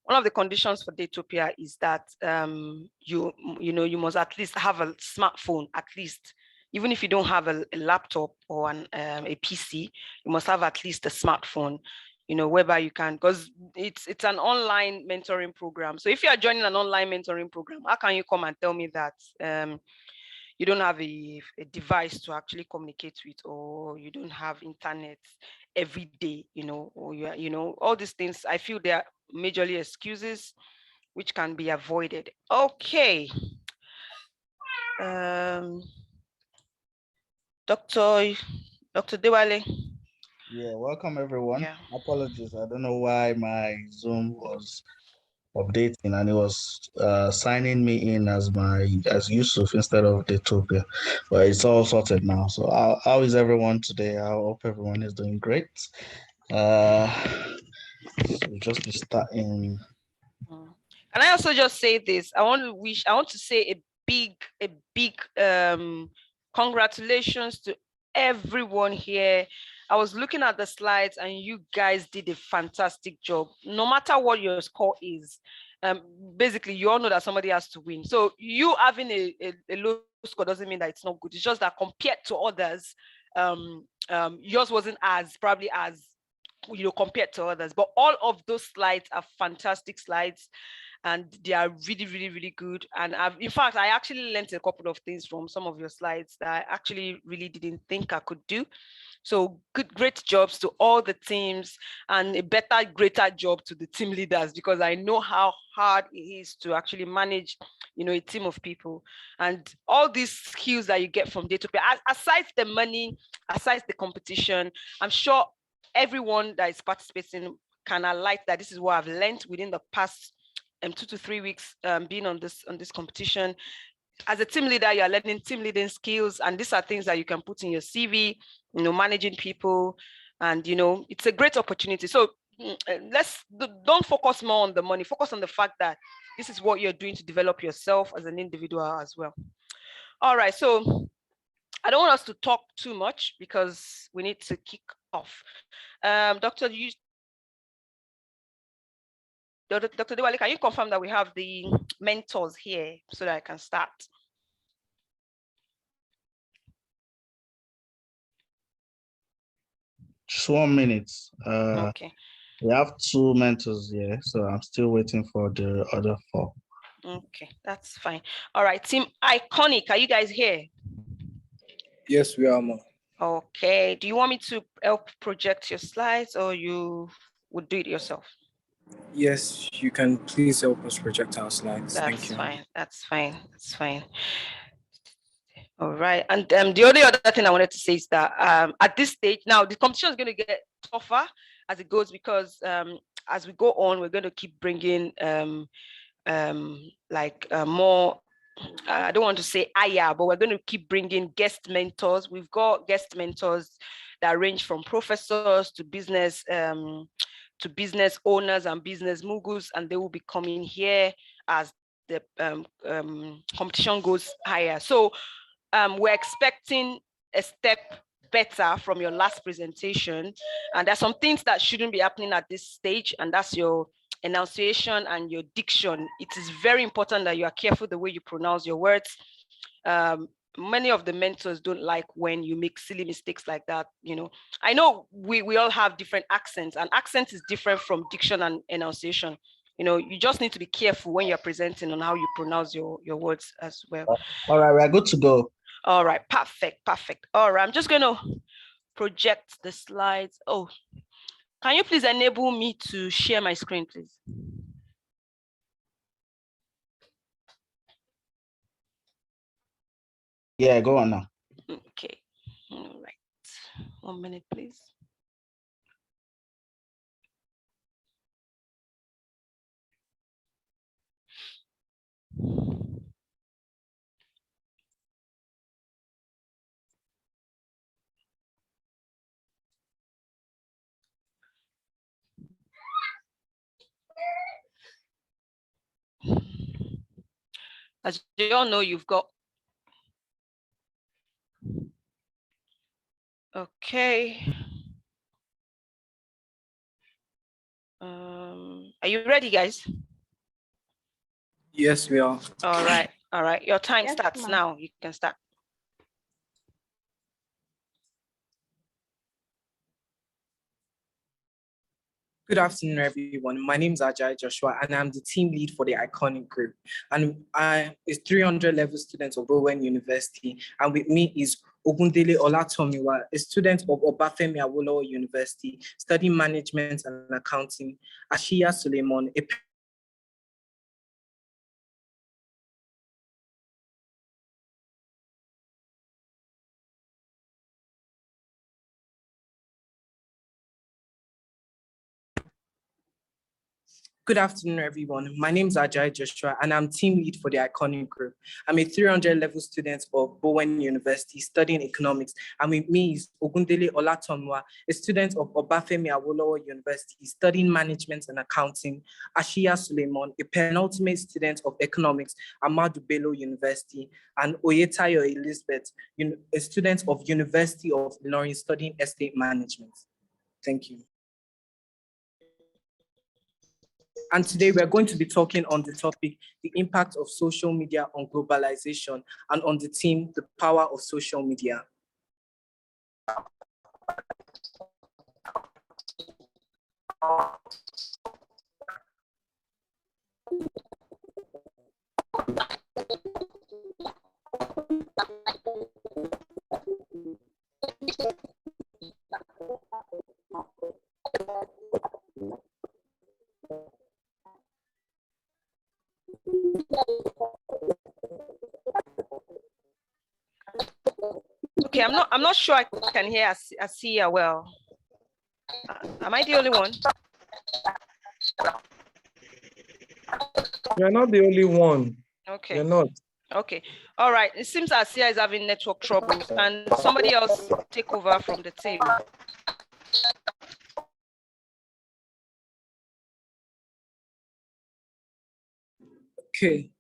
one of the conditions for Daytopia is that you must at least have a smartphone, at least. Even if you don't have a laptop or a PC, you must have at least a smartphone, whereby you can, because it's an online mentoring program. So if you are joining an online mentoring program, how can you come and tell me that you don't have a device to actually communicate with, or you don't have internet every day, or all these things? I feel they are majorly excuses which can be avoided. Okay. Dr. Dewale. Yeah, welcome everyone. Yeah. Apologies, I don't know why my Zoom was updating and it was signing me in as Yusuf instead of Daytopia, but it's all sorted now. So how is everyone today? I hope everyone is doing great. So we'll just be starting. Can I also just say this? I want to say a big congratulations to everyone here. I was looking at the slides and you guys did a fantastic job. No matter what your score is, basically you all know that somebody has to win. So you having a low score doesn't mean that it's not good. It's just that compared to others, yours wasn't probably as compared to others. But all of those slides are fantastic slides, and they are really good. And in fact, I actually learned a couple of things from some of your slides that I actually really didn't think I could do. So great jobs to all the teams, and a greater job to the team leaders, because I know how hard it is to actually manage, a team of people. And all these skills that you get from Daytopia, aside the money, aside the competition, I'm sure everyone that is participating can highlight that this is what I've learned within the past 2 to 3 weeks being on this competition. As a team leader, you're learning team leading skills, and these are things that you can put in your CV, managing people, and it's a great opportunity. So don't focus more on the money, focus on the fact that this is what you're doing to develop yourself as an individual as well. All right, so I don't want us to talk too much because we need to kick off. Dr. Dewale, can you confirm that we have the mentors here so that I can start? Just 1 minute. Okay. We have 2 mentors here, so I'm still waiting for the other 4. Okay, that's fine. All right, Team Iconic, are you guys here? Yes, we are, Ma. Okay, do you want me to help project your slides, or you would do it yourself? Yes, you can please help us project our slides. That's Thank you. fine. That's fine. That's fine. All right. And the only other thing I wanted to say is that at this stage, now the competition is going to get tougher as it goes, because as we go on, we're going to keep bringing more, I don't want to say higher, but we're going to keep bringing guest mentors. We've got guest mentors that range from professors to business owners and business moguls, and they will be coming here as the competition goes higher. So we're expecting a step better from your last presentation, and there's some things that shouldn't be happening at this stage, and that's your enunciation and your diction. It is very important that you are careful the way you pronounce your words. Many of the mentors don't like when you make silly mistakes like that. I know we all have different accents, and accent is different from diction and enunciation. You just need to be careful when you're presenting on how you pronounce your words as well. All right, we're good to go. All right, perfect. All right, I'm just going to project the slides. Oh, can you please enable me to share my screen, please? Yeah, go on now. Okay, all right. 1 minute, please. As you all know, you've got, okay. Are you ready, guys? Yes, we are. All right. All right. Your time Yes, starts ma'am. now. You can start. Good afternoon, everyone. My name is Ajay Joshua, and I'm the team lead for the Iconic Group. And I is 300 level students of Bowen University, and with me is Ogundele Olatomiwa, a student of Obafemi Awolowo University, studying management and accounting. Ashiya Suleiman, a Good afternoon, everyone. My name is Ajay Joshua, and I'm team lead for the Iconic Group. I'm a 300 level student of Bowen University studying economics, and with me is Ogundele Olatonwa, a student of Obafemi Awolowo University studying management and accounting, Ashiya Suleiman, a penultimate student of economics, Ahmadu Bello University, and Oyetayo Elizabeth, a student of University of Ilorin studying estate management. Thank you. And today we're going to be talking on the topic, the impact of social media on globalization, and on the theme, the power of social media. Okay, I'm not sure I can hear Asiya well. Am I the only one? You're not the only one. Okay. You're not. Okay. All right. It seems Asiya is having network troubles, and somebody else take over from the team. Okay.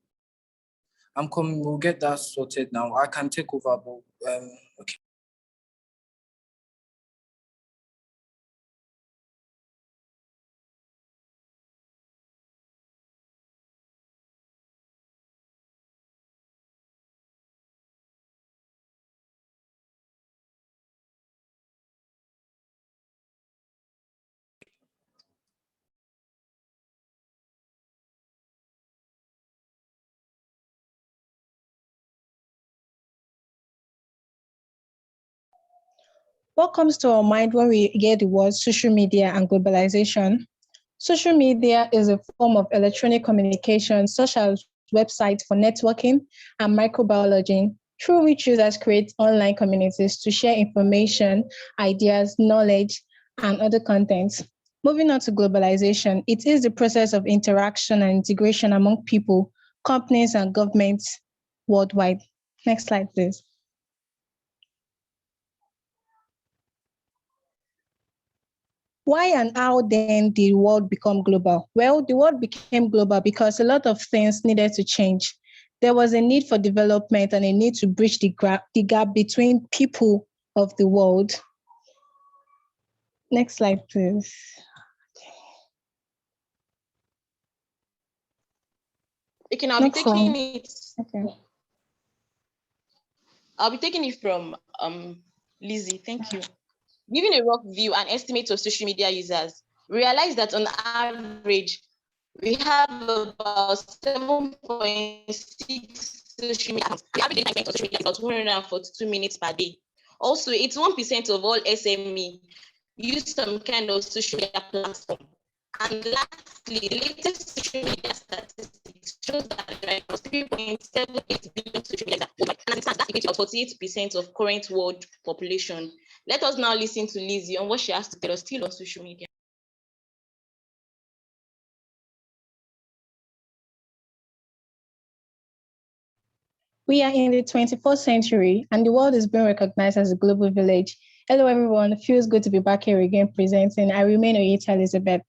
I'm coming, we'll get that sorted now. I can take over, but okay. What comes to our mind when we hear the words social media and globalization? Social media is a form of electronic communication, such as websites for networking and microbiology, through which users create online communities to share information, ideas, knowledge, and other contents. Moving on to globalization, it is the process of interaction and integration among people, companies, and governments worldwide. Next slide, please. Why and how then did the world become global? Well, the world became global because a lot of things needed to change. There was a need for development and a need to bridge the gap between people of the world. Next slide, please. Okay, I'll be taking it. Okay. I'll be taking it from Lizzie. Thank you. Giving a rough view and estimate of social media users, we realize that on average, we have about 7.6 social media accounts. The average time spent on social media is about 142 minutes per day. Also, 81% of all SME use some kind of social media platform. And lastly, the latest social media statistics shows that there are 3.78 billion social media users, and that's equal to 48% of current world population. Let us now listen to Lizzie on what she has to tell us still on social media. We are in the 21st century and the world is being recognized as a global village. Hello, everyone. It feels good to be back here again presenting. I remain Oyeta Elizabeth.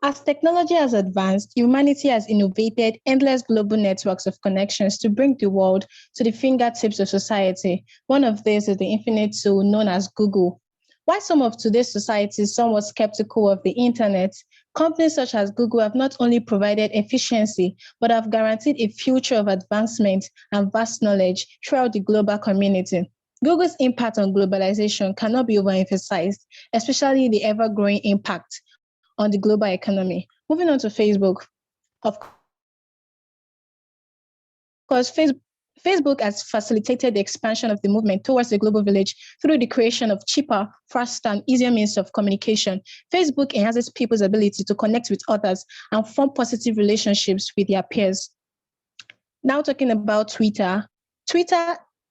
As technology has advanced, humanity has innovated endless global networks of connections to bring the world to the fingertips of society. One of these is the infinite tool known as Google. While some of today's society is somewhat skeptical of the internet, companies such as Google have not only provided efficiency, but have guaranteed a future of advancement and vast knowledge throughout the global community. Google's impact on globalization cannot be overemphasized, especially the ever-growing impact on the global economy. Moving on to Facebook, of course, Facebook has facilitated the expansion of the movement towards the global village through the creation of cheaper, faster, and easier means of communication. Facebook enhances people's ability to connect with others and form positive relationships with their peers. Now talking about Twitter.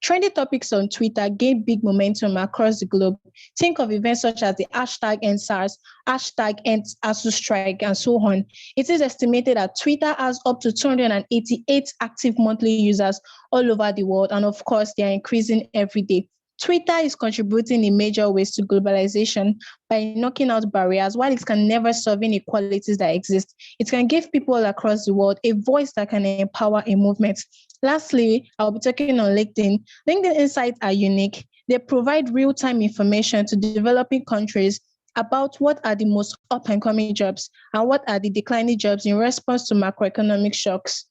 Trending topics on Twitter gain big momentum across the globe. Think of events such as the hashtag #EndSARS, hashtag #ASUSTrike, and so on. It is estimated that Twitter has up to 288 active monthly users all over the world, and of course, they are increasing every day. Twitter is contributing in major ways to globalization by knocking out barriers. While it can never solve inequalities that exist, it can give people across the world a voice that can empower a movement. Lastly, I'll be talking on LinkedIn. LinkedIn Insights are unique. They provide real-time information to developing countries about what are the most up-and-coming jobs and what are the declining jobs in response to macroeconomic shocks.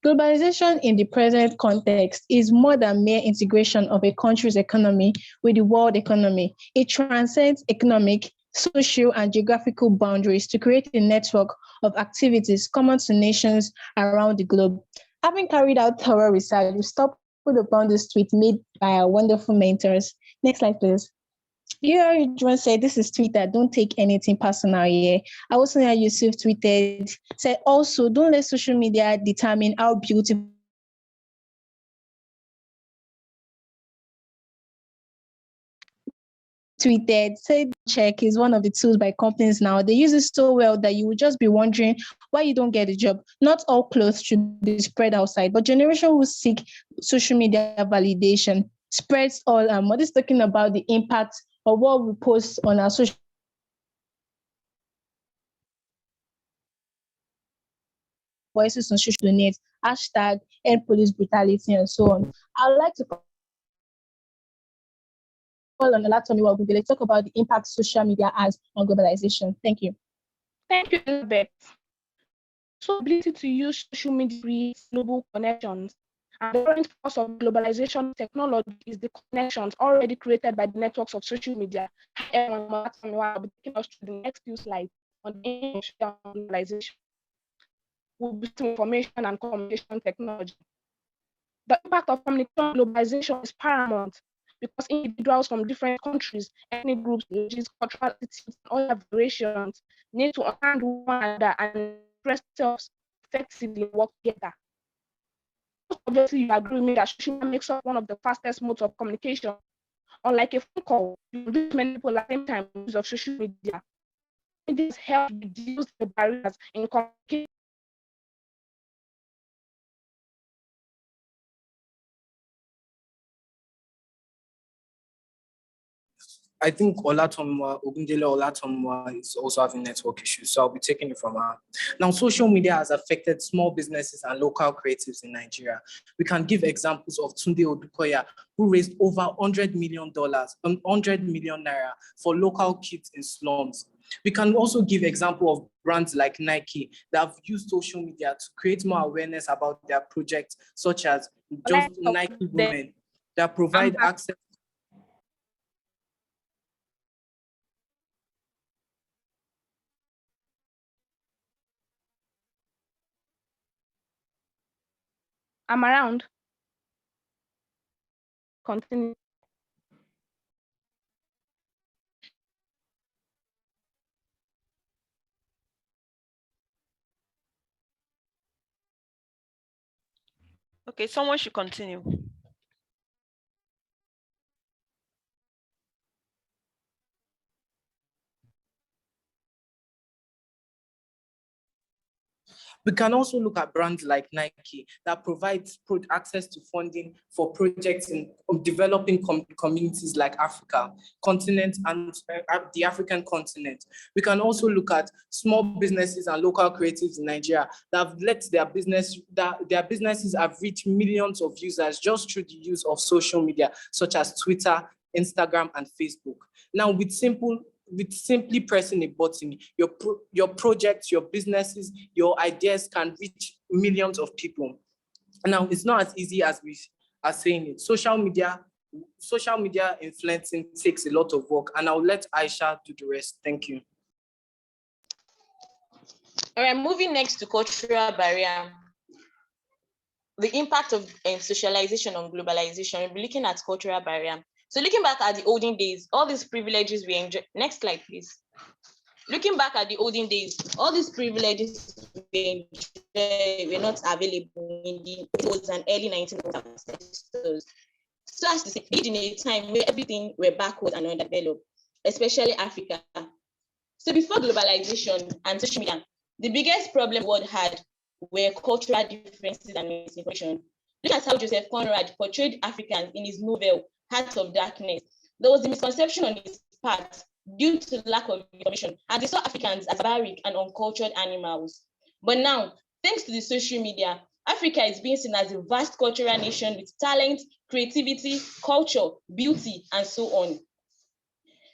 Globalization in the present context is more than mere integration of a country's economy with the world economy. It transcends economic, social, and geographical boundaries to create a network of activities common to nations around the globe. Having carried out thorough research, we stumbled upon this tweet made by our wonderful mentors. Next slide, please. You once said, "This is Twitter, don't take anything personal here." I also know Yusuf tweeted, said, "Also, don't let social media determine how beautiful tweeted, said check is one of the tools by companies now. They use it so well that you would just be wondering why you don't get a job. Not all clothes should be spread outside, but generation who seek social media validation spreads all. What is talking about the impact of what we post on our social voices on social donate, hashtag end police brutality, and so on. I'd like to call on Olatomiwa Ogundele to talk about the impact social media has on globalization. Thank you. Thank you, Elizabeth. So, ability to use social media creates global connections. And the current force of globalization technology is the connections already created by the networks of social media. However, I'll be taking us through the next few slides on the globalization. We'll be information and communication technology. The impact of communication globalization is paramount because individuals from different countries, ethnic groups, religions, cultural attitudes, and other variations need to understand one another and express themselves effectively and work together. Obviously, you agree with me that social media makes up one of the fastest modes of communication. Unlike a phone call, you reach many people at the same time with use of social media. This helps reduce the barriers in communication. I think Ogundele Olatomwa is also having network issues, so I'll be taking it from her. Now, social media has affected small businesses and local creatives in Nigeria. We can give examples of Tunde Odukoya, who raised over $100 million, 100 million naira for local kids in slums. We can also give example of brands like Nike that have used social media to create more awareness about their projects, such as just Nike Women, that provide access. I'm around. Continue. Okay, someone should continue. We can also look at brands like Nike that provides access to funding for projects in developing communities like Africa, continent, and the African continent. We can also look at small businesses and local creatives in Nigeria that have let their businesses have reached millions of users just through the use of social media, such as Twitter, Instagram, and Facebook. Now, with simply pressing a button, your projects, your businesses, your ideas can reach millions of people. Now, it's not as easy as we are saying it. Social media influencing takes a lot of work, and I'll let Aisha do the rest. Thank you. All right, moving next to cultural barrier. The impact of socialization on globalization. We'll be looking at cultural barrier. So looking back at the olden days, all these privileges we enjoy. Next slide, please. Looking back at the olden days, all these privileges we enjoy were not available in the 80s and early 1900s. So as to say, in a time where everything were backward and underdeveloped, especially Africa. So before globalization and social media, the biggest problem the world had were cultural differences and misinformation. Look at how Joseph Conrad portrayed Africans in his novel, Hearts of Darkness. There was a misconception on his part due to lack of information, and they saw Africans as barbaric and uncultured animals. But now, thanks to the social media, Africa is being seen as a vast cultural nation with talent, creativity, culture, beauty, and so on.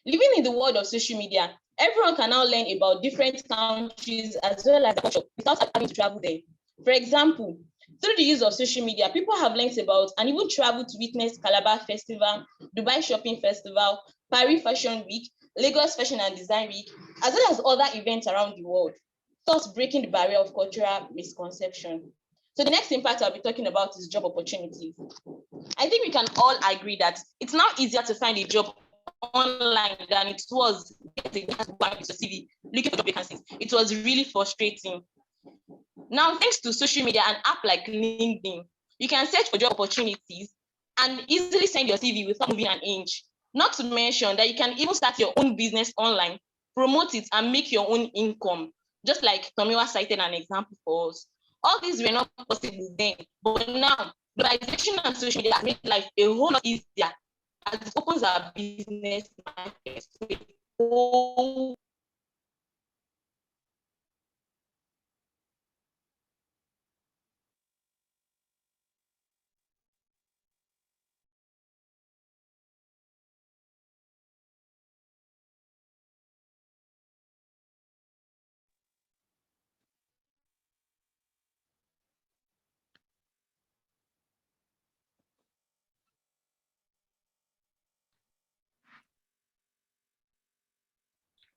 Living in the world of social media, everyone can now learn about different countries as well as culture without having to travel there. For example, through the use of social media, people have learned about and even traveled to witness Calabar Festival, Dubai Shopping Festival, Paris Fashion Week, Lagos Fashion and Design Week, as well as other events around the world, thus breaking the barrier of cultural misconception. So the next impact I'll be talking about is job opportunities. I think we can all agree that it's now easier to find a job online than it was looking for job vacancies. It was really frustrating. Now, thanks to social media and app like LinkedIn, you can search for job opportunities and easily send your CV without moving an inch. Not to mention that you can even start your own business online, promote it, and make your own income, just like Tomiwa cited an example for us. All these were not possible then, but now, globalization and social media make life a whole lot easier as it opens our business markets to a whole.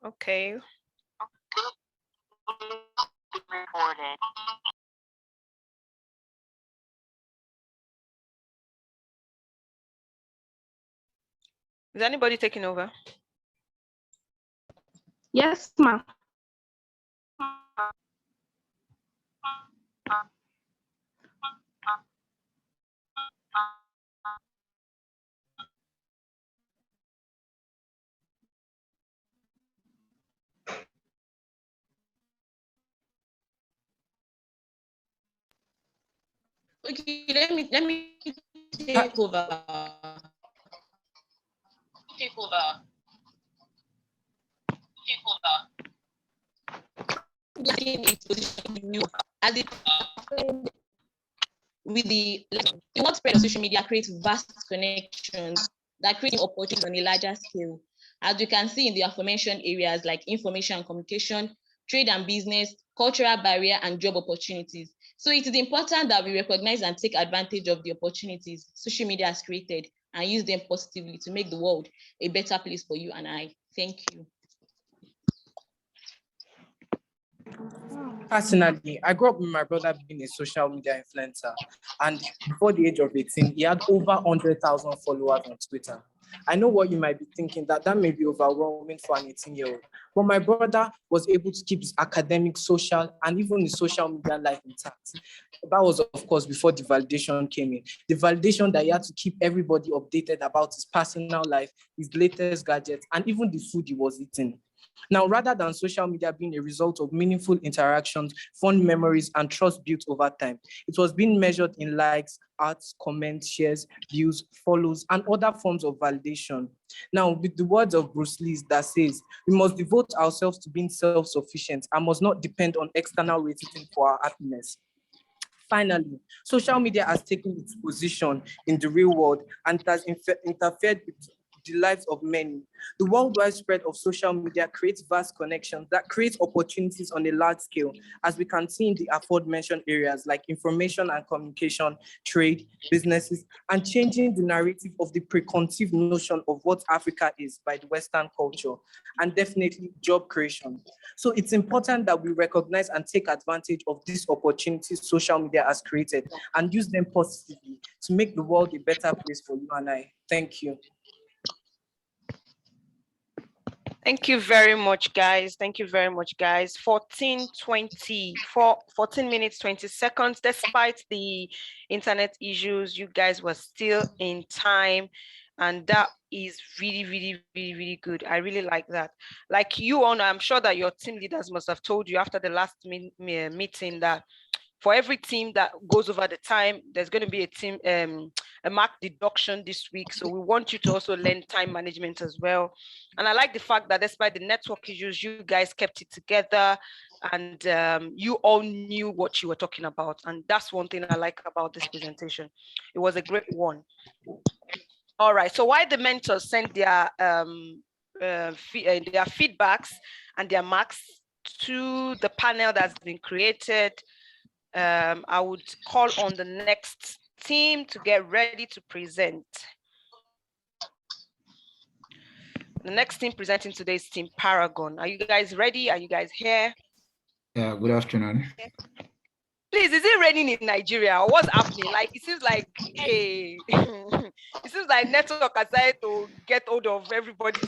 Okay. Is anybody taking over? Yes, ma'am. Okay, let me take over. As it with the widespread of social media creates vast connections that create opportunities on a larger scale. As we can see in the aforementioned areas like information and communication, trade and business, cultural barrier, and job opportunities. So it is important that we recognize and take advantage of the opportunities social media has created and use them positively to make the world a better place for you and I. Thank you. Personally, I grew up with my brother being a social media influencer, and before the age of 18, he had over 100,000 followers on Twitter. I know what you might be thinking, that may be overwhelming for an 18-year-old, but my brother was able to keep his academic, social, and even his social media life intact. That was, of course, before the validation came in. The validation that he had to keep everybody updated about his personal life, his latest gadgets, and even the food he was eating. Now, rather than social media being a result of meaningful interactions, fond memories, and trust built over time, it was being measured in likes, arts, comments, shares, views, follows, and other forms of validation. Now, with the words of Bruce Lee that says, we must devote ourselves to being self-sufficient and must not depend on external rating for our happiness. Finally, social media has taken its position in the real world and it has interfered with the lives of many. The worldwide spread of social media creates vast connections that create opportunities on a large scale, as we can see in the aforementioned areas like information and communication, trade, businesses, and changing the narrative of the preconceived notion of what Africa is by the Western culture, and definitely job creation. So it's important that we recognize and take advantage of these opportunities social media has created and use them positively to make the world a better place for you and I. Thank you. Thank you very much, guys. Thank you very much, guys. 14 minutes, 20 seconds. Despite the internet issues, you guys were still in time. And that is really, really, really, really good. I really like that. Like you all know, I'm sure that your team leaders must have told you after the last meeting that for every team that goes over the time, there's going to be a team, a mark deduction this week. So we want you to also learn time management as well. And I like the fact that despite the network issues, you guys kept it together and you all knew what you were talking about. And that's one thing I like about this presentation. It was a great one. All right, so while the mentors send their feedbacks and their marks to the panel that's been created, I would call on the next team to get ready to present. The next team presenting today is Team Paragon. Are you guys ready? Are you guys here? Yeah, good afternoon. Please, is it raining in Nigeria? What's happening? Like, it seems like, hey, it seems like network has decided to get hold of everybody.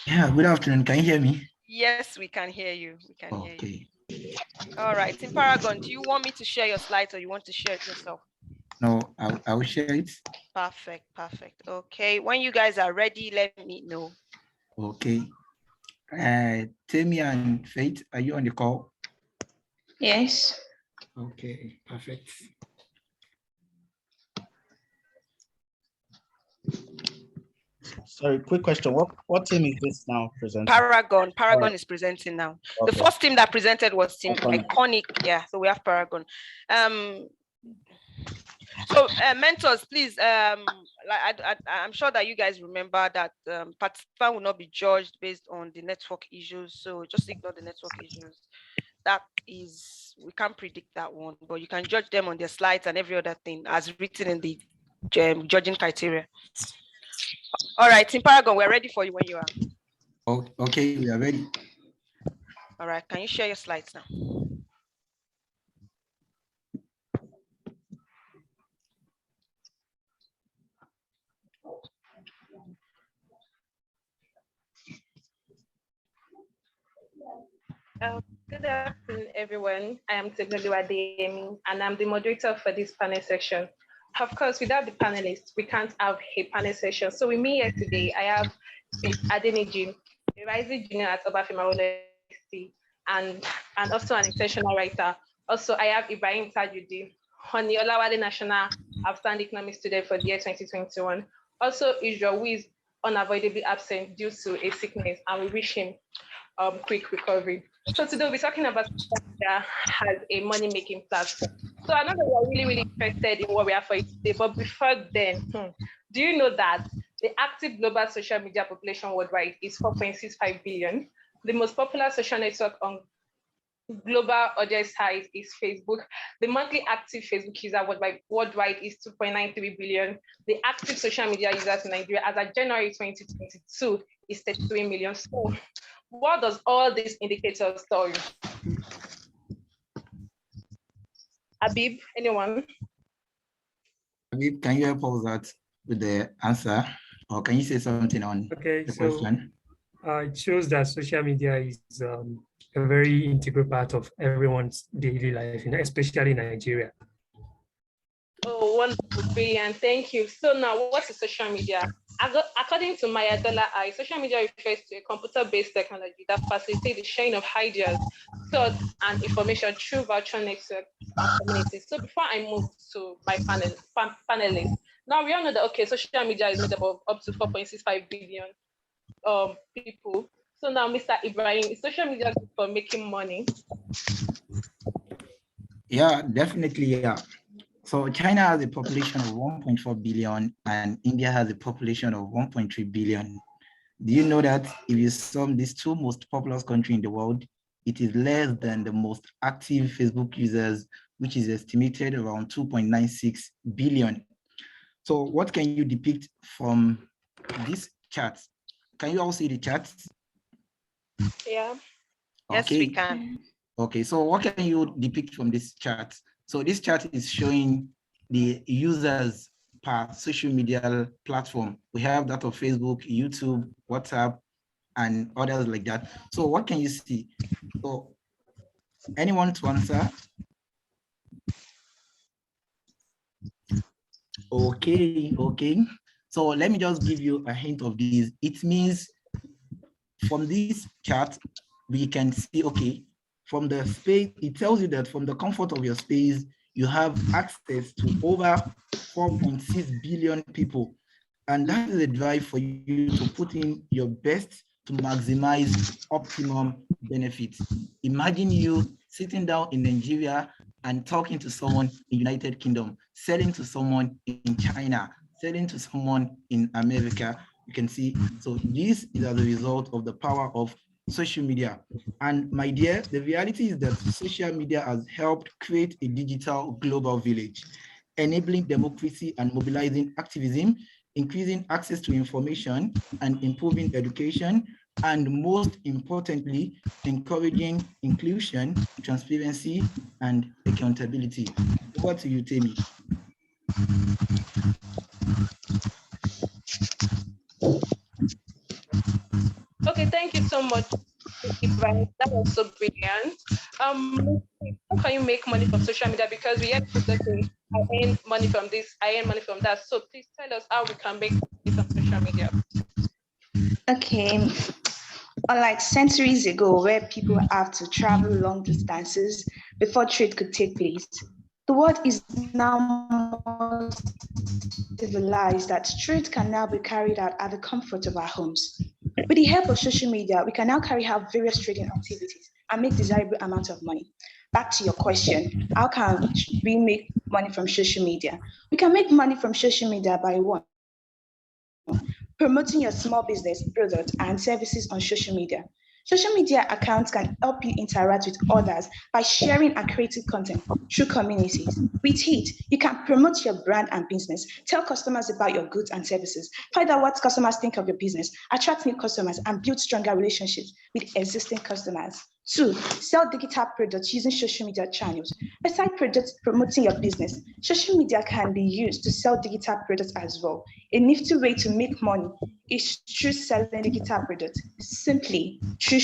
Yeah, good afternoon. Can you hear me? Yes, we can hear you. We can hear you. Okay. All right, Team Paragon, do you want me to share your slides or you want to share it yourself? No, I will share it. Perfect, perfect. Okay, when you guys are ready, let me know. Okay. Temi and Faith, are you on the call? Yes. Okay, perfect. Sorry, quick question. What team is this now presenting? Paragon. Paragon is presenting now. Okay. The first team that presented was Team Iconic. Iconic. Yeah, so we have Paragon. So mentors, please, I'm sure that you guys remember that participant will not be judged based on the network issues. So just ignore the network issues. That is, we can't predict that one, but you can judge them on their slides and every other thing as written in the judging criteria. All right, Team Paragon, we're ready for you when you are. Okay, we are ready. All right, can you share your slides now? Good afternoon, everyone. I am Tegnolowa Adeyemi, and I'm the moderator for this panel section. Of course, without the panelists, we can't have a panel session. So with me here today, I have Adeniji, a rising junior at Obafemi University, and also an intentional writer. Also, I have Ibrahim Tajudi, Honey Olawale National Outstanding Economic Student for the year 2021. Also, Israel, who is unavoidably absent due to a sickness, and we wish him quick recovery. So today we'll be talking about that has a money-making platform. So I know that we're really interested in what we have for you today, but before then, do you know that the active global social media population worldwide is 4.65 billion? The most popular social network on global audience size is Facebook. The monthly active Facebook user worldwide is 2.93 billion. The active social media users in Nigeria as of January 2022 is 33 million. So what does all these indicators tell you? Habib, anyone? Habib, can you help us out with the answer? Or can you say something on the question? It shows that social media is a very integral part of everyone's daily life, especially in Nigeria. Oh, wonderful, brilliant, thank you. So now, what is social media? According to Maya Dollar-I, social media refers to a computer-based technology that facilitates the sharing of ideas, thoughts, and information through virtual networks and communities. So before I move to my panelists, now we all know that, okay, social media is made up of up to 4.65 billion people. So now, Mr. Ibrahim, is social media good for making money? Yeah, definitely, yeah. So China has a population of 1.4 billion and India has a population of 1.3 billion. Do you know that if you sum these two most populous countries in the world, it is less than the most active Facebook users, which is estimated around 2.96 billion. So what can you depict from this chart? Can you all see the charts? Yeah. Yes, Okay. we can. Okay, so what can you depict from this chart? So this chart is showing the users per social media platform. We have that of Facebook, YouTube, WhatsApp, and others like that. So what can you see? So anyone to answer? Okay. So let me just give you a hint of this. It means from this chart, we can see, okay, from the space, it tells you that from the comfort of your space, you have access to over 4.6 billion people. And that is a drive for you to put in your best to maximize optimum benefits. Imagine you sitting down in Nigeria and talking to someone in United Kingdom, selling to someone in China, selling to someone in America. You can see, so this is as a result of the power of social media. And my dear, the reality is that social media has helped create a digital global village, enabling democracy and mobilizing activism, increasing access to information and improving education, and most importantly, encouraging inclusion, transparency, and accountability. Over to you, Temi. Okay, thank you so much, Ibrahim. That was so brilliant. How can you make money from social media? Because we have to say, I earn money from this, I earn money from that. So please tell us how we can make money from social media. Okay. Unlike centuries ago, where people have to travel long distances before trade could take place, the world is now more civilized that trade can now be carried out at the comfort of our homes. With the help of social media, we can now carry out various trading activities and make desirable amounts of money. Back to your question, how can we make money from social media? We can make money from social media by one, promoting your small business, product, and services on social media. Social media accounts can help you interact with others by sharing and creating content through communities. With it, you can promote your brand and business, tell customers about your goods and services, find out what customers think of your business, attract new customers, and build stronger relationships with existing customers. 2, sell digital products using social media channels. Besides products promoting your business, social media can be used to sell digital products as well. A nifty way to make money is through selling digital products. Simply, through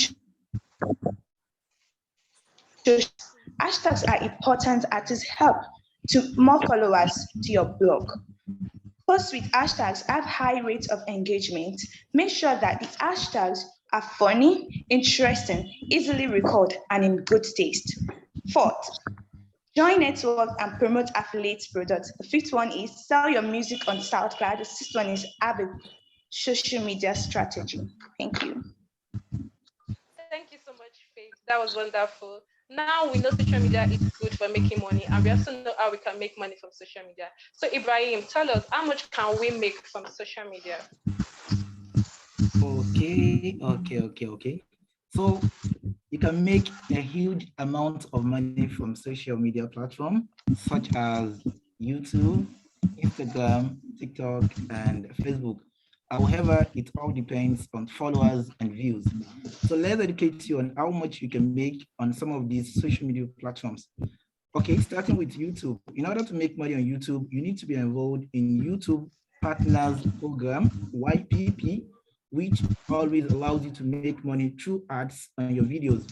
hashtags are important as it helps to more followers to your blog. Posts with hashtags have high rates of engagement. Make sure that the hashtags are funny, interesting, easily recalled, and in good taste. 4th, join networks and promote affiliate products. The 5th one is sell your music on SoundCloud. The 6th one is have a social media strategy. Thank you. Thank you so much, Faith. That was wonderful. Now we know social media is good for making money, and we also know how we can make money from social media. So Ibrahim, tell us, how much can we make from social media? Okay. So you can make a huge amount of money from social media platforms such as YouTube, Instagram, TikTok, and Facebook. However, it all depends on followers and views. So let's educate you on how much you can make on some of these social media platforms. Okay, starting with YouTube. In order to make money on YouTube, you need to be enrolled in YouTube Partners Program, YPP, which always allows you to make money through ads on your videos.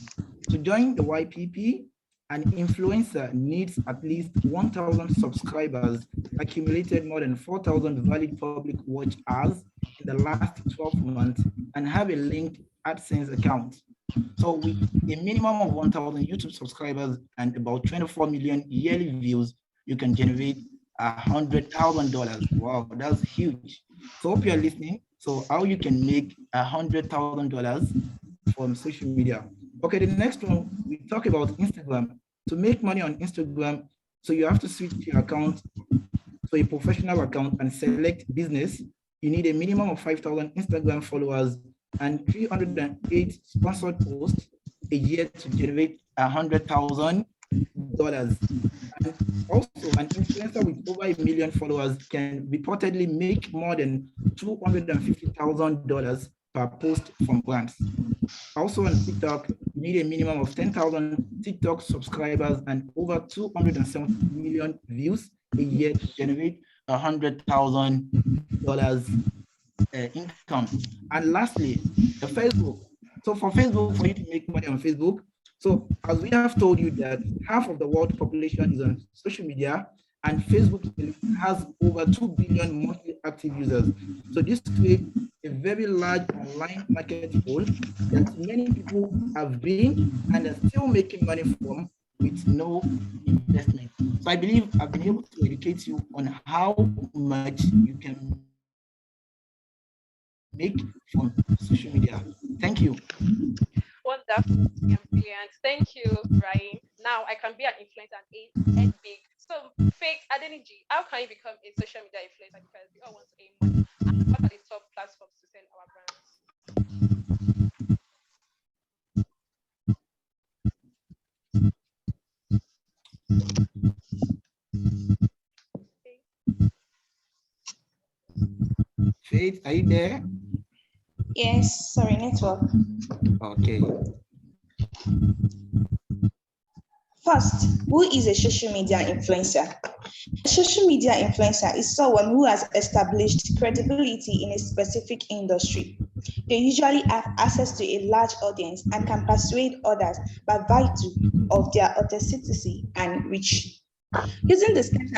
To join the YPP, an influencer needs at least 1,000 subscribers, accumulated more than 4,000 valid public watch hours in the last 12 months, and have a linked AdSense account. So with a minimum of 1,000 YouTube subscribers and about 24 million yearly views, you can generate $100,000. Wow, that's huge. So hope you're listening. So how you can make $100,000 from social media. Okay, the next one, we talk about Instagram. To make money on Instagram, So you have to switch your account to a professional account and select business. You need a minimum of 5,000 Instagram followers and 308 sponsored posts a year to generate $100,000. And also, an influencer with over 1 million followers can reportedly make more than $250,000 per post from brands. Also on TikTok, you need a minimum of 10,000 TikTok subscribers and over 270 million views a year to generate $100,000 income. And lastly, the Facebook. So for Facebook, for you to make money on Facebook, so as we have told you that half of the world population is on social media, and Facebook has over 2 billion monthly active users. So this creates a very large online market pool that many people have been and are still making money from with no investment. So I believe I've been able to educate you on how much you can make from social media. Thank you. Wonderful and brilliant. Thank you, Ryan. Now I can be an influencer and big. So, Faith Adeniji, how can you become a social media influencer? Because we all want to earn money. And what are the top platforms to sell our brands? Faith, are you there? Yes, sorry, network. Okay. First, who is a social media influencer? A social media influencer is someone who has established credibility in a specific industry. They usually have access to a large audience and can persuade others by virtue of their authenticity and reach. Using the steps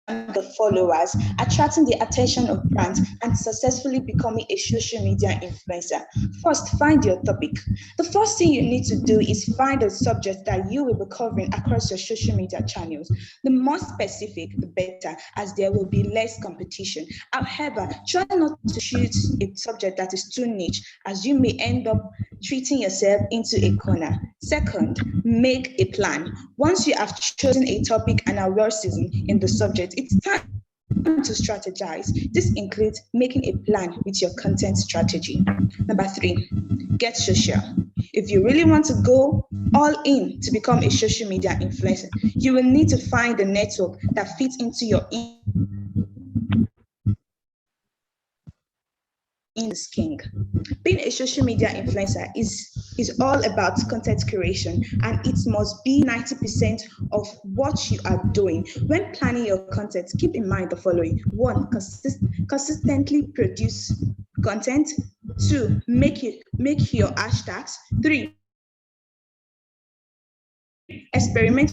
the followers, attracting the attention of brands, and successfully becoming a social media influencer. First, find your topic. The first thing you need to do is find a subject that you will be covering across your social media channels. The more specific, the better, as there will be less competition. However, try not to choose a subject that is too niche, as you may end up treating yourself into a corner. Second, make a plan. Once you have chosen a topic and are well seasoned in the subject, it's time to strategize. This includes making a plan with your content strategy. Number 3, get social. If you really want to go all in to become a social media influencer, you will need to find a network that fits into your is king. Being a social media influencer is all about content creation, and it must be 90% of what you are doing. When planning your content, keep in mind the following. 1, consistently produce content. 2, make your hashtags. 3, experiment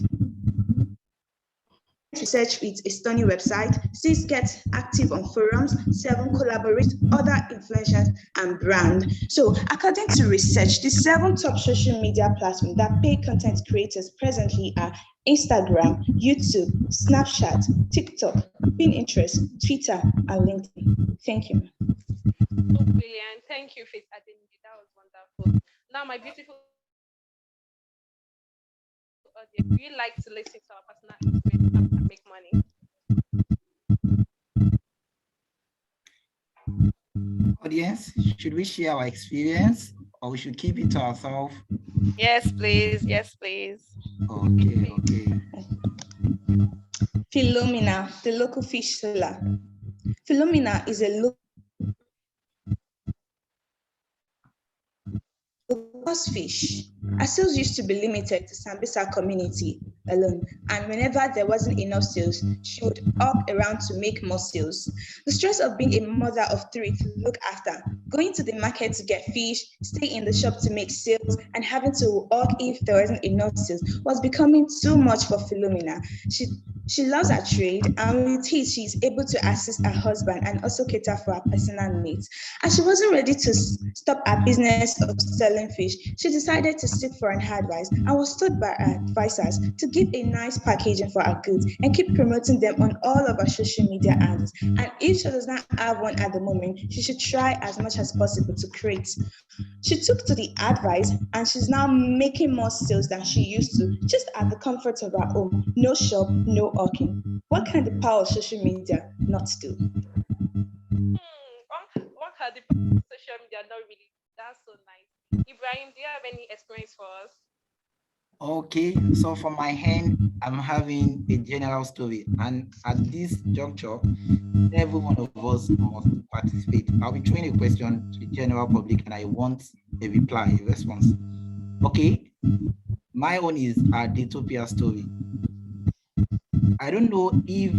research with a stunning website. 6, get active on forums. 7, collaborate with other influencers and brand. So according to research, the 7 top social media platforms that pay content creators presently are Instagram, YouTube, Snapchat, TikTok, Pinterest, Twitter, and LinkedIn. Thank you. So brilliant. Thank you, Faith Adeniji. That was wonderful. Now, my beautiful audience, do you like to listen to our personal experience and make money? Audience, should we share our experience or we should keep it to ourselves? Yes, please. Yes, please. Okay. Philomena, the local fish seller. Philomena is a local fish. Our sales used to be limited to Sambisa community alone, and whenever there wasn't enough sales, she would hop around to make more sales. The stress of being a mother of 3 to look after, going to the market to get fish, stay in the shop to make sales, and having to hug if there wasn't enough sales was becoming too much for Philomena. She loves her trade, and with it, she is able to assist her husband and also cater for her personal needs. And she wasn't ready to stop her business of selling fish. She decided to seek for an advice and was told by her advisors to give a nice packaging for her goods and keep promoting them on all of her social media handles. And if she does not have one at the moment, she should try as much as possible to create. She took to the advice and she's now making more sales than she used to, just at the comfort of her home. No shop, no hawking. What can the power of social media not do? What can the social media not really? That's so nice. Ibrahim, do you have any experience for us? Okay, so from my hand, I'm having a general story, and at this juncture, every one of us must participate. I'll be throwing a question to the general public, and I want a reply, a response. Okay, my own is a Daytopia story. I don't know if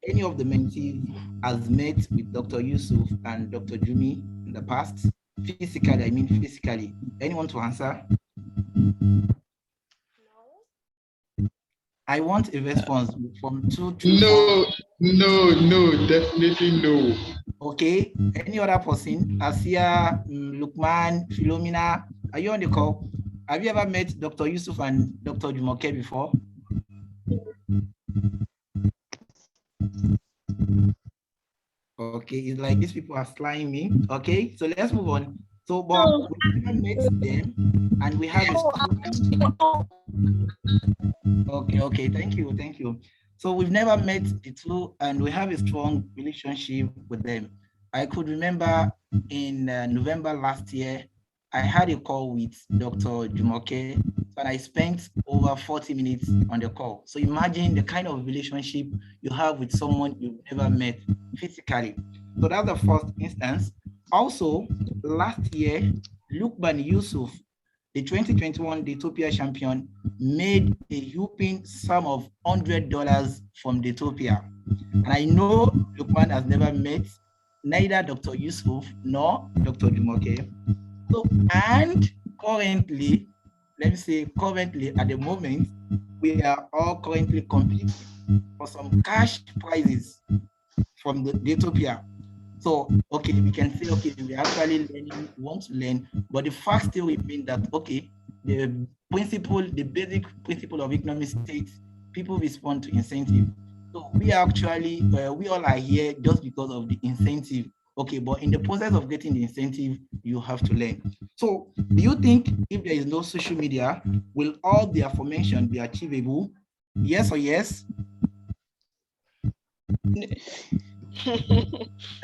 any of the mentees has met with Dr. Yusuf and Dr. Jumi in the past. Physically, I mean physically. Anyone to answer? No. I want a response from 2 to No, no, definitely no. Okay, any other person? Asia, Lukman, Philomena, are you on the call? Have you ever met Dr. Yusuf and Dr. Jumoke before? Okay, it's like these people are flying me. Okay, so let's move on. So, but we never met them, and we have a okay, thank you. So we've never met the two, and we have a strong relationship with them. I could remember in November last year, I had a call with Dr. Jumoke, and I spent over 40 minutes on the call. So imagine the kind of relationship you have with someone you've never met physically. So that's the first instance. Also, last year, Lukman Yusuf, the 2021 Daytopia champion, made a whopping sum of $100 from Daytopia. And I know Lukman has never met neither Dr. Yusuf nor Dr. Jumoke. So, and currently, let me say currently at the moment, we are all currently competing for some cash prizes from the Daytopia. So, okay, we can say, okay, we actually learning, want to learn, but the fact still remains that, okay, the basic principle of economic state, people respond to incentive. So we actually, we all are here just because of the incentive. Okay, but in the process of getting the incentive, you have to learn. So do you think if there is no social media, will all the aforementioned be achievable? Yes or yes? Can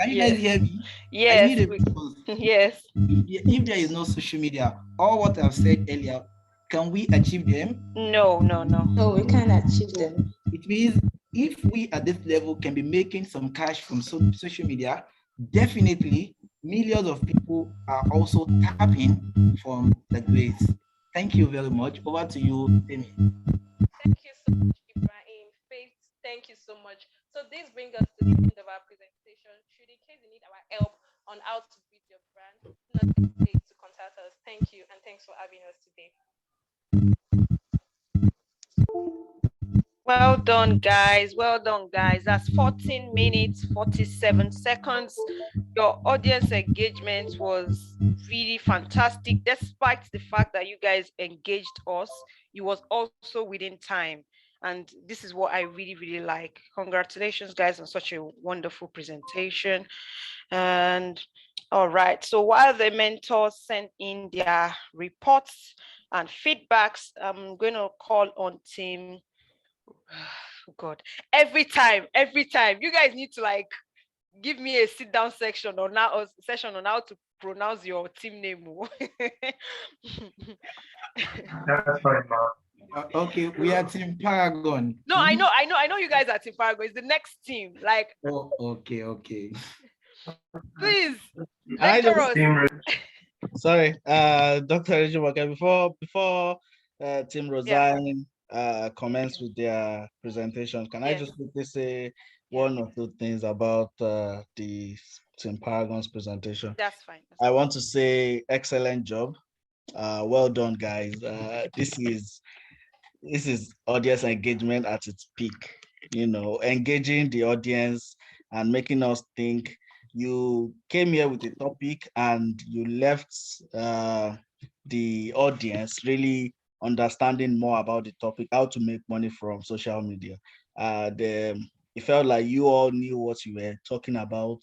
you guys hear me? Yes. I need a response. Yes. If there is no social media, all what I've said earlier, can we achieve them? No. No, we can't achieve them. It means if we at this level can be making some cash from social media, definitely millions of people are also tapping from the grace. Thank you very much. Over to you, Temi. Thank you so much, Ibrahim. Faith, thank you so much. So this brings us to the end of our presentation. Should in case you need our help on how to build your brand, do not hesitate to contact us. Thank you, and thanks for having us today. Well done, guys. That's 14 minutes, 47 seconds. Your audience engagement was really fantastic. Despite the fact that you guys engaged us, it was also within time. And this is what I really, really like. Congratulations, guys, on such a wonderful presentation. And all right. So while the mentors sent in their reports and feedbacks, I'm going to call on team. Oh God, every time, you guys need to like give me a sit down section on now session on how to pronounce your team name. That's fine, ma. Okay, we are Team Paragon. No, I know you guys are team Paragon. It's the next team. Like, oh, okay. Please, I just, lecture us. sorry, Dr. Ejimaka, before Team Rosine comments with their presentation, can I just quickly say one or two things about the Team Paragon's presentation? That's fine. I want to say excellent job. Well done, guys. This is this is audience engagement at its peak, engaging the audience and making us think. You came here with a topic and you left the audience really understanding more about the topic, how to make money from social media. It felt like you all knew what you were talking about.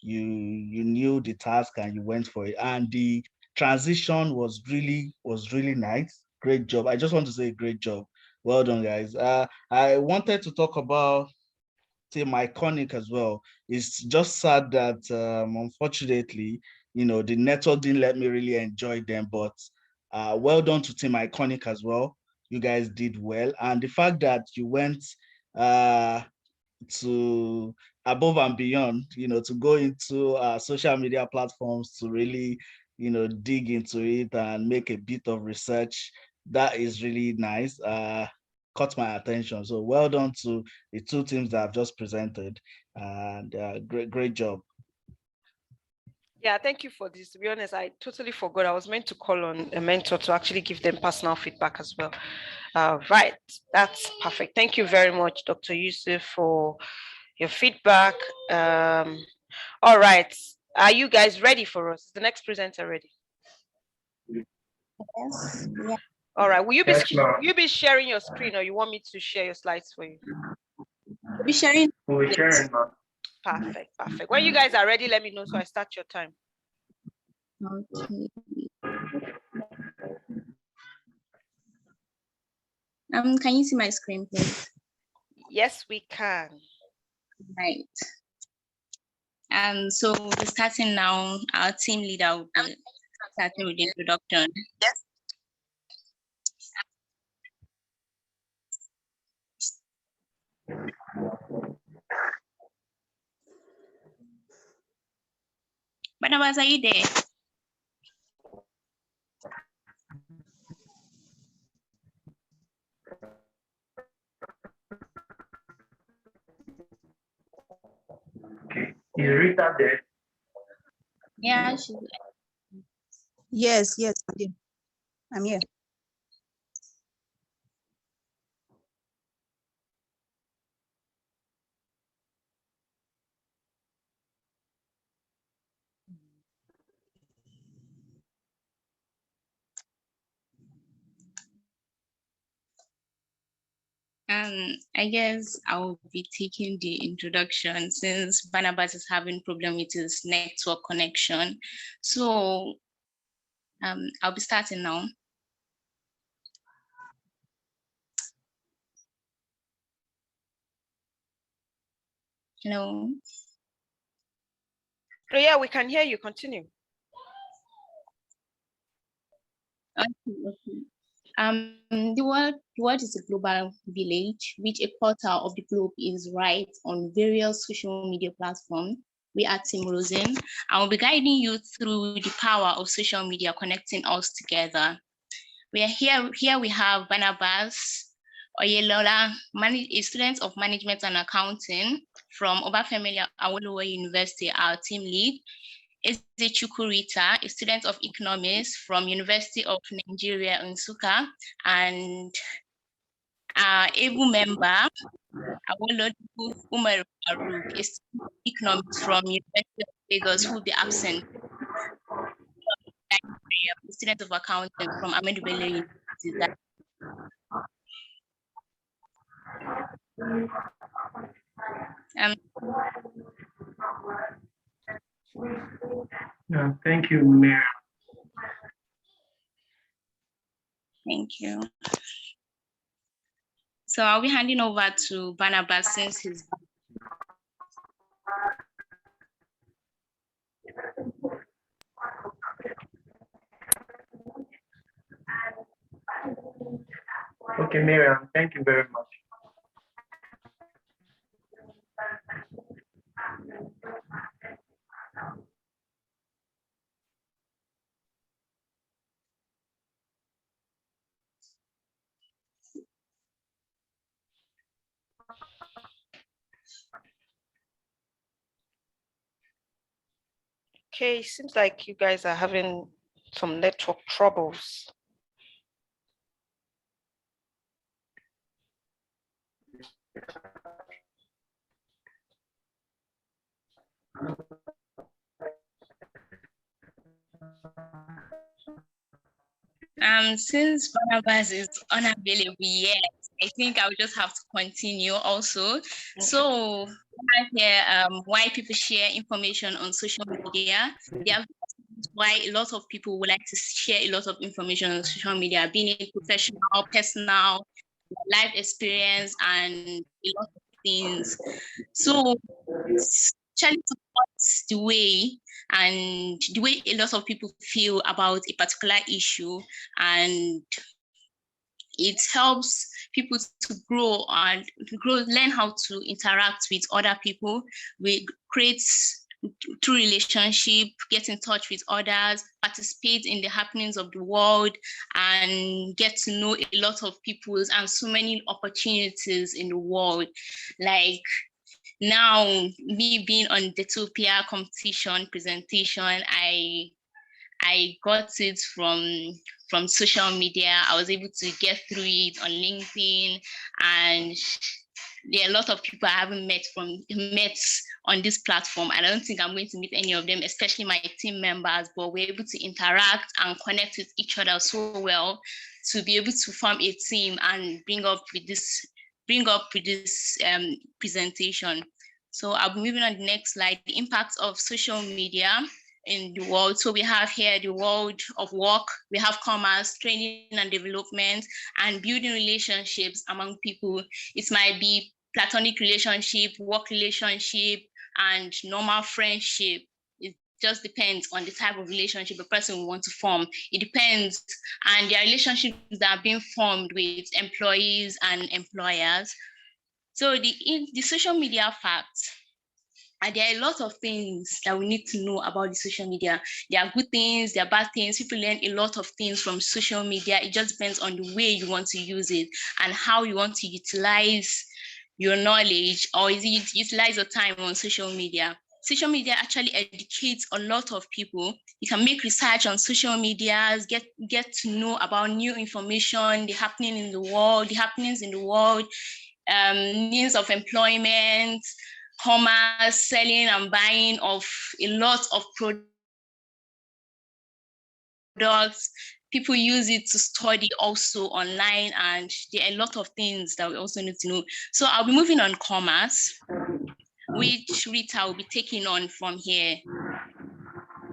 You knew the task and you went for it. And the transition was really nice. Great job. I just want to say great job. Well done, guys. I wanted to talk about Team Iconic as well. It's just sad that unfortunately, the network didn't let me really enjoy them, but well done to Team Iconic as well. You guys did well. And the fact that you went uh, to above and beyond, to go into social media platforms to really, dig into it and make a bit of research. That is really nice. Caught my attention. So well done to the two teams that I've just presented. And great job. Yeah, thank you for this. To be honest, I totally forgot. I was meant to call on a mentor to actually give them personal feedback as well. Right, that's perfect. Thank you very much, Dr. Yusuf, for your feedback. All right, are you guys ready for us? Is the next presenter ready? Yes. Yeah. All right, will you be sharing your screen, or you want me to share your slides for you? We'll be sharing. We'll be sharing. Perfect. When you guys are ready, let me know so I start your time. Okay. Can you see my screen, please? Yes, we can. Right. So we're starting now. Our team leader will be starting with the introduction. Yes. Barnabas, are you there? Okay. Is Rita there? Yeah, she's there. Yes, I'm here. I guess I'll be taking the introduction since Barnabas is having problem with his network connection. So I'll be starting now. Hello. Oh, yeah, we can hear you. Continue. Okay. The world is a global village, which a quarter of the globe is right on various social media platforms. We are Team Rosen. I will be guiding you through the power of social media connecting us together. We are here. Here we have Barnabas Oyelola, a student of management and accounting from Obafemi Awolowo University, our team lead. Ezechukurita, a student of economics from University of Nigeria, Nsukka, and our able member, Awolowo Umar Farouk, a student of economics from University of Lagos, who will be absent. A student of accounting from Ahmadu Bello University. Thank you, Mayor. Thank you. So I'll be handing over to Barnabas since he's. Okay, Miriam, thank you very much. Okay, seems like you guys are having some network troubles. Since Barnabas is unavailable yet, I think I'll just have to continue also. So here, why people share information on social media. There are why a lot of people would like to share a lot of information on social media, being it professional, personal, life experience, and a lot of things. So it's actually supports the way a lot of people feel about a particular issue, and it helps people to learn how to interact with other people. We create through relationship, get in touch with others, participate in the happenings of the world, and get to know a lot of people and so many opportunities in the world. Like now, me being on Daytopia competition presentation, I got it from social media. I was able to get through it on LinkedIn, and there are a lot of people I haven't met on this platform. I don't think I'm going to meet any of them, especially my team members, but we're able to interact and connect with each other so well to be able to form a team and bring up with this presentation. So I'll be moving on to the next slide, the impact of social media in the world. So we have here the world of work, we have commerce, training and development, and building relationships among people. It might be platonic relationship, work relationship, and normal friendship. It just depends on the type of relationship a person will want to form. It depends, and there are relationships that are being formed with employees and employers. So the social media facts, and there are a lot of things that we need to know about the social media. There are good things, there are bad things. People learn a lot of things from social media. It just depends on the way you want to use it and how you want to utilize your knowledge, or is it utilize your time on social media. Social media actually educates a lot of people. You can make research on social media, get to know about new information, the happenings in the world, means of employment, commerce, selling and buying of a lot of products. People use it to study also online, and there are a lot of things that we also need to know. So I'll be moving on commerce, which Rita will be taking on from here.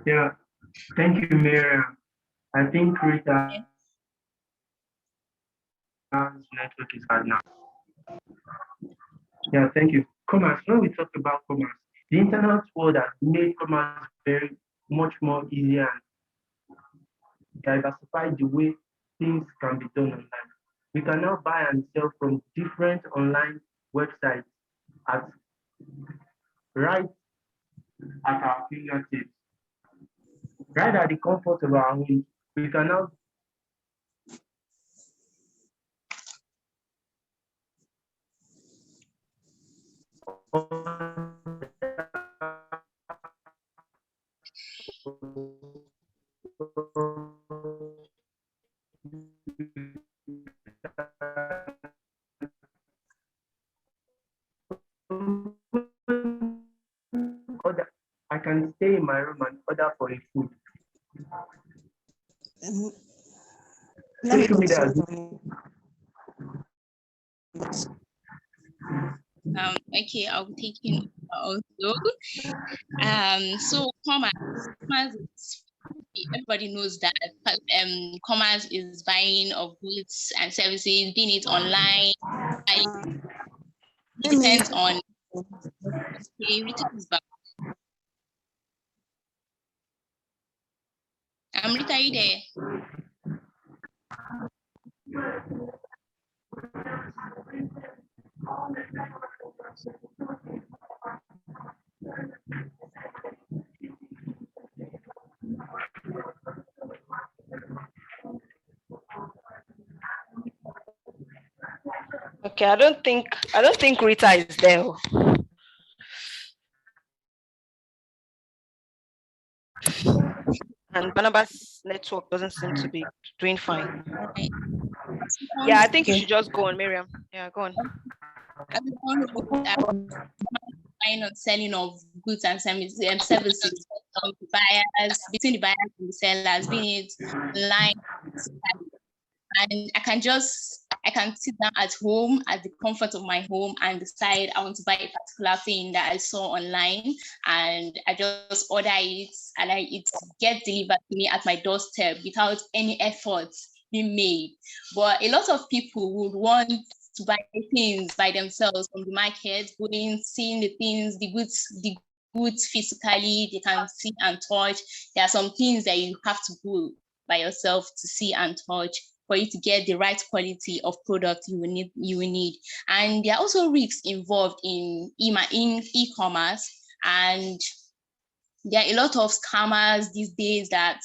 Yeah, thank you, Miriam. I think Rita's network is bad now. Yeah, thank you. Commerce, when we talk about commerce, the internet world has made commerce very much more easier and diversified the way things can be done online. We can now buy and sell from different online websites right at our fingertips, right at the comfort of our home. We can now I can stay in my room and order for a food. Social media has Okay, I'll be taking also. So commerce is, everybody knows that commerce is buying of goods and services, being it online. It depends on. Okay, Rita is back. Rita, are you there? Okay, I don't think Rita is there. And Barnabas' network doesn't seem to be doing fine. Okay. Yeah, I think you should just go on, Miriam. Yeah, go on. Everyone who buying and selling of goods and services from the buyers, between the buyers and the sellers, being it online. And I can sit down at home at the comfort of my home and decide I want to buy a particular thing that I saw online, and I just order it and it gets delivered to me at my doorstep without any effort being made. But a lot of people would want to buy things by themselves from the market, going, seeing the things, the goods physically, they can see and touch. There are some things that you have to go by yourself to see and touch for you to get the right quality of product you will need. And there are also risks involved in e-commerce, and there are a lot of scammers these days that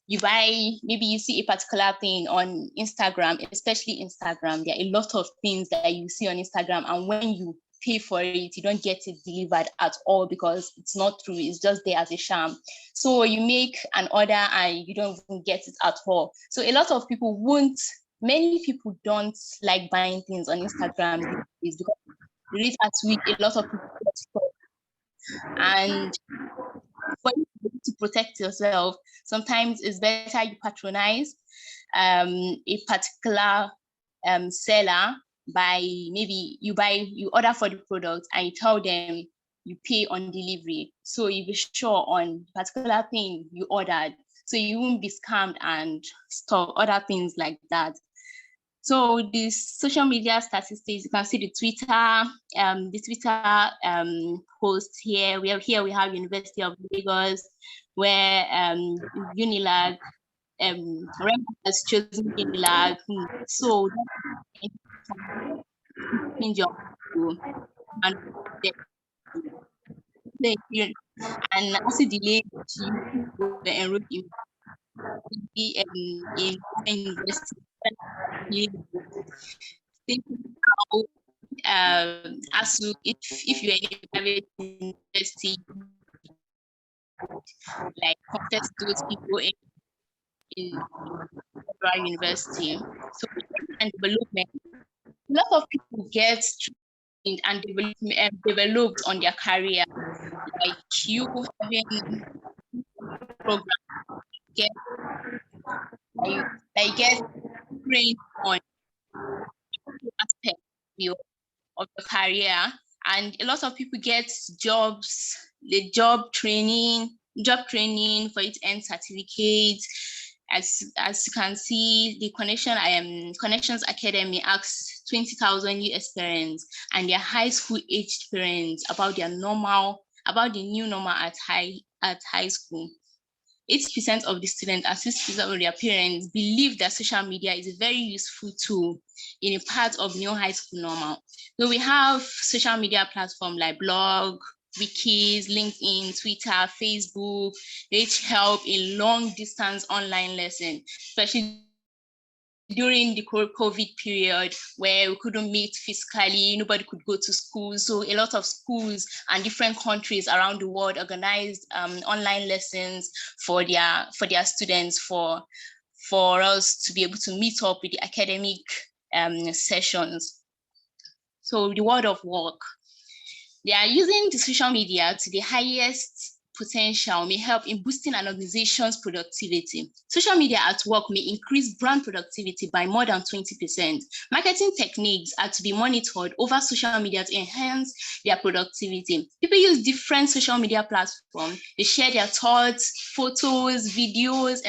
you buy, maybe you see a particular thing on Instagram, especially Instagram. There are a lot of things that you see on Instagram, and when you pay for it, you don't get it delivered at all because it's not true. It's just there as a sham. So you make an order and you don't even get it at all. So a lot of people many people don't like buying things on Instagram these days because the rate at which a lot of people get stuck. And for you to protect yourself, sometimes it's better you patronize a particular seller by, maybe you order for the product and you tell them you pay on delivery. So you be sure on the particular thing you ordered, so you won't be scammed and other things like that. So the social media statistics, you can see the Twitter post here. We have University of Lagos, where Unilag, Rem has chosen Unilag. So change your and and also delayed you enrolled in university. As to if you're in a private university, like compared to those people in federal university. So and development, a lot of people get trained and developed on their career, like you having program get get trained on aspect of your career, and a lot of people get jobs, the job training for it to earn certificates. As you can see, the Connections Academy asks 20,000 US parents and their high school aged parents about the new normal at high school. 80% of the students and 60% of their parents believe that social media is a very useful tool in a part of new high school normal. So we have social media platforms like blog, wikis, LinkedIn, Twitter, Facebook, which help in long distance online lessons, especially during the COVID period where we couldn't meet physically, nobody could go to school. So a lot of schools and different countries around the world organized online lessons for their students, for us to be able to meet up with the academic sessions. So the world of work, they are using the social media to the highest potential, may help in boosting an organization's productivity. Social media at work may increase brand productivity by more than 20%. Marketing techniques are to be monitored over social media to enhance their productivity. People use different social media platforms. They share their thoughts, photos, videos,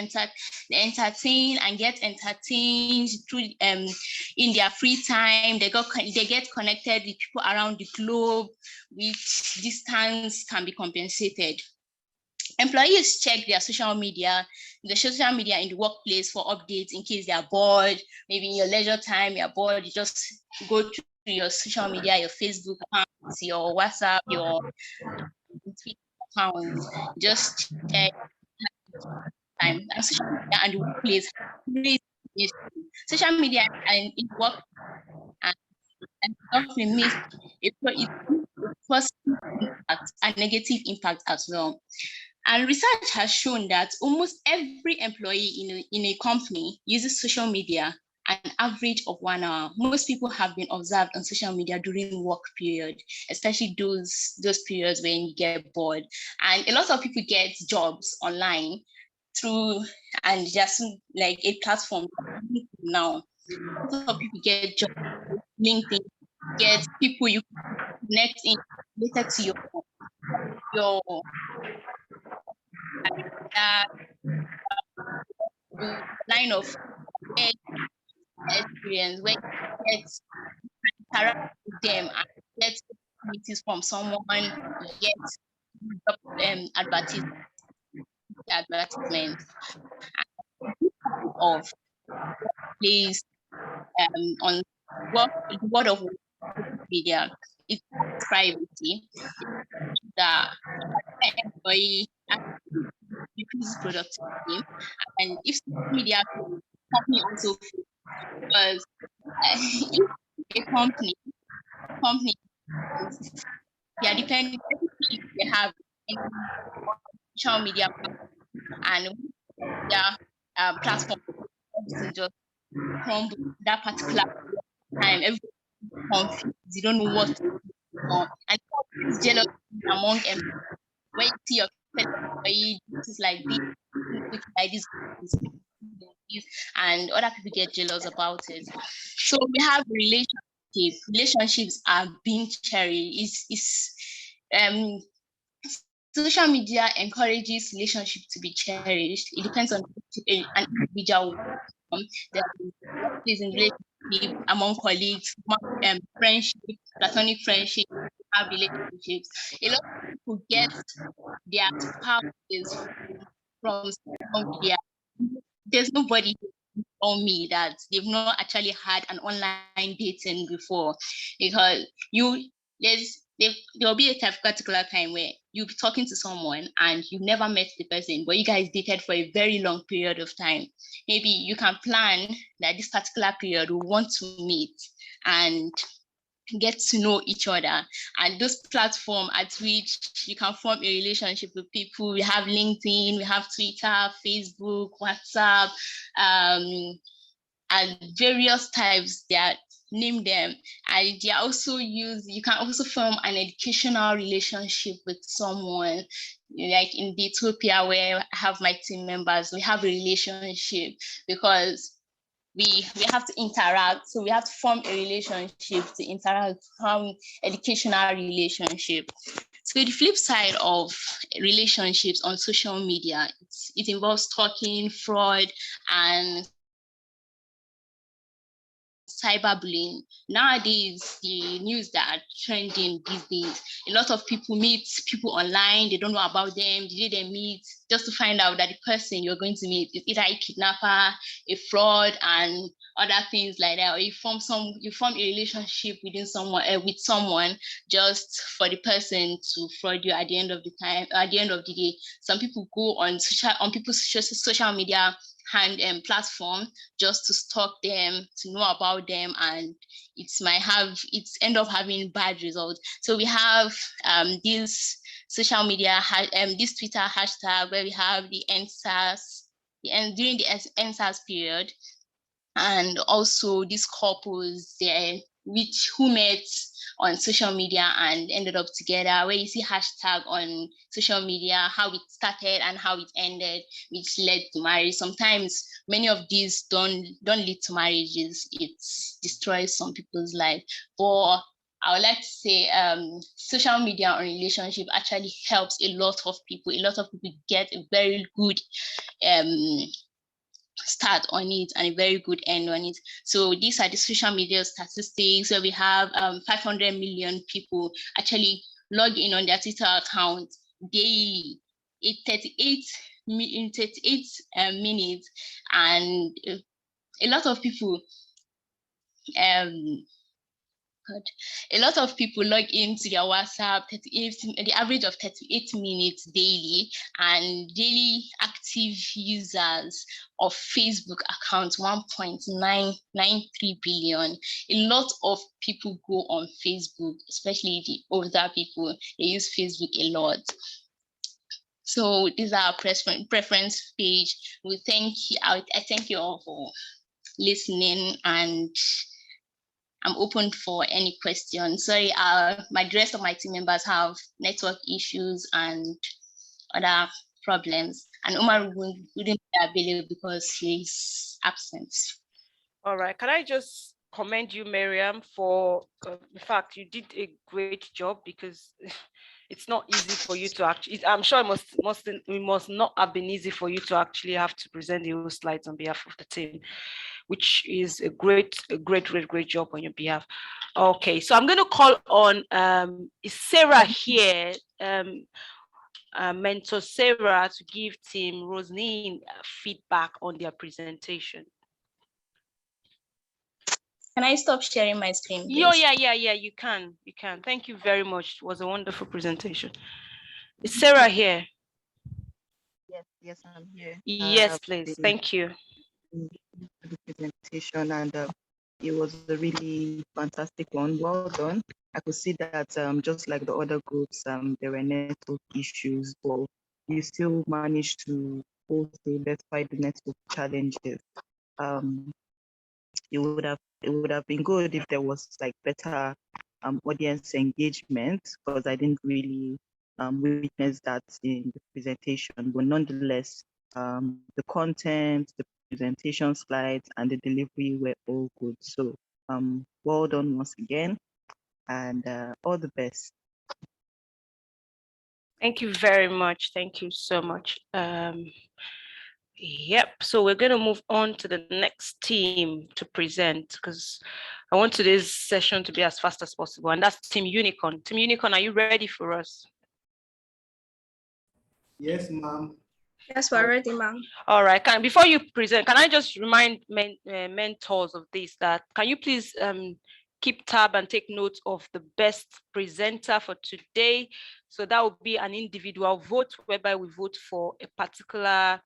they entertain and get entertained through in their free time. They get connected with people around the globe, which distance can be compensated. Employees check the social media in the workplace for updates in case they are bored. Maybe in your leisure time, you're bored, you just go to your social media, your Facebook accounts, your WhatsApp, your Twitter accounts, just check time. And social media and the workplace, social media and in work and often makes a positive impact and negative impact as well. And research has shown that almost every employee in a company uses social media an average of 1 hour. Most people have been observed on social media during work period, especially those periods when you get bored. And a lot of people get jobs online through, and just like a platform now. A lot of people get jobs, LinkedIn, get people you connect in related to your line of experience, where you get interact with them and get opportunities from someone, you get advertisements of place on the word of media. It's privacy that employee increases productivity, and if social media company also, because if a company they are depending everything they have in social media and their platform to just crumble that particular time. Everyone confused, you don't know what to do, and it's jealousy among employees. When you see your employee, this is like this, and other people get jealous about it. So we have relationships are being cherished. Social media encourages relationship to be cherished. It depends on an individual. There is in relationship among colleagues, friendship, platonic friendship, have relationships. A lot of people get their spouses from social media. There's nobody on me that they've not actually had an online dating before, because there'll be a particular time where you'll be talking to someone and you've never met the person, but you guys dated for a very long period of time. Maybe you can plan that this particular period we want to meet and get to know each other. And those platforms at which you can form a relationship with people, we have LinkedIn, we have Twitter, Facebook, WhatsApp, and various types that name them. And they are also used, you can also form an educational relationship with someone. Like in Daytopia, where I have my team members, we have a relationship because we have to interact. So we have to form a relationship to interact, form educational relationship. So the flip side of relationships on social media, it involves stalking, fraud, and cyberbullying. Nowadays, the news that are trending these days, a lot of people meet people online, they don't know about them, the day they meet, just to find out that the person you're going to meet is either a kidnapper, a fraud, and other things like that. Or you form a relationship with someone just for the person to fraud you at the end of the day. Some people go on people's social media platform just to stalk them, to know about them, and it's end up having bad results. So we have this social media, this Twitter hashtag where we have the NSAS, during the NSAS period, and also these couples there who met on social media and ended up together, where you see hashtag on social media, how it started and how it ended, which led to marriage. Sometimes many of these don't lead to marriages, it destroys some people's life. But I would like to say social media on relationship actually helps a lot of people. A lot of people get a very good start on it and a very good end on it. So these are the social media statistics. So we have 500 million people actually log in on their Twitter account daily, 38 minutes, and a lot of people log into their WhatsApp, the average of 38 minutes daily, and daily active users of Facebook accounts 1.993 billion. A lot of people go on Facebook, especially the older people, they use Facebook a lot. So these are our preference page. I thank you all for listening, and I'm open for any questions. Sorry, the rest of my team members have network issues and other problems, and Omar wouldn't be available because he's absent. All right. Can I just commend you, Miriam, for the fact you did a great job, because it's not easy for you to actually, I'm sure it must not have been easy for you to actually have to present the whole slides on behalf of the team, which is a great job on your behalf. Okay, so I'm going to call on is Sarah here, Mentor Sarah, to give Team Roslyn feedback on their presentation. Can I stop sharing my screen, please? Yeah, you can. Thank you very much. It was a wonderful presentation. Is Sarah here? Yes, I'm here. Yes, please. Thank you. The presentation, and it was a really fantastic one. Well done. I could see that just like the other groups, there were network issues, but you still managed to post it despite the network challenges. It would have been good if there was like better audience engagement, because I didn't really witness that in the presentation. But nonetheless, the content, the presentation slides, and the delivery were all good. So well done once again, and all the best. Thank you very much. Thank you so much. Yep, so we're going to move on to the next team to present, because I want today's session to be as fast as possible, and that's Team Unicorn. Team Unicorn, are you ready for us? Yes, ma'am. Yes, we're ready, ma'am. All right, before you present, can I just remind mentors of this, that can you please keep tab and take note of the best presenter for today? So that will be an individual vote, whereby we vote for a particular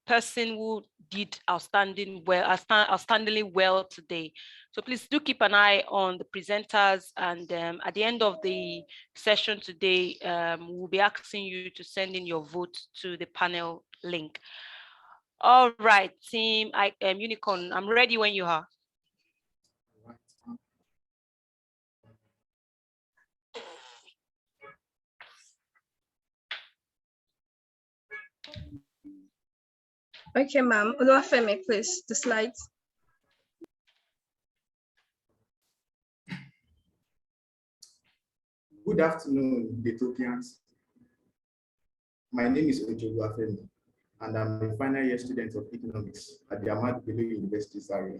person who did outstandingly well today. So please do keep an eye on the presenters, and at the end of the session today, we'll be asking you to send in your vote to the panel link. All right, Team Unicorn, I'm ready when you are. Okay, ma'am. Oluwafemi, please, the slides. Good afternoon, Daytopians. My name is Oluwafemi, and I'm a final year student of economics at the Ahmadu Bello University, Zaria.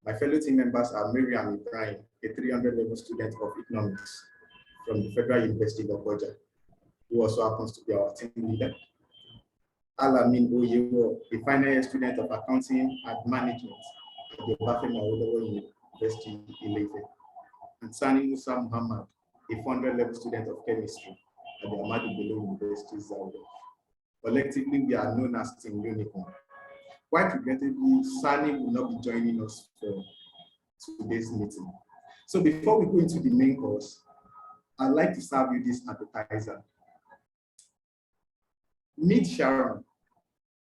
My fellow team members are Miriam Ibrahim, a 300 level student of economics from the Federal University of Abuja, who also happens to be our team leader. Alamin Oyewo, a final year student of accounting and management at the Obafemi Awolowo University, Ile-Ife. And Sani Musa Muhammad, a 400 level student of chemistry at the Ahmadu Bello University, Zaria. Collectively, we are known as Team Unicorn. Quite regrettably, Sani will not be joining us for today's meeting. So before we go into the main course, I'd like to serve you this appetizer. Meet Sharon.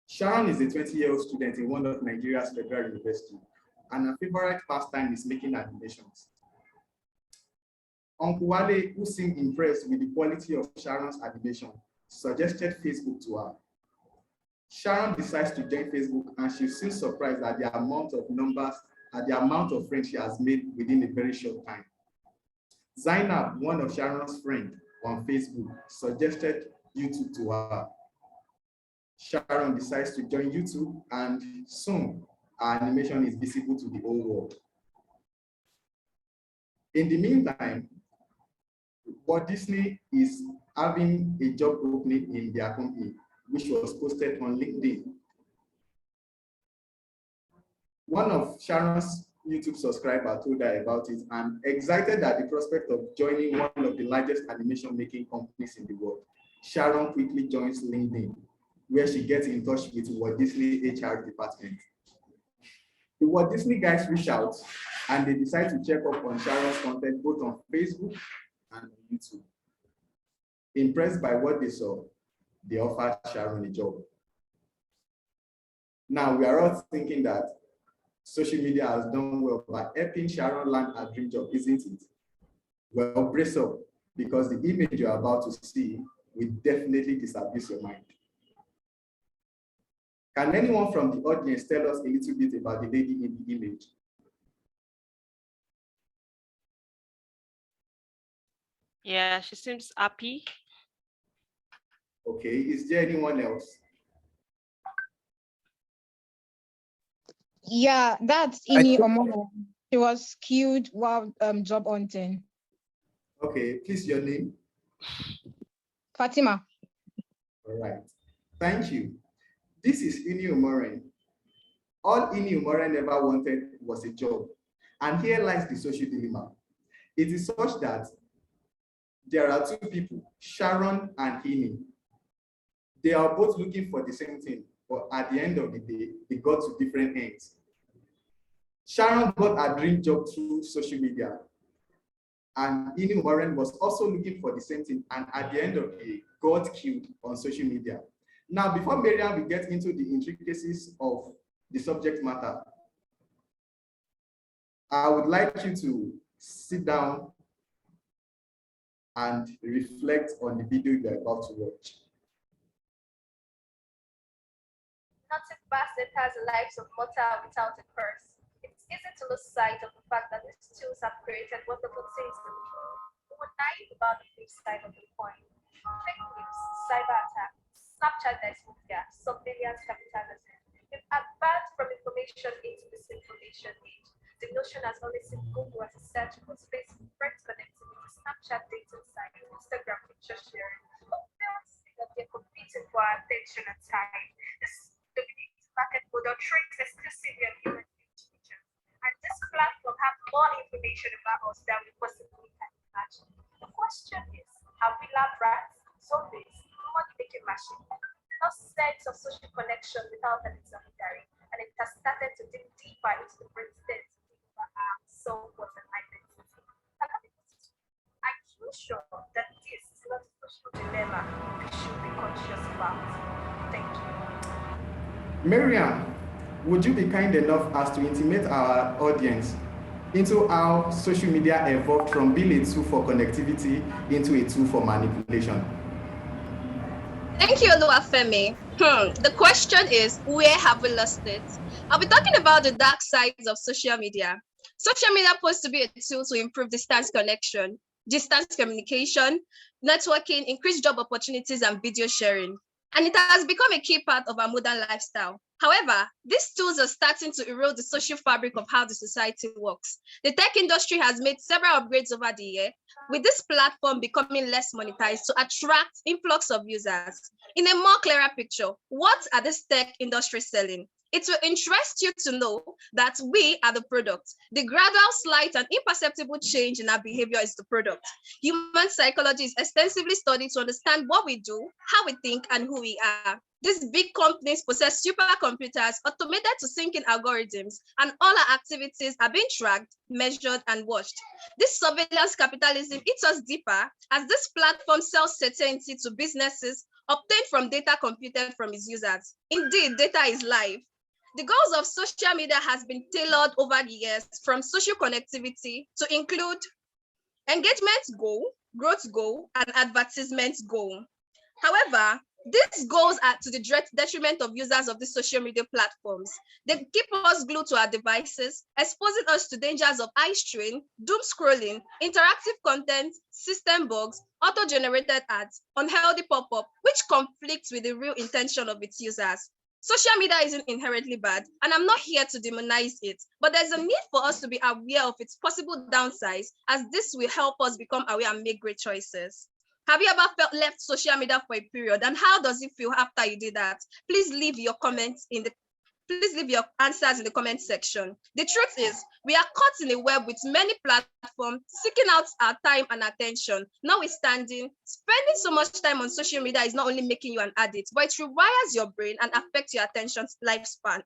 Sharon is a 20-year-old student in one of Nigeria's federal universities, and her favorite pastime is making animations. Uncle Wale, who seemed impressed with the quality of Sharon's animation, suggested Facebook to her. Sharon decides to join Facebook, and she's soon surprised at the amount of numbers and the amount of friends she has made within a very short time. Zainab, one of Sharon's friends on Facebook, suggested YouTube to her. Sharon decides to join YouTube, and soon her animation is visible to the whole world. In the meantime, Walt Disney is having a job opening in their company, which was posted on LinkedIn. One of Sharon's YouTube subscribers told her about it, and excited at the prospect of joining one of the largest animation making companies in the world, Sharon quickly joins LinkedIn, where she gets in touch with Walt Disney HR department. The Walt Disney guys reach out, and they decide to check up on Sharon's content both on Facebook and on YouTube. Impressed by what they saw, they offered Sharon a job. Now, we are all thinking that social media has done well by helping Sharon land her dream job, isn't it? Well, brace up, because the image you're about to see will definitely disabuse your mind. Can anyone from the audience tell us a little bit about the lady in the image? Yeah, she seems happy. Okay, is there anyone else? Yeah, that's Ini Omomo. She was killed while job hunting. Okay, please, your name? Fatima. All right, thank you. This is Ini Umoren. All Ini Umoren ever wanted was a job. And here lies the social dilemma. It is such that there are two people, Sharon and Ini. They are both looking for the same thing, but at the end of the day, they got to different ends. Sharon got her dream job through social media, and Ini Warren was also looking for the same thing, and at the end of the day, got killed on social media. Now, before Mariam will get into the intricacies of the subject matter, I would like you to sit down and reflect on the video you're about to watch. Nothing vast enters the lives of mortal without a curse. It's easy to lose sight of the fact that these tools have created wonderful things in the world. We were naive about the flip side of the coin. Fake news, cyber attacks, Snapchat Daytopia, surveillance capitalism. We've advanced from information into misinformation age. The notion has only seen Google as a search for Facebook, friends connectivity, Snapchat dating site, Instagram picture sharing. But we fail to see that they're competing for our attention and time. This dominating market model trades exclusively on human intelligence. And this platform have more information about us than we possibly can imagine. The question is, have we lab rats, zombies, money-making machines? No sense of social connection without an intermediary, and it has started to dig deeper into the brain states of our self-worth and identity. Are you sure that this is not a social dilemma we should be conscious about? Thank you. Mariam, would you be kind enough as to intimate our audience into how social media evolved from being a tool for connectivity into a tool for manipulation? Thank you, Oluwafemi. The question is, where have we lost it? I'll be talking about the dark sides of social media. Social media supposed to be a tool to improve distance connection, distance communication, networking, increase job opportunities, and video sharing. And it has become a key part of our modern lifestyle. However, these tools are starting to erode the social fabric of how the society works. The tech industry has made several upgrades over the year, with this platform becoming less monetized to attract influx of users. In a more clearer picture, what are this tech industry selling? It will interest you to know that we are the product. The gradual, slight, and imperceptible change in our behavior is the product. Human psychology is extensively studied to understand what we do, how we think, and who we are. These big companies possess supercomputers automated to sync in algorithms, and all our activities are being tracked, measured, and watched. This surveillance capitalism eats us deeper as this platform sells certainty to businesses obtained from data computed from its users. Indeed, data is life. The goals of social media has been tailored over the years from social connectivity to include engagement goal, growth goal, and advertisement goal. However, these goals are to the detriment of users of the social media platforms. They keep us glued to our devices, exposing us to dangers of eye strain, doom scrolling, interactive content, system bugs, auto-generated ads, unhealthy pop-up, which conflicts with the real intention of its users. Social media isn't inherently bad, and I'm not here to demonize it, but there's a need for us to be aware of its possible downsides, as this will help us become aware and make great choices. Have you ever left social media for a period, and how does it feel after you did that? Please leave your answers in the comment section. The truth is, we are caught in a web with many platforms seeking out our time and attention. Notwithstanding, spending so much time on social media is not only making you an addict, but it rewires your brain and affects your attention span.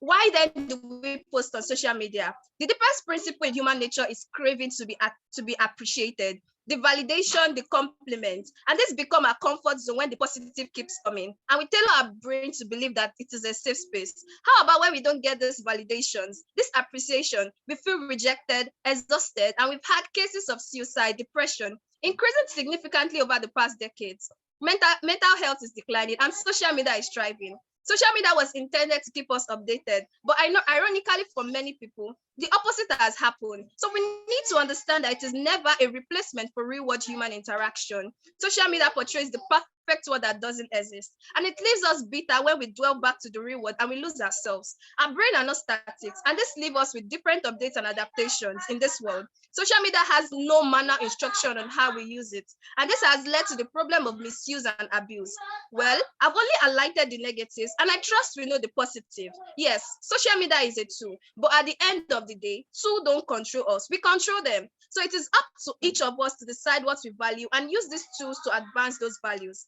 Why then do we post on social media? The deepest principle in human nature is craving to be appreciated. the validation, the compliment, and this become our comfort zone when the positive keeps coming. And we tell our brain to believe that it is a safe space. How about when we don't get these validations, this appreciation, we feel rejected, exhausted, and we've had cases of suicide, depression, increasing significantly over the past decades. Mental health is declining and social media is thriving. Social media was intended to keep us updated, but I know, ironically, for many people, the opposite has happened. So we need to understand that it is never a replacement for real-world human interaction. Social media portrays the perfect world that doesn't exist, and it leaves us bitter when we dwell back to the real world and we lose ourselves. Our brain are not statics, and this leaves us with different updates and adaptations in this world. Social media has no manner instruction on how we use it, and this has led to the problem of misuse and abuse. Well, I've only highlighted the negatives, and I trust we know the positive. Yes, social media is a tool, but at the end of the day, tools don't control us, we control them. So it is up to each of us to decide what we value and use these tools to advance those values.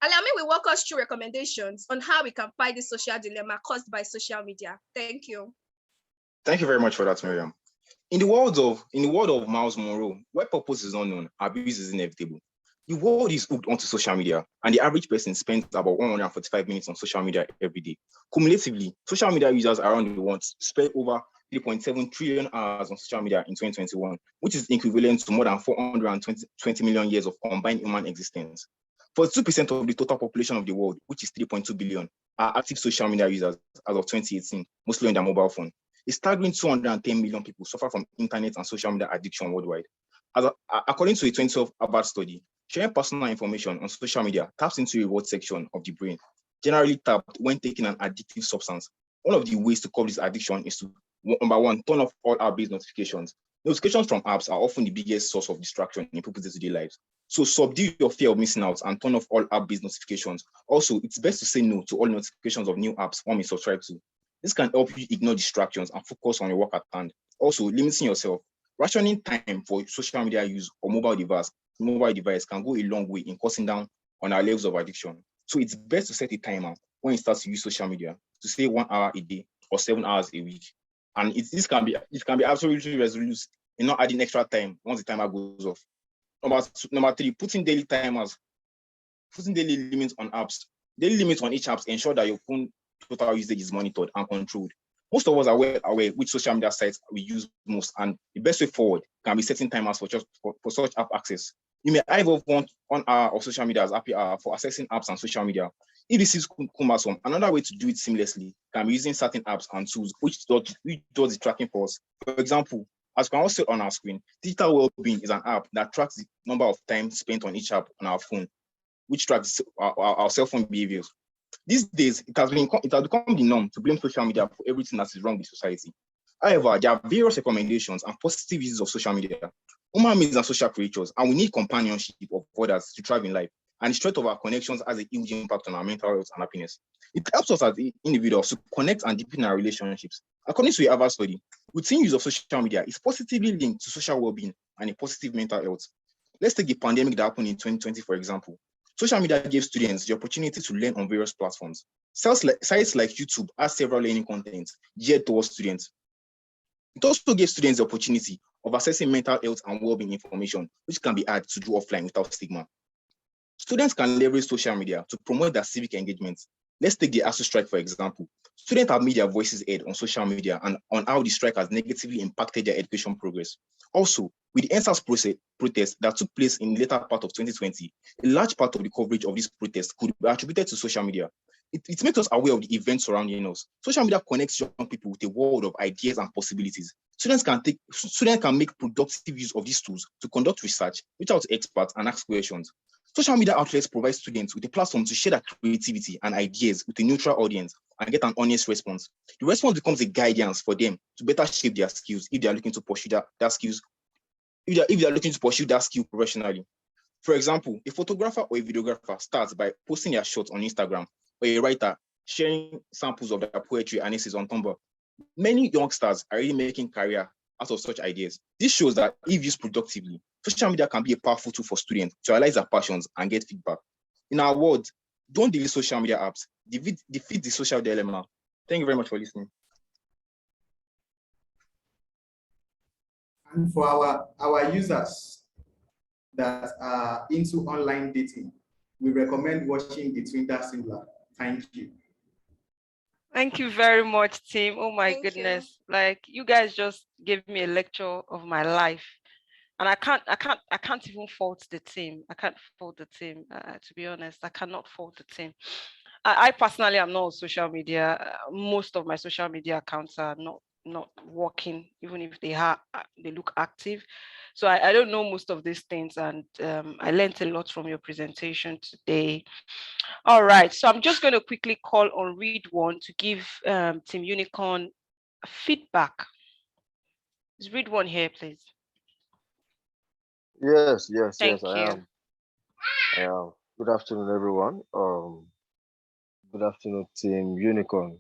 Allow me to walk us through recommendations on how we can fight this social dilemma caused by social media. Thank you. Thank you very much for that, Miriam. In the world of Miles Monroe, where purpose is unknown, abuse is inevitable. The world is hooked onto social media, and the average person spends about 145 minutes on social media every day. Cumulatively, social media users around the world spent over 3.7 trillion hours on social media in 2021, which is equivalent to more than 420 million years of combined human existence. 42% of the total population of the world, which is 3.2 billion, are active social media users as of 2018, mostly on their mobile phone. A staggering 210 million people suffer from internet and social media addiction worldwide. According to a 2012 Harvard study, sharing personal information on social media taps into a reward section of the brain, generally tapped when taking an addictive substance. One of the ways to curb this addiction is to, number one, turn off all app-based notifications. Notifications from apps are often the biggest source of distraction in people's day-to-day lives. So subdue your fear of missing out and turn off all app-based notifications. Also, it's best to say no to all notifications of new apps one may subscribe to. This can help you ignore distractions and focus on your work at hand. Also, limiting yourself. Rationing time for social media use or mobile device can go a long way in cutting down on our levels of addiction. So it's best to set a timer when you start to use social media to say 1 hour a day or 7 hours a week. And it can be absolutely resolute in not adding extra time once the timer goes off. Number three, putting daily limits on apps. Daily limits on each app ensure that your phone total usage is monitored and controlled. Most of us are well aware which social media sites we use most, and the best way forward can be setting timers for such app access. You may either want 1 hour of social media as happy hour for accessing apps and social media. If this is cumbersome, another way to do it seamlessly can be using certain apps and tools which does the tracking for us. For example, as we can also see on our screen, Digital Wellbeing is an app that tracks the number of time spent on each app on our phone, which tracks our cell phone behaviors. These days, it has become the norm to blame social media for everything that is wrong with society. However, there are various recommendations and positive uses of social media. Human beings are social creatures, and we need companionship of others to thrive in life. And the strength of our connections has a huge impact on our mental health and happiness. It helps us as individuals to connect and deepen our relationships. According to a Harvard study, routine use of social media is positively linked to social well-being and a positive mental health. Let's take the pandemic that happened in 2020, for example. Social media gave students the opportunity to learn on various platforms. Sites like YouTube have several learning content geared towards students. It also gave students the opportunity of accessing mental health and well-being information, which can be had to do offline without stigma. Students can leverage social media to promote their civic engagement. Let's take the ASU strike, for example. Students have made their voices heard on social media and on how the strike has negatively impacted their education progress. Also, with the NSAS protest that took place in the later part of 2020, a large part of the coverage of this protest could be attributed to social media. It makes us aware of the events surrounding us. Social media connects young people with a world of ideas and possibilities. Students can make productive use of these tools to conduct research, reach out to experts, and ask questions. Social media outlets provide students with a platform to share their creativity and ideas with a neutral audience and get an honest response. The response becomes a guidance for them to better shape their skills if they are looking to pursue that skills, if they are looking to pursue that skill professionally. For example, a photographer or a videographer starts by posting their shots on Instagram, or a writer sharing samples of their poetry and essays on Tumblr. Many youngsters are already making career out of such ideas. This shows that if used productively, social media can be a powerful tool for students to realize their passions and get feedback. In our world, don't delete social media apps. Defeat the social dilemma. Thank you very much for listening. And for our users, that are into online dating, we recommend watching the Twitter Singler. Thank you. Thank you very much, team. Oh my Thank you. goodness. Like you guys just gave me a lecture of my life. And I can't even fault the team. I can't fault the team. To be honest, I cannot fault the team. I personally am not on social media. Most of my social media accounts are not working, even if they look active. So I don't know most of these things, and I learned a lot from your presentation today. All right, so I'm just going to quickly call on Read One to give Team Unicorn feedback. Is Read One here, please? Yes, Thank I you. am. I am. Good afternoon, everyone. Good afternoon, Team Unicorn.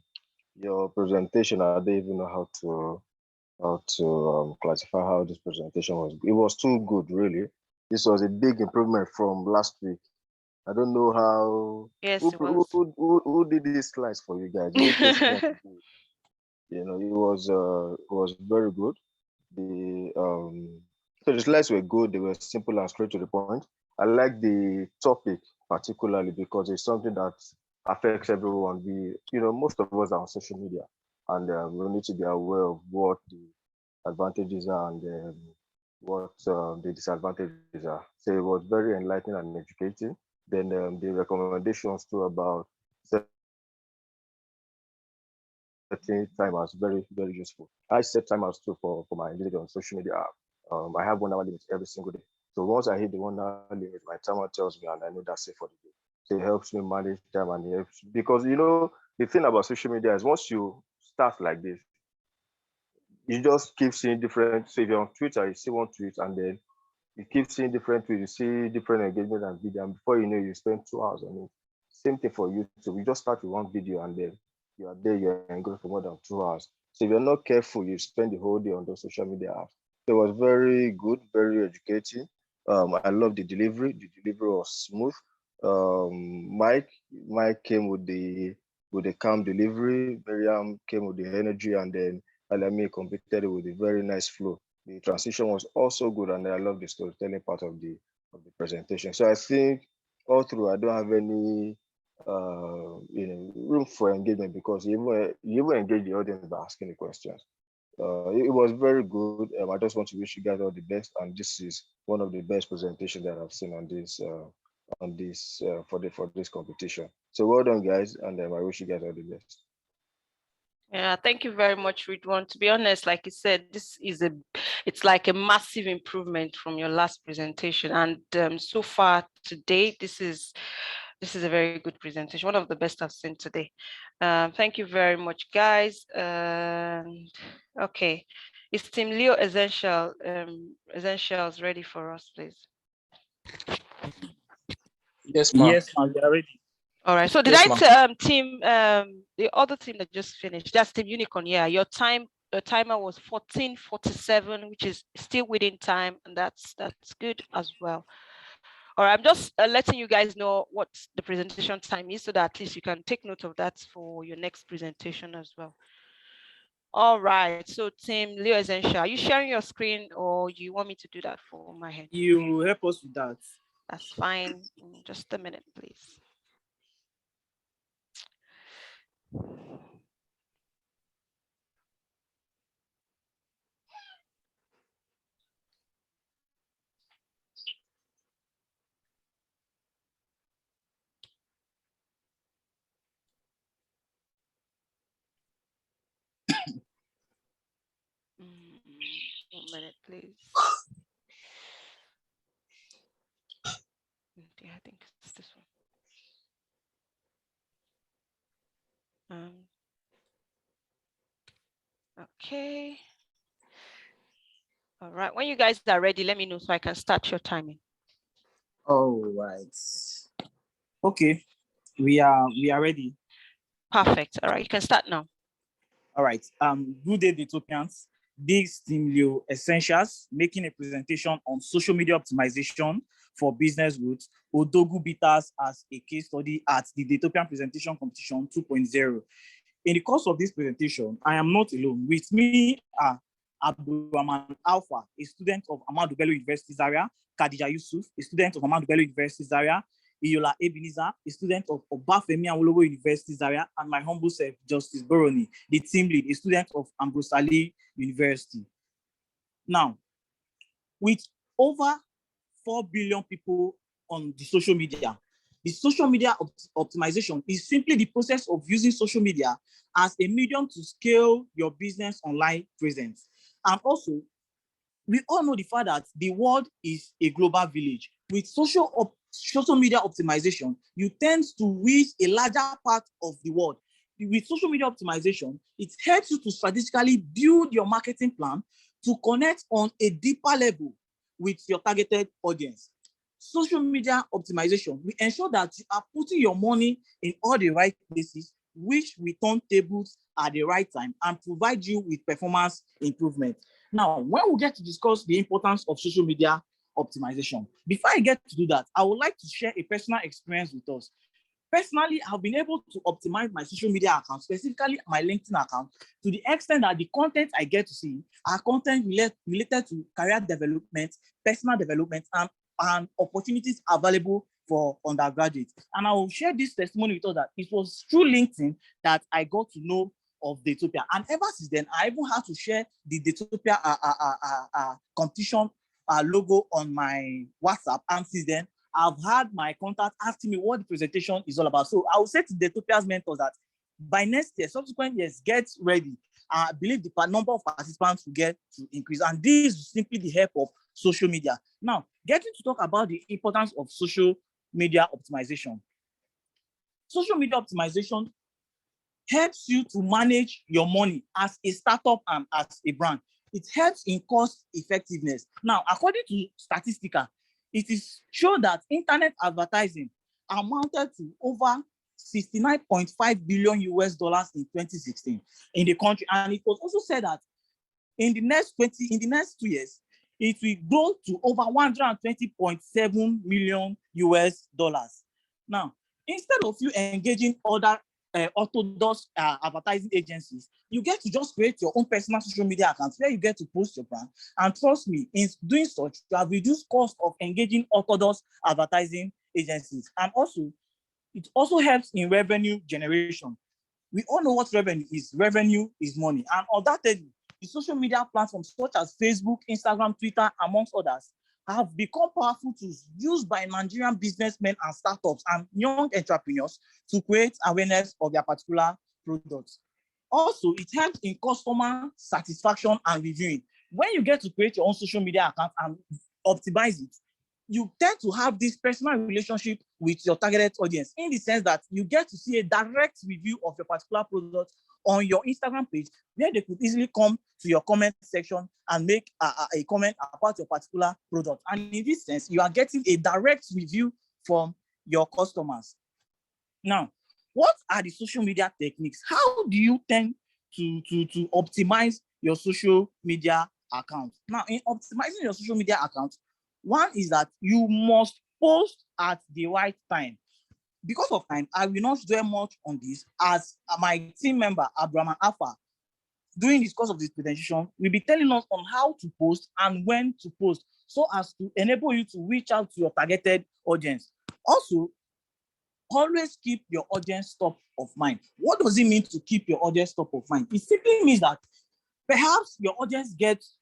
Your presentation, I don't even know how to classify how this presentation was. It was too good, really. This was a big improvement from last week. I don't know how. Yes, it was. Who did these slides for you guys? Who takes time to do it? You know, it was very good. So the slides were good. They were simple and straight to the point. I like the topic particularly because it's something that affects everyone. Most of us are on social media, and we need to be aware of what the advantages are and what the disadvantages are. So it was very enlightening and educating. Then the recommendations too about setting timers, very, very useful. I set timers too for my engagement on social media app. I have 1 hour limit every single day. So once I hit the 1 hour limit, my timer tells me and I know that's it for the day. So it helps me manage time and it helps because the thing about social media is once you start like this, you just keep seeing different. So if you're on Twitter, you see one tweet and then you keep seeing different tweets, you see different engagement and video, and before you know, you spend 2 hours on it. Same thing for YouTube. You just start with one video and then you are there, you're engaged for more than 2 hours. So if you're not careful, you spend the whole day on those social media apps. So it was very good, very educating. I love the delivery. The delivery was smooth. Mike came with the calm delivery. Miriam came with the energy, and then Alami completed it with a very nice flow. The transition was also good, and I love the storytelling part of the presentation. So I think all through, I don't have any room for engagement because you even engage the audience by asking the questions. It was very good. I just want to wish you guys all the best, and this is one of the best presentations that I've seen on this competition. So well done, guys, and I wish you guys all the best. Yeah, thank you very much, Ridwan. To be honest, like you said, it's like a massive improvement from your last presentation. And so far today, this is a very good presentation, one of the best I've seen today. Thank you very much, guys. Okay, is Team Liu Essentials ready for us, please? Yes, ma'am. Yes, ma'am, we are ready. All right. So did the other team that just finished, that's Team Unicorn. Yeah, your timer was 14:47, which is still within time, and that's good as well. All right, I'm just letting you guys know what the presentation time is so that at least you can take note of that for your next presentation as well. All right, so Team Liu Essential, are you sharing your screen or you want me to do that for my head? You help us with that. That's fine. Just a minute, please. One minute, please. Yeah, I think it's this one. Okay. All right. When you guys are ready, let me know so I can start your timing. All right. Okay. We are ready. Perfect. All right. You can start now. All right. Good day, Daytopians. This is Team Liu Essentials making a presentation on social media optimization for business growth. Odogu beat us as a case study at the Daytopia Presentation Competition 2.0. In the course of this presentation, I am not alone. With me are Abdurrahman Alpha, a student of Ahmadu Bello University Zaria, Khadija Yusuf, a student of Ahmadu Bello University Zaria, Iyola Ebenezer, a student of Obafemi Awolowo University Zaria, and my humble self, Justice Boroni, the team lead, a student of Ambrose Ali University. Now, with over 4 billion people on the social media, the social media optimization is simply the process of using social media as a medium to scale your business online presence. And also, we all know the fact that the world is a global village. With social media optimization, you tend to reach a larger part of the world. With social media optimization, it helps you to strategically build your marketing plan to connect on a deeper level with your targeted audience. Social media optimization, we ensure that you are putting your money in all the right places, which we turn tables at the right time and provide you with performance improvement. Now, when we get to discuss the importance of social media optimization, before I get to do that, I would like to share a personal experience with us. Personally, I've been able to optimize my social media account, specifically my LinkedIn account, to the extent that the content I get to see are content related to career development, personal development, and opportunities available for undergraduates. And I will share this testimony with us that it was through LinkedIn that I got to know of Daytopia. And ever since then, I even had to share the Daytopia competition logo on my WhatsApp. And since then, I've had my contact asking me what the presentation is all about. So I will say to Daytopia's mentors that by next year, subsequent years, get ready. I believe the number of participants will get to increase. And this is simply the help of social media. Now, getting to talk about the importance of social media optimization. Social media optimization helps you to manage your money as a startup and as a brand. It helps in cost effectiveness. Now, according to Statistica, it is shown that internet advertising amounted to over 69.5 billion US dollars in 2016 in the country. And it was also said that in the next 2 years, it will grow to over 120.7 million US dollars. Now, instead of you engaging other orthodox advertising agencies, you get to just create your own personal social media accounts where you get to post your brand. And trust me, in doing such, you have reduced cost of engaging orthodox advertising agencies. And also, it also helps in revenue generation. We all know what revenue is. Revenue is money. And undoubtedly, the social media platforms such as Facebook, Instagram, Twitter, amongst others, have become powerful tools used by Nigerian businessmen and startups and young entrepreneurs to create awareness of their particular products. Also, it helps in customer satisfaction and reviewing. When you get to create your own social media account and optimize it, you tend to have this personal relationship with your targeted audience in the sense that you get to see a direct review of your particular product on your Instagram page, where they could easily come to your comment section and make a comment about your particular product. And in this sense, you are getting a direct review from your customers. Now, what are the social media techniques? How do you tend to optimize your social media account? Now, in optimizing your social media account, one is that you must post at the right time. Because of time, I will not dwell much on this, as my team member, Abraham Alpha, during this course of this presentation, will be telling us on how to post and when to post, so as to enable you to reach out to your targeted audience. Also, always keep your audience top of mind. What does it mean to keep your audience top of mind? It simply means that perhaps your audience gets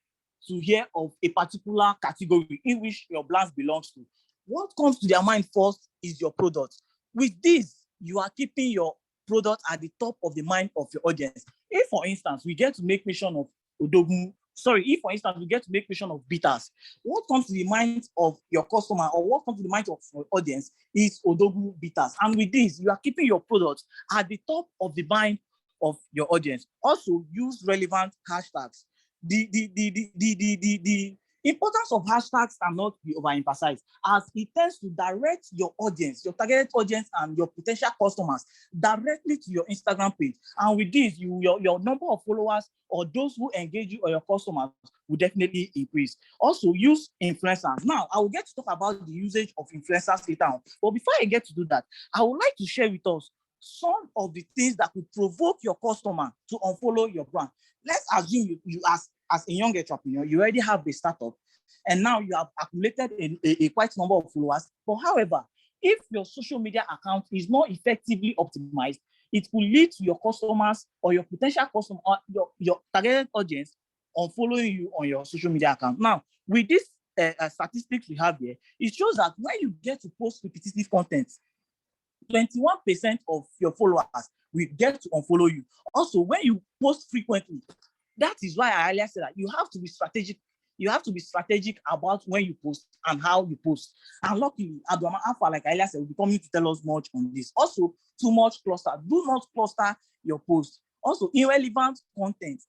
to hear of a particular category in which your brand belongs to. What comes to their mind first is your product. With this, you are keeping your product at the top of the mind of your audience. If, for instance, we get to make mention of if, for instance, we get to make mention of bitters, what comes to the mind of your customer or what comes to the mind of your audience is Odogwu bitters. And with this, you are keeping your product at the top of the mind of your audience. Also, use relevant hashtags. The importance of hashtags cannot be overemphasized, as it tends to direct your audience, your targeted audience, and your potential customers directly to your Instagram page. And with this, your number of followers or those who engage you or your customers will definitely increase. Also, use influencers. Now, I will get to talk about the usage of influencers later on. But before I get to do that, I would like to share with us some of the things that could provoke your customer to unfollow your brand. Let's assume you as as a young entrepreneur, you already have a startup, and now you have accumulated a quite number of followers. But however, if your social media account is not effectively optimized, it will lead to your customers or your potential customer or your targeted audience on following you on your social media account. Now, with this statistics we have here, it shows that when you get to post repetitive content, 21% of your followers will get to unfollow you. Also, when you post frequently, that is why I earlier said that you have to be strategic. You have to be strategic about when you post and how you post. And luckily, Adwama Alpha, like I earlier said, will be coming to tell us much on this. Also, too much cluster. Do not cluster your post. Also, irrelevant content.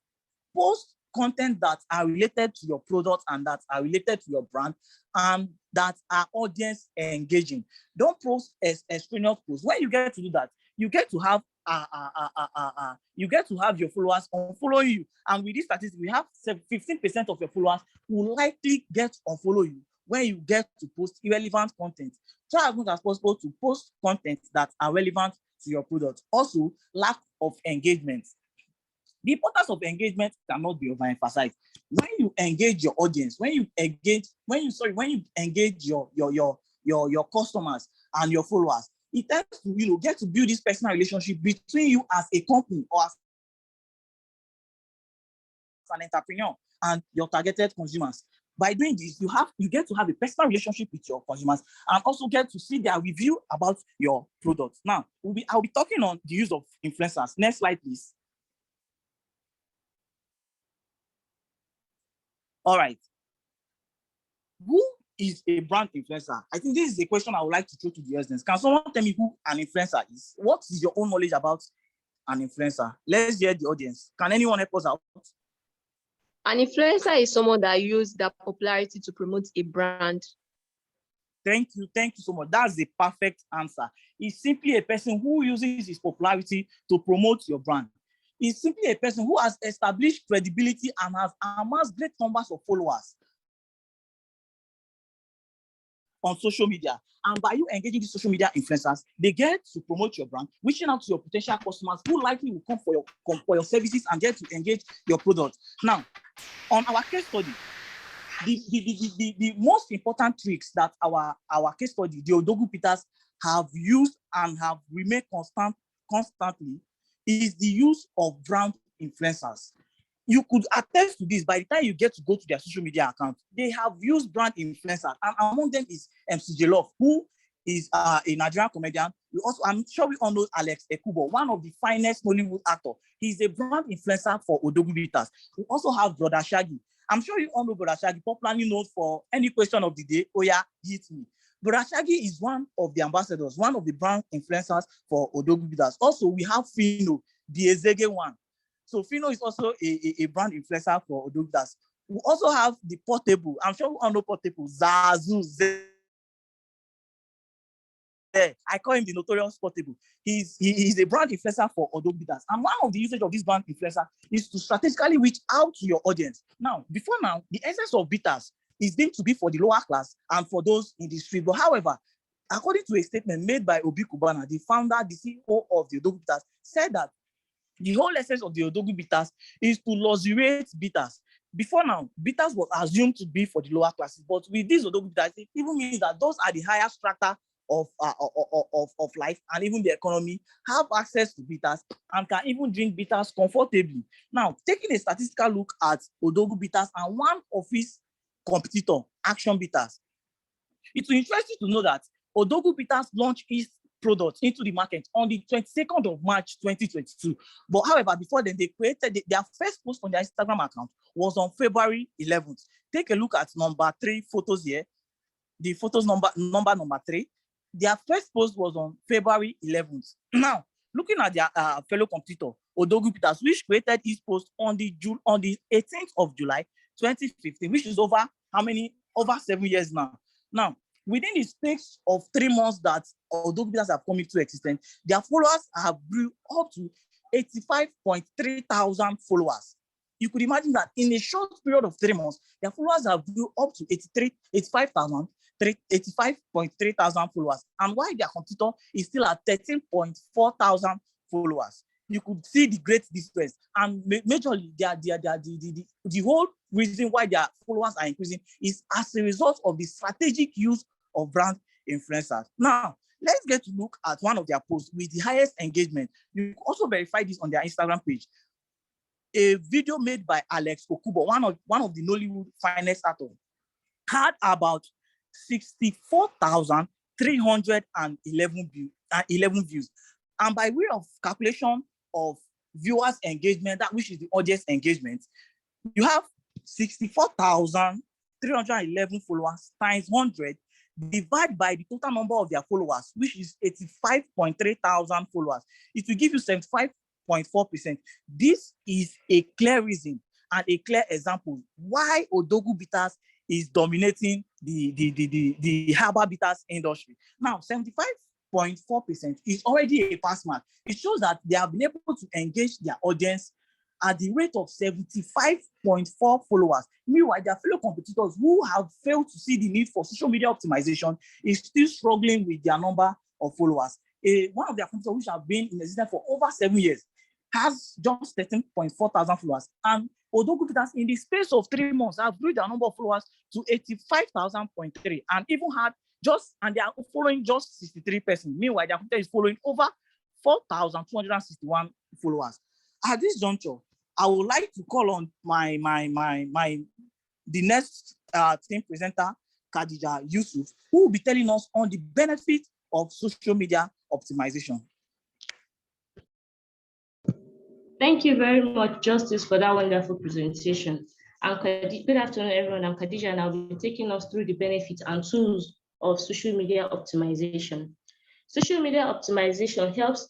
Post content that are related to your product and that are related to your brand and that are audience engaging. Don't post extraneous posts. When you get to do that, you get to have your followers unfollow you. And with this statistic, we have 15% of your followers will likely get unfollow you when you get to post irrelevant content. Try as much as possible to post content that are relevant to your product. Also, lack of engagement. The importance of engagement cannot be overemphasized. When you engage your audience, when you engage your customers and your followers, it tends to get to build this personal relationship between you as a company or as an entrepreneur and your targeted consumers. By doing this, you get to have a personal relationship with your consumers and also get to see their review about your product. Now, I'll be talking on the use of influencers. Next slide, please. All right. Who is a brand influencer? I think this is a question I would like to throw to the audience. Can someone tell me who an influencer is? What is your own knowledge about an influencer? Let's hear the audience. Can anyone help us out? An influencer is someone that uses their popularity to promote a brand. Thank you so much. That's the perfect answer. It's simply a person who uses his popularity to promote your brand. It's simply a person who has established credibility and has amassed great numbers of followers on social media. And by you engaging these social media influencers, they get to promote your brand, reaching out to your potential customers who likely will come for your services and get to engage your product. Now, on our case study, the most important tricks that our case study, the Odogwu Peters, have used and have remained constantly is the use of brand influencers. You could attest to this. By the time you get to go to their social media account, they have used brand influencers, and among them is MC Love, who is a Nigerian comedian. I'm sure we all know Alex Ekubo, one of the finest Nollywood actors. He's a brand influencer for Odogwu Peters. We also have Brother Shaggy. I'm sure you all know Brother Shaggy, popularly known for any question of the day, oh yeah, hit me. Brother Shaggy is one of the ambassadors, one of the brand influencers for Odogwu Peters. Also, we have Fino, the Ezege one. So Fino is also a brand influencer for Odogwu Peters. We also have the Portable. I'm sure we all know Portable, Zazu. I call him the notorious Portable. He's a brand influencer for Odogwu Peters. And one of the usage of this brand influencer is to strategically reach out to your audience. Now, before now, the essence of bitters is deemed to be for the lower class and for those in the street. But however, according to a statement made by Obi Kubana, the founder, the CEO of the Odogwu Peters, said that the whole essence of the Odogwu Peters is to luxuriate bitters. Before now, bitters was assumed to be for the lower classes, but with this Odogwu Peters, it even means that those are the higher strata of life and even the economy have access to bitters and can even drink bitters comfortably. Now, taking a statistical look at Odogwu Peters and one of his competitor, Action Bitters, it will interest you to know that Odogwu Peters launched his product into the market on the 22nd of March 2022. But however, before then, they created their first post on their Instagram account was on February 11th. Take a look at number 3 photos here. The photos number 3. Their first post was on February 11th. Now, looking at their fellow competitor, Odogwu Peters, which created his post on the 18th of July 2015, which is over 7 years now. Now, within the space of 3 months that Odogwu Peters have come into existence, their followers have grew up to 85.3 thousand followers. You could imagine that in a short period of 3 months, their followers have grew up to 85.3 thousand followers. And while their competitor is still at 13.4 thousand followers. you could see the great difference. And majorly, the whole reason why their followers are increasing is as a result of the strategic use of brand influencers. Now, let's get to look at one of their posts with the highest engagement. You can also verify this on their Instagram page. A video made by Alex Okubo, one of the Nollywood finest actors, had about 64,311 views. And by way of calculation of viewers' engagement, that which is the audience engagement, you have 64,311 followers times 100 divided by the total number of their followers, which is 85.3 thousand followers. It will give you 75.4%. This is a clear reason and a clear example why Odogu Bitters is dominating the herbal bitters industry. Now, 75.4% is already a pass mark. It shows that they have been able to engage their audience at the rate of 75.4 followers. Meanwhile, their fellow competitors who have failed to see the need for social media optimization is still struggling with their number of followers. One of their competitors, which have been in existence for over 7 years, has just 13.4 thousand followers. And Odogu Bitters, in the space of 3 months, have grew their number of followers to 85,000.3, and even had and they are following just 63 persons. Meanwhile, their competitor is following over 4,261 followers. At this juncture, I would like to call on the next team presenter, Khadija Yusuf, who will be telling us on the benefit of social media optimization. Thank you very much, Justice, for that wonderful presentation. Good afternoon, everyone. I'm Khadija, and I'll be taking us through the benefits and tools of social media optimization. Social media optimization helps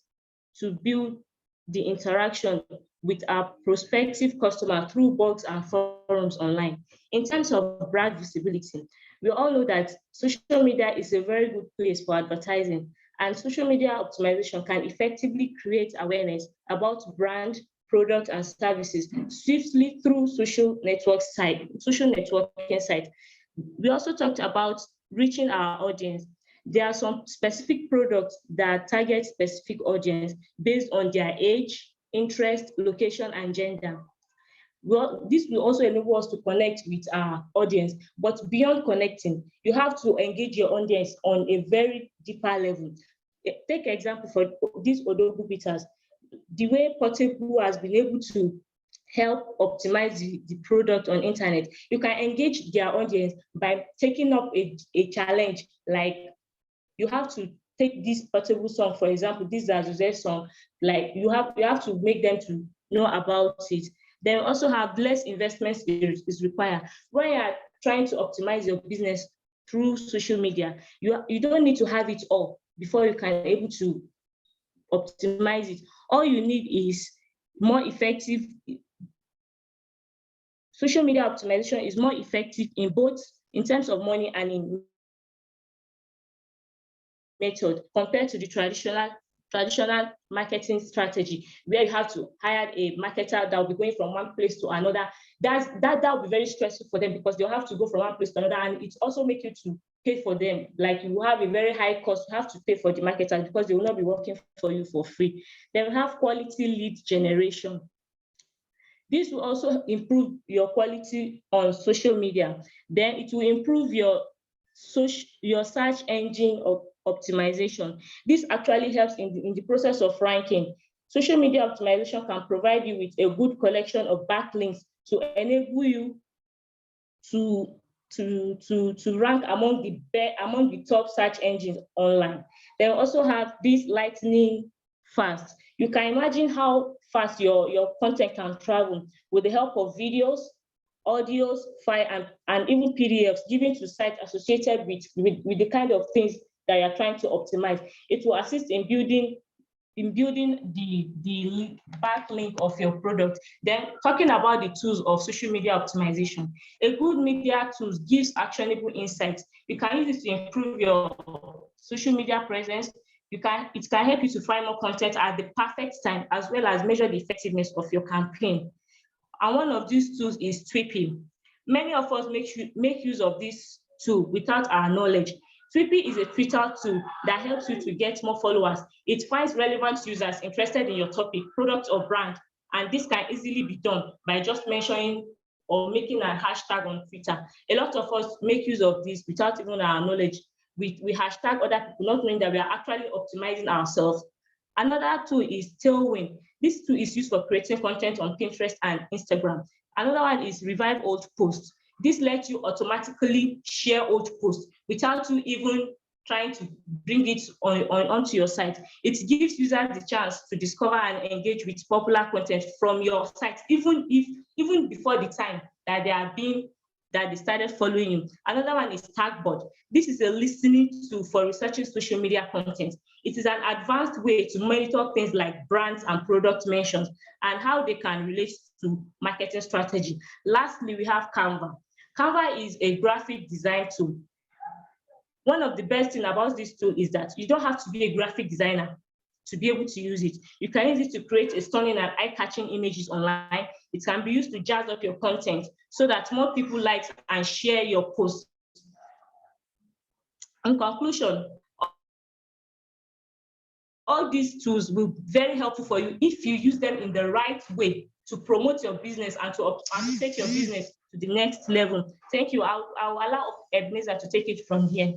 to build the interaction with our prospective customer through blogs and forums online. In terms of brand visibility, we all know that social media is a very good place for advertising, and social media optimization can effectively create awareness about brand, product, and services swiftly through social networking sites. We also talked about reaching our audience. There are some specific products that target specific audience based on their age, interest, location, and gender. Well, this will also enable us to connect with our audience, but beyond connecting, you have to engage your audience on a very deeper level. Take an example for these Odogu Bitters. The way Portable has been able to help optimize the product on internet, you can engage their audience by taking up a challenge, like you have to take this Portable song, for example, this Azuze song, like you have to make them to know about it. Then also have less investments is required. When you are trying to optimize your business through social media, you don't need to have it all before you can be able to optimize it. All you need is more effective. Social media optimization is more effective in both in terms of money and in method compared to the traditional marketing strategy, where you have to hire a marketer that will be going from one place to another. That will be very stressful for them because they'll have to go from one place to another, and it also makes you to pay for them. Like you have a very high cost, you have to pay for the marketer because they will not be working for you for free. Then we have quality lead generation. This will also improve your quality on social media. Then it will improve your search engine optimization. This actually helps in the process of ranking. Social media optimization can provide you with a good collection of backlinks to enable you to rank among the top search engines online. They also have this lightning fast. You can imagine how fast your content can travel with the help of videos, audios, file, and even PDFs given to sites associated with the kind of things that you're trying to optimize. It will assist in building the backlink of your product. Then talking about the tools of social media optimization, a good media tools gives actionable insights. You can use it to improve your social media presence. It can help you to find more content at the perfect time, as well as measure the effectiveness of your campaign. And one of these tools is tweaking. Many of us make use of this tool without our knowledge. Tweepy is a Twitter tool that helps you to get more followers. It finds relevant users interested in your topic, product, or brand, and this can easily be done by just mentioning or making a hashtag on Twitter. A lot of us make use of this without even our knowledge. We hashtag other people, not knowing that we are actually optimizing ourselves. Another tool is Tailwind. This tool is used for creating content on Pinterest and Instagram. Another one is Revive Old Posts. This lets you automatically share old posts without you even trying to bring it onto your site. It gives users the chance to discover and engage with popular content from your site, even before the time that they started following you. Another one is Tagbot. This is a listening tool for researching social media content. It is an advanced way to monitor things like brands and product mentions and how they can relate to marketing strategy. Lastly, we have Canva. Canva is a graphic design tool. One of the best things about this tool is that you don't have to be a graphic designer to be able to use it. You can use it to create a stunning and eye-catching images online. It can be used to jazz up your content so that more people like and share your posts. In conclusion, all these tools will be very helpful for you if you use them in the right way to promote your business and to take your business to the next level. Thank you. I'll allow Ebenezer to take it from here.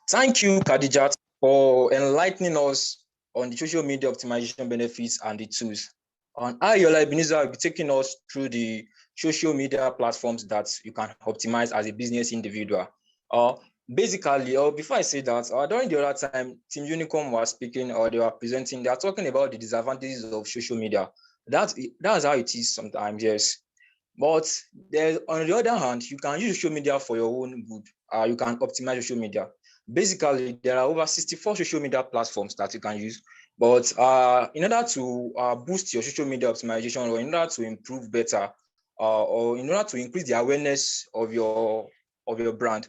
Thank you, Khadijat, for enlightening us on the social media optimization benefits and the tools. I, Yola Ebenezer, will be taking us through the social media platforms that you can optimize as a business individual. Basically, before I say that, during the other time, Team Unicom was speaking or they were presenting, they are talking about the disadvantages of social media. That's how it is sometimes, yes. But on the other hand, you can use social media for your own good. You can optimize social media. Basically, there are over 64 social media platforms that you can use. But in order to boost your social media optimization, or in order to improve better, or in order to increase the awareness of your brand,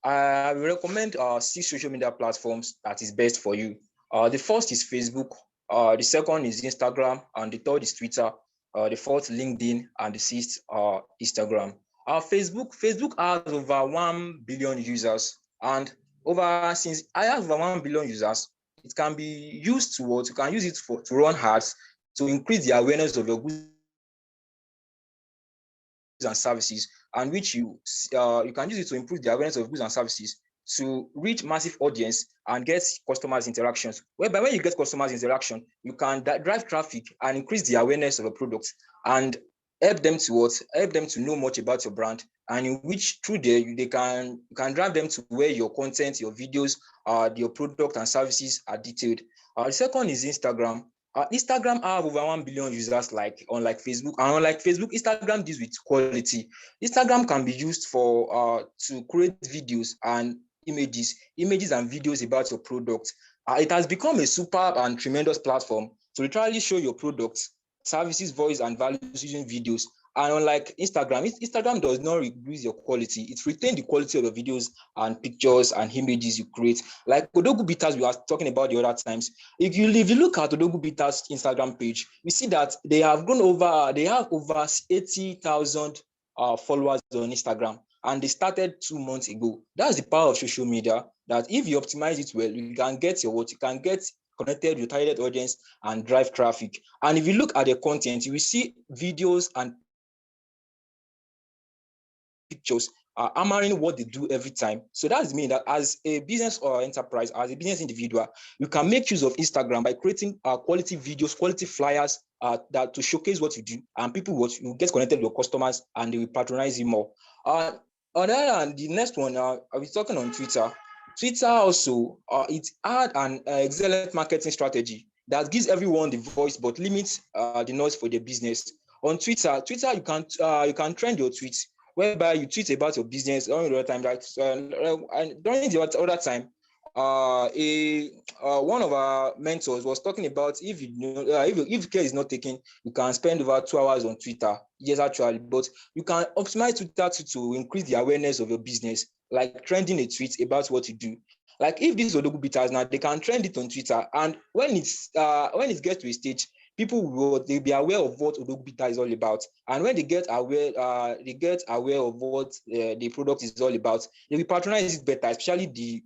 I will recommend 6 social media platforms that is best for you. The first is Facebook, the second is Instagram, and the third is Twitter, the fourth LinkedIn, and the sixth Instagram. Facebook has over 1 billion users, and since I have over 1 billion users, it can be used to what? You can use it to run ads to increase the awareness of your goods and services, and which you can use it to improve the awareness of goods and services to reach massive audience and get customers interactions. Whereby when you get customers interaction, you can drive traffic and increase the awareness of a product and help them to know much about your brand, and in which through there you can drive them to where your content, your videos, your product and services are detailed. The second is Instagram. Instagram have over 1 billion users, unlike Facebook. And unlike Facebook, Instagram deals with quality. Instagram can be used for to create videos and images and videos about your product. It has become a superb and tremendous platform to literally show your products, services, voice, and values using videos. And unlike Instagram does not reduce your quality. It retains the quality of your videos and pictures and images you create. Like Odogu Bitters we were talking about the other times. If you look at Odogu Bitters Instagram page, we see that they have over 80,000 followers on Instagram, and they started 2 months ago. That's the power of social media, that if you optimize it well, you can get connected with targeted audience and drive traffic. And if you look at the content, you will see videos and pictures hammering what they do every time. So that's mean that as a business or enterprise, as a business individual, you can make use of Instagram by creating quality videos, quality flyers that to showcase what you do, and people will get connected with your customers and they will patronize you more. On the other hand, the next one, I was talking on Twitter. Twitter also, it had an excellent marketing strategy that gives everyone the voice but limits the noise for the business. On Twitter, you can trend your tweets, whereby you tweet about your business during the other time. During the other time, one of our mentors was talking about if care is not taken, you can spend over 2 hours on Twitter. Yes, actually, but you can optimize Twitter to increase the awareness of your business, like trending a tweet about what you do. Like if this Odogu Bitters now, they can trend it on Twitter, and when it gets to a stage, people will they'll be aware of what Odogbita is all about. And when they get aware of what the product is all about, they will patronize it better, especially the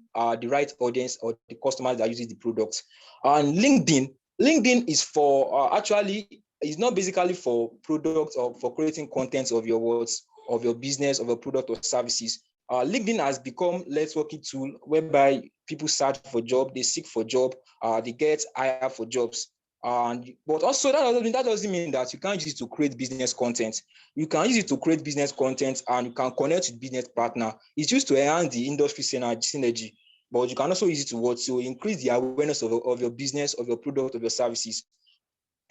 right audience or the customers that uses the product. And LinkedIn is for actually it's not basically for products or for creating content of your words, of your business, of your product or services. LinkedIn has become networking tool whereby people search for job, they seek for job, they get hired for jobs. But also that doesn't mean that you can't use it to create business content. You can use it to create business content and you can connect with business partner. It's used to enhance the industry synergy, but you can also use it to increase the awareness of your business, of your product, of your services.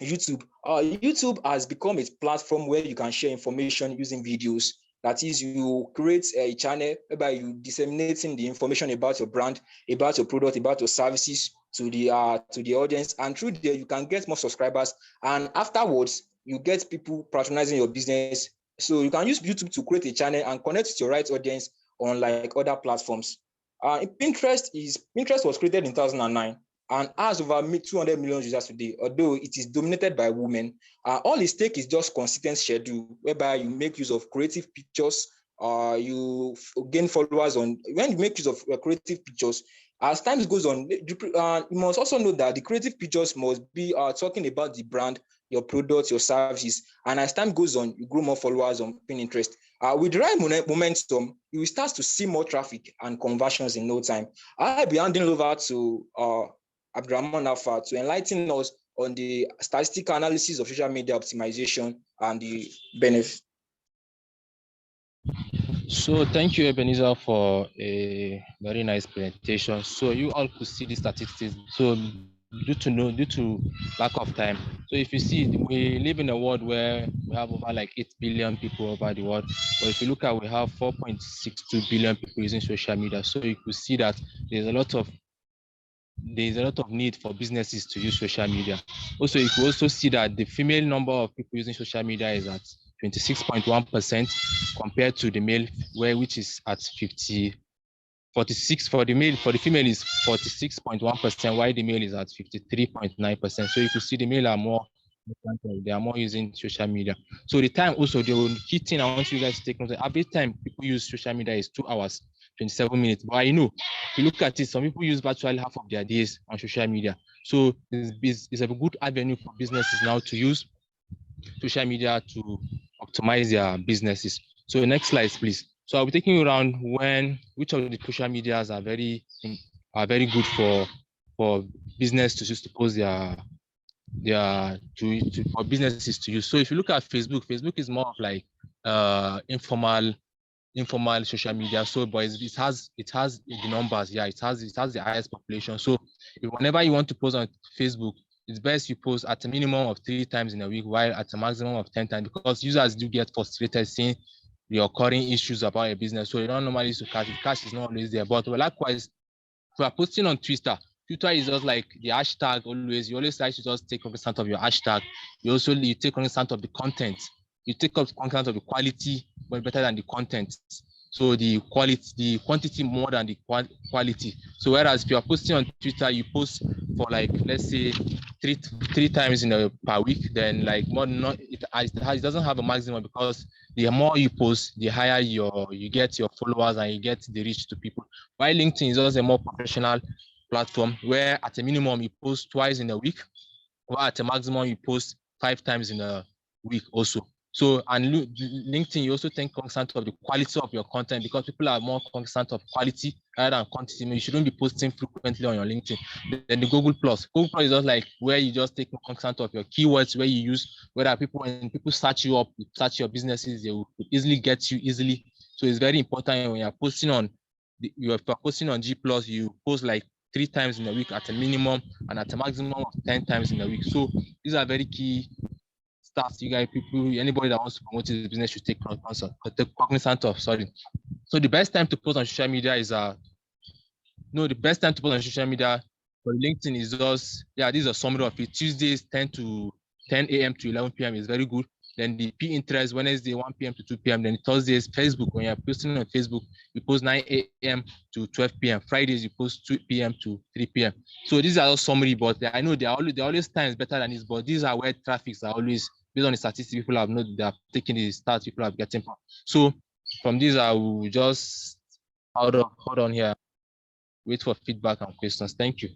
YouTube has become a platform where you can share information using videos. That is, you create a channel whereby you disseminating the information about your brand, about your product, about your services to the audience, and through there you can get more subscribers. And afterwards, you get people patronizing your business. So you can use YouTube to create a channel and connect with your right audience on like other platforms. Pinterest was created in 2009. And has over 200 million users today, although it is dominated by women. All it takes is just consistent schedule, whereby you make use of creative pictures, you gain followers when you make use of creative pictures. As time goes on, you must also know that the creative pictures must be talking about the brand, your products, your services. And as time goes on, you grow more followers on Pinterest. With the right momentum, you will start to see more traffic and conversions in no time. I'll be handing over to Abdurrahman Alpha to enlighten us on the statistical analysis of social media optimization and the benefits. So thank you, Ebenezer, for a very nice presentation. So you all could see the statistics. So due to lack of time. So if you see, we live in a world where we have over like 8 billion people over the world. But if you look at, we have 4.62 billion people using social media. So you could see that there's a lot of need for businesses to use social media. Also, you can also see that the female number of people using social media is at 26.1% compared to the male, which is at 46 for the male. For the female is 46.1%, while the male is at 53.9%. So you can see the male are more using social media. So the time also, the key thing I want you guys to take note of, average time people use social media is 2 hours, 27 minutes. But if you look at it, some people use virtually half of their days on social media. So it's a good avenue for businesses now to use social media to optimize their businesses. So next slide, please. So I'll be taking you around which of the social medias are very good for business to use to post for businesses to use. So if you look at Facebook is more of like informal social media. So but it has the numbers. Yeah, it has the highest population. So whenever you want to post on Facebook, it's best you post at a minimum of 3 times in a week, while at a maximum of 10 times, because users do get frustrated seeing the occurring issues about a business. So you don't normally use cash. Cash is not always there. But likewise, if you are posting on Twitter is just like the hashtag always. You always try to just take cognizance of your hashtag. You take cognizance of the content. You take up cognizance of the quality, but better than the content. So the quantity more than the quality. So whereas if you are posting on Twitter, you post for like, let's say three times per week, then like it doesn't have a maximum, because the more you post, the higher you get your followers and you get the reach to people. While LinkedIn is also a more professional platform where at a minimum you post twice in a week, while at a maximum you post 5 times in a week also. So, and LinkedIn, you also take cognizance of the quality of your content, because people are more cognizant of quality rather than quantity. You shouldn't be posting frequently on your LinkedIn. Then the Google Plus is just like where you just take cognizance of your keywords, where you use, when people search you up, search your businesses, they will easily get you easily. So it's very important when you're posting on G Plus, you post like 3 times in a week at a minimum, and at a maximum of 10 times in a week. So these are very key stats. You guys, anybody that wants to promote his business should take cognizance of. Sorry. So the best time to post on social media is the best time to post on social media for LinkedIn is just, this is a summary of it. Tuesdays 10 a.m. to 11 p.m. is very good. Then the Pinterest, Wednesday, 1 p.m. to 2 p.m. Then Thursdays, Facebook. When you're posting on Facebook, you post 9 a.m. to 12 p.m. Fridays, you post 2 p.m. to 3 p.m. So these are all summary, but I know there are always times better than this, but these are where traffics are always, based on the statistics people have noted, they are taking the stats people are getting from. So from these, I will just hold on here, wait for feedback and questions. Thank you.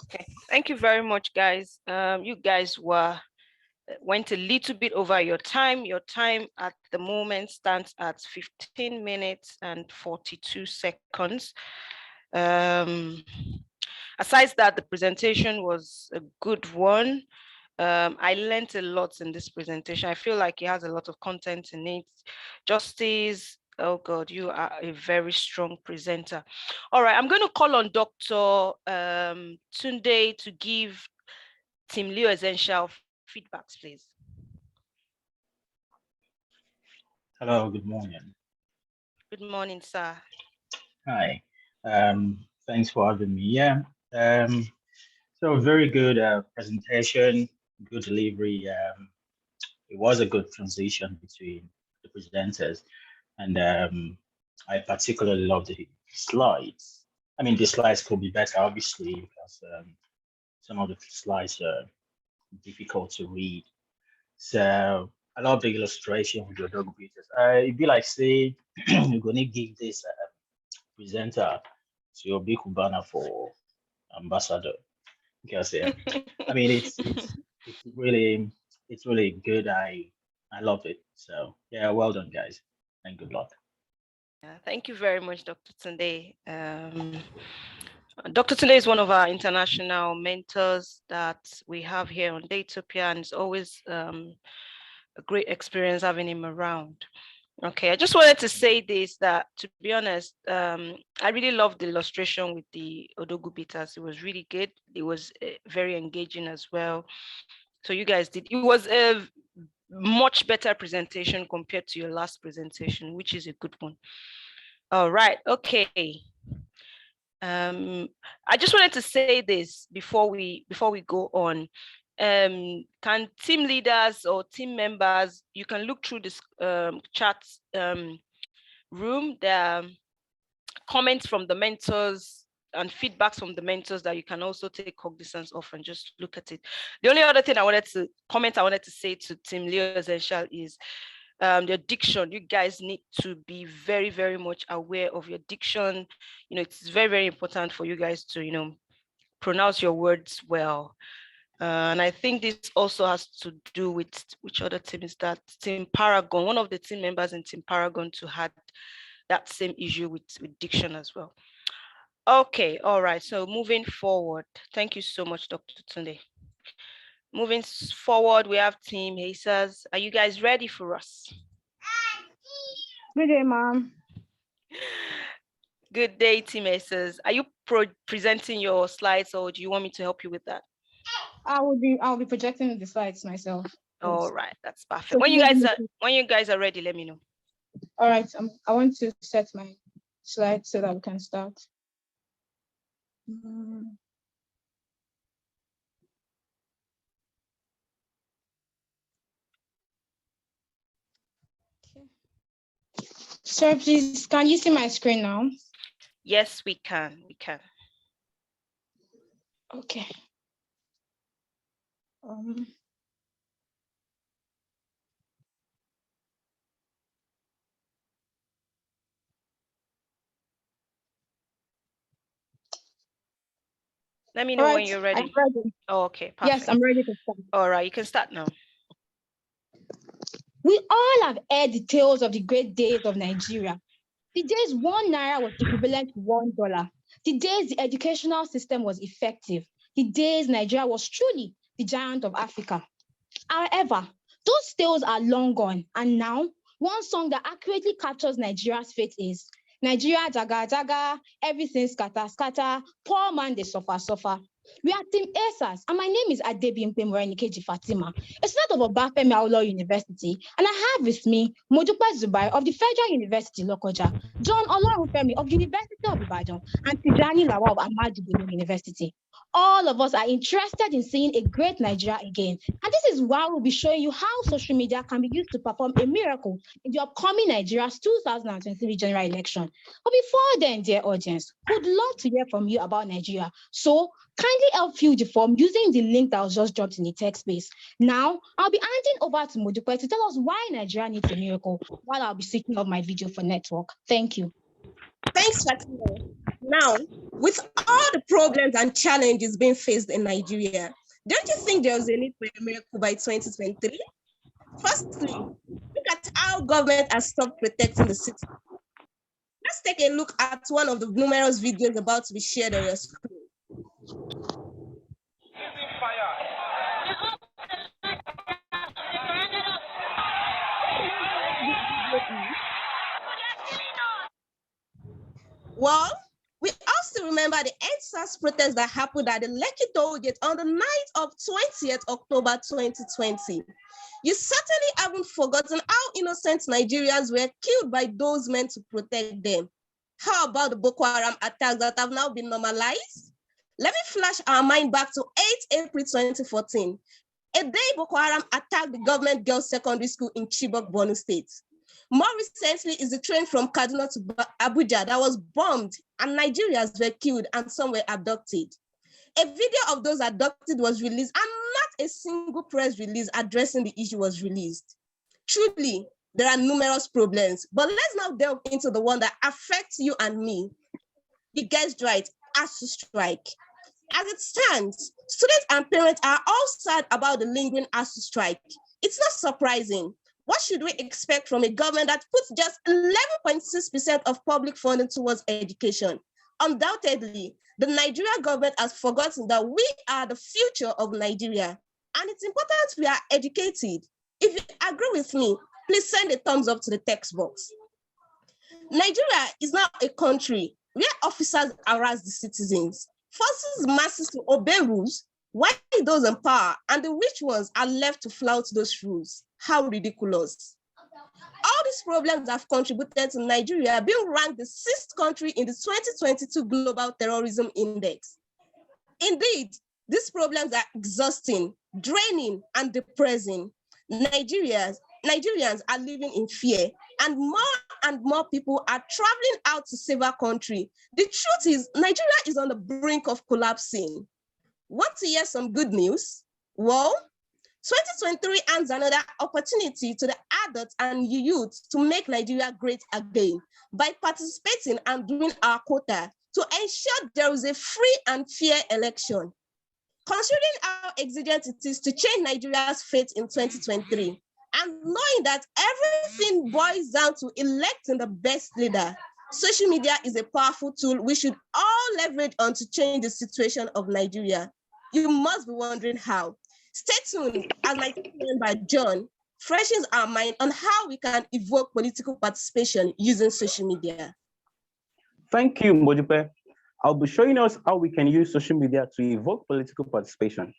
Okay, thank you very much, guys. You guys went a little bit over your time. Your time at the moment stands at 15 minutes and 42 seconds. Aside that, the presentation was a good one. I learned a lot in this presentation. I feel like it has a lot of content in it. Justice, oh God, you are a very strong presenter. All right, I'm going to call on Dr. Tunde to give Team Liu Essential feedbacks, please. Hello, good morning. Good morning, sir. Hi, thanks for having me. Yeah, so very good presentation, good delivery. It was a good transition between the presenters, and I particularly love the slides. I mean, the slides could be better, obviously, because some of the slides are difficult to read. So I love the illustration with your dog pictures. It'd be like, say, you're going to give this presenter to your big banner for ambassador. Because I mean, it's really good. I love it. So yeah, well done, guys, and good luck. Thank you very much, Dr. Tunde. Dr. Tunde is one of our international mentors that we have here on Daytopia, and it's always a great experience having him around. Okay, I just wanted to say this, that to be honest, I really loved the illustration with the Odogu bitters. It was really good. It was very engaging as well. So you guys did, it was a much better presentation compared to your last presentation, which is a good one. All right, okay. I just wanted to say this before we go on. Can team leaders or team members, you can look through this chat room. There are comments from the mentors and feedbacks from the mentors that you can also take cognizance of and just look at it. The only other thing I wanted to say to Team Liu Essential is your diction. You guys need to be very, very much aware of your diction. You know, it's very, very important for you guys to, you know, pronounce your words well. And I think this also has to do with which other team is that? Team Paragon. One of the team members in Team Paragon to had that same issue with diction as well. Okay, all right. So moving forward, thank you so much, Dr. Tunde. Moving forward, we have Team Hazers. Are you guys ready for us? Good day, ma'am. Good day, Team Hazers. Are you presenting your slides, or do you want me to help you with that? I'll be projecting the slides myself. All right, that's perfect. So when you guys are ready, let me know. All right, I want to set my slides so that we can start. Sir, please, can you see my screen now? Yes, we can. Okay. Let me know when you're ready. I'm ready. Oh, okay, perfect. Yes, I'm ready to start. All right, you can start now. We all have heard the tales of the great days of Nigeria. The days 1 naira was equivalent to $1. The days the educational system was effective. The days Nigeria was truly the giant of Africa. However, those tales are long gone, and now one song that accurately captures Nigeria's fate is Nigeria jaga jaga, everything scatter scatter, poor man they suffer. We are Team Asas, and my name is Adebimpe Morenikeji Fatima, a student of Obafemi Awolowo University, and I have with me Modupe Zubai of the Federal University Lokoja, John Olorunfemi of the University of Ibadan, and Tijani Lawal of Ahmadu Bello University. all of us are interested in seeing a great Nigeria again. And this is why we'll be showing you how social media can be used to perform a miracle in the upcoming Nigeria's 2023 general election. But before then, dear audience, we'd love to hear from you about Nigeria. So kindly help fill the form using the link that was just dropped in the text space. Now, I'll be handing over to Modupe to tell us why Nigeria needs a miracle while I'll be switching off my video for network. Thank you. Thanks, Fatima. Now, with all the problems and challenges being faced in Nigeria, don't you think there was a need for a miracle by 2023? Firstly, look at how government has stopped protecting the city. Let's take a look at one of the numerous videos about to be shared on your screen. Well, we also remember the EndSARS protest that happened at the Lekki toll gate on the night of 20th October 2020. You certainly haven't forgotten how innocent Nigerians were killed by those meant to protect them. How about the Boko Haram attacks that have now been normalized? Let me flash our mind back to 8 April 2014, a day Boko Haram attacked the government girls' secondary school in Chibok, Borno State. More recently is the train from Kaduna to Abuja that was bombed and Nigerians were killed and some were abducted. A video of those abducted was released and not a single press release addressing the issue was released. Truly, there are numerous problems, but let's now delve into the one that affects you and me. You guessed right, ASU strike. As it stands, students and parents are all sad about the lingering ASU strike. It's not surprising. What should we expect from a government that puts just 11.6% of public funding towards education? Undoubtedly, the Nigerian government has forgotten that we are the future of Nigeria, and it's important we are educated. If you agree with me, please send a thumbs up to the text box. Nigeria is now a country where officers harass the citizens, forces masses to obey rules, while those in power and the rich ones are left to flout those rules. How ridiculous. All these problems have contributed to Nigeria being ranked the 6th country in the 2022 Global Terrorism Index. Indeed, these problems are exhausting, draining, and depressing. Nigerians are living in fear, and more people are traveling out to save our country. The truth is, Nigeria is on the brink of collapsing. Want to hear some good news? Well, 2023 hands another opportunity to the adults and youth to make Nigeria great again by participating and doing our quota to ensure there is a free and fair election. Considering how exigent it is to change Nigeria's fate in 2023, and knowing that everything boils down to electing the best leader, social media is a powerful tool we should all leverage on to change the situation of Nigeria. You must be wondering how. Stay tuned as my member John freshens our mind on how we can evoke political participation using social media. Thank you, Modupe. I'll be showing us how we can use social media to evoke political participation.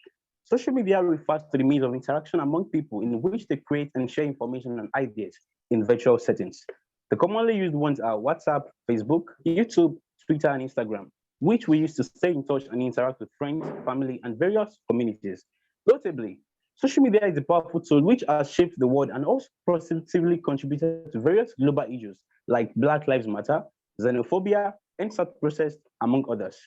Social media refers to the means of interaction among people in which they create and share information and ideas in virtual settings. The commonly used ones are WhatsApp, Facebook, YouTube, Twitter, and Instagram, which we use to stay in touch and interact with friends, family, and various communities. Notably, social media is a powerful tool which has shaped the world and also positively contributed to various global issues like Black Lives Matter, xenophobia, EndSARS process, among others.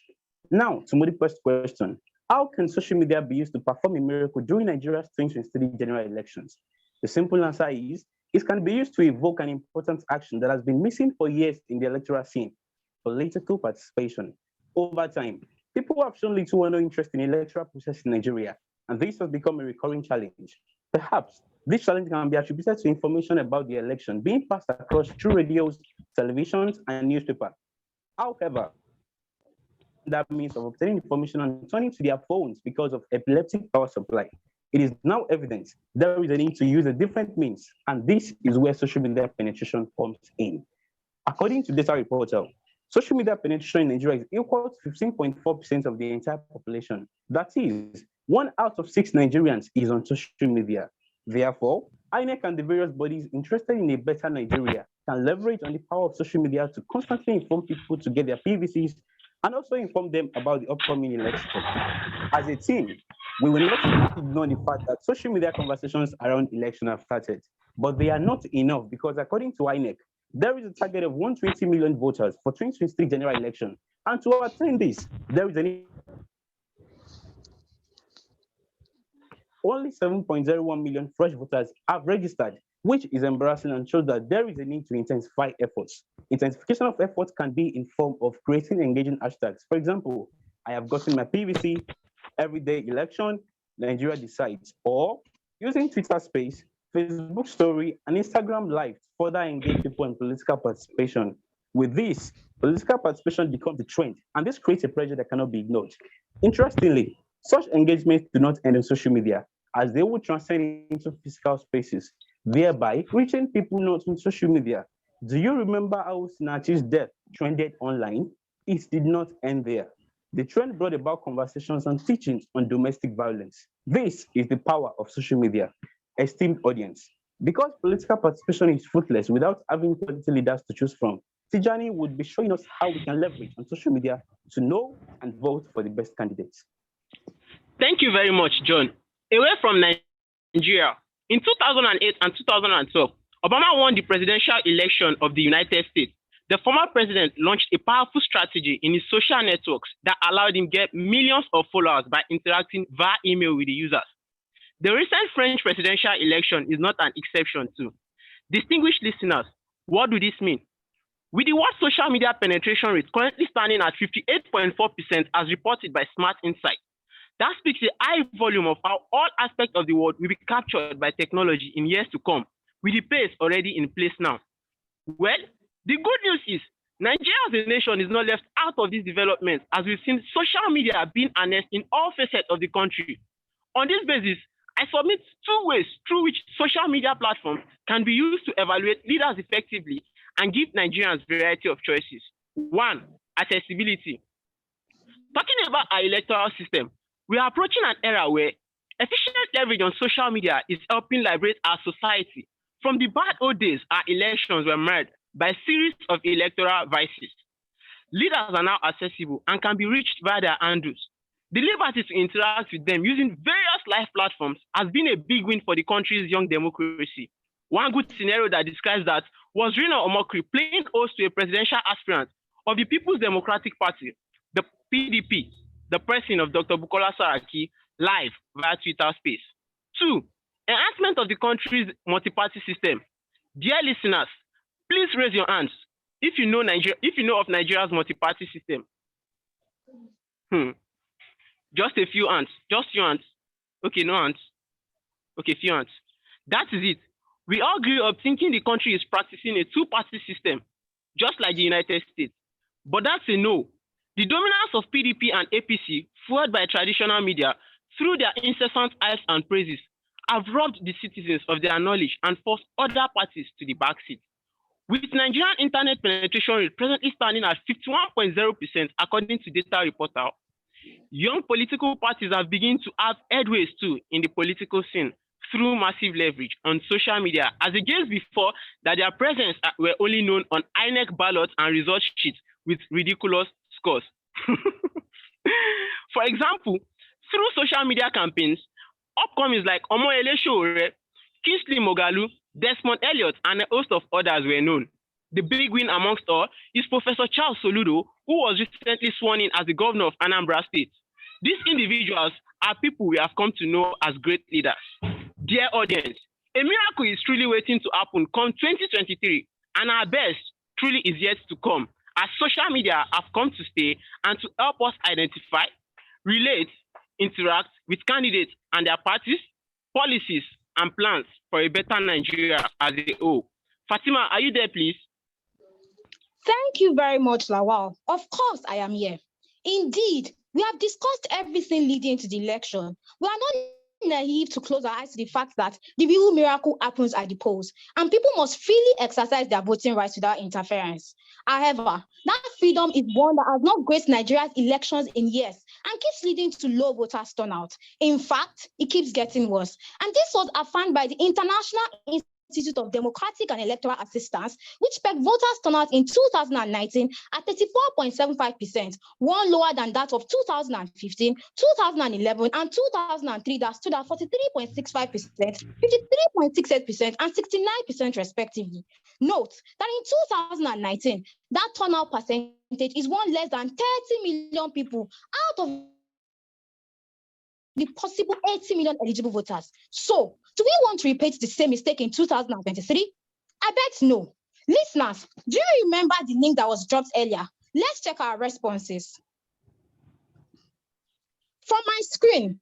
Now, to Modipe's question, how can social media be used to perform a miracle during Nigeria's 2023 general elections? The simple answer is, it can be used to evoke an important action that has been missing for years in the electoral scene, political participation. Over time, people have shown little or no interest in the electoral process in Nigeria, and this has become a recurring challenge. Perhaps this challenge can be attributed to information about the election being passed across through radios, televisions, and newspapers. However, that means of obtaining information and turning to their phones because of epileptic power supply. It is now evident there is a need to use a different means, and this is where social media penetration comes in. According to data reporter, social media penetration in Nigeria is equal to 15.4% of the entire population. That is, 1 out of 6 Nigerians is on social media. Therefore, INEC and the various bodies interested in a better Nigeria can leverage on the power of social media to constantly inform people to get their PVCs and also inform them about the upcoming election. As a team, we will not ignore the fact that social media conversations around election have started, but they are not enough because according to INEC, there is a target of 120 million voters for 2023 general election. And to attain this, there is only 7.01 million fresh voters have registered, which is embarrassing and shows that there is a need to intensify efforts. Intensification of efforts can be in form of creating engaging hashtags. For example, I have gotten my PVC, everyday election, Nigeria decides, or using Twitter Space, Facebook Story, and Instagram Live to further engage people in political participation. With this, political participation becomes a trend, and this creates a pressure that cannot be ignored. Interestingly, such engagements do not end on social media, as they will transcend into physical spaces, thereby reaching people not on social media. Do you remember how Snatch's death trended online? It did not end there. The trend brought about conversations and teachings on domestic violence. This is the power of social media. Esteemed audience, because political participation is fruitless without having quality leaders to choose from, Tijani would be showing us how we can leverage on social media to know and vote for the best candidates. Thank you very much, John. Away from Nigeria, in 2008 and 2012, Obama won the presidential election of the United States. The former president launched a powerful strategy in his social networks that allowed him get millions of followers by interacting via email with the users. The recent French presidential election is not an exception too. Distinguished listeners, what do this mean? With the world social media penetration rate currently standing at 58.4% as reported by Smart Insight, that speaks a high volume of how all aspects of the world will be captured by technology in years to come, with the pace already in place now. Well, the good news is Nigeria as a nation is not left out of this development, as we've seen social media being harnessed in all facets of the country. On this basis, I submit two ways through which social media platforms can be used to evaluate leaders effectively and give Nigerians variety of choices. One, accessibility. Talking about our electoral system, we are approaching an era where efficient leverage on social media is helping liberate our society. From the bad old days, our elections were marred by a series of electoral vices. Leaders are now accessible and can be reached via their handles. The liberty to interact with them using various live platforms has been a big win for the country's young democracy. One good scenario that describes that was Rina Omokri playing host to a presidential aspirant of the People's Democratic Party, the PDP, the person of Dr. Bukola Saraki, live via Twitter Space. Two, enhancement of the country's multi-party system. Dear listeners, please raise your hands if you know of Nigeria's multi-party system. Just a few hands. Just few hands. Okay, no hands. Okay, few hands. That is it. We all grew up thinking the country is practicing a two-party system, just like the United States. But that's a no. The dominance of PDP and APC, fueled by traditional media, through their incessant hypes and praises, have robbed the citizens of their knowledge and forced other parties to the backseat. With Nigerian internet penetration rate presently standing at 51.0% according to data reporter, young political parties have begun to have headways too in the political scene through massive leverage on social media, as against before that their presence were only known on INEC ballots and result sheets with ridiculous scores. For example, through social media campaigns, upcomings like Omoyele Sowore, Kingsley Moghalu, Desmond Elliott, and a host of others were known. The big win amongst all is Professor Charles Soludo, who was recently sworn in as the governor of Anambra State. These individuals are people we have come to know as great leaders. Dear audience, a miracle is truly waiting to happen come 2023, and our best truly is yet to come, as social media have come to stay and to help us identify, relate, interact with candidates and their parties, policies, and plans for a better Nigeria as a whole. Fatima, are you there, please? Thank you very much, Lawal. Of course, I am here. Indeed, we have discussed everything leading to the election. We are not naive to close our eyes to the fact that the real miracle happens at the polls, and people must freely exercise their voting rights without interference. However, that freedom is one that has not graced Nigeria's elections in years and keeps leading to low voters turnout. In fact, it keeps getting worse. And this was affirmed by the International Institute of Democratic and Electoral Assistance, which pegged voters turnout in 2019 at 34.75%, one lower than that of 2015, 2011, and 2003 that stood at 43.65%, 53.68%, and 69% respectively. Note that in 2019, that turnout percentage is one less than 30 million people out of the possible 80 million eligible voters. So, do we want to repeat the same mistake in 2023? I bet no. Listeners, do you remember the link that was dropped earlier? Let's check our responses. From my screen,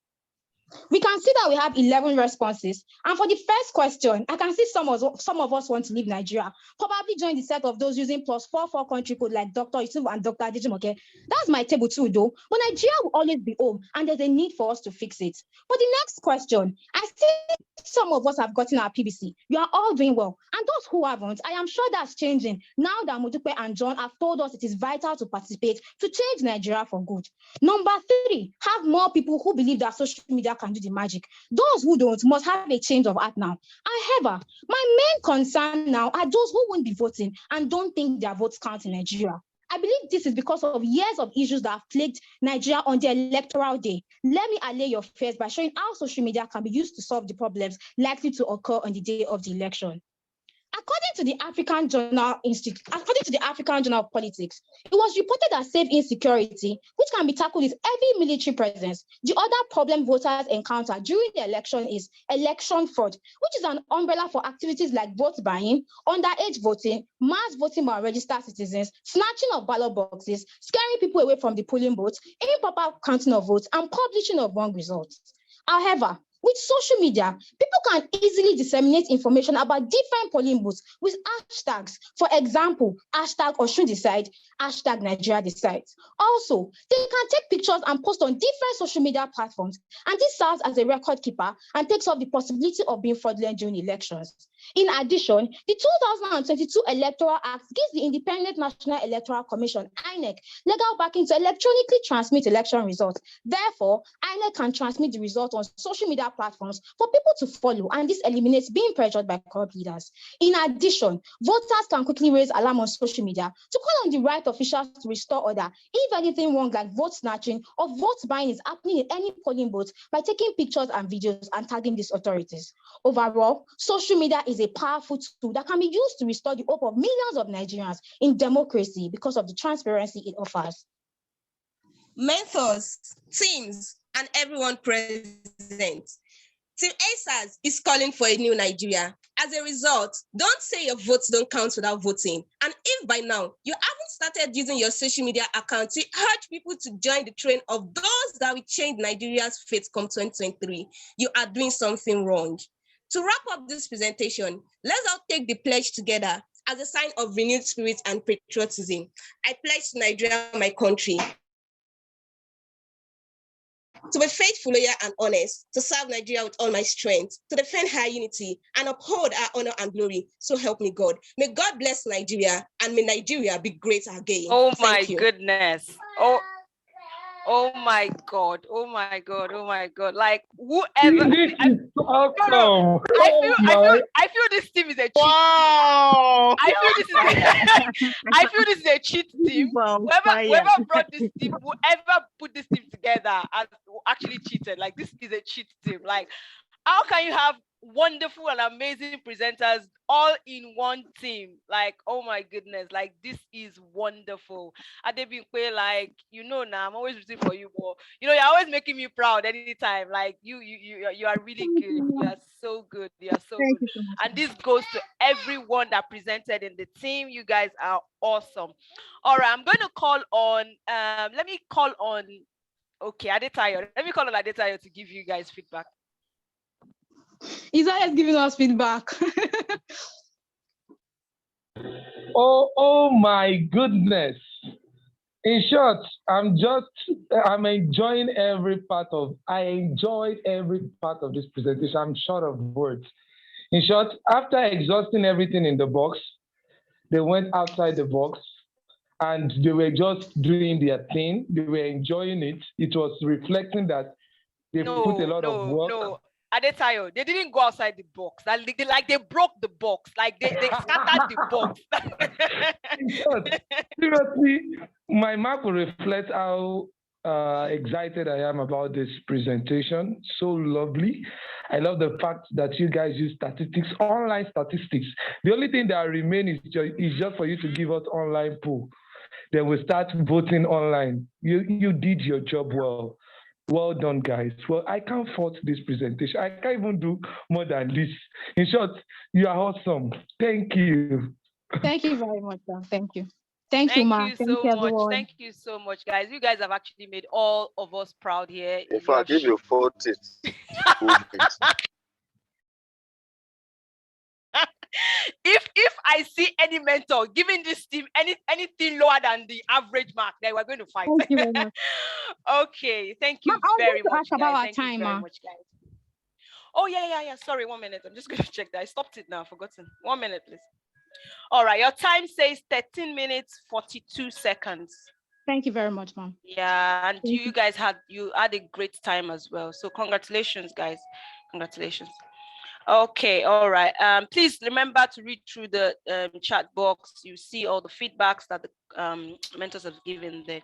we can see that we have 11 responses. And for the first question, I can see some of us want to leave Nigeria, probably join the set of those using +44 country code like Dr. Yusuf and Dr. Adejimoke. That's my table too, though. But Nigeria will always be home, and there's a need for us to fix it. For the next question, I see some of us have gotten our PBC. You are all doing well. And those who haven't, I am sure that's changing now that Modupe and John have told us it is vital to participate to change Nigeria for good. Number 3, have more people who believe that social media can do the magic. Those who don't must have a change of heart now. However, my main concern now are those who won't be voting and don't think their votes count in Nigeria. I believe this is because of years of issues that have plagued Nigeria on the electoral day. Let me allay your fears by showing how social media can be used to solve the problems likely to occur on the day of the election. According to the African Journal of Politics, it was reported that safe insecurity, which can be tackled with heavy military presence. The other problem voters encounter during the election is election fraud, which is an umbrella for activities like vote buying, underage voting, mass voting by unregistered citizens, snatching of ballot boxes, scaring people away from the polling booths, improper counting of votes, and publishing of wrong results. However, with social media, people can easily disseminate information about different polling booths with hashtags. For example, hashtag Osun Decide, hashtag Nigeria Decides. Also, they can take pictures and post on different social media platforms, and this serves as a record keeper and takes off the possibility of being fraudulent during elections. In addition, the 2022 Electoral Act gives the Independent National Electoral Commission, INEC, legal backing to electronically transmit election results. Therefore, INEC can transmit the results on social media platforms for people to follow, and this eliminates being pressured by corrupt leaders. In addition, voters can quickly raise alarm on social media to call on the right officials to restore order if anything wrong like vote snatching or vote buying is happening in any polling booth by taking pictures and videos and tagging these authorities. Overall, social media is a powerful tool that can be used to restore the hope of millions of Nigerians in democracy because of the transparency it offers. Mentors, teams, and everyone present. Team ASAS is calling for a new Nigeria. As a result, don't say your votes don't count without voting. And if by now you haven't started using your social media account to urge people to join the train of those that will change Nigeria's fate come 2023, you are doing something wrong. To wrap up this presentation, let's all take the pledge together as a sign of renewed spirit and patriotism. I pledge to Nigeria, my country, to be faithful, loyal, and honest, to serve Nigeria with all my strength, to defend her unity, and uphold our honor and glory. So help me God. May God bless Nigeria, and may Nigeria be great again. Oh Thank my you. goodness. Oh my God. Oh my God. Oh my God. Like whoever. This is awesome. No. I feel this team is a cheat. Wow. I feel this is a cheat team. Whoever brought this team, whoever put this team together has actually cheated. Like this is a cheat team. Like how can you have wonderful and amazing presenters all in one team? Like, oh my goodness, like this is wonderful. Adebinkwe, like, now I'm always rooting for you, but you're always making me proud anytime. Like you are really good. You are so good. You are so good. And this goes to everyone that presented in the team. You guys are awesome. All right, I'm going to call on let me call on Adetayo. Let me call on Adetayo to give you guys feedback. He's always giving us feedback. Oh my goodness. In short, I'm enjoying every part of this presentation. I'm short of words. In short, after exhausting everything in the box, they went outside the box and they were just doing their thing. They were enjoying it. It was reflecting that they put a lot of work. Adetayo, they didn't go outside the box. They broke the box. Like they scattered the box. Seriously, my mark will reflect how excited I am about this presentation. So lovely. I love the fact that you guys use statistics, online statistics. The only thing that remains is just for you to give us online poll. Then we'll start voting online. You did your job well. Well done, guys. Well, I can't fault this presentation. I can't even do more than this. In short, you are awesome. Thank you. Thank you very much, sir. Thank you. Thank you, Ma. Thank you, everyone. Thank you so much, guys. You guys have actually made all of us proud here. In fact, if you fought it, if I see any mentor giving this team anything lower than the average mark, then we're going to fight. Thank you very much. Okay, thank you very much, guys. Thank you very much, guys. Oh, yeah. Sorry, 1 minute. I'm just going to check that. I stopped it now. Forgotten. 1 minute, please. All right, your time says 13 minutes, 42 seconds. Thank you very much, ma'am. Yeah, and you guys had a great time as well. So congratulations, guys. Congratulations. Okay, all right. Please remember to read through the chat box. You see all the feedbacks that the mentors have given there.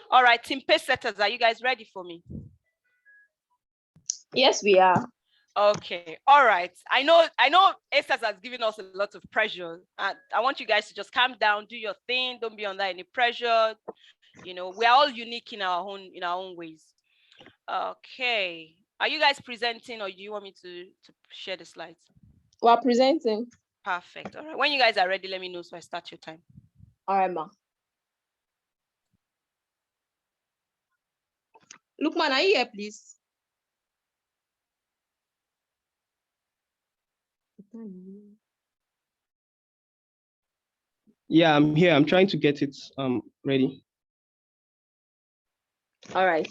All right, team pace setters, are you guys ready for me? Yes, we are. Okay, all right. I know ASAS has given us a lot of pressure. And I want you guys to just calm down, do your thing, don't be under any pressure. You know, we're all unique in our own ways. Okay. Are you guys presenting, or do you want me to share the slides? We're presenting. Perfect. All right. When you guys are ready, let me know so I start your time. All right, ma. Lukman, are you here, please? Yeah, I'm here. I'm trying to get it ready. All right.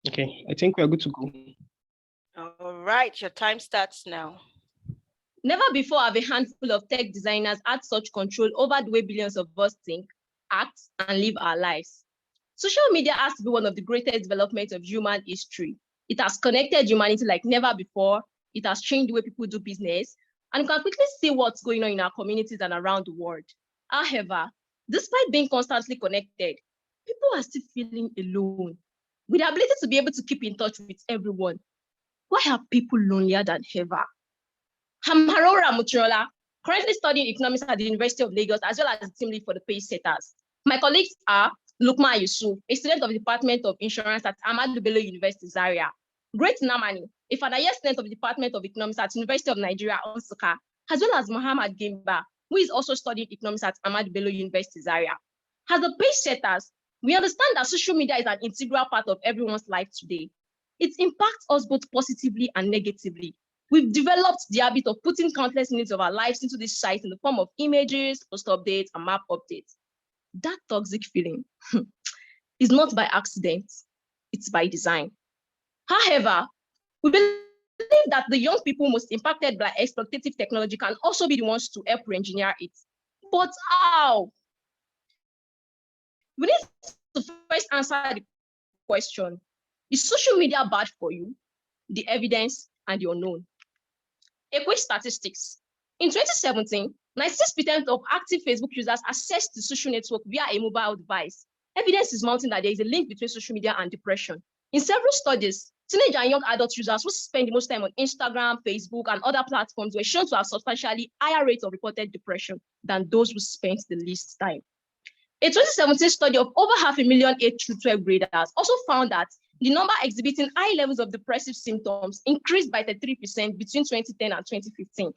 Okay, I think we're good to go. All right, your time starts now. Never before have a handful of tech designers had such control over the way billions of us think, act, and live our lives. Social media has to be one of the greatest developments of human history. It has connected humanity like never before. It has changed the way people do business, and you can quickly see what's going on in our communities and around the world. However, despite being constantly connected, people are still feeling alone. With the ability to be able to keep in touch with everyone, why are people lonelier than ever? I'm Harora Mutrola, currently studying economics at the University of Lagos, as well as the team lead for the pace setters. My colleagues are Lukman Yusuf, a student of the Department of Insurance at Ahmadu Bello University, Zaria. Great Namani, a final-year student of the Department of Economics at University of Nigeria, Nsukka, as well as Muhammad Gimba, who is also studying economics at Ahmadu Bello University, Zaria. As the pace setters, we understand that social media is an integral part of everyone's life today. It impacts us both positively and negatively. We've developed the habit of putting countless minutes of our lives into this site in the form of images, post updates, and map updates. That toxic feeling is not by accident, it's by design. However, we believe that the young people most impacted by exploitative technology can also be the ones to help re-engineer it. But how? We need to first answer the question, is social media bad for you? The evidence and the unknown. A quick statistics. In 2017, 96% of active Facebook users accessed the social network via a mobile device. Evidence is mounting that there is a link between social media and depression. In several studies, teenage and young adult users who spend the most time on Instagram, Facebook, and other platforms were shown to have substantially higher rates of reported depression than those who spent the least time. A 2017 study of over 500,000 8 through 12 graders also found that the number exhibiting high levels of depressive symptoms increased by 33% between 2010 and 2015.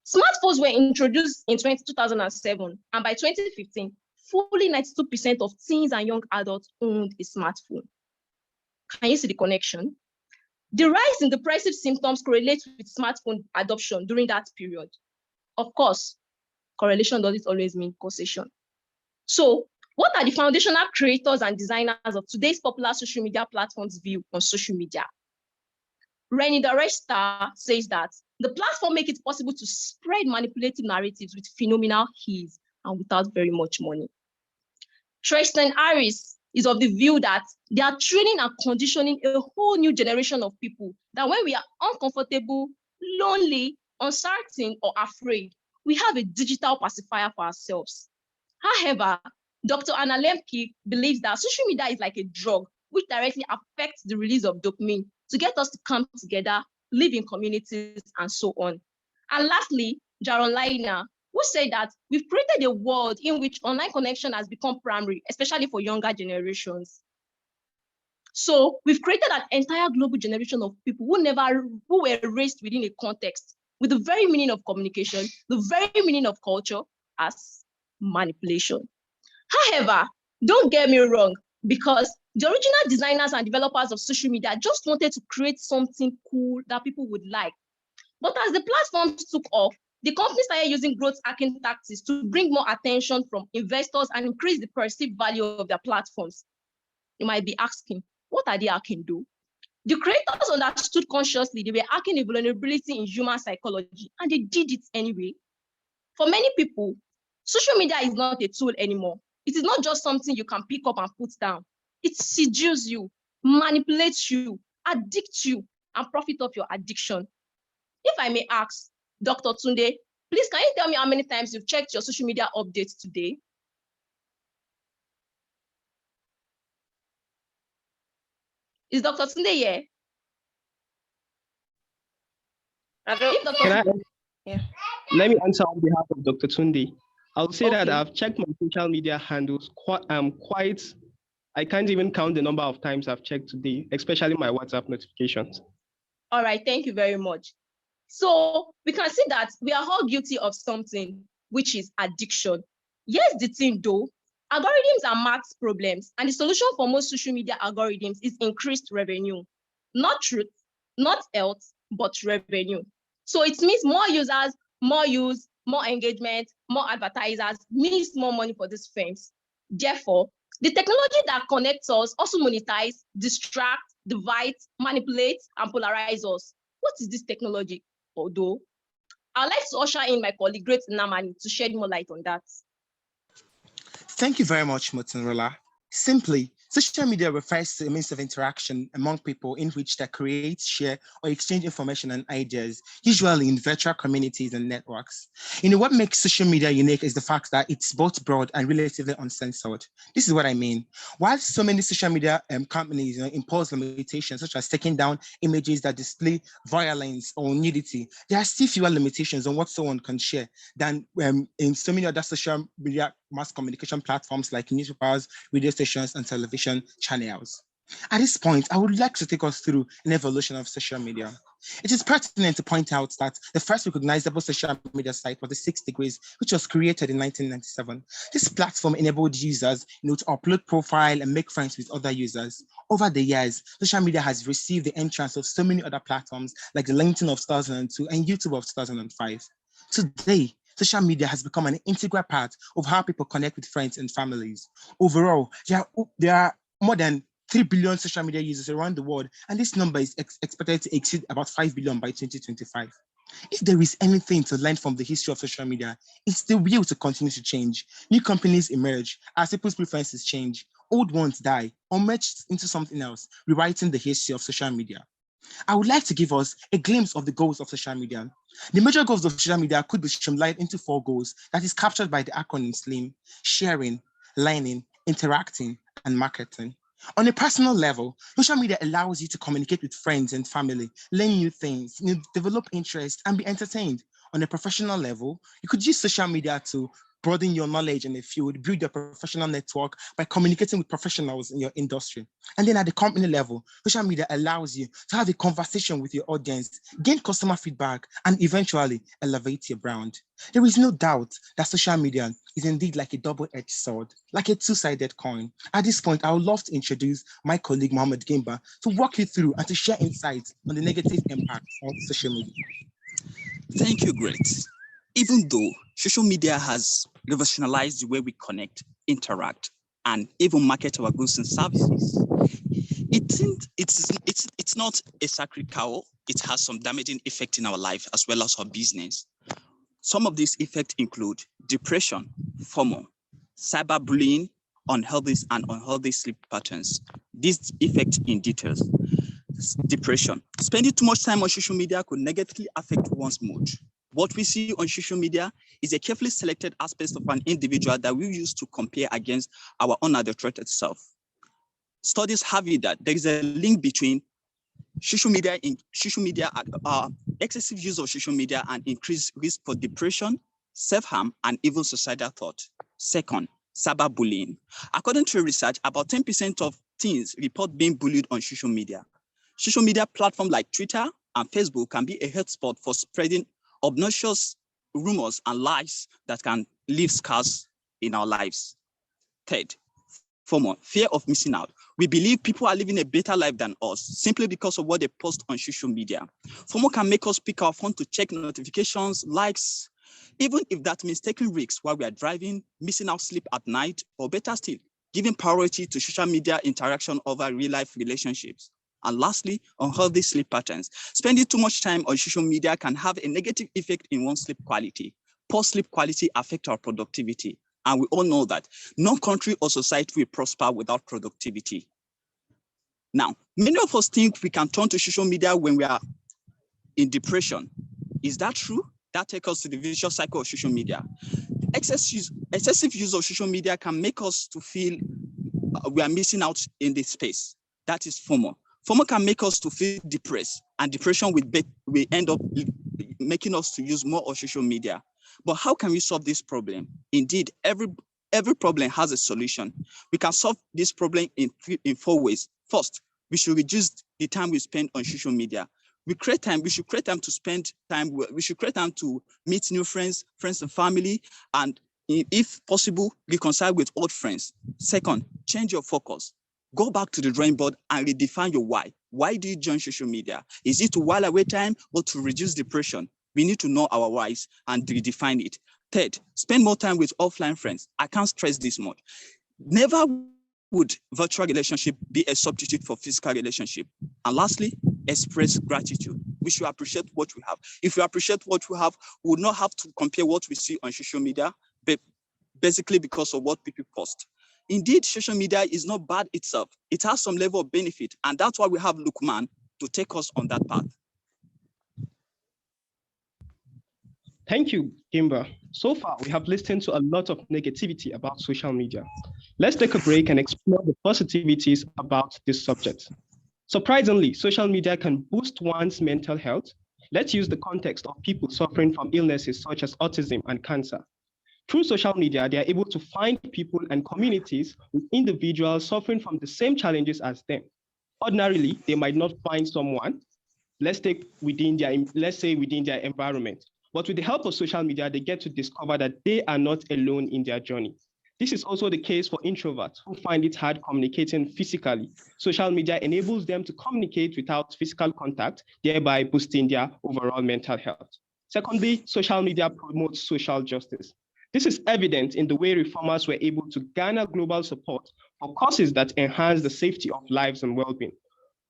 Smartphones were introduced in 2007, and by 2015, fully 92% of teens and young adults owned a smartphone. Can you see the connection? The rise in depressive symptoms correlates with smartphone adoption during that period. Of course, correlation doesn't always mean causation. So, what are the foundational creators and designers of today's popular social media platforms' view on social media? Renny Dareshta says that the platform makes it possible to spread manipulative narratives with phenomenal ease and without very much money. Tristan Harris is of the view that they are training and conditioning a whole new generation of people that when we are uncomfortable, lonely, uncertain, or afraid, we have a digital pacifier for ourselves. However, Dr. Anna Lemke believes that social media is like a drug which directly affects the release of dopamine to get us to come together, live in communities, and so on. And lastly, Jaron Liner, who said that we've created a world in which online connection has become primary, especially for younger generations. So we've created an entire global generation of people who were raised within a context with the very meaning of communication, the very meaning of culture as manipulation. However, don't get me wrong, because the original designers and developers of social media just wanted to create something cool that people would like. But as the platforms took off, the company started using growth hacking tactics to bring more attention from investors and increase the perceived value of their platforms. You might be asking, what are they hacking do? The creators understood consciously they were hacking a vulnerability in human psychology, and they did it anyway. For many people, social media is not a tool anymore. It is not just something you can pick up and put down. It seduces you, manipulates you, addicts you, and profit off your addiction. If I may ask, Dr. Tunde, please can you tell me how many times you've checked your social media updates today? Is Dr. Tunde here? Let me answer on behalf of Dr. Tunde. I'll say that I've checked my social media handles quite, I can't even count the number of times I've checked today, especially my WhatsApp notifications. All right, thank you very much. So we can see that we are all guilty of something, which is addiction. Yes, the thing though, algorithms are maths problems, and the solution for most social media algorithms is increased revenue. Not truth, not health, but revenue. So it means more users, more use, more engagement, more advertisers means more money for these firms. Therefore, the technology that connects us also monetize, distract, divide, manipulate, and polarize us. What is this technology? Although, I'd like to usher in my colleague, Great Namani, to shed more light on that. Thank you very much, Motunrola. Simply, social media refers to a means of interaction among people in which they create, share, or exchange information and ideas, usually in virtual communities and networks. What makes social media unique is the fact that it's both broad and relatively uncensored. This is what I mean. While so many social media companies impose limitations, such as taking down images that display violence or nudity, there are still fewer limitations on what someone can share than in so many other social media mass communication platforms like newspapers, radio stations, and television channels. At this point, I would like to take us through an evolution of social media. It is pertinent to point out that the first recognizable social media site was the 6 Degrees, which was created in 1997. This platform enabled users to upload profile and make friends with other users. Over the years, social media has received the entrance of so many other platforms like the LinkedIn of 2002 and YouTube of 2005. Today, social media has become an integral part of how people connect with friends and families. Overall, there are more than 3 billion social media users around the world, and this number is expected to exceed about 5 billion by 2025. If there is anything to learn from the history of social media, it's the will to continue to change. New companies emerge as people's preferences change. Old ones die or merge into something else, rewriting the history of social media. I would like to give us a glimpse of the goals of social media. The major goals of social media could be streamlined into 4 goals that is captured by the acronym SLIM: sharing, learning, interacting, and marketing. On a personal level, social media allows you to communicate with friends and family, learn new things, develop interest, and be entertained. On a professional level, you could use social media to broaden your knowledge in the field, build your professional network by communicating with professionals in your industry. And then at the company level, social media allows you to have a conversation with your audience, gain customer feedback, and eventually elevate your brand. There is no doubt that social media is indeed like a double-edged sword, like a two-sided coin. At this point, I would love to introduce my colleague, Mohammed Gimba, to walk you through and to share insights on the negative impact of social media. Thank you, Great. Even though social media has revolutionized the way we connect, interact, and even market our goods and services, it's not a sacred cow. It has some damaging effect in our life as well as our business. Some of these effects include depression, FOMO, cyberbullying, unhealthy sleep patterns. These effects in details. Depression. Spending too much time on social media could negatively affect one's mood. What we see on social media is a carefully selected aspect of an individual that we use to compare against our unadulterated self. Studies have it that there is a link between excessive use of social media and increased risk for depression, self-harm, and even suicidal thought. Second, cyberbullying. According to research, about 10% of teens report being bullied on social media. Social media platforms like Twitter and Facebook can be a hotspot for spreading obnoxious rumors and lies that can leave scars in our lives. Third, FOMO, fear of missing out. We believe people are living a better life than us simply because of what they post on social media. FOMO can make us pick our phone to check notifications, likes, even if that means taking risks while we are driving, missing out sleep at night, or better still, giving priority to social media interaction over real-life relationships. And lastly, unhealthy sleep patterns. Spending too much time on social media can have a negative effect in one's sleep quality. Poor sleep quality affects our productivity. And we all know that no country or society will prosper without productivity. Now, many of us think we can turn to social media when we are in depression. Is that true? That takes us to the vicious cycle of social media. Excessive use of social media can make us to feel we are missing out in this space. That is FOMO. FOMO can make us to feel depressed, and depression will end up making us to use more of social media. But how can we solve this problem? Indeed, every problem has a solution. We can solve this problem in 4 ways. First, we should reduce the time we spend on social media. We should create time to spend time. We should create time to meet new friends and family, and if possible, reconcile with old friends. Second, change your focus. Go back to the drawing board and redefine your why. Why do you join social media? Is it to while away time or to reduce depression? We need to know our whys and redefine it. Third, spend more time with offline friends. I can't stress this much. Never would virtual relationship be a substitute for physical relationship. And lastly, express gratitude. We should appreciate what we have. If we appreciate what we have, we would not have to compare what we see on social media, but basically because of what people post. Indeed, social media is not bad itself. It has some level of benefit, and that's why we have Lukman to take us on that path. Thank you, Gimba. So far, we have listened to a lot of negativity about social media. Let's take a break and explore the positivities about this subject. Surprisingly, social media can boost one's mental health. Let's use the context of people suffering from illnesses such as autism and cancer. Through social media, they are able to find people and communities with individuals suffering from the same challenges as them. Ordinarily, they might not find someone, let's say within their environment. But with the help of social media, they get to discover that they are not alone in their journey. This is also the case for introverts who find it hard communicating physically. Social media enables them to communicate without physical contact, thereby boosting their overall mental health. Secondly, social media promotes social justice. This is evident in the way reformers were able to garner global support for causes that enhance the safety of lives and well-being.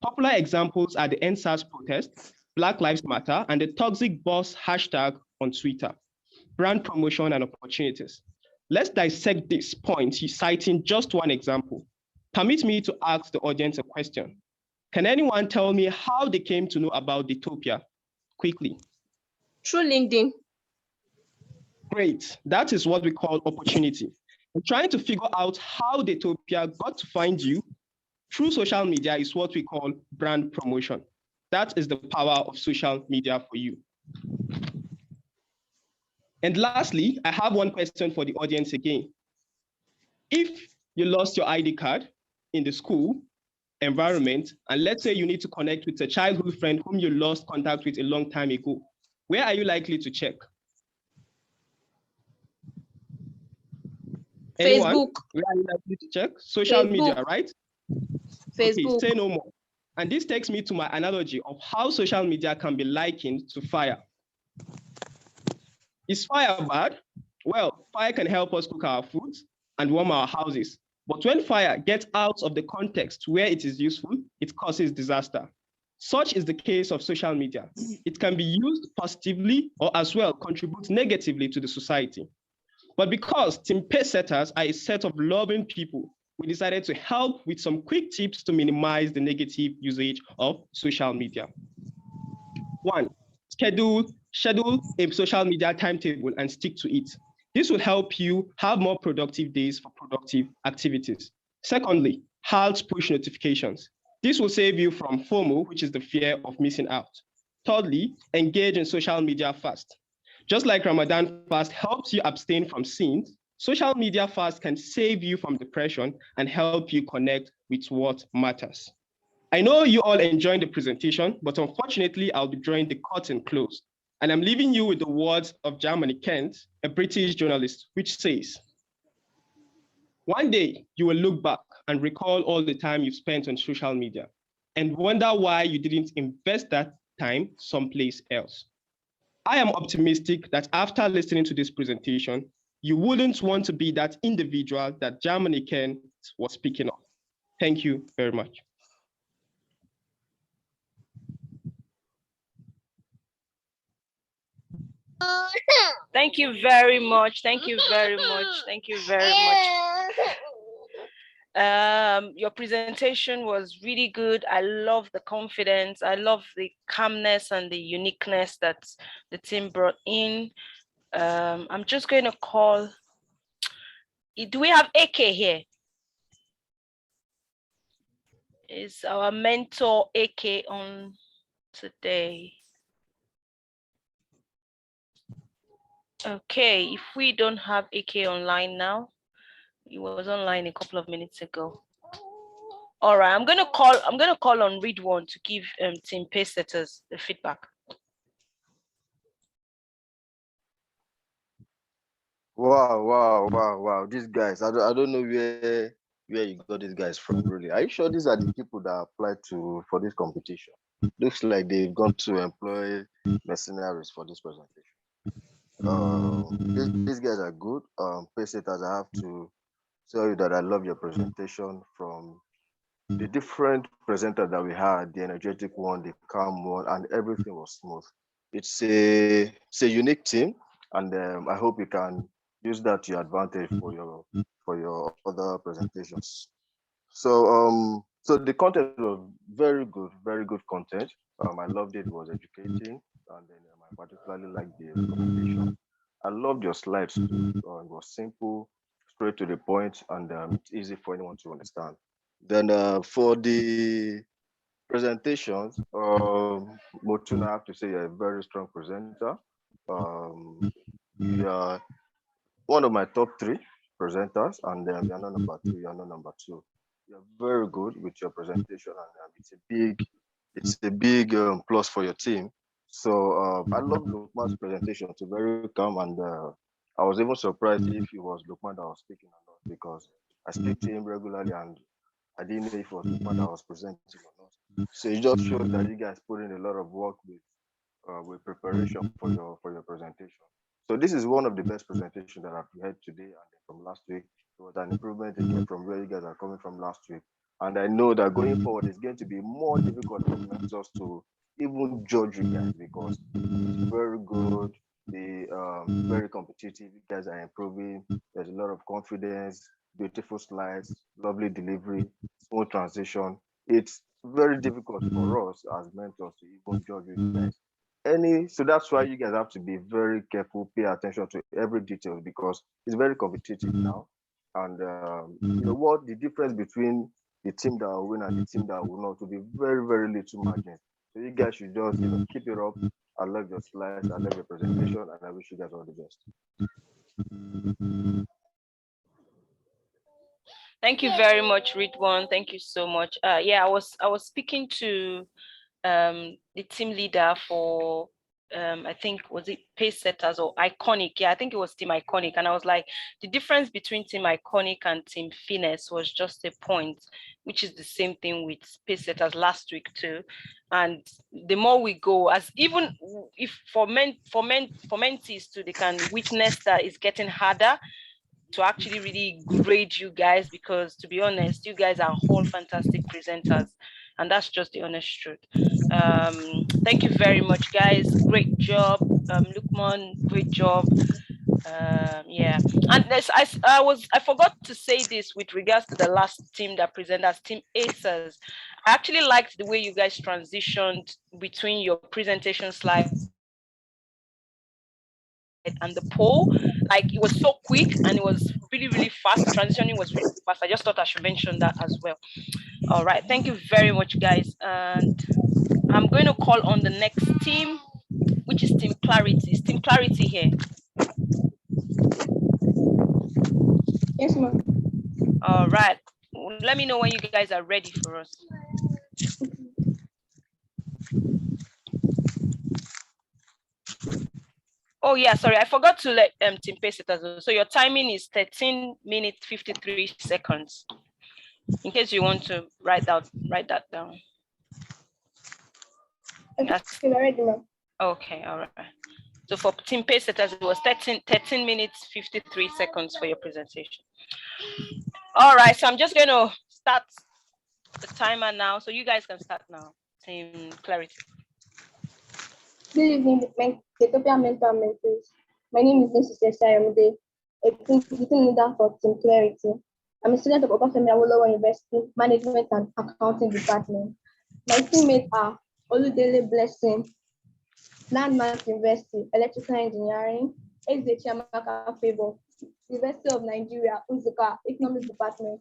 Popular examples are the EndSARS protest, Black Lives Matter, and the toxic boss hashtag on Twitter, brand promotion and opportunities. Let's dissect this point, citing just one example. Permit me to ask the audience a question. Can anyone tell me how they came to know about Daytopia? Quickly. Through LinkedIn. Great. That is what we call opportunity. And trying to figure out how Daytopia got to find you through social media is what we call brand promotion. That is the power of social media for you. And lastly, I have one question for the audience again. If you lost your ID card in the school environment, and let's say you need to connect with a childhood friend whom you lost contact with a long time ago, where are you likely to check? Anyone? Facebook. Where are you likely to check? Social media, right? Facebook. Okay, say no more. And this takes me to my analogy of how social media can be likened to fire. Is fire bad? Well, fire can help us cook our food and warm our houses. But when fire gets out of the context where it is useful, it causes disaster. Such is the case of social media. It can be used positively or as well contribute negatively to the society. But because Team Pacesetters are a set of loving people, we decided to help with some quick tips to minimize the negative usage of social media. 1, schedule a social media timetable and stick to it. This will help you have more productive days for productive activities. Secondly, halt push notifications. This will save you from FOMO, which is the fear of missing out. Thirdly, engage in social media fast. Just like Ramadan fast helps you abstain from sins, social media fast can save you from depression and help you connect with what matters. I know you all enjoyed the presentation, but unfortunately, I'll be drawing the curtain close. And I'm leaving you with the words of Germany Kent, a British journalist, which says, one day you will look back and recall all the time you've spent on social media and wonder why you didn't invest that time someplace else. I am optimistic that after listening to this presentation, you wouldn't want to be that individual that Germany Kent was speaking of. Thank you very much. Thank you very much. Thank you very much. Thank you very much. Your presentation was really good. I love the confidence. I love the calmness and the uniqueness that the team brought in. I'm just going to call. Do we have AK here? Is our mentor AK on today? Okay, if we don't have AK online now, he was online a couple of minutes ago. All right, I'm gonna call on Read One to give Team Pacesetters the feedback. Wow. These guys, I don't know where you got these guys from, really. Are you sure these are the people that applied for this competition? Looks like they've gone to employ mercenaries for this presentation. These guys are good. Pacesetters, I have to tell you that I love your presentation. From the different presenters that we had, the energetic one, the calm one, and everything was smooth. It's a unique team, and I hope you can use that to your advantage for your other presentations. So the content was very good content. I loved it. It was educating, and then I particularly liked the recommendation. I loved your slides too. It was simple, straight to the point, and it's easy for anyone to understand. Then for the presentations, Motun, I have to say you're a very strong presenter. You are one of my top 3 presenters, and you're not number 3, you're not number 2. You're very good with your presentation, and it's a big plus for your team. So I love Lukman's presentation. It's very calm, and I was even surprised if it was Lukman that was speaking or not, because I speak to him regularly, and I didn't know if it was Lukman that was presenting or not. So it just shows that you guys put in a lot of work with preparation for your presentation. So this is one of the best presentations that I've heard today, and from last week. It was an improvement again from where you guys are coming from last week. And I know that going forward, it's going to be more difficult for mentors to even judge you guys, because it's very good, very competitive. You guys are improving. There's a lot of confidence, beautiful slides, lovely delivery, smooth transition. It's very difficult for us as mentors to even judge you guys. So that's why you guys have to be very careful, pay attention to every detail, because it's very competitive now. And you know what, the difference between the team that will win and the team that will not will be very little margin. So you guys should just keep it up, I love your slides, I love your presentation, and I wish you guys all the best. Thank you very much, Ridwan. Thank you so much. Yeah, I was speaking to the team leader for I think was it Pace Setters or Iconic? Yeah, I think it was Team Iconic, and I was like, the difference between Team Iconic and Team Finesse was just a point, which is the same thing with Pace Setters last week too. And the more we go, as even if for mentees too, they can witness that it's getting harder to actually really grade you guys, because to be honest, you guys are all fantastic presenters, and that's just the honest truth. Thank you very much, guys. Great job. Lukman, great job. Yeah, and I forgot to say this with regards to the last team that presented as Team Acers. I actually liked the way you guys transitioned between your presentation slide and the poll. Like, it was so quick and it was really, really fast. The transitioning was really fast. I just thought I should mention that as well. All right, thank you very much, guys. And I'm going to call on the next team, which is Team Clarity. Is Team Clarity here? Yes, ma'am. All right, let me know when you guys are ready for us. Oh yeah, sorry, I forgot to let Team Pace it as well. So your timing is 13 minutes 53 seconds. In case you want to write that down. That's okay, all right. So for Team Pace setters, it was 13 minutes 53 seconds for your presentation. All right, so I'm just going to start the timer now, so you guys can start now. Team Clarity. Good evening, Daytopia Mentor Mentors. My name is Mrs. Sayamide, a team leader for Team Clarity. I'm a student of Obafemi Awolowo University Management and Accounting Department. My teammates are Oludele Blessing, Landmark University, Electrical Engineering, Chiamaka Favor, University of Nigeria, Uzuka, Economics Department,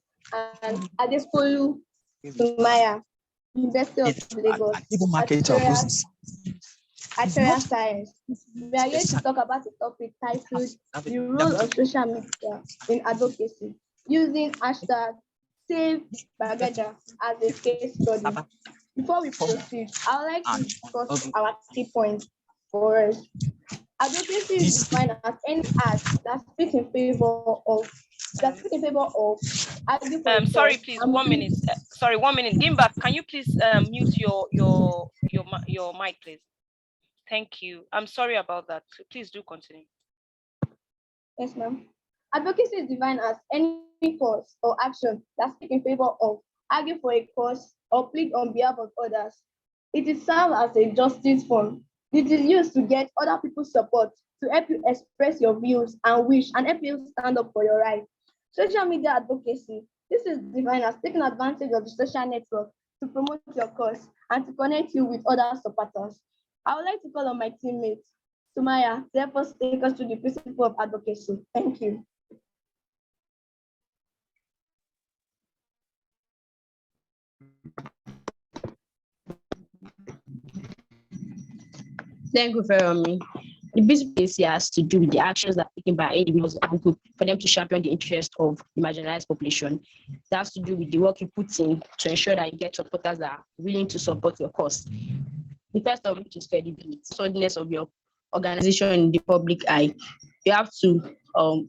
and Adeskolu Sumaya, University of Lagos, Actuarial Science. We are here to talk about a topic titled The Role of Social Media in Advocacy, using hashtag #SaveBagaja as a case study. Before we proceed, I would like to discuss our key points for us. Advocacy is defined as any act that speaks in favor of sorry, please, 1 minute. Sorry, 1 minute. Dimba, can you please mute your mic, please? Thank you. I'm sorry about that. Please do continue. Yes, ma'am. Advocacy is defined as any cause or action that speaks in favor of, argue for a cause, or plead on behalf of others. It is served as a justice fund. It is used to get other people's support, to help you express your views and wish, and help you stand up for your rights. Social media advocacy. This is defined as taking advantage of the social network to promote your cause and to connect you with other supporters. I would like to call on my teammates, Sumaya, to help us take us to the principle of advocacy. Thank you. Thank you very much. The business has to do with the actions that are taken by individuals and groups for them to champion the interest of the marginalized population. That has to do with the work you put in to ensure that you get supporters that are willing to support your cause. The first of which is credibility, solidness of your organization in the public eye. You have to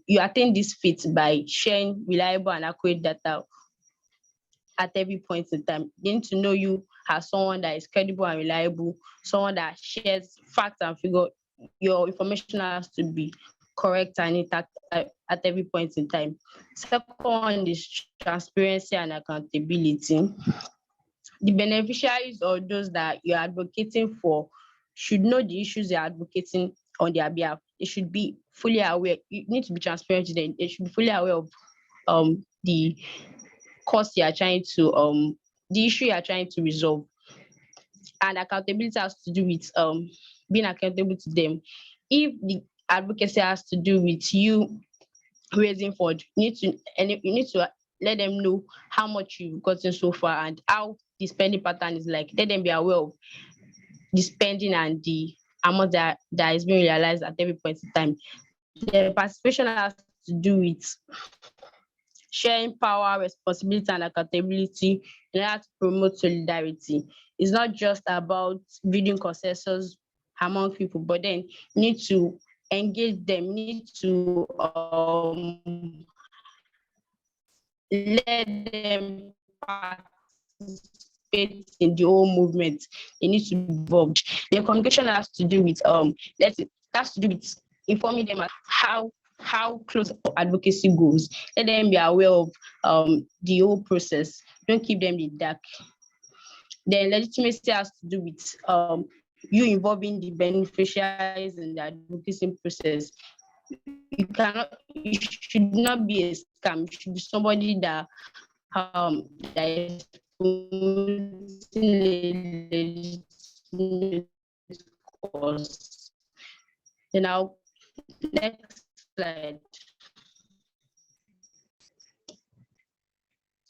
you attain this feat by sharing reliable and accurate data at every point in time. They need to know you as someone that is credible and reliable, someone that shares facts and figure. Your information has to be correct and intact at every point in time. Second one is transparency and accountability. The beneficiaries or those that you're advocating for should know the issues they're advocating on their behalf. They should be fully aware. You need to be transparent to them. They should be fully aware of the cause you are trying to the issue you are trying to resolve. And accountability has to do with being accountable to them. If the advocacy has to do with you raising funds, you need to let them know how much you've gotten so far and how the spending pattern is like. Let them be aware of the spending and the amount that is being realized at every point in time. The participation has to do with sharing power, responsibility, and accountability in order to promote solidarity. It's not just about building consensus among people, but then you need to engage them, you need to let them participate in the whole movement. They need to be involved. Their communication has to do with informing them how close advocacy goes. Let them be aware of the whole process. Don't keep them in the dark. Then legitimacy has to do with you involving the beneficiaries in the advocacy process. You should not be a scam. You should be somebody that is promoting a legitimate cause. Then now, next slide.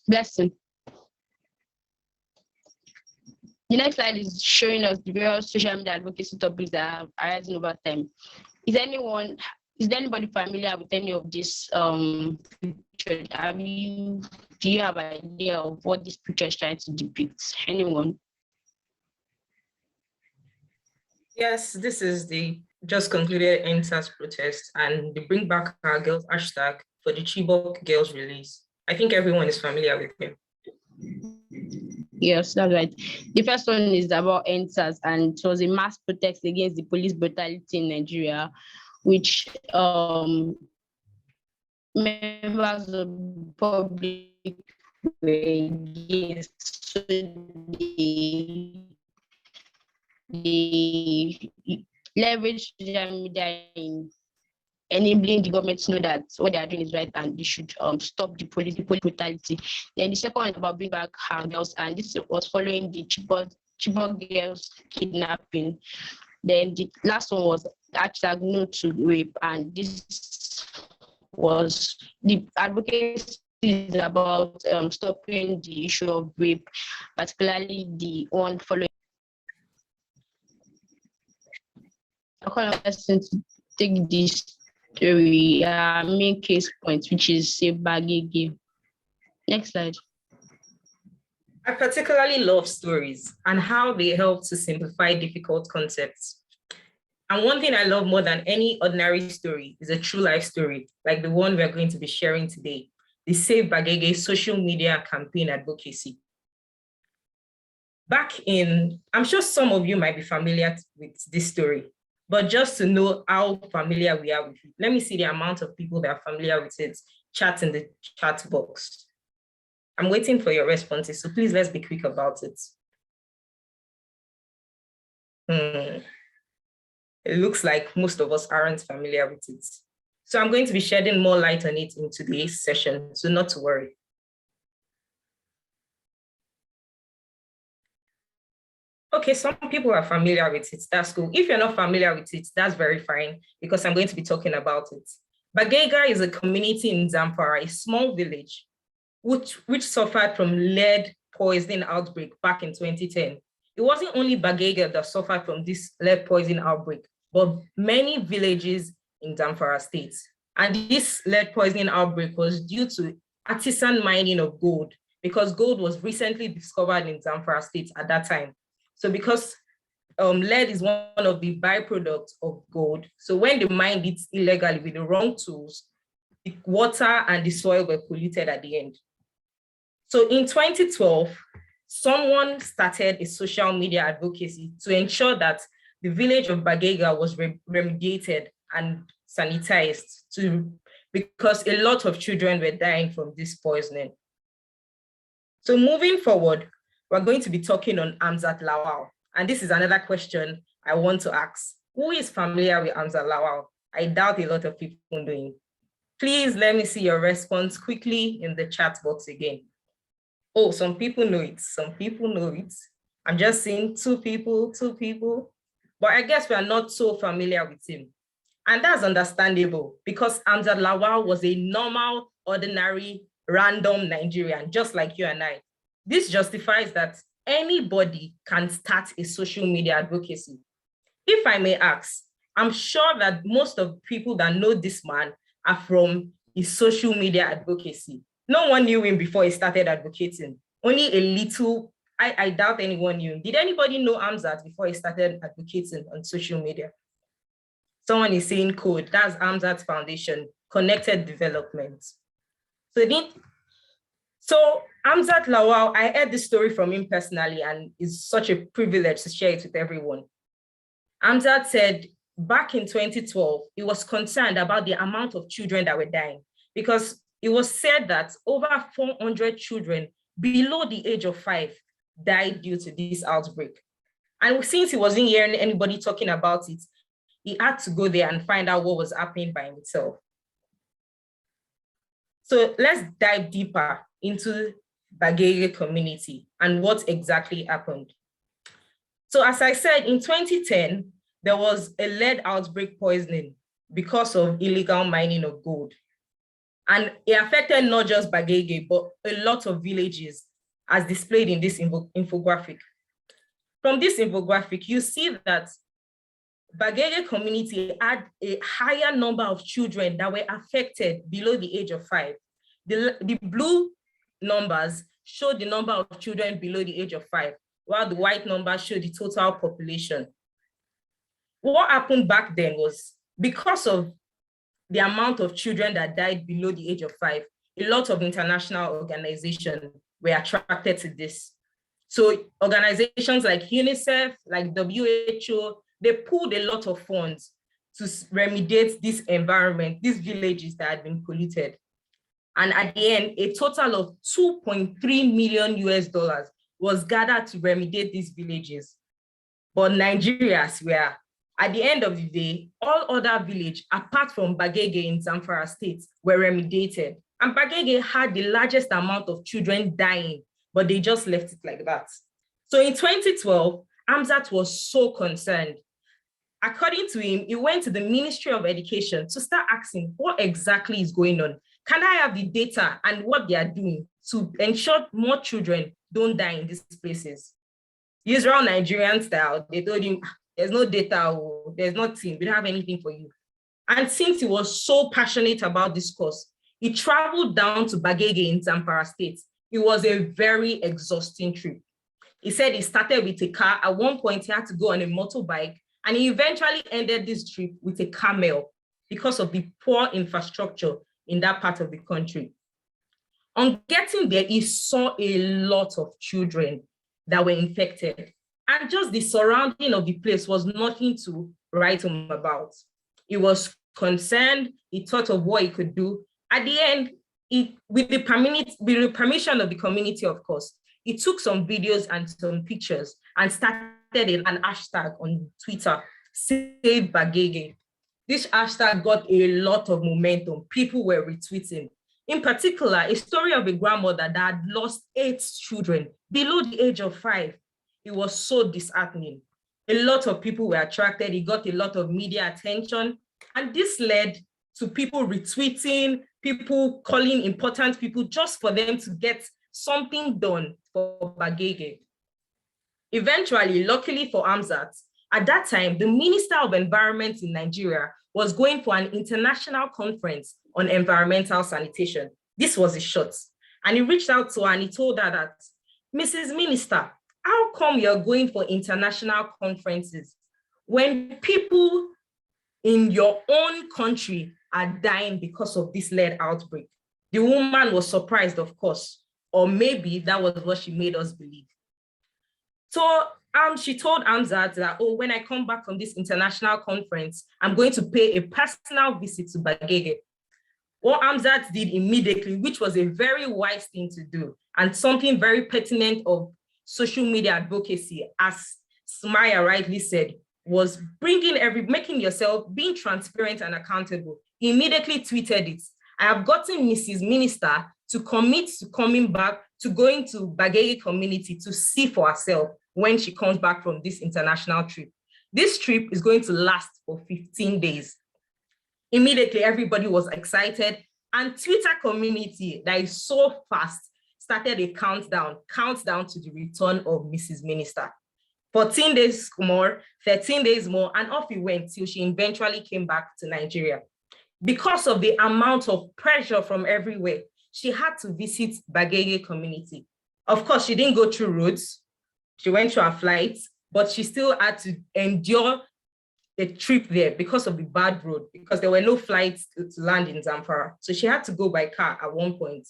Blessing. The next slide is showing us the various social media advocacy topics that are arising over time. Is there anybody familiar with any of this picture? Do you have an idea of what this picture is trying to depict? Anyone? Yes, this is the just concluded NSAS protest and the Bring Back Our Girls hashtag for the Chibok girls release. I think everyone is familiar with him. Yes, that's right. The first one is about NSAS, and it was a mass protest against the police brutality in Nigeria, which members of the public were against. So they leverage social media in enabling the government to know that what they are doing is right and they should stop the police brutality. Then the second one is about Bring Back Our Girls, and this was following the Chibok girls kidnapping. Then the last one was hashtag No to Rape, and this was the advocacy is about stopping the issue of rape, particularly the one following. I call a person to take this story, main case point, which is Save Bagege. Next slide. I particularly love stories and how they help to simplify difficult concepts. And one thing I love more than any ordinary story is a true life story, like the one we're going to be sharing today, the Save Bagege social media campaign advocacy. I'm sure some of you might be familiar with this story, but just to know how familiar we are with it, let me see the amount of people that are familiar with it. Chat in the chat box. I'm waiting for your responses, so please let's be quick about it. It looks like most of us aren't familiar with it. So I'm going to be shedding more light on it in today's session, so not to worry. Okay, some people are familiar with it, that's cool. If you're not familiar with it, that's very fine, because I'm going to be talking about it. Bagega is a community in Zamfara, a small village, which suffered from lead poisoning outbreak back in 2010. It wasn't only Bagega that suffered from this lead poisoning outbreak, but many villages in Zamfara state. And this lead poisoning outbreak was due to artisan mining of gold, because gold was recently discovered in Zamfara state at that time. So because lead is one of the byproducts of gold, so when they mined it illegally with the wrong tools, the water and the soil were polluted at the end. So in 2012, someone started a social media advocacy to ensure that the village of Bagega was remediated and sanitized because a lot of children were dying from this poisoning. So moving forward, we're going to be talking on Amzat Lawal. And this is another question I want to ask. Who is familiar with Amzat Lawal? I doubt a lot of people doing. Please let me see your response quickly in the chat box again. Oh, some people know it. Some people know it. I'm just seeing two people. But I guess we are not so familiar with him. And that's understandable because Amzat Lawal was a normal, ordinary, random Nigerian, just like you and I. This justifies that anybody can start a social media advocacy. If I may ask, I'm sure that most of the people that know this man are from his social media advocacy. No one knew him before he started advocating. Only a little, I doubt anyone knew him. Did anybody know Amzat before he started advocating on social media? Someone is saying code, that's Amzat Foundation, Connected Development. So Amzat Lawal, I heard this story from him personally, and it's such a privilege to share it with everyone. Amzat said back in 2012, he was concerned about the amount of children that were dying, because it was said that over 400 children below the age of 5 died due to this outbreak. And since he wasn't hearing anybody talking about it, he had to go there and find out what was happening by himself. So let's dive deeper into Bagege community and what exactly happened. So as I said, in 2010, there was a lead outbreak poisoning because of illegal mining of gold. And it affected not just Bagege, but a lot of villages, as displayed in this infographic. From this infographic, you see that Bagege community had a higher number of children that were affected below the age of 5. The blue numbers show the number of children below the age of 5, while the white numbers show the total population. What happened back then was, because of the amount of children that died below the age of 5, a lot of international organizations were attracted to this. So organizations like UNICEF, like WHO, they pulled a lot of funds to remediate this environment, these villages that had been polluted. And at the end, a total of $2.3 million was gathered to remediate these villages. But Nigerians were, at the end of the day, all other villages, apart from Bagege in Zamfara State, were remediated. And Bagege had the largest amount of children dying, but they just left it like that. So in 2012, Amzat was so concerned. According to him, he went to the Ministry of Education to start asking what exactly is going on. Can I have the data and what they are doing to ensure more children don't die in these places? Usual Nigerian style, they told him, there's no data, there's nothing, we don't have anything for you. And since he was so passionate about this cause, he traveled down to Bagege in Zamfara State. It was a very exhausting trip. He said he started with a car. At one point, he had to go on a motorbike, and he eventually ended this trip with a camel because of the poor infrastructure in that part of the country. On getting there, he saw a lot of children that were infected, and just the surrounding of the place was nothing to write home about. He was concerned, he thought of what he could do. At the end, with the permission of the community, of course, he took some videos and some pictures and started an hashtag on Twitter, Save Bagege. This hashtag got a lot of momentum. People were retweeting. In particular, a story of a grandmother that had lost 8 children below the age of 5. It was so disheartening. A lot of people were attracted. It got a lot of media attention. And this led to people retweeting, people calling important people just for them to get something done for Bagege. Eventually, luckily for Amzat, at that time, the Minister of Environment in Nigeria was going for an international conference on environmental sanitation. This was his shot. And he reached out to her and he told her that, Mrs. Minister, how come you're going for international conferences when people in your own country are dying because of this lead outbreak? The woman was surprised, of course, or maybe that was what she made us believe. So she told Amzat that, oh, when I come back from this international conference, I'm going to pay a personal visit to Bagege. What Amzat did immediately, which was a very wise thing to do, and something very pertinent of social media advocacy, as Smaya rightly said, was making yourself, being transparent and accountable. He immediately tweeted it. I have gotten Mrs. Minister to commit to coming back, to going to Bagege community to see for herself when she comes back from this international trip. This trip is going to last for 15 days. Immediately, everybody was excited, and Twitter community that is so fast started a countdown to the return of Mrs. Minister. 14 days more, 13 days more, and off he went till she eventually came back to Nigeria. Because of the amount of pressure from everywhere, she had to visit Bagege community. Of course, she didn't go through roads. She went through her flight, but she still had to endure a trip there because of the bad road, because there were no flights to land in Zamfara. So she had to go by car at one point.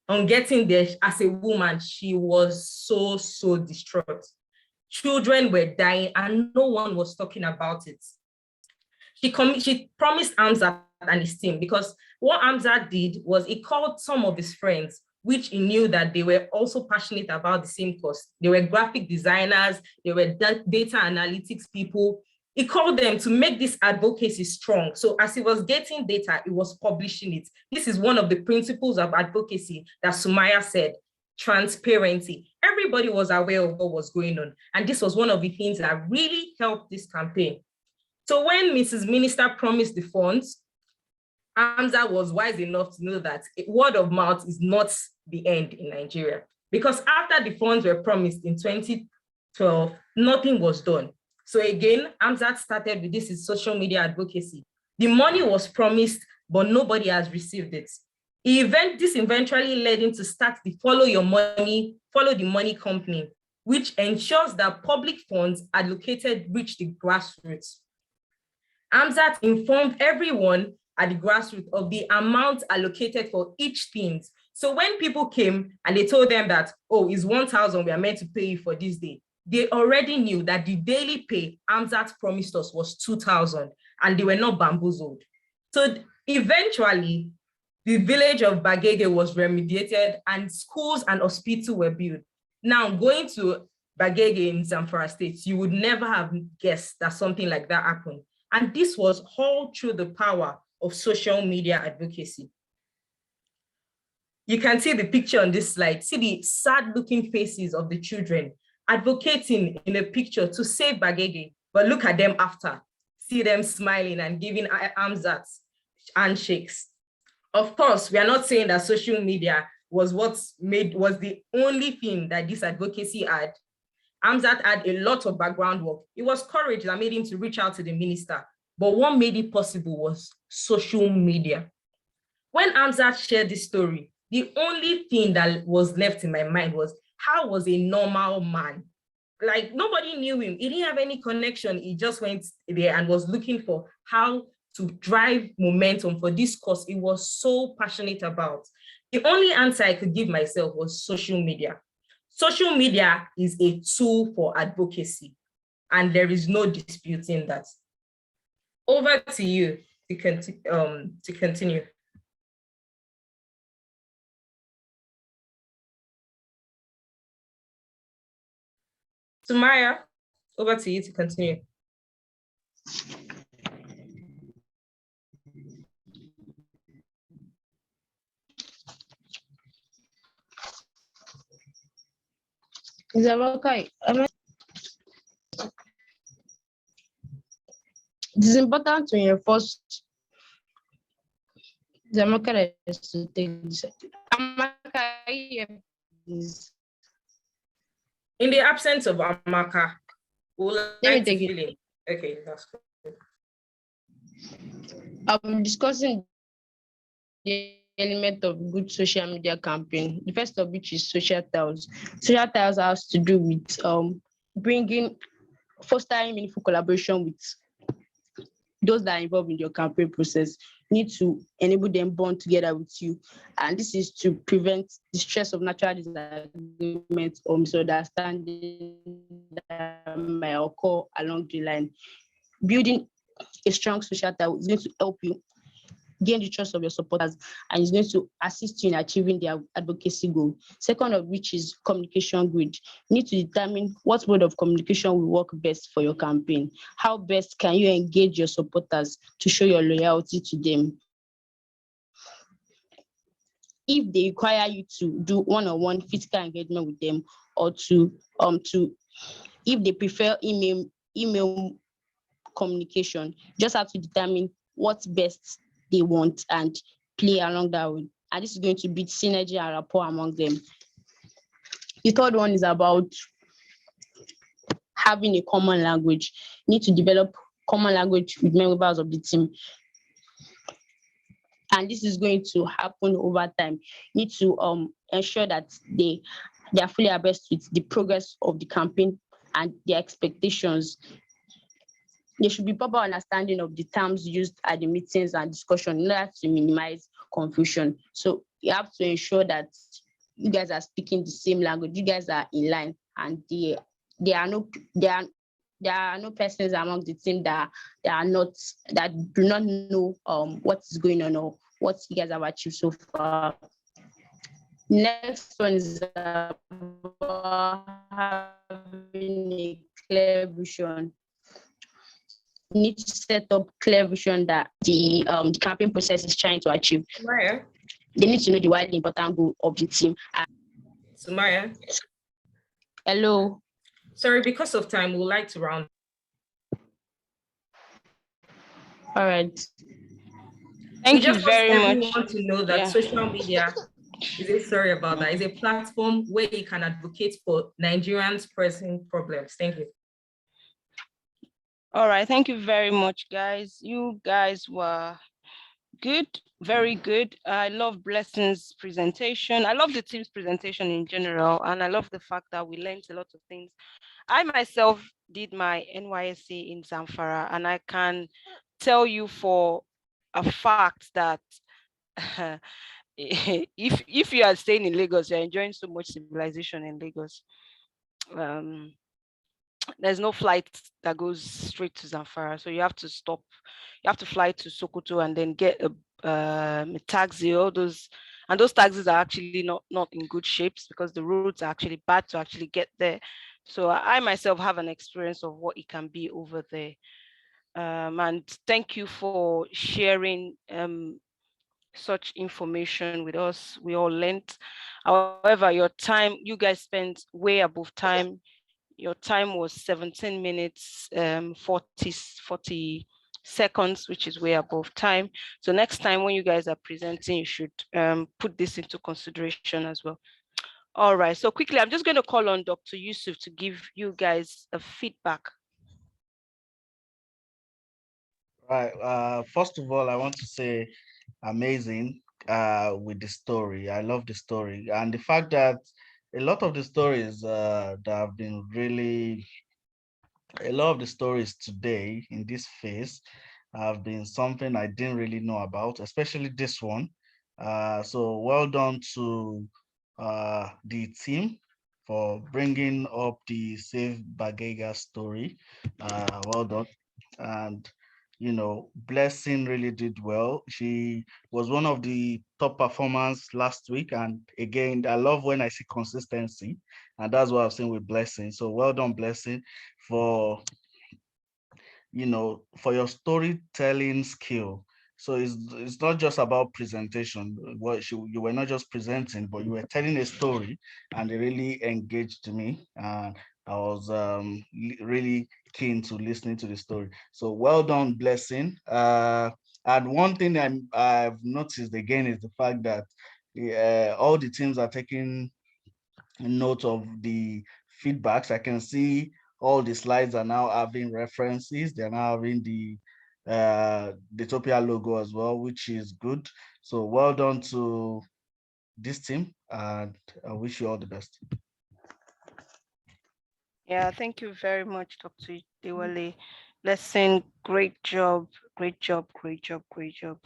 On getting there, as a woman, she was so distraught. Children were dying and no one was talking about it. She promised Hamzat and his team, because what Hamzat did was he called some of his friends, which he knew that they were also passionate about the same cause. They were graphic designers, they were data analytics people. He called them to make this advocacy strong. So as he was getting data, he was publishing it. This is one of the principles of advocacy that Sumaya said, transparency. Everybody was aware of what was going on. And this was one of the things that really helped this campaign. So when Mrs. Minister promised the funds, Hamza was wise enough to know that word of mouth is not the end in Nigeria. Because after the funds were promised in 2012, nothing was done. So again, Hamza started with this social media advocacy. The money was promised, but nobody has received it. This eventually led him to start the Follow the Money company, which ensures that public funds allocated reach the grassroots. Hamzat informed everyone at the grassroots of the amount allocated for each thing. So when people came and they told them that, oh, it's 1,000, we are meant to pay you for this day, they already knew that the daily pay Hamzat promised us was 2,000, and they were not bamboozled. So eventually, the village of Bagege was remediated and schools and hospitals were built. Now, going to Bagege in Zamfara State, you would never have guessed that something like that happened. And this was all through the power of social media advocacy. You can see the picture on this slide. See the sad-looking faces of the children advocating in a picture to save Bagege, but look at them after. See them smiling and giving Hamzat handshakes. Of course, we are not saying that social media was the only thing that this advocacy had. Hamzat had a lot of background work. It was courage that made him to reach out to the minister. But what made it possible was social media. When Hamzat shared this story, the only thing that was left in my mind was, how was a normal man? Like, nobody knew him. He didn't have any connection. He just went there and was looking for how to drive momentum for this cause he was so passionate about. The only answer I could give myself was social media. Social media is a tool for advocacy, and there is no disputing that. Over to you to continue. Sumaya, over to you to continue. Is that okay? It is important to enforce the market to take this. In the absence of Amaka, we'll like to fill in. Okay, that's good. I'm discussing the element of good social media campaign. The first of which is social ties. Social ties has to do with fostering meaningful collaboration with those that are involved in your campaign process. You need to enable them bond together with you. And this is to prevent the stress of natural disagreements or misunderstanding that may occur along the line. Building a strong social tie is going to help you gain the trust of your supporters, and is going to assist you in achieving their advocacy goal. Second of which is communication grid. You need to determine what mode of communication will work best for your campaign. How best can you engage your supporters to show your loyalty to them? If they require you to do one-on-one physical engagement with them, or if they prefer email communication, just have to determine what's best they want and play along that way. And this is going to build synergy and rapport among them. The third one is about having a common language. You need to develop common language with members of the team. And this is going to happen over time. You need to ensure that they are fully abreast with the progress of the campaign and the expectations. There should be proper understanding of the terms used at the meetings and discussion in order to minimize confusion. So you have to ensure that you guys are speaking the same language, you guys are in line, and there are no persons among the team that do not know what is going on or what you guys have achieved so far. Next one is about having a clear vision. You need to set up clear vision that the campaign process is trying to achieve. Sumaya. They need to know the widely important goal of the team. Sumaya. Hello. Sorry, because of time, we would like to round. All right. Thank you Want very everyone much. to know that social media is a platform where you can advocate for Nigerians' pressing problems. Thank you. All right, thank you very much, guys. You guys were good, very good. I love Blessing's presentation. I love the team's presentation in general, and I love the fact that we learned a lot of things. I myself did my NYSC in Zamfara, and I can tell you for a fact that if you are staying in Lagos, you're enjoying so much civilization in Lagos. There's no flight that goes straight to Zamfara, so you have to stop. You have to fly to Sokoto and then get a taxi. All those taxis are actually not in good shapes because the roads are actually bad to actually get there. So I myself have an experience of what it can be over there. And thank you for sharing such information with us. We all learned. However, your time, you guys spent way above time. Your time was 17 minutes, 40 seconds, which is way above time. So next time when you guys are presenting, you should put this into consideration as well. All right, so quickly, I'm just going to call on Dr. Yusuf to give you guys a feedback. Right. First of all, I want to say amazing with the story. I love the story and the fact that a lot of the stories that have been really, a lot of the stories today in this phase have been something I didn't really know about, especially this one. So well done to the team for bringing up the Save Bagega story. Well done. And Blessing really did well. She was one of the top performers last week. And again, I love when I see consistency. And that's what I've seen with Blessing. So well done, Blessing, for for your storytelling skill. So it's not just about presentation. You were not just presenting, but you were telling a story, and it really engaged me. And I was really keen to listening to the story. So well done, Blessing. And one thing I've noticed again is the fact that all the teams are taking note of the feedbacks. I can see all the slides are now having references. They're now having the Daytopia logo as well, which is good. So well done to this team, and I wish you all the best. Yeah, thank you very much, Dr. Dewale. Blessing, great job, great job, great job, great job.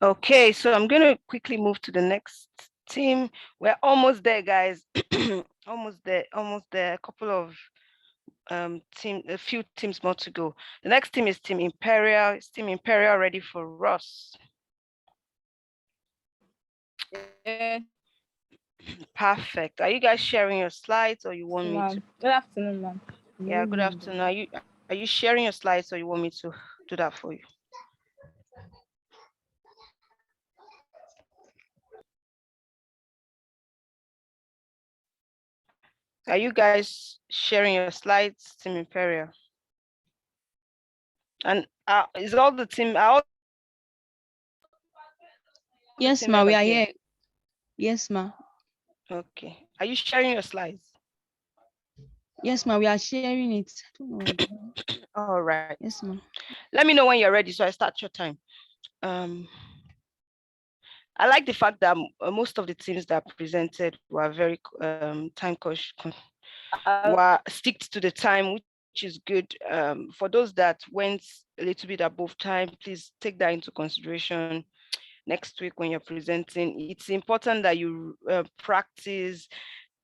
Okay, so I'm going to quickly move to the next team. We're almost there, guys. almost there. A couple of a few teams more to go. The next team is Team Imperial. Is Team Imperial ready for Ross? Yeah. Perfect. Are you guys sharing your slides, or you want me to? Good afternoon, ma'am. Yeah, good afternoon. Are you sharing your slides, or you want me to do that for you? Are you guys sharing your slides, Team Imperial? And is all the team? Yes, ma, we are here. Yes, ma. Okay. Are you sharing your slides? Yes, ma, we are sharing it. All right. Yes, ma. Let me know when you're ready, so I start your time. I like the fact that most of the teams that presented were very time conscious, were stick to the time, which is good. For those that went a little bit above time, please take that into consideration next week when you're presenting. It's important that you practice.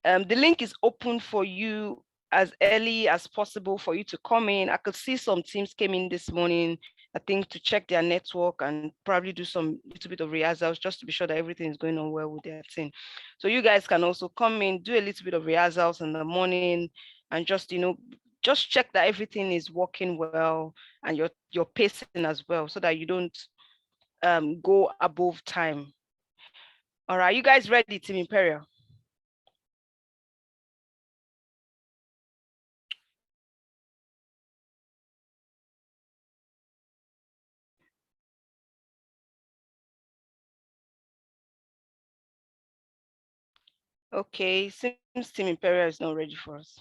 The link is open for you as early as possible for you to come in. I could see some teams came in this morning, I think, to check their network and probably do some little bit of rehearsals just to be sure that everything is going on well with their team. So you guys can also come in, do a little bit of rehearsals in the morning, and just, just check that everything is working well and you're pacing as well, so that you don't go above time. All right, you guys ready, Team Imperial? Okay, seems Team Imperial is not ready for us.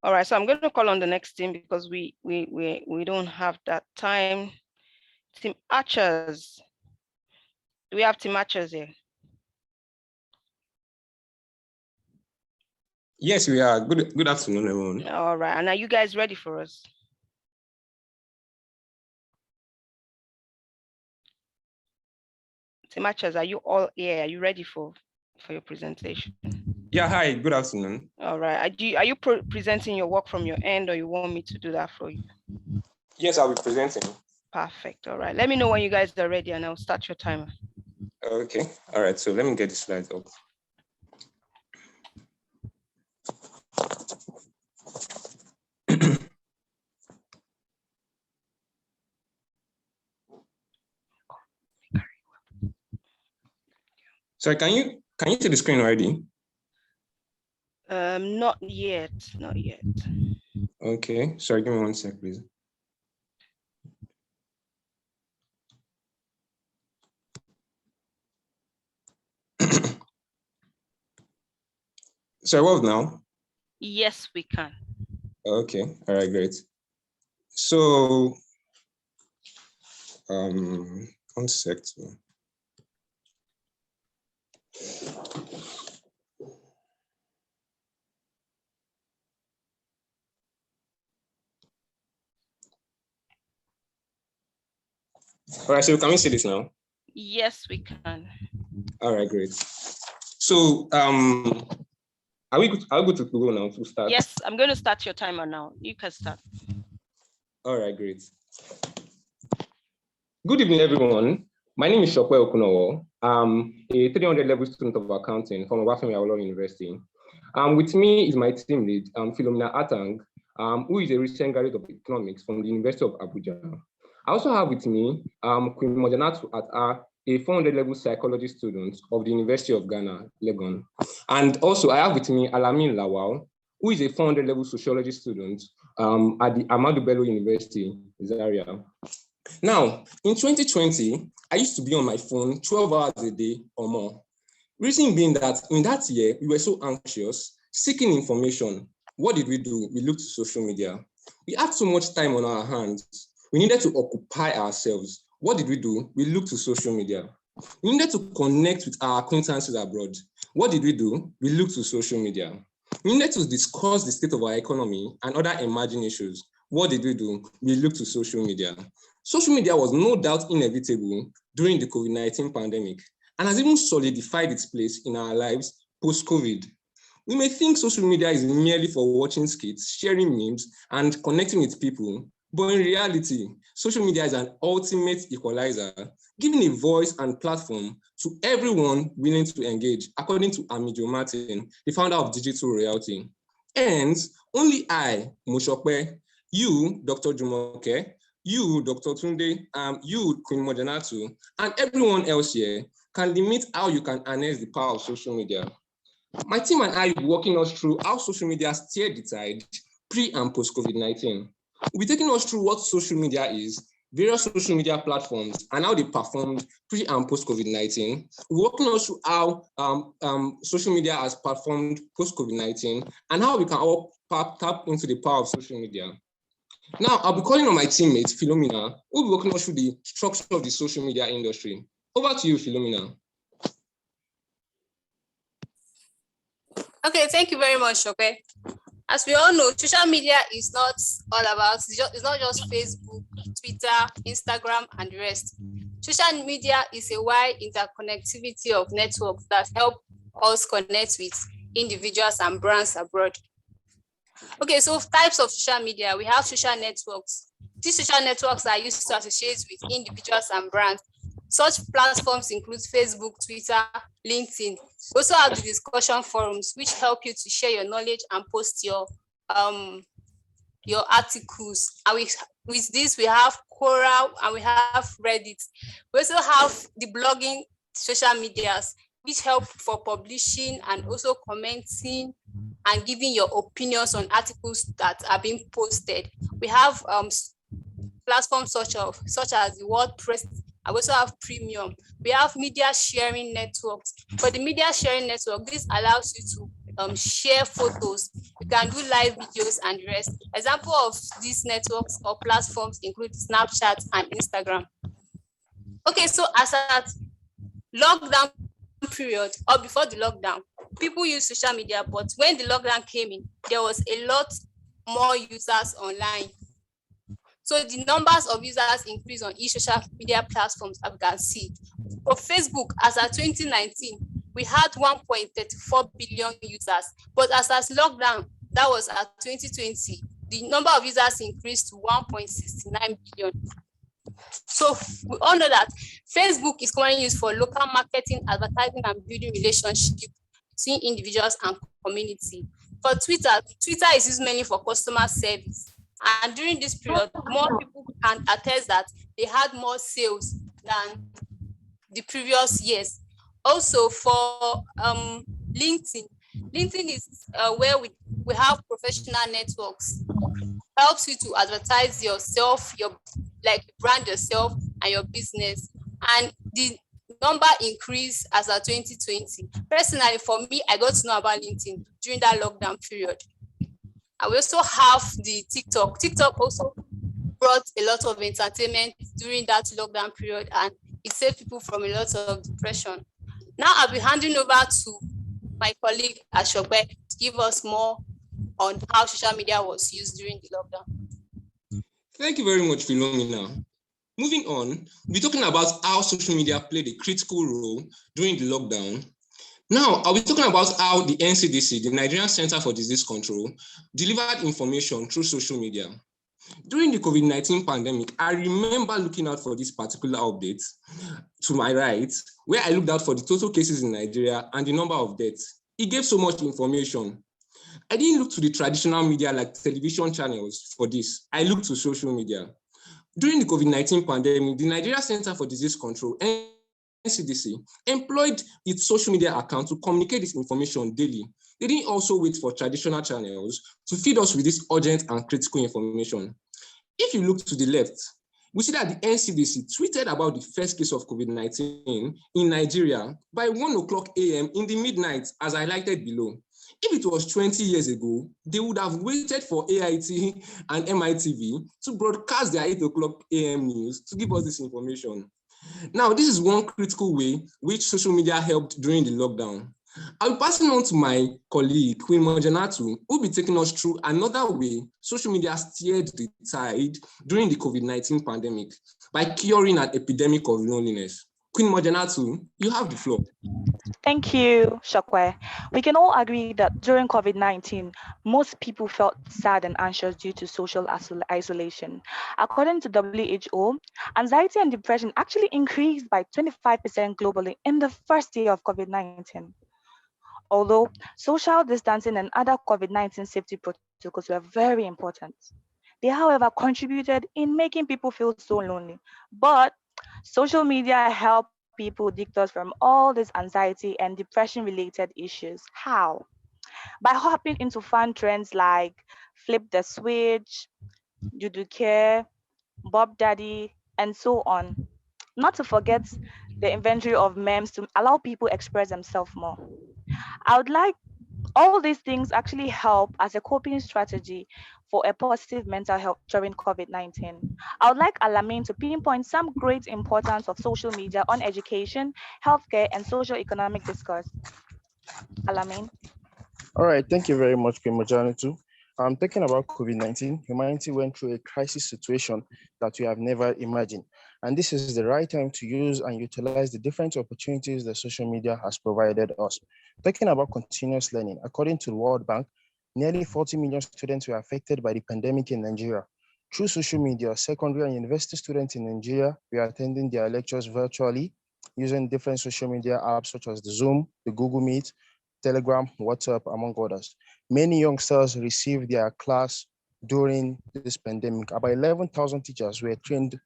All right, so I'm going to call on the next team because we don't have that time. Team Archers. Do we have Team Archers here? Yes, we are. Good afternoon, everyone. All right, and are you guys ready for us? Team Archers, are you all here? Are you ready for your presentation? Yeah, hi, good afternoon. All right, are you presenting your work from your end, or you want me to do that for you? Yes, I'll be presenting. Perfect. All right, let me know when you guys are ready and I'll start your timer. Okay, all right, so let me get the slides up. So can you see the screen already? Not yet, not yet. Okay, sorry, give me 1 sec, please. So what now? Yes, we can. Okay, all right, great. So 1 sec. All right, so can we see this now? Yes, we can. All right, great. So are we good to go now to start? Yes, I'm going to start your timer now. You can start. All right, great. Good evening, everyone. My name is Shokwe Okunowo. I'm a 300 level student of accounting from Obafemi Awolowo University. With me is my team lead, Philomena Atang, who is a recent graduate of economics from the University of Abuja. I also have with me Queen Mojanatu Ata, a 400 level psychology student of the University of Ghana, Legon. And also I have with me Alamin Lawal, who is a 400 level sociology student at the Ahmadu Bello University, Zaria. Now, in 2020, I used to be on my phone 12 hours a day or more. Reason being that in that year, we were so anxious, seeking information. What did we do? We looked to social media. We had so much time on our hands. We needed to occupy ourselves. What did we do? We looked to social media. We needed to connect with our acquaintances abroad. What did we do? We looked to social media. We needed to discuss the state of our economy and other emerging issues. What did we do? We looked to social media. Social media was no doubt inevitable during the COVID-19 pandemic and has even solidified its place in our lives post-COVID. We may think social media is merely for watching skits, sharing memes, and connecting with people, but in reality, social media is an ultimate equalizer, giving a voice and platform to everyone willing to engage, according to Amijo Martin, the founder of Digital Reality. And only I, Moshokwe, you, Dr. Jumoke, you, Dr. Tunde, you, Queen Mojanatu, and everyone else here can limit how you can harness the power of social media. My team and I will be walking us through how social media steered the tide pre and post COVID-19. We'll be taking us through what social media is, various social media platforms, and how they performed pre and post COVID-19. We're walking us through how social media has performed post COVID-19 and how we can all tap into the power of social media. Now, I'll be calling on my teammate, Philomena, who will be walking us through the structure of the social media industry. Over to you, Philomena. Okay, thank you very much, Shope. As we all know, social media is not all about, it's not just Facebook, Twitter, Instagram, and the rest. Social media is a wide interconnectivity of networks that help us connect with individuals and brands abroad. Okay, so types of social media, we have social networks. These social networks are used to associate with individuals and brands. Such platforms include Facebook, Twitter, LinkedIn. We also have the discussion forums, which help you to share your knowledge and post your articles. And with this, we have Quora and we have Reddit. We also have the blogging social medias, which help for publishing and also commenting and giving your opinions on articles that are being posted. We have platforms such as the WordPress. I also have Premium. We have media sharing networks. For the media sharing network, this allows you to share photos. You can do live videos and the rest. Example of these networks or platforms include Snapchat and Instagram. Okay, so as at lockdown period or before the lockdown, people use social media, but when the lockdown came in, there was a lot more users online. So the numbers of users increased on each social media platforms, as you can see. For Facebook, as at 2019, we had 1.34 billion users, but as at lockdown, that was at 2020, the number of users increased to 1.69 billion. So we all know that Facebook is commonly used for local marketing, advertising, and building relationships between individuals and community. For Twitter is used mainly for customer service. And during this period, more people can attest that they had more sales than the previous years. Also for LinkedIn is where we have professional networks. Helps you to advertise yourself, brand yourself and your business. And the number increased as of 2020. Personally, for me, I got to know about LinkedIn during that lockdown period. And we also have the TikTok. TikTok also brought a lot of entertainment during that lockdown period, and it saved people from a lot of depression. Now I'll be handing over to my colleague Ashope to give us more on how social media was used during the lockdown. Thank you very much, Philomena. Moving on, we're talking about how social media played a critical role during the lockdown. Now, I'll be talking about how the NCDC, the Nigerian Center for Disease Control, delivered information through social media. During the COVID-19 pandemic, I remember looking out for this particular update to my right, where I looked out for the total cases in Nigeria and the number of deaths. It gave so much information. I didn't look to the traditional media like television channels for this. I looked to social media. During the COVID-19 pandemic, the Nigeria Center for Disease Control, NCDC, employed its social media account to communicate this information daily. They didn't also wait for traditional channels to feed us with this urgent and critical information. If you look to the left, we see that the NCDC tweeted about the first case of COVID-19 in Nigeria by 1:00 a.m. in the midnight, as highlighted below. If it was 20 years ago, they would have waited for AIT and MITV to broadcast their 8:00 a.m. news to give us this information. Now, this is one critical way which social media helped during the lockdown. I'll be passing on to my colleague, Queen Mojanatu, who will be taking us through another way social media steered the tide during the COVID-19 pandemic by curing an epidemic of loneliness. Queen Mojanatu, you have the floor. Thank you, Shokwe. We can all agree that during COVID-19, most people felt sad and anxious due to social isolation. According to WHO, anxiety and depression actually increased by 25% globally in the first year of COVID-19. Although social distancing and other COVID-19 safety protocols were very important, they, however, contributed in making people feel so lonely. But social media helped people detox from all this anxiety and depression-related issues. How? By hopping into fun trends like Flip the Switch, Judo Care, Bob Daddy, and so on. Not to forget the inventory of memes to allow people express themselves more. I would like all these things actually help as a coping strategy for a positive mental health during COVID-19. I would like Alamin to pinpoint some great importance of social media on education, healthcare, and social economic discourse. Alamin. All right, thank you very much, Kimojanitu. Talking about COVID-19, humanity went through a crisis situation that we have never imagined. And this is the right time to use and utilize the different opportunities that social media has provided us. Talking about continuous learning, according to the World Bank, nearly 40 million students were affected by the pandemic in Nigeria. Through social media, secondary and university students in Nigeria were attending their lectures virtually using different social media apps such as the Zoom, the Google Meet, Telegram, WhatsApp, among others. Many youngsters received their class during this pandemic. About 11,000 teachers were trained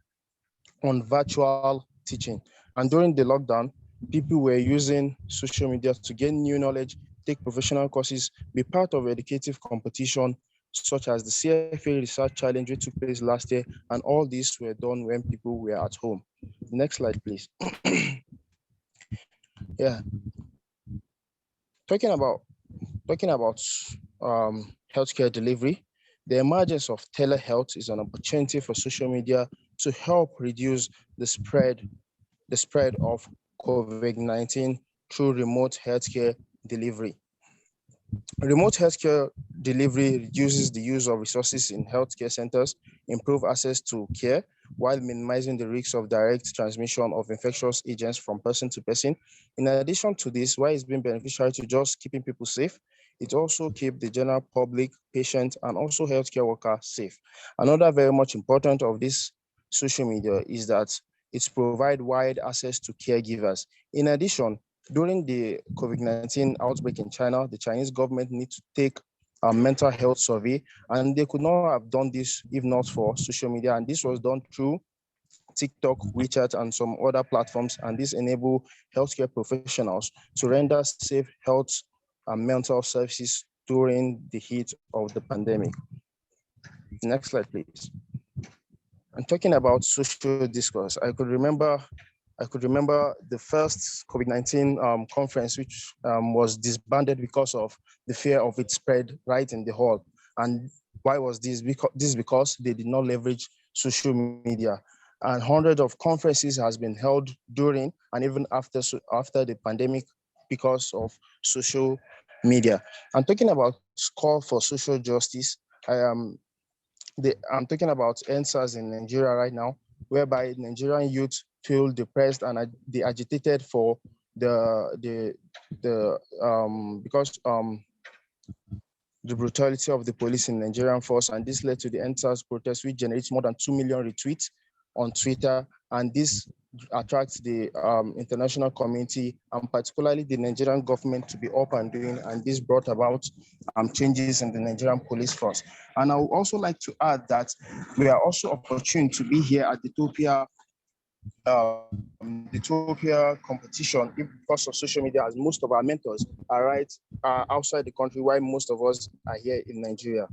on virtual teaching. And during the lockdown, people were using social media to gain new knowledge, take professional courses, be part of educative competition, such as the CFA Research Challenge, which took place last year. And all these were done when people were at home. Next slide, please. Yeah. Talking about healthcare delivery, the emergence of telehealth is an opportunity for social media to help reduce the spread of COVID-19 through remote healthcare delivery. Remote healthcare delivery reduces the use of resources in healthcare centers, improve access to care, while minimizing the risks of direct transmission of infectious agents from person to person. In addition to this, why it's been beneficial to just keeping people safe, it also keeps the general public, patient, and also healthcare worker safe. Another very much important of this social media is that it provides wide access to caregivers. In addition, during the COVID-19 outbreak in China, the Chinese government needs to take a mental health survey, and they could not have done this if not for social media. And this was done through TikTok, WeChat, and some other platforms. And this enable healthcare professionals to render safe health and mental services during the heat of the pandemic. Next slide, please. And talking about social discourse, I could remember the first COVID-19 conference, which was disbanded because of the fear of its spread right in the hall. And why was this? Because they did not leverage social media. And hundreds of conferences has been held during and even after the pandemic because of social media. I'm talking about call for social justice. I'm talking about answers in Nigeria right now, whereby Nigerian youth feel depressed and they agitated for the brutality of the police in Nigerian force, and this led to the NSAS protest, which generates more than 2 million retweets on Twitter, and this attracts the international community and particularly the Nigerian government to be up and doing, and this brought about changes in the Nigerian police force. And I would also like to add that we are also opportune to be here at Daytopia competition because of social media, as most of our mentors are outside the country, while most of us are here in Nigeria.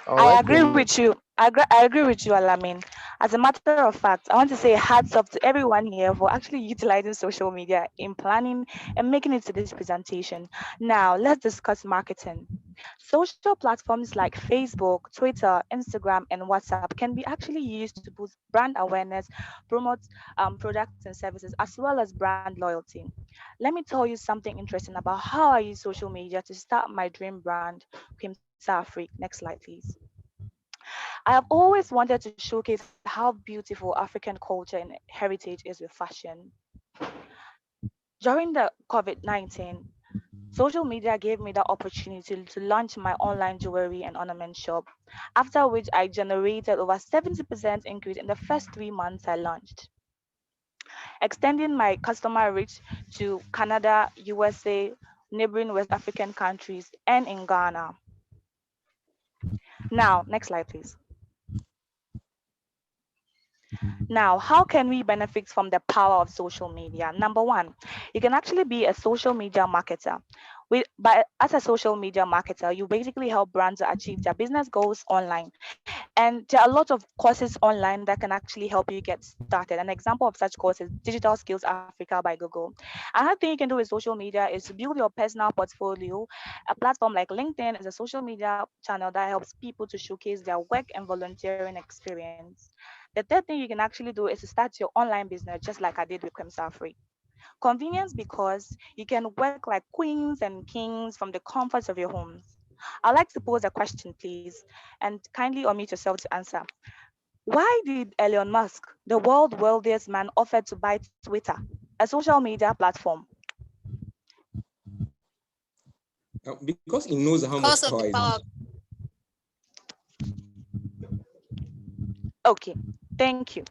I agree with you. I agree with you, Alamin. As a matter of fact, I want to say hats off to everyone here for actually utilizing social media in planning and making it to this presentation. Now, let's discuss marketing. Social platforms like Facebook, Twitter, Instagram, and WhatsApp can be actually used to boost brand awareness, promote products and services, as well as brand loyalty. Let me tell you something interesting about how I use social media to start my dream brand, Queen Safri. Next slide, please. I have always wanted to showcase how beautiful African culture and heritage is with fashion. During the COVID-19, social media gave me the opportunity to launch my online jewelry and ornament shop, after which I generated over 70% increase in the first 3 months I launched, extending my customer reach to Canada, USA, neighboring West African countries, and in Ghana. Now, next slide, please. Now, how can we benefit from the power of social media? Number one, you can actually be a social media marketer. As a social media marketer, you basically help brands achieve their business goals online. And there are a lot of courses online that can actually help you get started. An example of such course is Digital Skills Africa by Google. Another thing you can do with social media is to build your personal portfolio. A platform like LinkedIn is a social media channel that helps people to showcase their work and volunteering experience. The third thing you can actually do is to start your online business, just like I did with Safri. Convenience because you can work like queens and kings from the comforts of your homes. I'd like to pose a question, please, and kindly unmute yourself to answer. Why did Elon Musk, the world's wealthiest man, offer to buy Twitter, a social media platform? Because he knows how much Because of power the is. power. Okay, thank you.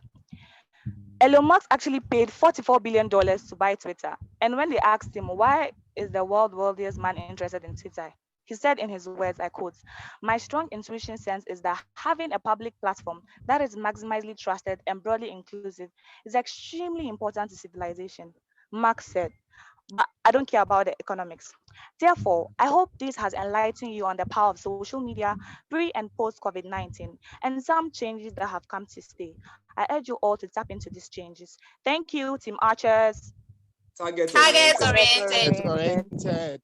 Elon Musk actually paid $44 billion to buy Twitter. And when they asked him, why is the world's wealthiest man interested in Twitter? He said in his words, I quote, "My strong intuition sense is that having a public platform that is maximally trusted and broadly inclusive is extremely important to civilization." Mark said, but I don't care about the economics. Therefore, I hope this has enlightened you on the power of social media pre and post COVID-19 and some changes that have come to stay. I urge you all to tap into these changes. Thank you, Team Archers. Target Target oriented. oriented.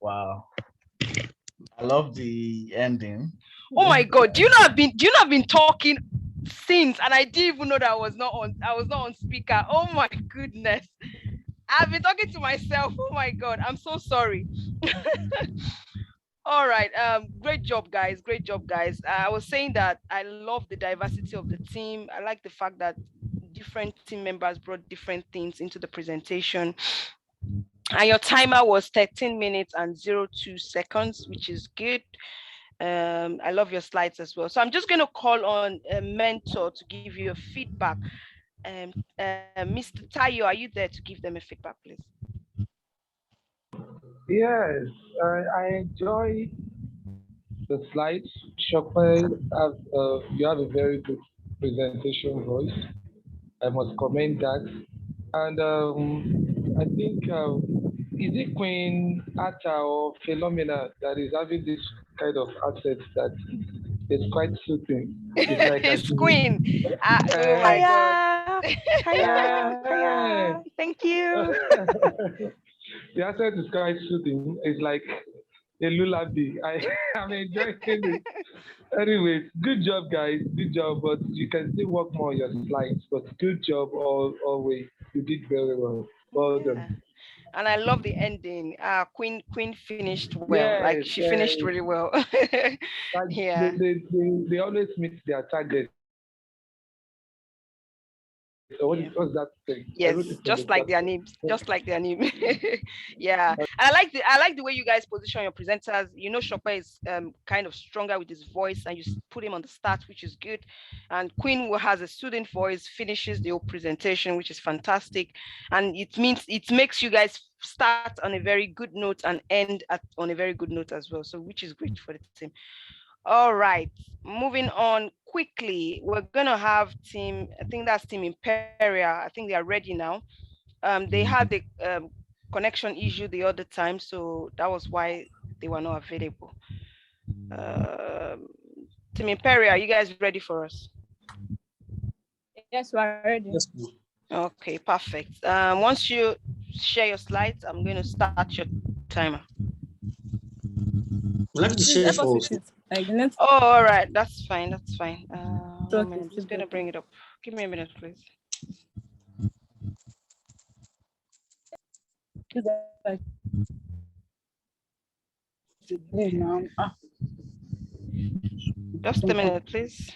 Wow. I love the ending. Oh my God! Do you not have been talking since, and I didn't even know that I was not on speaker. Oh my goodness! I've been talking to myself. Oh my God! I'm so sorry. All right. Great job, guys. Great job, guys. I was saying that I love the diversity of the team. I like the fact that different team members brought different things into the presentation. And your timer was 13 minutes and 02 seconds, which is good. I love your slides as well. So I'm just going to call on a mentor to give you a feedback. Mr. Tayo, are you there to give them a feedback, please? Yes, I enjoy the slides. Shockwell, you have a very good presentation voice. I must commend that. And I think, is it Queen Atta or Phenomena that is having this kind of asset that is quite soothing? It's like It's Queen. Oh my God. Hiya. Thank you. The asset is quite soothing. It's like a lullaby. I'm enjoying it. Anyways, good job, guys. Good job. But you can still work more on your slides. But good job always. You did very well. Well done. And I love the ending. Queen finished well. Yes, Like she finished really well. Yeah. They always meet their target. So what's that thing? Yes, just like their names, just like their name. Yeah, and I like the way you guys position your presenters. You know, Shopper is kind of stronger with his voice, and you put him on the start, which is good. And Queen, who has a soothing voice, finishes the whole presentation, which is fantastic. And it makes you guys start on a very good note and end on a very good note as well. So, which is great for the team. All right, moving on quickly. We're gonna have team, I think that's Team Imperia. I think they are ready now. They had the connection issue the other time, so that was why they were not available. Team Imperia, are you guys ready for us? Yes, we're ready. Yes, okay, perfect. Once you share your slides, I'm going to start your timer. Like to share for. Oh, all right, that's fine. That's fine. I'm just gonna bring it up. Give me a minute, please. Just a minute, please.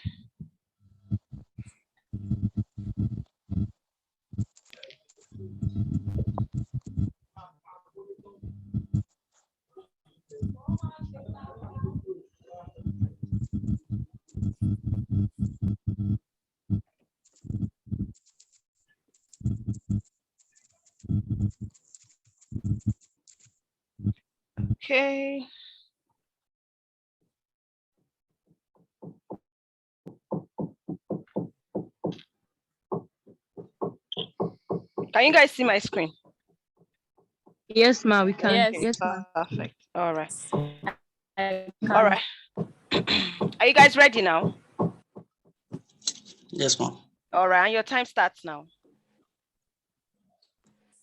Okay. Can you guys see my screen? Yes, ma, we can. Okay, Yes, ma. perfect. All right. All right. Are you guys ready now? Yes, ma'am. All right, and your time starts now.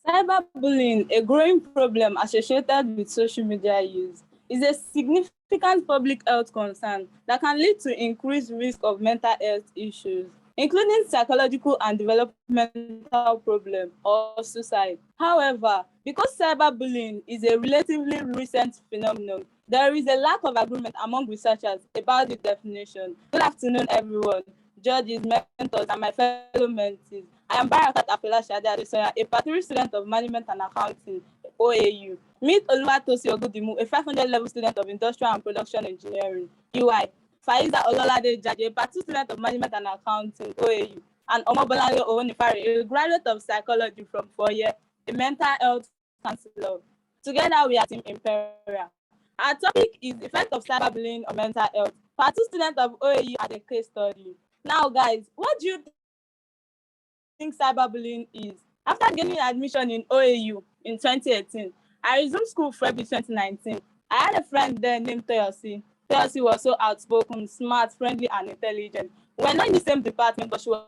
Cyberbullying, a growing problem associated with social media use, is a significant public health concern that can lead to increased risk of mental health issues, including psychological and developmental problems or suicide. However, because cyberbullying is a relatively recent phenomenon, there is a lack of agreement among researchers about the definition. Good afternoon, everyone, judges, mentors, and my fellow mentees. I am Barakat Apelashade Adesoya, a part 3 student of Management and Accounting, OAU. Meet Oluwatosi Ogudimu, a 500 level student of Industrial and Production Engineering, UI. Faiza Ololade Jaje, a part 2 student of Management and Accounting, OAU. And Omobolale Owonifare, a graduate of Psychology from Foye, a mental health counselor. Together we are Team Imperial. Our topic is the effect of cyberbullying on mental health. Part 2 student of OAU at a case study. Now, guys, what do you think cyberbullying is? After gaining admission in OAU in 2018, I resumed school February 2019. I had a friend there named Toyosi. Toyosi was so outspoken, smart, friendly, and intelligent. We were not in the same department, but she was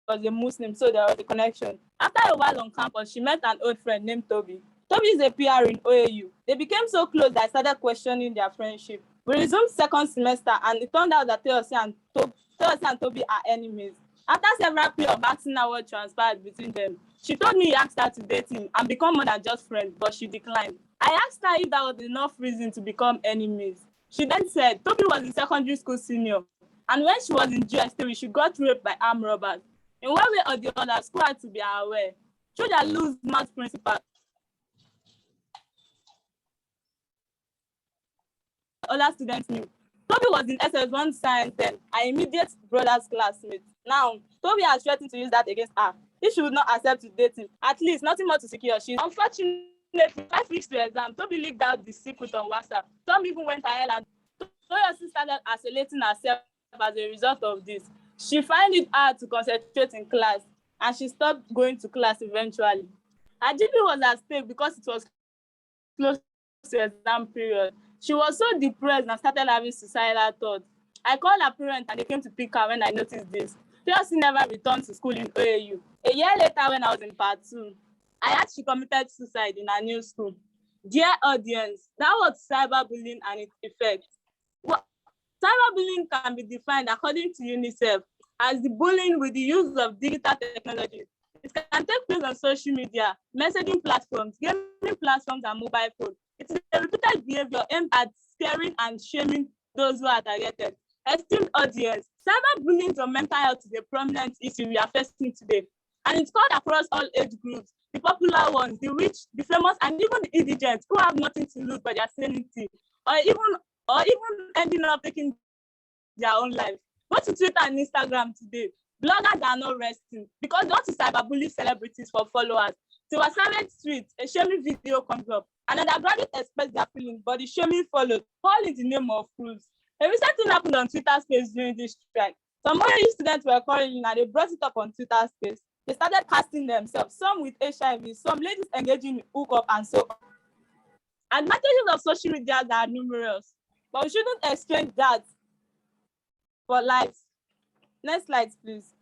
a Muslim, so there was a connection. After a while on campus, she met an old friend named Toby. Toby is a PR in OAU. They became so close that I started questioning their friendship. We resumed second semester, and it turned out that Toyosi and Toby are enemies. After several periods of asking her what transpired between them, she told me he asked her to date him and become more than just friends, but she declined. I asked her if that was enough reason to become enemies. She then said Toby was a secondary school senior, and when she was in GS3, she got raped by armed robbers. In one way or the other, school had to be aware. Should I lose math principal? Other students knew. Toby was in SS1 science then, our immediate brother's classmate. Now, Toby has threatened to use that against her. If she would not accept to date him, at least nothing more to secure. She's unfortunately 5 weeks to exam. Toby leaked out the secret on WhatsApp. Some even went ahead and Toyosi started isolating herself as a result of this. She found it hard to concentrate in class, and she stopped going to class eventually. Her GP was at stake because it was close to exam period. She was so depressed and started having suicidal thoughts. I called her parents and they came to pick her when I noticed this. Toyosi never returned to school in OAU. A year later, when I was in part 2, I heard she committed suicide in her new school. Dear audience, that was cyberbullying and its effects. Cyberbullying can be defined according to UNICEF as the bullying with the use of digital technology. It can take place on social media, messaging platforms, gaming platforms, and mobile phones. It is a repeated behavior aimed at scaring and shaming those who are targeted. Esteemed audience, cyberbullying or mental health is a prominent issue we are facing today, and it's called across all age groups. The popular ones, the rich, the famous, and even the indigent who have nothing to lose but their sanity, or even ending up taking their own life. Go to Twitter and Instagram today. Bloggers are not resting because they want to cyberbully celebrities for followers. To a silent tweet, a shaming video comes up. An undergraduate expressed their feelings, but the shaming followed, all in the name of rules. A recent thing happened on Twitter Space during this strike. Some OAU students were calling and they brought it up on Twitter Space. They started casting themselves, some with HIV, some ladies engaging in hookup, and so on. Advantages of social media are numerous, but we shouldn't exchange that for likes. Next slide, please.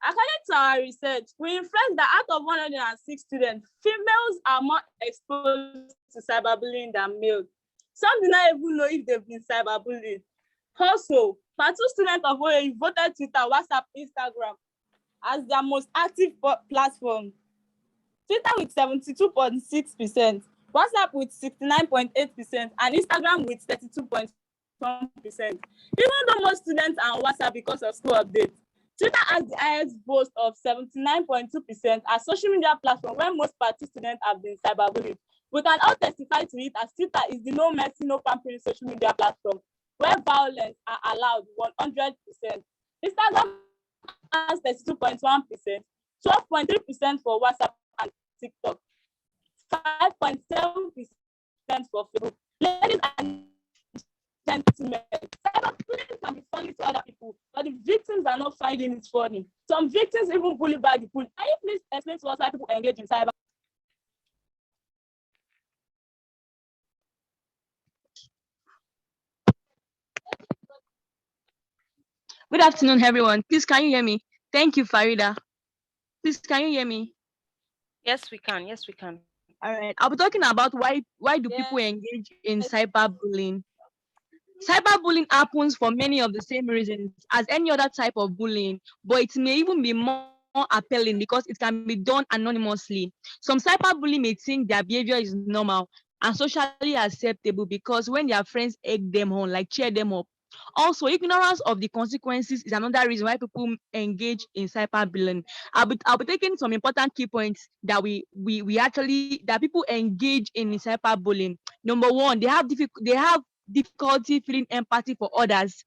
According to our research, we inferred that out of 106 students, females are more exposed to cyberbullying than males. Some do not even know if they've been cyberbullied. Also, part 2 students of OAU voted Twitter, WhatsApp, Instagram as their most active platform. Twitter with 72.6%, WhatsApp with 69.8%, and Instagram with 32.1%. Even though most students are on WhatsApp because of school updates, Twitter has the highest boast of 79.2% as social media platform where most party students have been cyberbullied. We can all testify to it as Twitter is the no mercy, no pampering social media platform where violence are allowed 100%. Instagram has 32.1%, 12.3% for WhatsApp and TikTok. 5.7% for Facebook. Ladies and gentlemen, cyberbullying can be funny to other people, but the victims are not finding it funny. Some victims even bully back the bully. Can you please explain to us why people engage in cyber? Good afternoon, everyone. Please, can you hear me? Thank you, Farida. Please, can you hear me? Yes, we can. Yes, we can. All right. I'll be talking about why do people engage in cyberbullying. Cyberbullying happens for many of the same reasons as any other type of bullying, but it may even be more appealing because it can be done anonymously. Some cyberbullying may think their behavior is normal and socially acceptable because when their friends egg them on, like cheer them up. Also, ignorance of the consequences is another reason why people engage in cyberbullying. I'll be taking some important key points that we actually that people engage in cyberbullying. Number one, they have difficulty feeling empathy for others.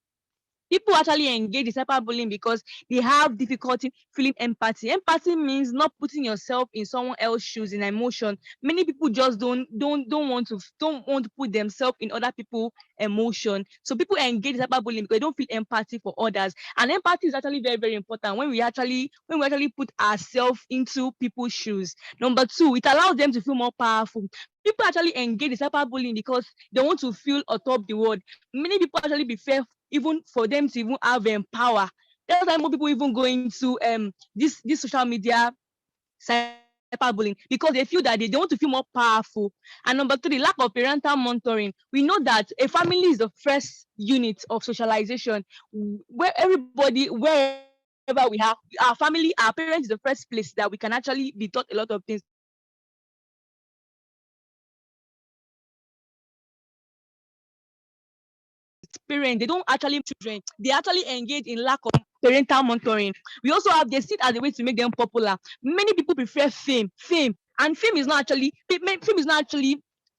People actually engage in cyberbullying because they have difficulty feeling empathy. Empathy means not putting yourself in someone else's shoes in emotion. Many people just don't want to put themselves in other people's emotion. So people engage in cyberbullying because they don't feel empathy for others. And empathy is actually very, very important when we actually put ourselves into people's shoes. Number two, it allows them to feel more powerful. People actually engage in cyberbullying because they want to feel atop the world. Many people actually prefer even for them to even have power. That's why more people even go into this social media cyberbullying because they feel that they want to feel more powerful. And number three, lack of parental monitoring. We know that a family is the first unit of socialization where everybody, wherever we have our family, our parents is the first place that we can actually be taught a lot of things. Parents, they don't actually children, they actually engage in lack of parental monitoring. We also have they see it as a way to make them popular. Many people prefer fame, and fame is not actually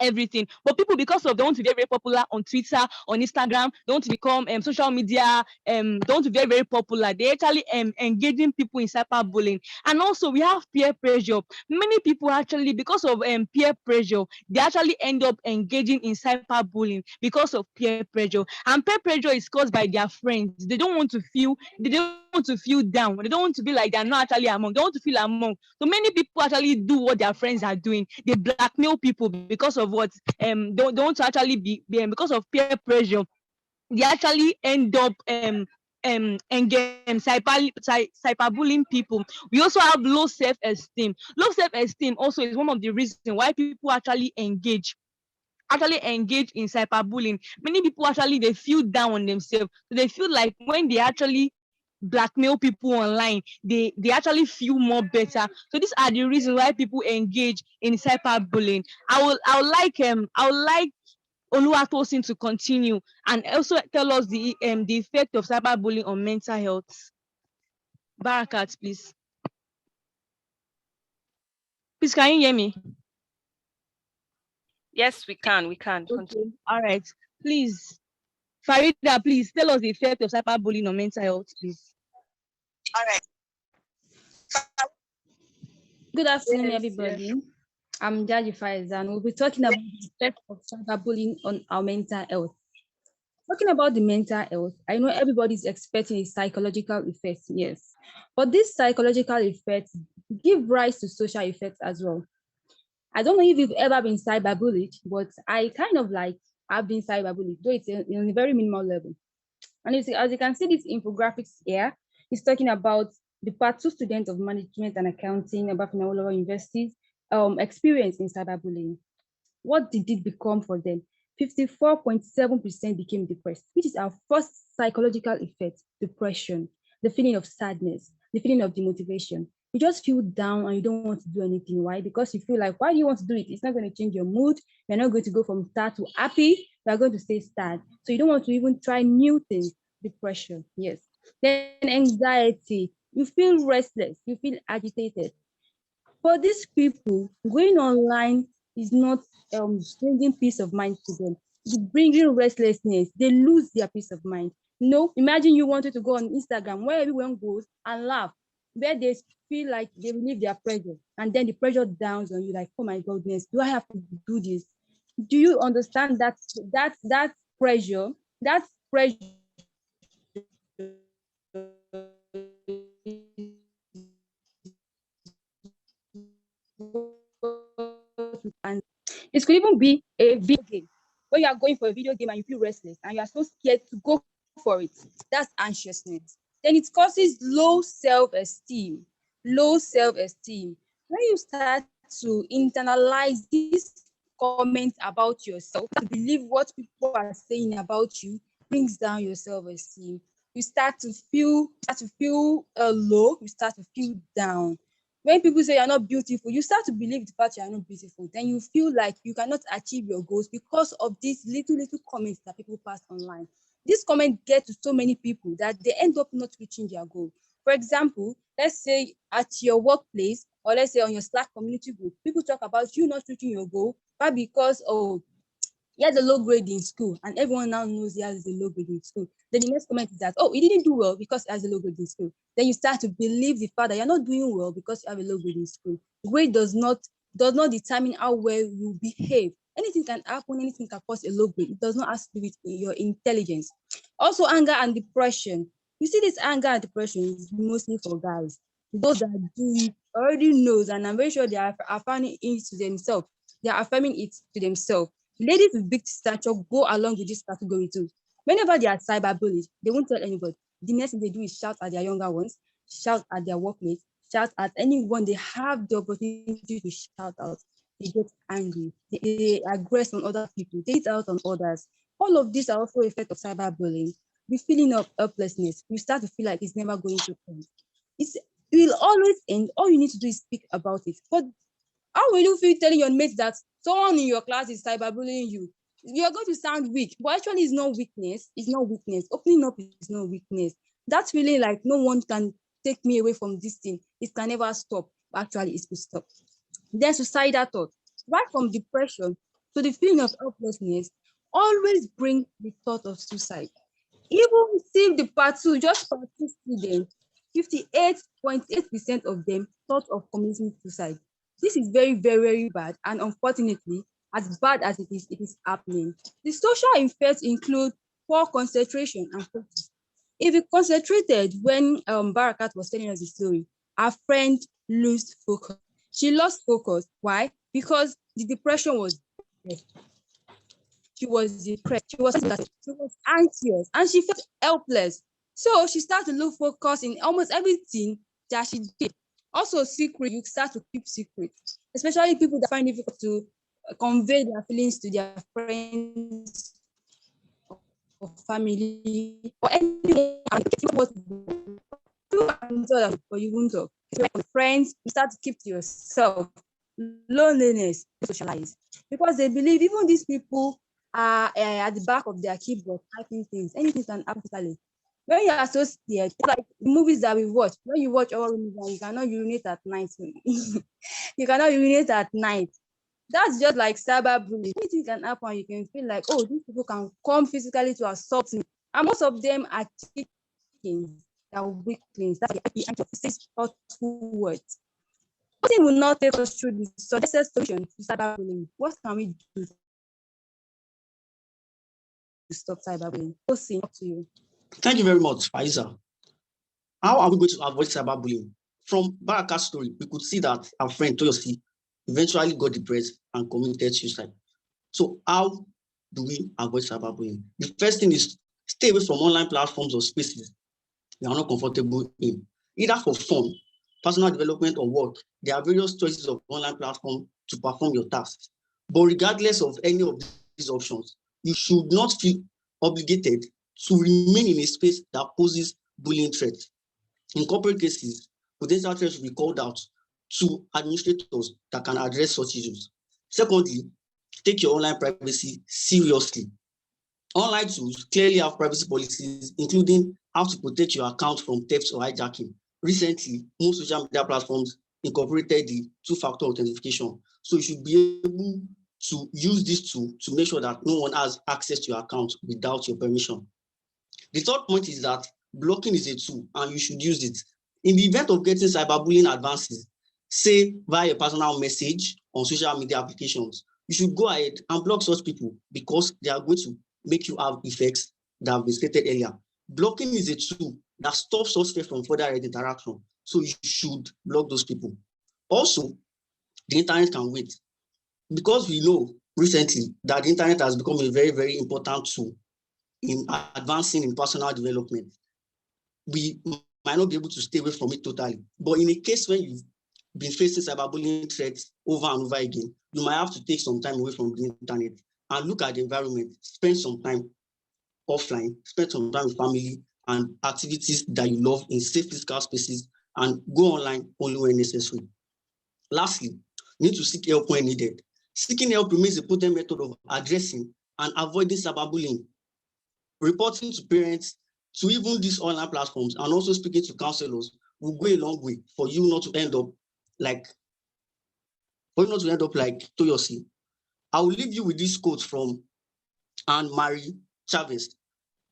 everything, but people, because of they want to be very, very popular on Twitter, on Instagram, they want to become social media, they want to be very, very popular. They actually engaging people in cyberbullying. And also we have peer pressure. Many people actually, because of peer pressure, they actually end up engaging in cyberbullying because of peer pressure. And peer pressure is caused by their friends. They don't want to feel down. They don't want to be like they're not actually among. They want to feel among. So many people actually do what their friends are doing. They blackmail people because of what don't want to actually be because of peer pressure. They actually end up cyberbullying people. We also have low self-esteem. Low self-esteem also is one of the reasons why people actually engage in cyberbullying. Many people actually they feel down on themselves. So they feel like when they actually blackmail people online, they actually feel more better. So these are the reasons why people engage in cyberbullying. I would like Oluwatosin to continue and also tell us the effect of cyberbullying on mental health. Barakat, please. Please, can you hear me? Yes, we can. We can. Okay. All right. Please, Farida, please tell us the effect of cyberbullying on mental health, please. All right. Good afternoon, everybody. Yes. I'm Jaji Faiza, and we'll be talking about the effect of cyberbullying on our mental health. Talking about the mental health, I know everybody's expecting a psychological effect, yes. But these psychological effects give rise to social effects as well. I don't know if you've ever been cyberbullied, but I kind of like I've been cyberbullied, though it's in a very minimal level. And as you can see, this infographics here is talking about the Part 2 student of Management and Accounting about Awolowo University's experience in cyberbullying. What did it become for them? 54.7% became depressed, which is our first psychological effect: depression, the feeling of sadness, the feeling of demotivation. You just feel down and you don't want to do anything. Why? Because you feel like, why do you want to do it? It's not going to change your mood. You're not going to go from sad to happy. You're going to stay sad. So you don't want to even try new things. Depression, yes. Then anxiety. You feel restless. You feel agitated. For these people, going online is not bringing peace of mind to them. It's bringing restlessness. They lose their peace of mind. No, imagine you wanted to go on Instagram where everyone goes and laugh. where they feel like they relieve their pressure, and then the pressure downs on you, like, oh my goodness, do I have to do this? Do you understand that pressure? That pressure and it could even be a video game. When you are going for a video game and you feel restless and you are so scared to go for it, that's anxiousness. Then it causes low self-esteem. Low self-esteem. When you start to internalize these comments about yourself, to believe what people are saying about you, brings down your self-esteem. You start to feel low. You start to feel down. When people say you're not beautiful, you start to believe the fact you're not beautiful. Then you feel like you cannot achieve your goals because of these little comments that people pass online. These comments get to so many people that they end up not reaching their goal. For example, let's say at your workplace, or let's say on your Slack community group, people talk about you not reaching your goal, but because, oh, he has a low grade in school, and everyone now knows he has a low grade in school. Then the next comment is that, oh, he didn't do well because he has a low grade in school. Then you start to believe the fact that you're not doing well because you have a low grade in school. Grade does not determine how well you behave. Anything can happen, anything can cause a low grade. It does not have to do with your intelligence. Also, anger and depression. You see, this anger and depression is mostly for guys. Those that do it already knows, and I'm very sure they are affirming it to themselves. They are affirming it to themselves. Ladies with big stature go along with this category too. Whenever they are cyberbullied, they won't tell anybody. The next thing they do is shout at their younger ones, shout at their workmates, shout at anyone they have the opportunity to shout out. They get angry, they aggress on other people, they hit out on others. All of these are also effects of cyberbullying. The feeling of helplessness, you start to feel like it's never going to end. It will always end. All you need to do is speak about it. But how will you feel telling your mates that someone in your class is cyberbullying you? You're going to sound weak, but actually it's not weakness. It's not weakness. Opening up is not weakness. That's feeling like no one can take me away from this thing. It can never stop. But actually, it could stop. Then suicidal thoughts. Right from depression to the feeling of helplessness, always bring the thought of suicide. Even see the part two, just part two students, 58.8% of them thought of committing suicide. This is very, very, very bad, and unfortunately, as bad as it is happening. The social effects include poor concentration and focus. If you concentrated when Barakat was telling us the story, our friend lost focus. She lost focus. Why? Because the depression was there. She was depressed. She was anxious, and she felt helpless. So she started to lose focus in almost everything that she did. Also, secret, you start to keep secrets, especially people that find it difficult to convey their feelings to their friends or family or anyone. But you won't talk. With friends, you start to keep to yourself. Loneliness, socialize, because they believe even these people are at the back of their keyboard typing things. Anything can happen. When you are so scared, like movies that we watch, when you watch horror movies, you cannot urinate at night. You cannot urinate at night. That's just like cyberbullying. Anything can happen. You can feel like, oh, these people can come physically to assault me. And most of them are chickens, they are weaklings. That's the act of saying thoughtful words. Nothing will not take us through the suggested solution to cyberbullying. What can we do to stop cyberbullying? Up to you. Thank you very much, Faiza. How are we going to avoid cyberbullying? From Baraka's story, we could see that our friend Toyosi eventually got depressed and committed suicide. So how do we avoid cyberbullying? The first thing is stay away from online platforms or spaces you are not comfortable in, either for fun, personal development, or work. There are various choices of online platforms to perform your tasks. But regardless of any of these options, you should not feel obligated to remain in a space that poses bullying threats. In corporate cases, potential threats will be called out to administrators that can address such issues. Secondly, take your online privacy seriously. Online tools clearly have privacy policies, including how to protect your account from theft or hijacking. Recently, most social media platforms incorporated the two-factor authentication. So you should be able to use this tool to make sure that no one has access to your account without your permission. The third point is that blocking is a tool and you should use it. In the event of getting cyberbullying advances, say via a personal message on social media applications, you should go ahead and block such people because they are going to make you have effects that have been stated earlier. Blocking is a tool that stops such from further interaction. So you should block those people. Also, the internet can wait. Because we know recently that the internet has become a very, very important tool in advancing in personal development. We might not be able to stay away from it totally. But in a case when you've been facing cyberbullying threats over and over again, you might have to take some time away from the internet and look at the environment, spend some time offline, spend some time with family and activities that you love in safe physical spaces, and go online only when necessary. Lastly, you need to seek help when needed. Seeking help remains a potent method of addressing and avoiding cyberbullying. Reporting to parents, to even these online platforms, and also speaking to counselors will go a long way for you not to end up like Toyosi. I will leave you with this quote from Anne-Marie Chavez,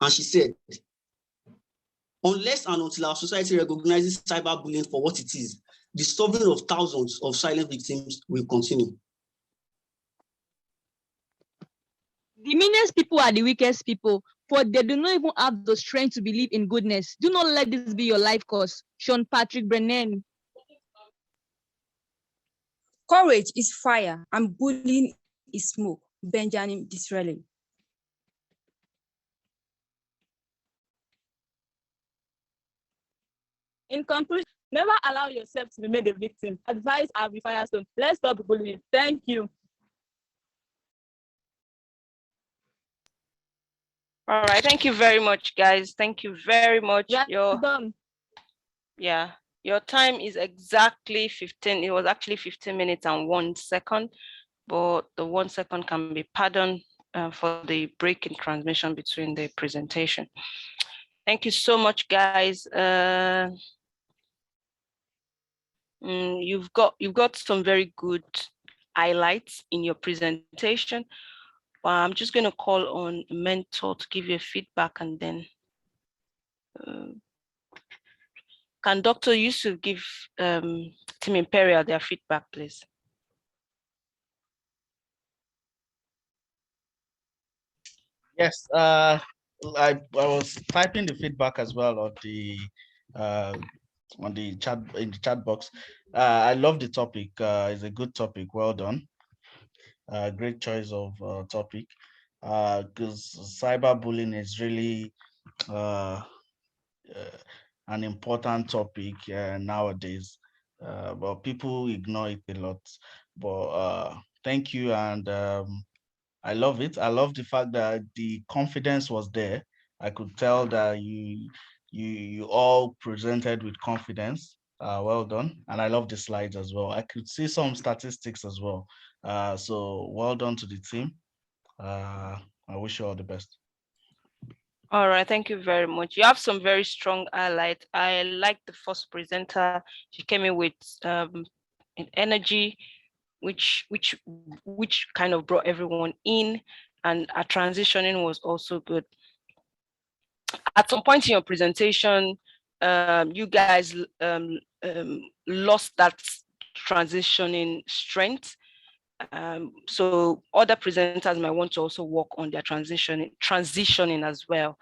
and she said, "Unless and until our society recognizes cyberbullying for what it is, the suffering of thousands of silent victims will continue." The meanest people are the weakest people, for they do not even have the strength to believe in goodness. Do not let this be your life course. Sean Patrick Brennan. Courage is fire and bullying is smoke. Benjamin Disraeli. In conclusion, never allow yourself to be made a victim. Advice Abby Firestone. Let's stop bullying. Thank you. All right, thank you very much, guys. Thank you very much. Yeah, done. Yeah, your time is exactly 15. It was actually 15 minutes and 1 second, but the 1 second can be pardoned for the break in transmission between the presentation. Thank you so much, guys. You've got some very good highlights in your presentation. I'm just going to call on a mentor to give you a feedback, and then can Dr. Yusuf give Team Imperial their feedback, please? Yes, I was typing the feedback as well on the chat, in the chat box. I love the topic. It's a good topic. Well done. Great choice of topic. Because cyberbullying is really an important topic nowadays, but people ignore it a lot. But thank you, and I love it. I love the fact that the confidence was there. I could tell that you all presented with confidence. Well done, and I love the slides as well. I could see some statistics as well. So well done to the team. I wish you all the best. All right, thank you very much. You have some very strong highlights. I like the first presenter. She came in with an energy, which kind of brought everyone in, and our transitioning was also good. At some point in your presentation, you guys lost that transitioning strength. So other presenters might want to also work on their transitioning as well.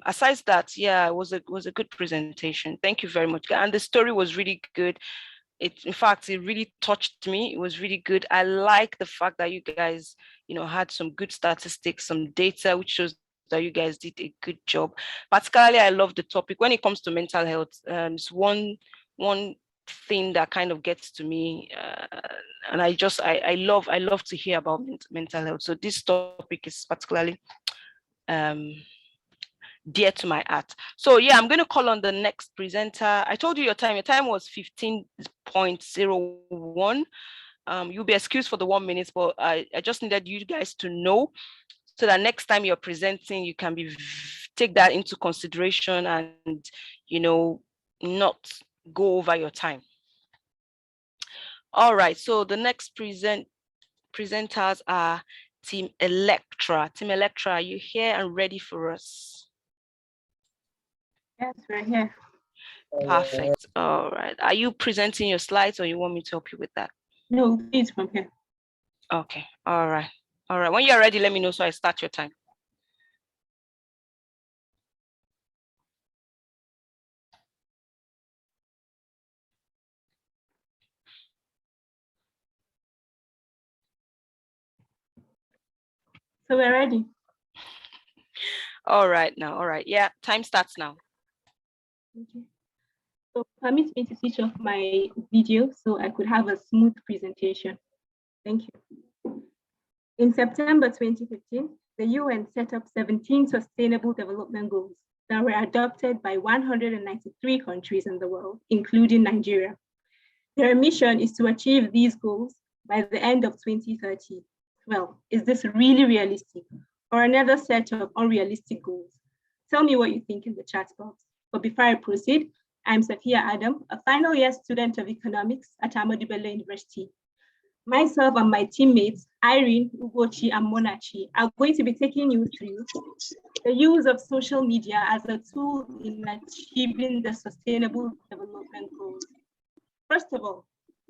Aside that, yeah, it was a good presentation. Thank you very much. And the story was really good. In fact, it really touched me. It was really good. I like the fact that you guys, had some good statistics, some data, which shows that you guys did a good job. Particularly, I love the topic when it comes to mental health. It's one thing that kind of gets to me, and I love to hear about mental health. So this topic is particularly dear to my heart. So yeah, I'm going to call on the next presenter. I told you your time was 15.01. You'll be excused for the 1 minute, but I just needed you guys to know, so that next time you're presenting, you can take that into consideration and, not go over your time. All right, so the next presenters are Team Electra. Team Electra, are you here and ready for us? Yes, we're here. Perfect. All right. Are you presenting your slides or you want me to help you with that? No, please from here. Okay. All right. All right. When you're ready, let me know so I start your time. So we're ready. All right now. All right. Yeah, time starts now. Okay. So permit me to switch off my video so I could have a smooth presentation. Thank you. In September 2015, the UN set up 17 Sustainable Development Goals that were adopted by 193 countries in the world, including Nigeria. Their mission is to achieve these goals by the end of 2030. Well, is this really realistic or another set of unrealistic goals? Tell me what you think in the chat box. But before I proceed, I'm Safia Adam, a final year student of economics at Ahmadu Bello University. Myself and my teammates, Irene, Ugochi, and Monachi, are going to be taking you through the use of social media as a tool in achieving the Sustainable Development Goals. First of all,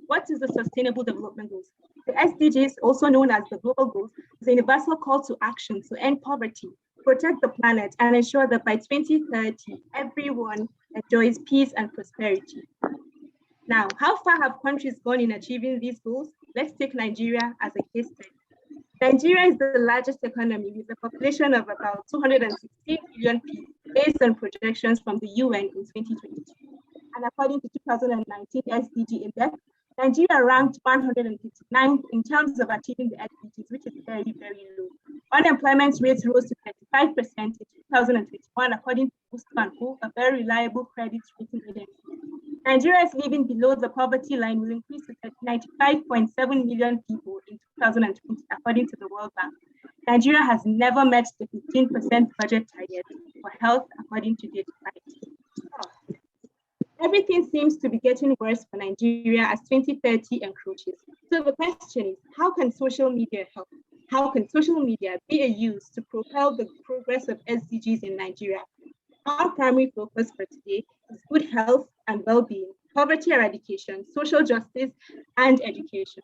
what is the Sustainable Development Goals? The SDGs, also known as the Global Goals, is a universal call to action to end poverty, protect the planet, and ensure that by 2030, everyone enjoys peace and prosperity. Now, how far have countries gone in achieving these goals? Let's take Nigeria as a case study. Nigeria is the largest economy with a population of about 216 million people based on projections from the UN in 2022. And according to 2019 SDG Index, Nigeria ranked 159th in terms of achieving the SDGs, which is very, very low. Unemployment rate rose to 35% in 2021, according to Busco, a very reliable credit rating agency. Nigeria is living below the poverty line will increase to 95.7 million people in 2020, according to the World Bank. Nigeria has never met the 15% budget target for health, according to Daytopia. Everything seems to be getting worse for Nigeria as 2030 encroaches. So the question is, how can social media help? How can social media be a use to propel the progress of SDGs in Nigeria? Our primary focus for today is good health and well-being, poverty eradication, social justice, and education.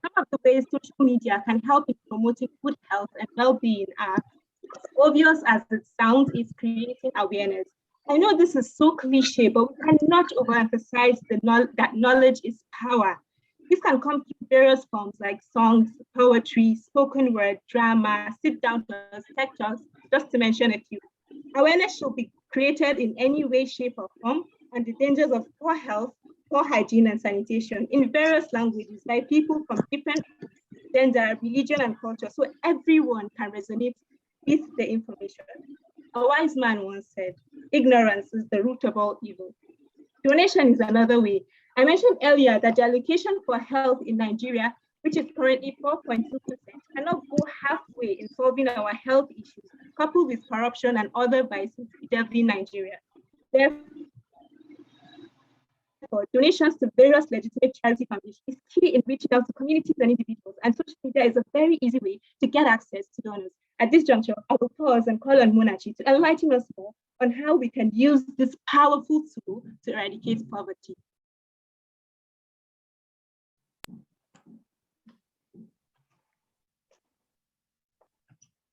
Some of the ways social media can help in promoting good health and well-being are, as obvious as it sounds, is creating awareness. I know this is so cliche, but we cannot overemphasize that knowledge is power. This can come through various forms like songs, poetry, spoken word, drama, sit-down talks, tech talks, just to mention a few. Awareness should be created in any way, shape, or form on the dangers of poor health, poor hygiene, and sanitation in various languages by people from different gender, religion, and culture, so everyone can resonate with the information. A wise man once said, ignorance is the root of all evil. Donation is another way. I mentioned earlier that the allocation for health in Nigeria, which is currently 4.2%, cannot go halfway in solving our health issues, coupled with corruption and other vices in Nigeria. Therefore, donations to various legitimate charity foundations is key in reaching out to communities and individuals, and social media is a very easy way to get access to donors. At this juncture, I will pause and call on Monachi to enlighten us more on how we can use this powerful tool to eradicate poverty.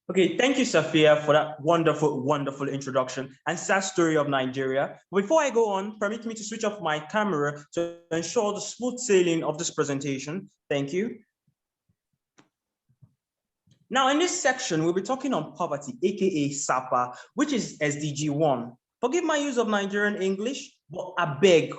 Okay, thank you, Safia, for that wonderful, wonderful introduction and sad story of Nigeria. Before I go on, permit me to switch off my camera to ensure the smooth sailing of this presentation. Thank you. Now, in this section, we'll be talking on poverty, aka SAPA, which is SDG 1. Forgive my use of Nigerian English, but I beg,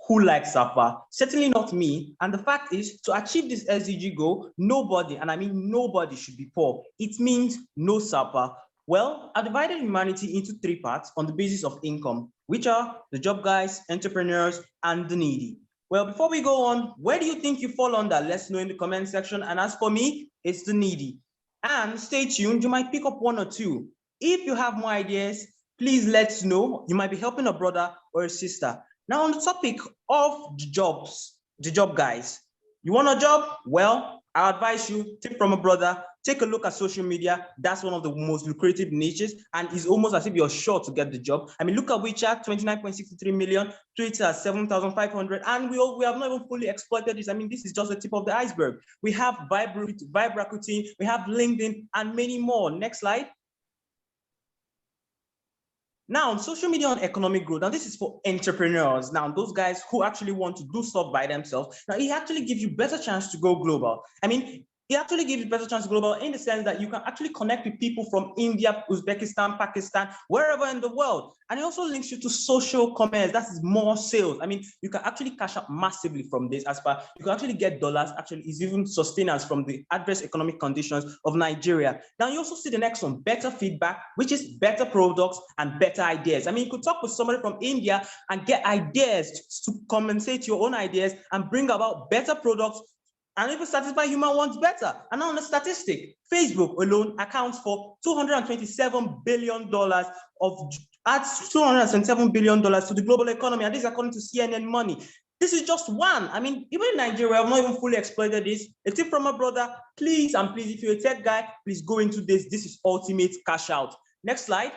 who likes SAPA? Certainly not me. And the fact is, to achieve this SDG goal, nobody, and I mean nobody, should be poor. It means no SAPA. Well, I divided humanity into 3 parts on the basis of income, which are the job guys, entrepreneurs, and the needy. Well, before we go on, where do you think you fall under? Let's know in the comment section. And as for me, it's the needy. And stay tuned, you might pick up 1 or 2. If you have more ideas, please let us know. You might be helping a brother or a sister. Now, on the topic of the jobs, the job guys, you want a job? Well, I advise you, tip from a brother, Take a look at social media. That's one of the most lucrative niches, and it's almost as if you're sure to get the job. I mean, look at WeChat, 29.63 million, Twitter, 7,500, and we have not even fully exploited this. I mean, this is just the tip of the iceberg. We have Vibe Rakuten, we have LinkedIn, and many more. Next slide. Now, social media on economic growth. Now, this is for entrepreneurs. Now, those guys who actually want to do stuff by themselves. Now, it actually gives you better chance to go global. I mean, it actually gives you better chance to go global in the sense that you can actually connect with people from India, Uzbekistan, Pakistan, wherever in the world. And it also links you to social commerce. That is more sales. I mean, you can actually cash out massively from this as far you can actually get dollars. Actually, is even sustenance from the adverse economic conditions of Nigeria. Now, you also see the next one, better feedback, which is better products and better ideas. I mean, you could talk with somebody from India and get ideas to compensate your own ideas and bring about better products and even satisfy human wants better. And now on the statistic, Facebook alone accounts for $227 billion adds $277 billion to the global economy. And this is according to CNN Money. This is just one. I mean, even in Nigeria, we have not even fully exploited this. A tip from my brother, please, and please, if you're a tech guy, please go into this. This is ultimate cash out. Next slide.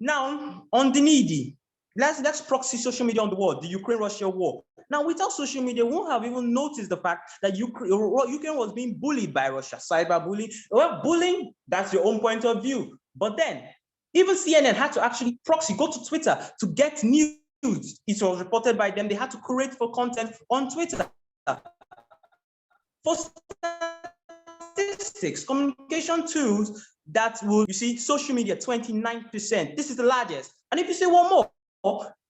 Now, on the needy. Let's proxy social media on the world, the Ukraine-Russia war. Now, without social media, we won't have even noticed the fact that Ukraine was being bullied by Russia, cyberbullying. Well, bullying, that's your own point of view. But then, even CNN had to actually proxy, go to Twitter to get news. It was reported by them. They had to curate for content on Twitter. For statistics, communication tools that will, you see, social media, 29%. This is the largest. And if you say one more,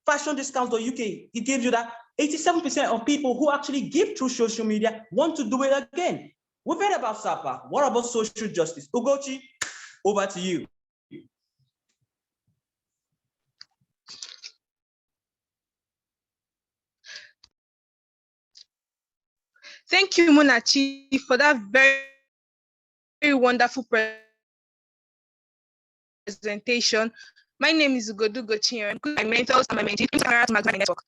fashiondiscounts.uk, it gives you that 87% of people who actually give through social media want to do it again. We've heard about SAPA. What about social justice? Ugochi, over to you. Thank you, Munachi, for that very, very wonderful presentation. My name is Ugodu Gochi. I'm my mentors and my mentees network.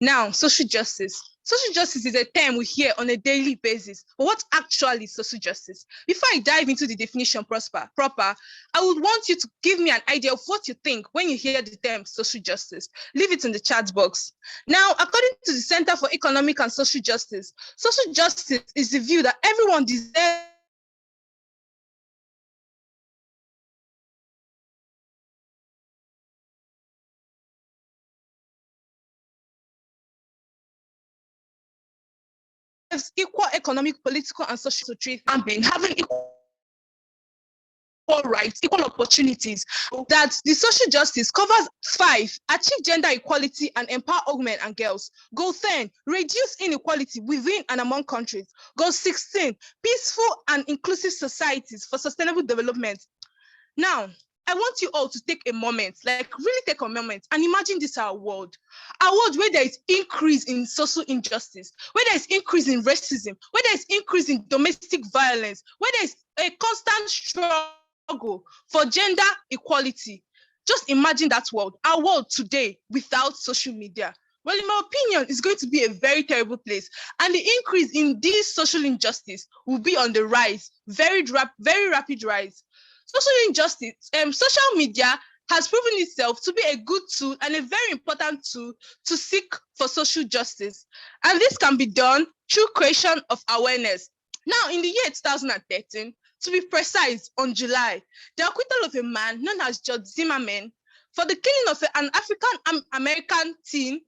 Now, social justice. Social justice is a term we hear on a daily basis. But what actually is social justice? Before I dive into the definition proper, I would want you to give me an idea of what you think when you hear the term social justice. Leave it in the chat box. Now, according to the Center for Economic and Social Justice is the view that everyone deserves equal economic, political, and social treatment, having equal rights, equal opportunities. That the social justice covers 5, achieve gender equality and empower women and girls. Goal 10, reduce inequality within and among countries. Goal 16, peaceful and inclusive societies for sustainable development. Now, I want you all to take a moment, like really take a moment and imagine this our world where there is increase in social injustice, where there is increase in racism, where there is increase in domestic violence, where there is a constant struggle for gender equality. Just imagine that world, our world today without social media. Well, in my opinion, it's going to be a very terrible place. And the increase in this social injustice will be on the rise, very rapid rise. Social injustice, social media has proven itself to be a good tool and a very important tool to seek for social justice. And this can be done through creation of awareness. Now, in the year 2013, to be precise, on July, the acquittal of a man known as George Zimmerman for the killing of an African-American teen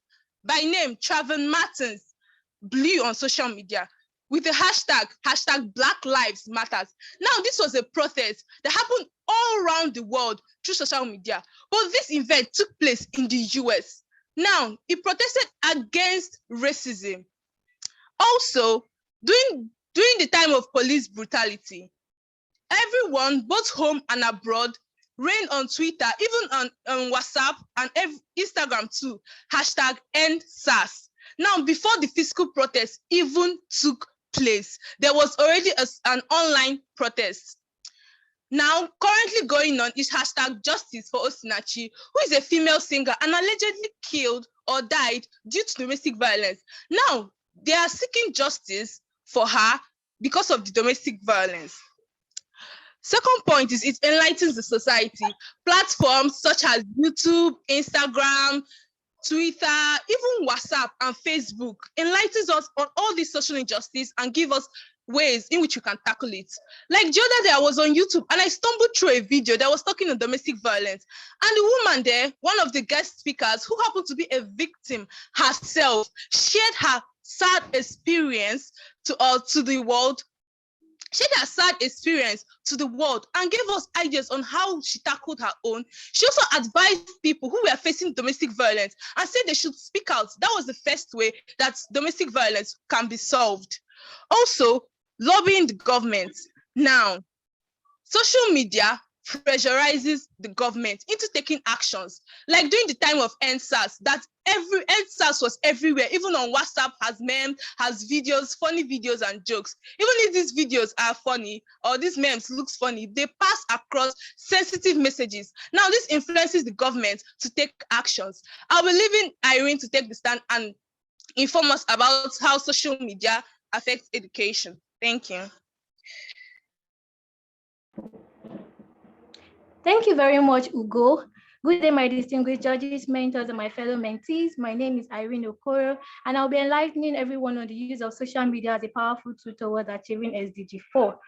by name Trayvon Martins blew on social media with the hashtag Black Lives Matters. Now, this was a protest that happened all around the world through social media, but this event took place in the US. Now, it protested against racism. Also, during the time of police brutality, everyone, both home and abroad, reigned on Twitter, even on WhatsApp and Instagram too, hashtag #EndSARS. Now, before the physical protest even took place, there was already an online protest. Now, currently going on is hashtag Justice for Osinachi, who is a female singer and allegedly killed or died due to domestic violence. Now, they are seeking justice for her because of the domestic violence. Second point is it enlightens the society. Platforms such as YouTube, Instagram, Twitter, even WhatsApp and Facebook enlightens us on all these social injustice and give us ways in which we can tackle it. Like the other day, I was on YouTube and I stumbled through a video that was talking on domestic violence. And the woman there, one of the guest speakers who happened to be a victim herself, shared her sad experience to the world. Shared her sad experience to the world and gave us ideas on how she tackled her own. She also advised people who were facing domestic violence and said they should speak out. That was the first way that domestic violence can be solved. Also, lobbying the government. Now, social media pressurizes the government into taking actions. Like during the time of EndSARS, that EndSARS was everywhere, even on WhatsApp, has memes, has videos, funny videos and jokes. Even if these videos are funny or these memes looks funny, they pass across sensitive messages. Now this influences the government to take actions. I'll be leaving Irene to take the stand and inform us about how social media affects education. Thank you. Thank you very much, Ugo. Good day, my distinguished judges, mentors, and my fellow mentees. My name is Irene Okoro, and I'll be enlightening everyone on the use of social media as a powerful tool towards achieving SDG 4.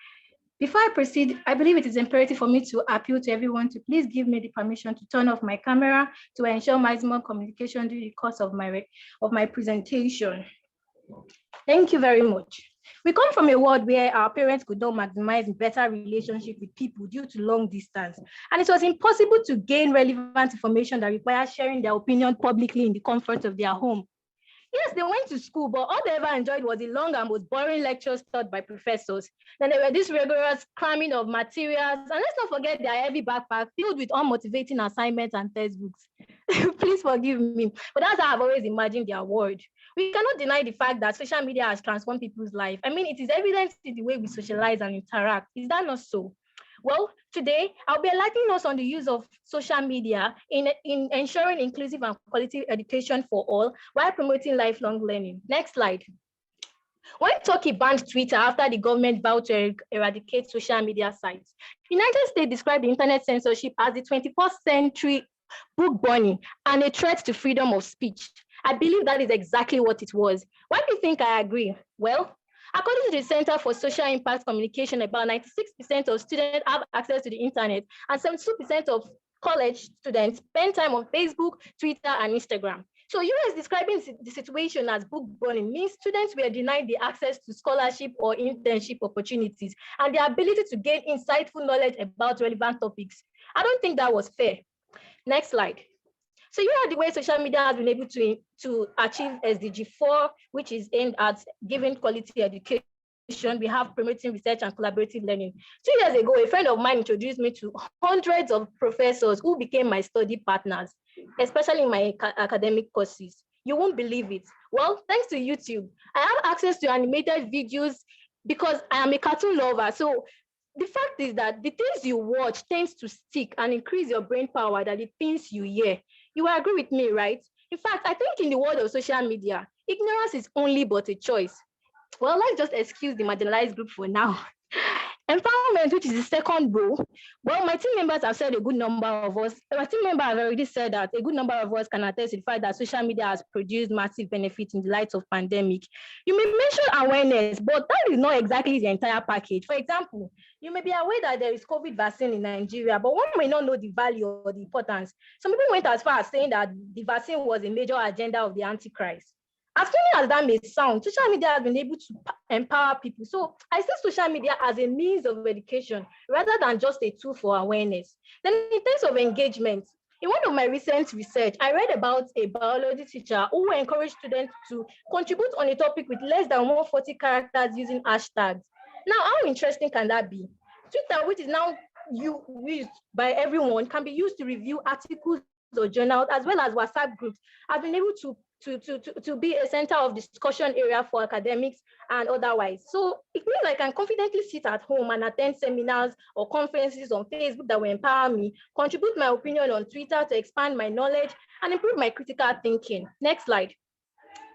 Before I proceed, I believe it is imperative for me to appeal to everyone to please give me the permission to turn off my camera to ensure maximum communication during the course of my presentation. Thank you very much. We come from a world where our parents could not maximize better relationship with people due to long distance. And it was impossible to gain relevant information that requires sharing their opinion publicly in the comfort of their home. Yes, they went to school, but all they ever enjoyed was the long and most boring lectures taught by professors. Then there were this rigorous cramming of materials, and let's not forget their heavy backpack filled with unmotivating assignments and textbooks. Please forgive me, but that's how I've always imagined their world. We cannot deny the fact that social media has transformed people's life. I mean, it is evident in the way we socialize and interact. Is that not so? Well, today, I'll be enlightening us on the use of social media in ensuring inclusive and quality education for all while promoting lifelong learning. Next slide. When Turkey banned Twitter after the government vowed to eradicate social media sites, the United States described the internet censorship as the 21st century book burning and a threat to freedom of speech. I believe that is exactly what it was. Why do you think I agree? Well, according to the Center for Social Impact Communication, about 96% of students have access to the internet, and 72% of college students spend time on Facebook, Twitter, and Instagram. So US describing the situation as book burning means students were denied the access to scholarship or internship opportunities and the ability to gain insightful knowledge about relevant topics. I don't think that was fair. Next slide. So you are the way social media has been able to achieve SDG 4, which is aimed at giving quality education. We have promoting research and collaborative learning. 2 years ago, a friend of mine introduced me to hundreds of professors who became my study partners, especially in my academic courses. You won't believe it. Well, thanks to YouTube, I have access to animated videos because I am a cartoon lover. So the fact is that the things you watch tends to stick and increase your brain power than the things you hear. You will agree with me, right? In fact, I think in the world of social media, ignorance is only but a choice. Well, let's just excuse the marginalized group for now. Empowerment, which is the second row. Well, my team members have said a good number of us, my team member have already said that a good number of us can attest to the fact that social media has produced massive benefits in the light of pandemic. You may mention awareness, but that is not exactly the entire package. For example, you may be aware that there is COVID vaccine in Nigeria, but one may not know the value or the importance. Some people went as far as saying that the vaccine was a major agenda of the Antichrist. As funny as that may sound, social media has been able to empower people. So I see social media as a means of education rather than just a tool for awareness. Then in terms of engagement, in one of my recent research, I read about a biology teacher who encouraged students to contribute on a topic with less than 140 characters using hashtags. Now, how interesting can that be? Twitter, which is now used by everyone, can be used to review articles or journals, as well as WhatsApp groups, has been able to be a center of discussion area for academics and otherwise. So it means I can confidently sit at home and attend seminars or conferences on Facebook that will empower me, contribute my opinion on Twitter to expand my knowledge and improve my critical thinking. Next slide.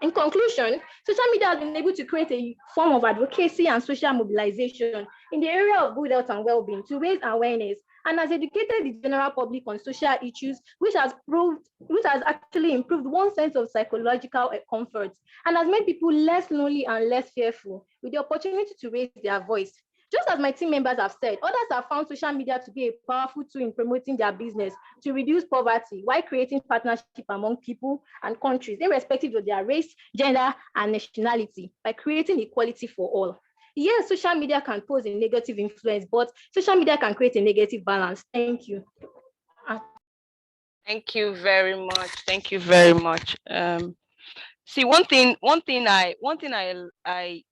In conclusion, social media has been able to create a form of advocacy and social mobilization in the area of good health and well-being to raise awareness and has educated the general public on social issues, which has actually improved one sense of psychological comfort and has made people less lonely and less fearful with the opportunity to raise their voice. Just as my team members have said, others have found social media to be a powerful tool in promoting their business to reduce poverty while creating partnership among people and countries, irrespective of their race, gender, and nationality, by creating equality for all. Yes, social media can pose a negative influence, but social media can create a negative balance. Thank you. Thank you very much. Thank you very much. See, one thing I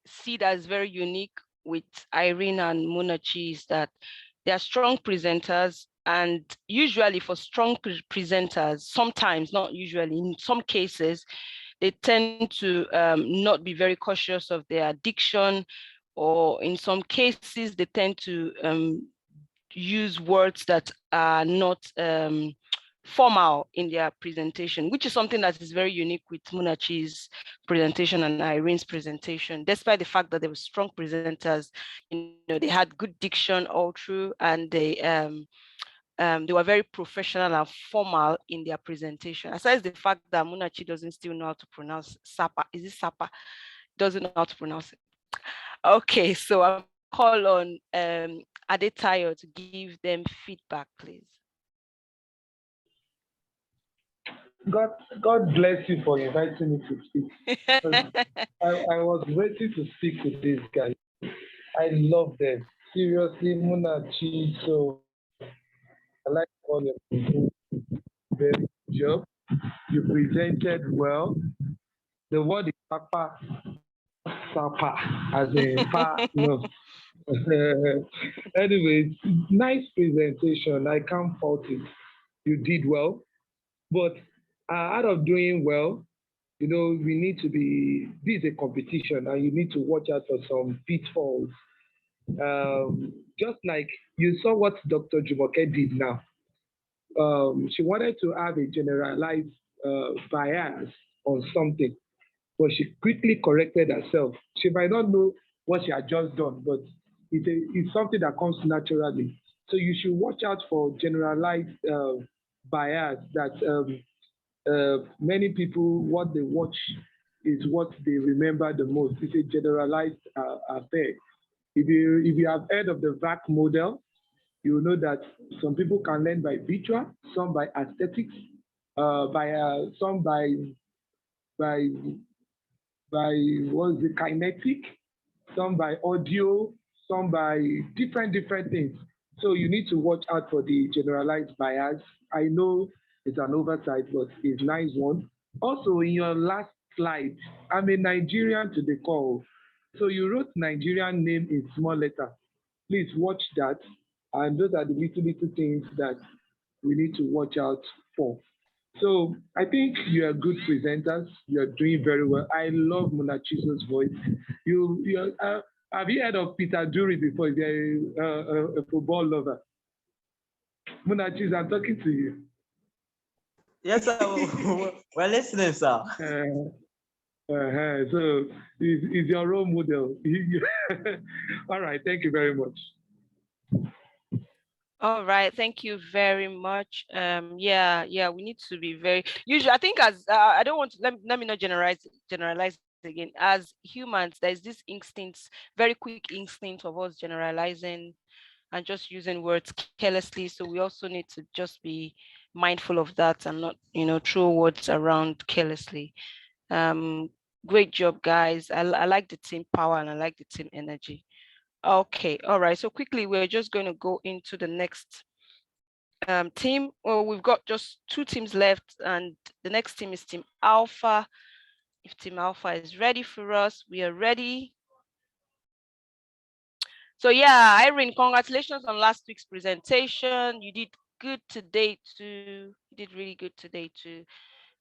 see that is very unique with Irene and Munachi is that they are strong presenters, and usually for strong presenters, sometimes, not usually, in some cases, they tend to not be very cautious of their diction, or in some cases, they tend to use words that are not formal in their presentation, which is something that is very unique with Munachi's presentation and Irene's presentation. Despite the fact that they were strong presenters, they had good diction all through, and they were very professional and formal in their presentation. Aside the fact that Munachi doesn't still know how to pronounce Sapa. Is it Sapa? Doesn't know how to pronounce it. Okay, so I'll call on Adetayo to give them feedback, please. God bless you for inviting me to speak. I was waiting to speak with these guys. I love them. Seriously, Munachi. So I like all of you. Very good job. You presented well. The word is Sapa, as in no. Anyways, nice presentation. I can't fault it. You did well. But out of doing well, we need to be, this is a competition and you need to watch out for some pitfalls. Just like you saw what Dr. Jumoke did now. She wanted to have a generalized bias on something, but she quickly corrected herself. She might not know what she had just done, but it's something that comes naturally. So you should watch out for generalized bias that many people, what they watch is what they remember the most. It's a generalized affair. If you have heard of the VAC model, you will know that some people can learn by visual, some by aesthetics, some by what's the kinetic, some by audio, some by different things. So you need to watch out for the generalized bias. I know it's an oversight, but it's a nice one. Also, in your last slide, I'm a Nigerian to the call. So you wrote Nigerian name in small letter. Please watch that. And those are the little things that we need to watch out for. So I think you are good presenters. You are doing very well. I love Munachiso's voice. Have you heard of Peter Drury before? He's a football lover. Munachis, I'm talking to you. Yes, sir. We're listening, sir. So he's your role model. All right, thank you very much. All right, thank you very much. Yeah, we need to be very usually. I think as I don't want to let me not generalize again. As humans, there's this instinct, very quick instinct of us generalizing and just using words carelessly. So we also need to just be mindful of that and not, throw words around carelessly. Great job, guys. I like the team power and I like the team energy. Okay, all right. So quickly, we're just going to go into the next team. Well, we've got just 2 teams left, and the next team is Team Alpha. If Team Alpha is ready for us, we are ready. So yeah, Irene, congratulations on last week's presentation. You did good today too. You did really good today too.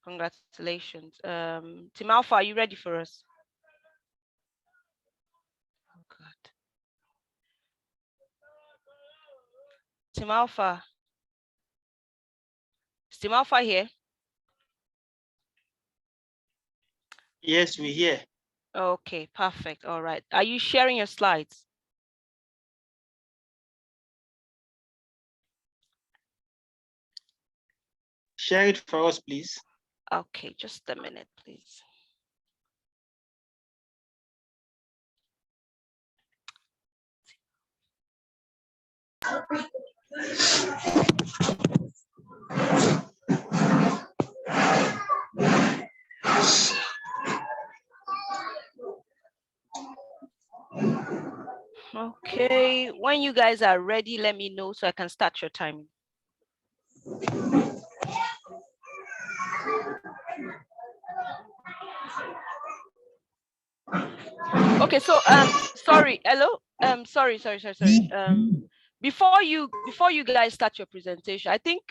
Congratulations. Team Alpha, are you ready for us? Oh God. Team Alpha. Is Team Alpha here? Yes, we're here. Okay, perfect. All right. Are you sharing your slides? share it for us, please. Okay, just a minute, please. Okay, when you guys are ready, let me know so I can start your timing. Okay, so sorry, hello, sorry. Before you guys start your presentation, I think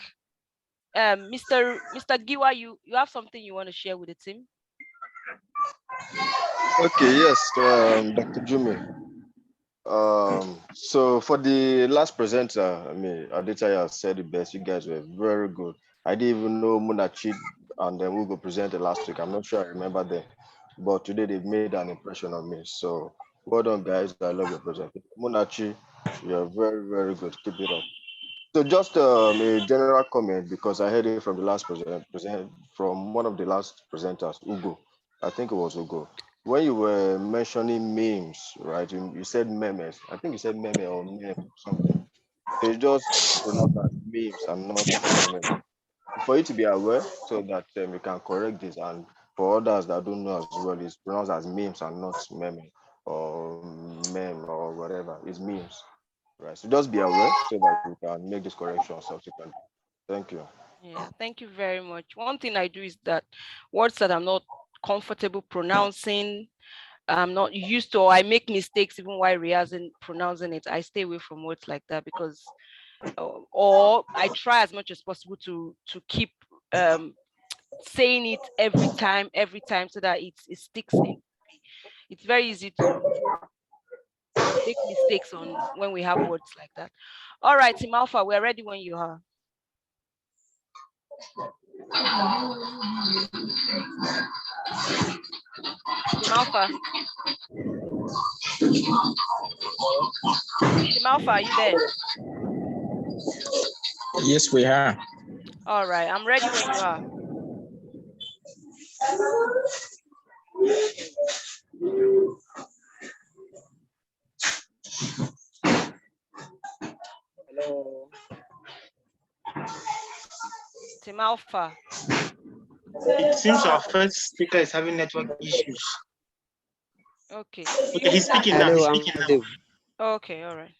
Mr. Giwa, you have something you want to share with the team? Okay, yes, Dr. Jumi. So for the last presenter, I mean, Aditya said it best. You guys were very good. I didn't even know Munachi and then Ugo presented last week. I'm not sure I remember them, but today they've made an impression on me. So well done, guys. I love your presentation. Munachi, you're very, very good. Keep it up. So just a general comment because I heard it from the last from one of the last presenters, Ugo. I think it was Ugo. When you were mentioning memes, right? You said memes. I think you said meme or meme or something. So you just pronounce as memes and not memes. For you to be aware, so that we can correct this, and for others that don't know as well, it's pronounced as memes and not meme or meme or whatever. It's memes. Right. So just be aware so that we can make this correction subsequently. Thank you. Yeah, thank you very much. One thing I do is that words that I'm not comfortable pronouncing, I'm not used to, or I make mistakes even while rehearsing pronouncing it, I stay away from words like that because, or I try as much as possible to keep saying it every time so that it sticks in. It's very easy to make mistakes on when we have words like that. All right, Team Alpha, we're ready when you are. Team Alpha. Team Alpha, are you there? Yes, we are. All right, I'm ready when you are. Hello. Team Alpha. It seems our first speaker is having network issues. Okay. Okay, he's speaking now. He's speaking now. Okay, all right.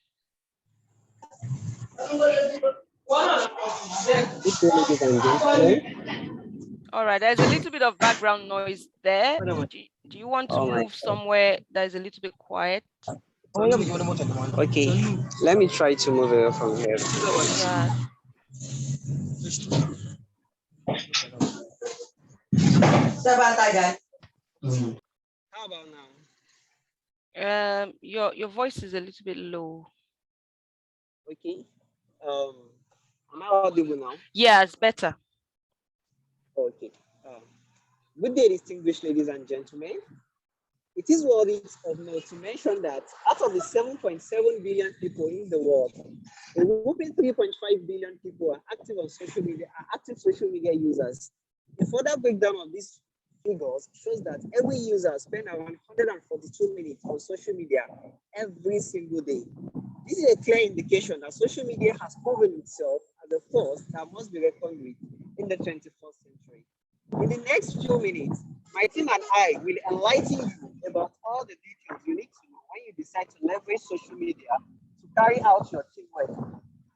All right, there's a little bit of background noise there. Do you want to move somewhere that is a little bit quiet? Okay, let me try to move it from here. Yeah. How about now? Your voice is a little bit low. Okay. Am I audible now? Yeah, it's better. Okay. Good day, distinguished ladies and gentlemen. It is worthy of note to mention that out of the 7.7 billion people in the world, a whopping 3.5 billion people are active on social media, are active social media users. A further breakdown of these figures shows that every user spends around 142 minutes on social media every single day. This is a clear indication that social media has proven itself as a force that must be reckoned with in the 21st century. In the next few minutes, my team and I will enlighten you about all the details you need to know when you decide to leverage social media to carry out your teamwork.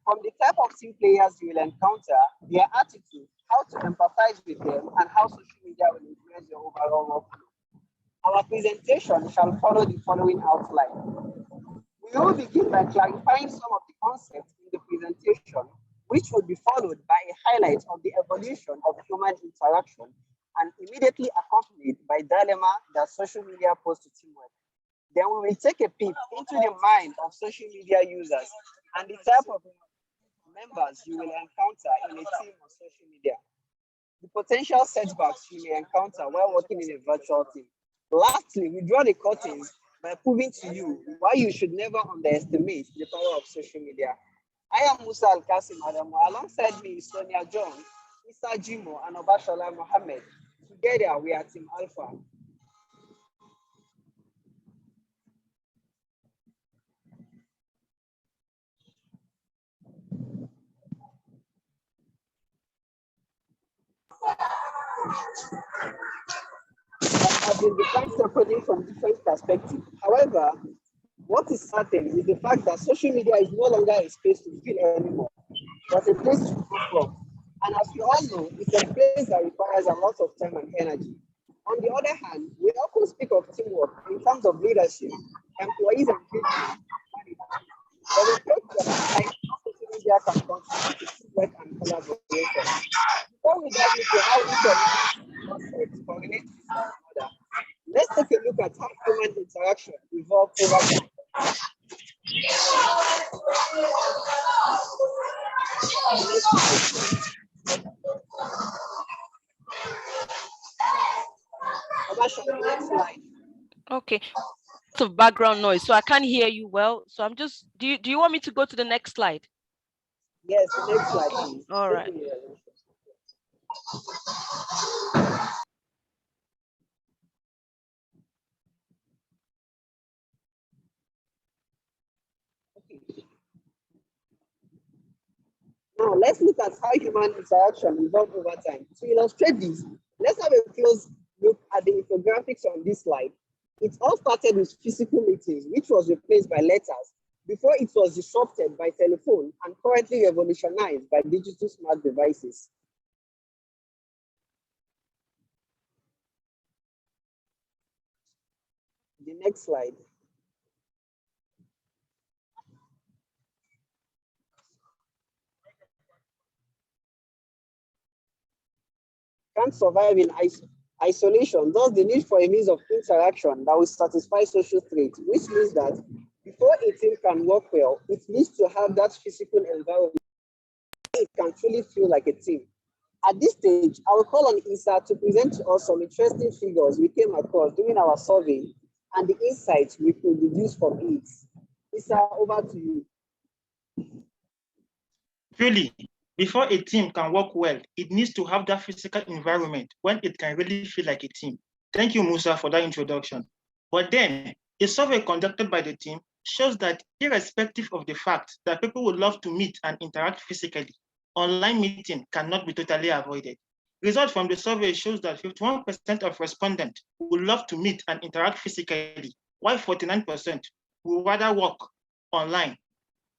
From the type of team players you will encounter, their attitude, how to empathize with them, and how social media will influence your overall workflow. Our presentation shall follow the following outline. We will begin by clarifying some of the concepts in the presentation, which will be followed by a highlight of the evolution of human interaction and immediately accompanied by dilemma that social media poses to teamwork. Then we will take a peep into the mind of social media users and the type of members you will encounter in a team on social media. The potential setbacks you may encounter while working in a virtual team. Lastly, we draw the curtains by proving to you why you should never underestimate the power of social media. I am Musa Al-Qasim Adamu. Alongside me is Sonia John, Issa Jimo, and Obashola Mohammed. Together, we are Team Alpha. Have been defined separately from different perspectives. However, what is certain is the fact that social media is no longer a space to feel anymore, but a place to grow from. And as we all know, it's a place that requires a lot of time and energy. On the other hand, we often speak of teamwork in terms of leadership, employees engagement, management. But we fail to emphasize how social media can contribute to teamwork and collaboration. Before we dive into how each of these concepts correlate with one another, let's take a look at how human interaction evolved over time. Next slide. Okay. Lots of background noise, so I can't hear you well. So I'm just, do you want me to go to the next slide? Yes, the next slide, please. All right. Now, let's look at how human interaction evolved over time. To illustrate this, let's have a close look at the infographics on this slide. It all started with physical meetings, which was replaced by letters, before it was disrupted by telephone and currently revolutionized by digital smart devices. The next slide. Can't survive in isolation. Thus, the need for a means of interaction that will satisfy social traits, which means that before a team can work well, it needs to have that physical environment. It can truly feel like a team. At this stage, I will call on Issa to present to us some interesting figures we came across during our survey and the insights we could deduce from it. Issa, over to you. Truly, before a team can work well, it needs to have that physical environment when it can really feel like a team. Thank you, Musa, for that introduction. But then, a survey conducted by the team shows that irrespective of the fact that people would love to meet and interact physically, online meeting cannot be totally avoided. Results from the survey shows that 51% of respondents would love to meet and interact physically, while 49% would rather work online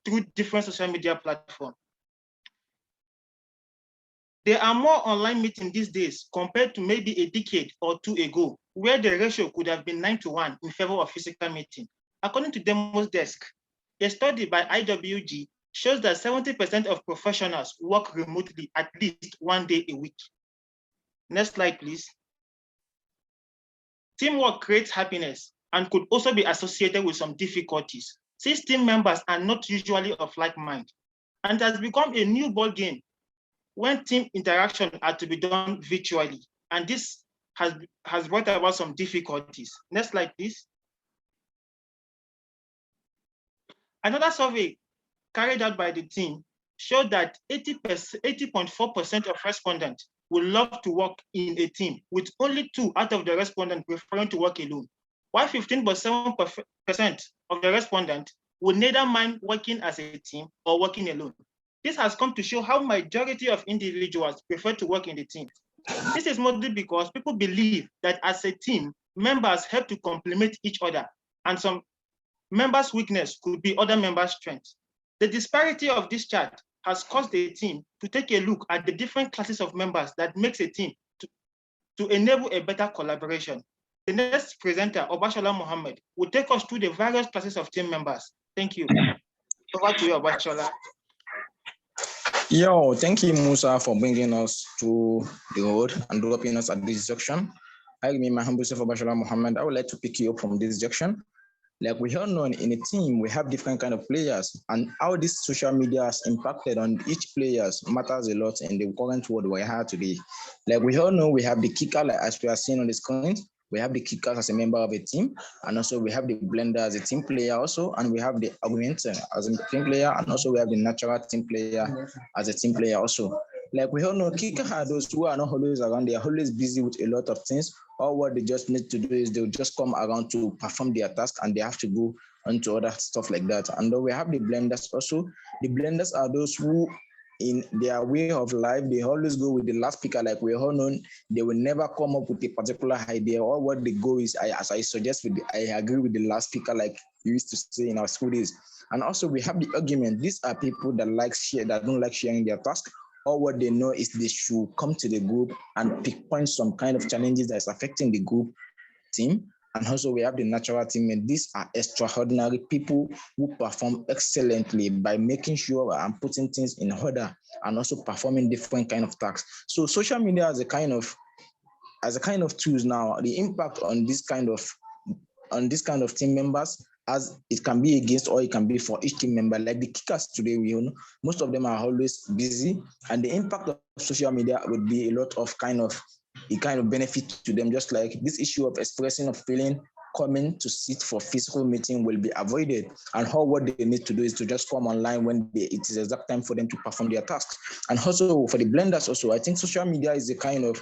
through different social media platforms. There are more online meetings these days compared to maybe a decade or two ago, where the ratio could have been 9-1 in favor of physical meeting. According to Demos Desk, a study by IWG shows that 70% of professionals work remotely at least one day a week. Next slide, please. Teamwork creates happiness and could also be associated with some difficulties, since team members are not usually of like mind, and has become a new ball game when team interaction are to be done virtually, and this has brought about some difficulties. Next slide, please. Another survey carried out by the team showed that 80.4% of respondents would love to work in a team, with only 2 out of the respondents preferring to work alone, while 15.7% of the respondents would neither mind working as a team or working alone. This has come to show how majority of individuals prefer to work in the team. This is mostly because people believe that as a team, members help to complement each other, and some members' weakness could be other members' strengths. The disparity of this chart has caused the team to take a look at the different classes of members that makes a team to enable a better collaboration. The next presenter, Obashola Mohammed, will take us through the various classes of team members. Thank you. Over to you, Obashola. Yo, thank you, Musa, for bringing us to the road and dropping us at this section. I remain my humble self, Obashola Mohammed. I would like to pick you up from this section. Like we all know, in a team, we have different kind of players, and how this social media has impacted on each players matters a lot in the current world we have today. Like we all know, we have the kicker, like as we are seeing on the screen. We have the kickers as a member of a team, and also we have the blender as a team player also, and we have the augmenter as a team player, and also we have the natural team player as a team player also. Like we all know, Kika are those who are not always around. They are always busy with a lot of things. All what they just need to do is they'll just come around to perform their task, and they have to go onto other stuff like that. And then we have the blenders also. The blenders are those who, in their way of life, they always go with the last speaker. Like we all know, they will never come up with a particular idea. Or what they go is, as I suggest, I agree with the last speaker, like we used to say in our school days. And also we have the argument. These are people that don't like sharing their task. Or what they know is they should come to the group and pinpoint some kind of challenges that's affecting the group team. And also we have the natural team. These are extraordinary people who perform excellently by making sure and putting things in order and also performing different kind of tasks. So social media as a kind of tools now, the impact on this kind of team members, as it can be against or it can be for each team member. Like the kickers today, we know most of them are always busy, and the impact of social media would be a lot of kind of benefit to them. Just like this issue of expressing of feeling, coming to sit for physical meeting will be avoided, and what they need to do is to just come online when it is exact time for them to perform their tasks. And also for the blenders also, I think social media is a kind of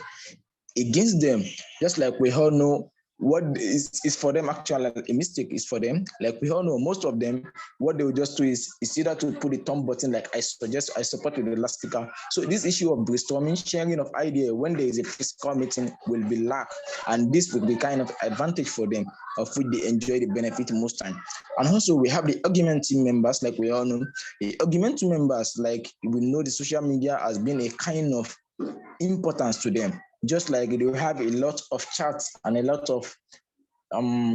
against them. Just like we all know, what is for them actually a mistake is for them. Like we all know, most of them, what they will just do is either to put the thumb button, like I support with the last speaker. So this issue of brainstorming, sharing of idea when there is a physical meeting will be lacked, and this will be kind of advantage for them, of which they enjoy the benefit most time. And also we have the argument team members, like we all know, the argument team members, like we know the social media has been a kind of importance to them. Just like they have a lot of charts and a lot of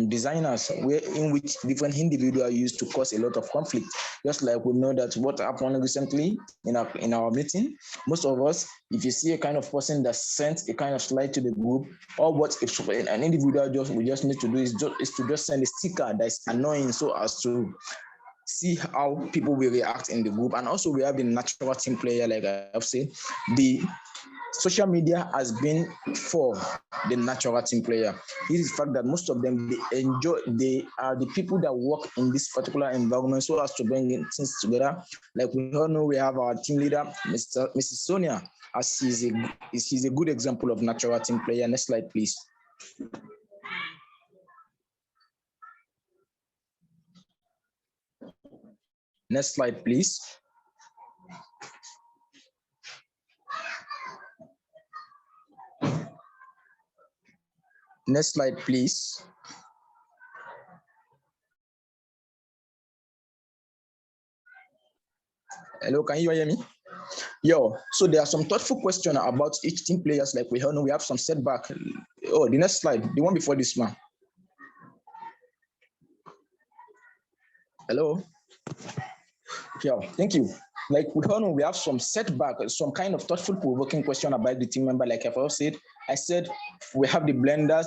designers in which different individuals used to cause a lot of conflict. Just like we know that what happened recently in our meeting, most of us, if you see a kind of person that sent a kind of slide to the group, or what if an individual we just need to do is to just send a sticker that's annoying, so as to see how people will react in the group. And also we have the natural team player, like I've said, the social media has been for the natural team player. It is the fact that most of them, they are the people that work in this particular environment so as to bring things together. Like we all know, we have our team leader, Mrs. Sonia, as she's a good example of natural team player. Next slide, please. Next slide, please. Next slide, please. Hello, can you hear me? So there are some thoughtful questions about each team players. Like we all know, we have some setback. Oh, the next slide, the one before this one. Hello. Thank you. Like we all know, we have some setback, some kind of thoughtful, provoking question about the team member. Like I've said, we have the blenders,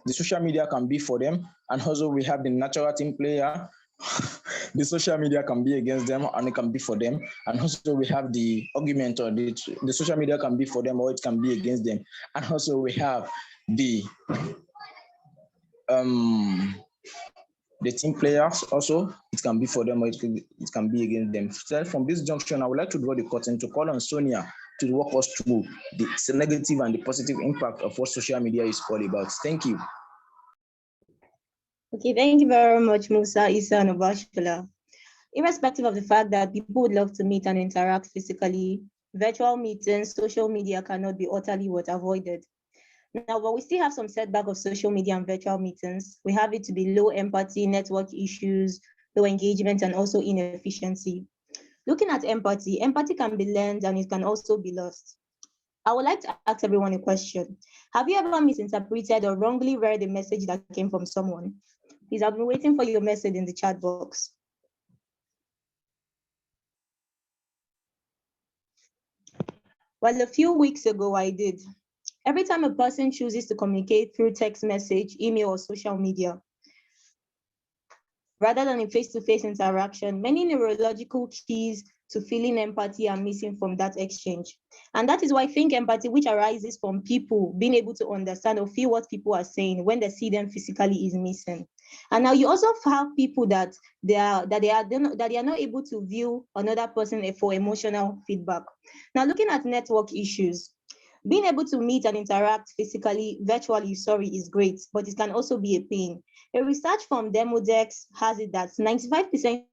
the social media can be for them, and also we have the natural team player. The social media can be against them and it can be for them. And also we have the argument, or the social media can be for them or it can be against them. And also we have the team players also, it can be for them or it can be against them. So from this junction, I would like to draw the curtain to call on Sonia to walk us through the negative and the positive impact of what social media is all about. Thank you. Okay, thank you very much, Musa, Isa, and Obashola. Irrespective of the fact that people would love to meet and interact physically, virtual meetings, social media cannot be utterly avoided. Now, but we still have some setback of social media and virtual meetings. We have it to be low empathy, network issues, low engagement, and also inefficiency. Looking at empathy can be learned and it can also be lost. I would like to ask everyone a question. Have you ever misinterpreted or wrongly read a message that came from someone? Please, I've been waiting for your message in the chat box. Well, a few weeks ago, I did. Every time a person chooses to communicate through text message, email, or social media, rather than in face-to-face interaction, many neurological keys to feeling empathy are missing from that exchange. And that is why I think empathy, which arises from people being able to understand or feel what people are saying when they see them physically, is missing. And now you also have people that they are not able to view another person for emotional feedback. Now, looking at network issues, being able to meet and interact physically, virtually, is great, but it can also be a pain. A research from Demodex has it that 95%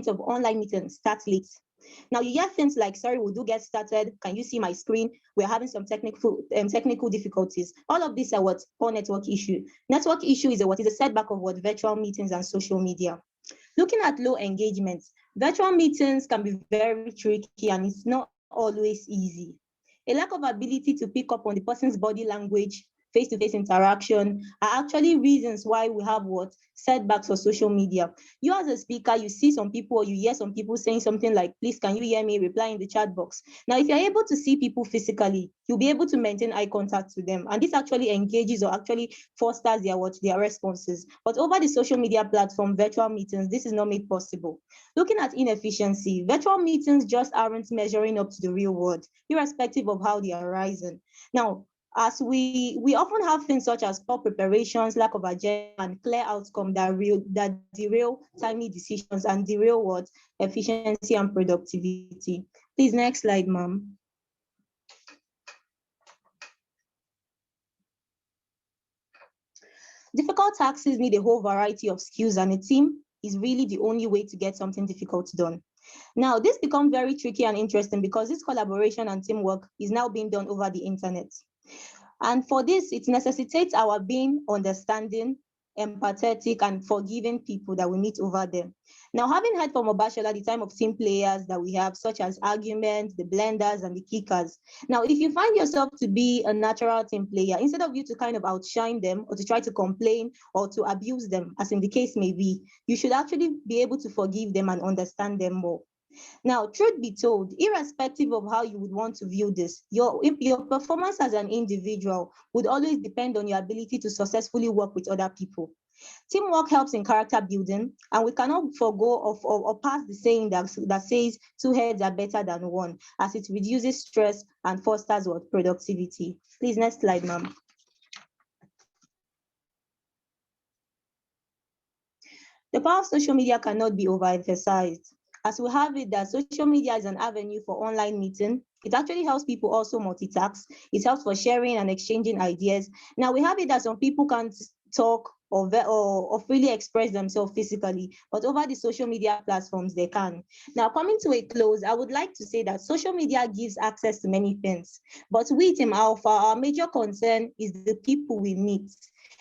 of online meetings start late. Now you hear things like, sorry, we do get started. Can you see my screen? We're having some technical difficulties. All of these are what poor network issue. Network issue is a setback of what virtual meetings and social media. Looking at low engagement, virtual meetings can be very tricky and it's not always easy. A lack of ability to pick up on the person's body language, face-to-face interaction are actually reasons why we have what setbacks for social media. You as a speaker, you see some people or you hear some people saying something like, please, can you hear me? Reply in the chat box. Now, if you're able to see people physically, you'll be able to maintain eye contact with them. And this actually engages or actually fosters their responses. But over the social media platform, virtual meetings, this is not made possible. Looking at inefficiency, virtual meetings just aren't measuring up to the real world, irrespective of how they are rising. Now, as we often have things such as poor preparations, lack of agenda, and clear outcome that derail timely decisions and derail what efficiency and productivity. Please, next slide, ma'am. Difficult tasks need a whole variety of skills, and a team is really the only way to get something difficult done. Now, this becomes very tricky and interesting because this collaboration and teamwork is now being done over the internet. And for this, it necessitates our being understanding, empathetic, and forgiving people that we meet over there. Now, having heard from Obashola the time of team players that we have, such as arguments, the blenders, and the kickers. Now, if you find yourself to be a natural team player, instead of you to kind of outshine them or to try to complain or to abuse them, as in the case may be, you should actually be able to forgive them and understand them more. Now, truth be told, irrespective of how you would want to view this, your performance as an individual would always depend on your ability to successfully work with other people. Teamwork helps in character building, and we cannot forego or pass the saying that says 2 heads are better than 1, as it reduces stress and fosters what productivity. Please, next slide, ma'am. The power of social media cannot be overemphasized. As we have it that social media is an avenue for online meeting, it actually helps people also multitask. It helps for sharing and exchanging ideas. Now we have it that some people can't talk or freely express themselves physically, but over the social media platforms, they can. Now, coming to a close, I would like to say that social media gives access to many things, but we Team Alpha, our major concern is the people we meet.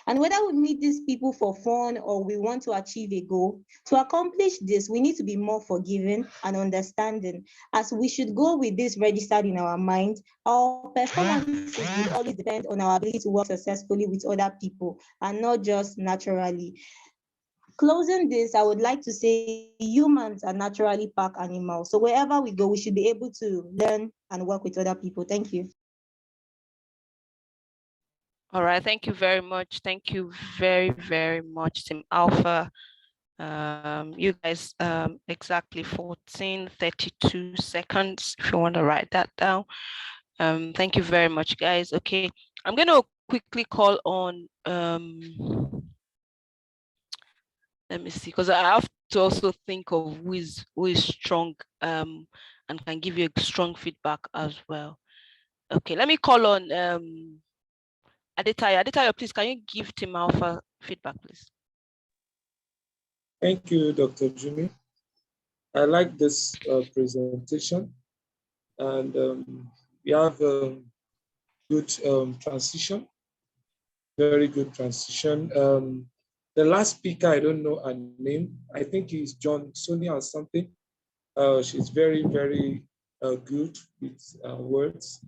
And whether we meet these people for fun or we want to achieve a goal, to accomplish this, we need to be more forgiving and understanding, as we should go with this registered in our mind. Our performances will always depend on our ability to work successfully with other people and not just naturally. Closing this, I would like to say humans are naturally pack animals. So wherever we go, we should be able to learn and work with other people. Thank you. All right, thank you very much. Thank you very, very much, Team Alpha. You guys, exactly 14:32 seconds, if you want to write that down. Thank you very much, guys. Okay, I'm going to quickly call on, let me see, because I have to also think of who is strong and can give you a strong feedback as well. Okay, let me call on Adetaya. Adetaya, please, can you give Team Alpha feedback, please? Thank you, Dr. Jimmy. I like this presentation, and we have a good transition, very good transition. The last speaker, I don't know her name. I think it's John Sonia or something. She's very, very good with words.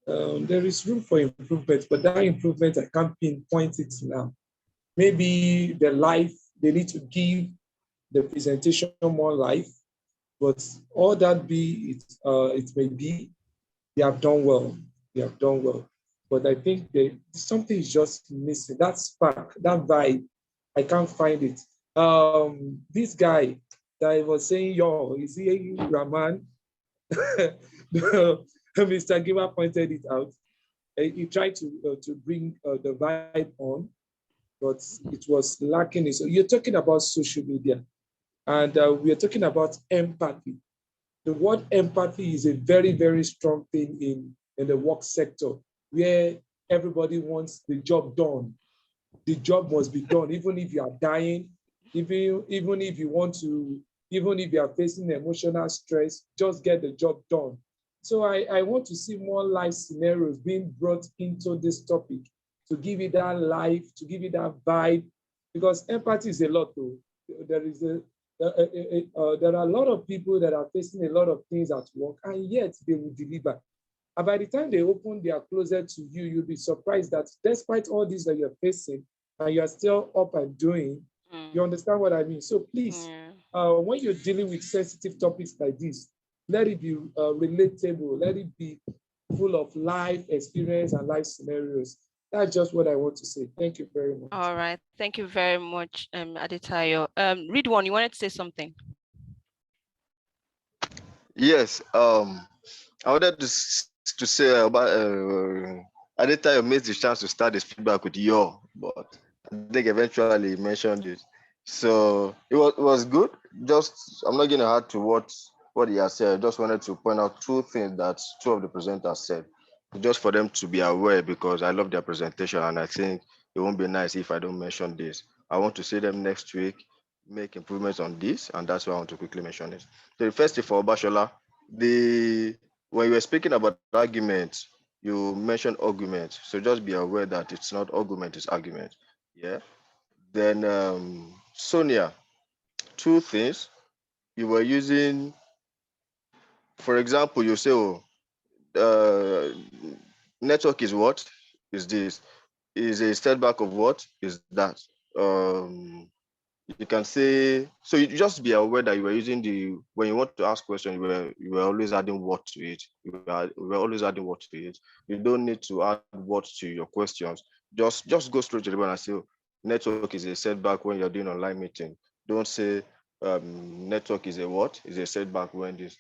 There is room for improvement, but that improvement, I can't pinpoint it now. Maybe the life, they need to give the presentation more life, but all that be, it may be, they have done well. They have done well. But I think something is just missing. That spark, that vibe, I can't find it. This guy that I was saying, yo, is he Rahman? Mr. Giva pointed it out. He tried to bring the vibe on, but it was lacking. So you're talking about social media, and we are talking about empathy. The word empathy is a very, very strong thing in the work sector, where everybody wants the job done. The job must be done, even if you are dying, even if you want to, even if you are facing emotional stress, just get the job done. So I want to see more life scenarios being brought into this topic to give it that life, to give it that vibe, because empathy is a lot though. There is there are a lot of people that are facing a lot of things at work, and yet they will deliver. And by the time they open their closet to you, you'll be surprised that despite all this that you're facing, and you're still up and doing, you understand what I mean? So please, when you're dealing with sensitive topics like this, let it be relatable, let it be full of life experience and life scenarios. That's just what I want to say. Thank you very much. All right. Thank you very much, Adetayo. Read one. You wanted to say something? Yes. I wanted to say about Adetayo missed the chance to start his feedback with your, but I think eventually he mentioned it. So it was good. Just I'm not going to add to what he has said. I just wanted to point out two things that two of the presenters said, just for them to be aware, because I love their presentation and I think it won't be nice if I don't mention this. I want to see them next week, make improvements on this, and that's why I want to quickly mention it. So the first thing for Bashola, when you were speaking about arguments, you mentioned argument. So just be aware that it's not argument, it's argument. Yeah. Then Sonia, two things. You were using, for example, you say, oh, network is what? Is this? Is a setback of what? Is that? You can say, so you just be aware that you were using when you want to ask questions, you were always adding what to it. You were always adding what to it. You don't need to add what to your questions. Just go straight to the point and say, oh, network is a setback when you're doing online meeting. Don't say network is a what? Is a setback when this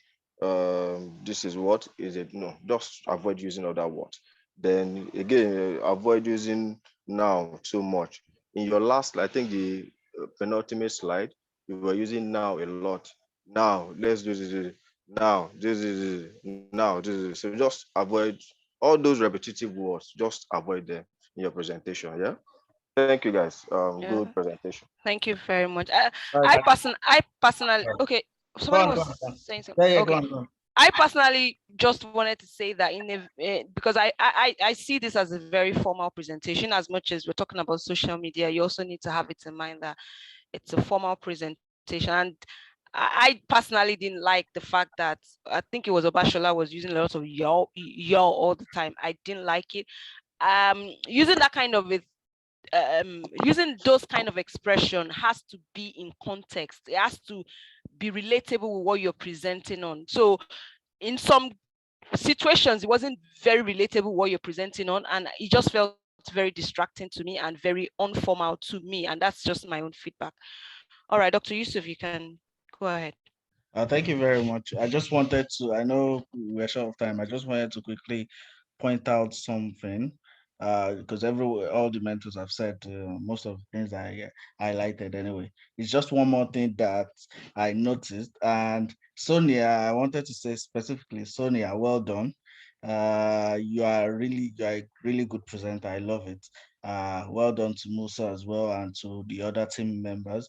is what? Is it? No, just avoid using other words. Then again, avoid using now too much. In your last, I think the penultimate slide, you were using now a lot. Now, let's do this. Now, this is now, this is. So just avoid all those repetitive words. Just avoid them in your presentation. Yeah. Thank you, guys. Good presentation. Thank you very much. I personally, okay. Somebody was saying something. Yeah, okay. go on. I personally just wanted to say that because I see this as a very formal presentation. As much as we're talking about social media, you also need to have it in mind that it's a formal presentation. And I personally didn't like the fact that I think it was Obashola was using a lot of y'all all the time. I didn't like it. Using that kind of using those kind of expression has to be in context. It has to be relatable with what you're presenting on. So in some situations, it wasn't very relatable what you're presenting on, and it just felt very distracting to me and very informal to me. And that's just my own feedback. All right, Dr. Yusuf, you can go ahead. Thank you very much. I just wanted to, I know we're short of time. I just wanted to quickly point out something because all the mentors have said most of the things I highlighted anyway. It's just one more thing that I noticed. And Sonia, I wanted to say specifically, Sonia, well done. You are a really good presenter. I love it. Well done to Musa as well and to the other team members.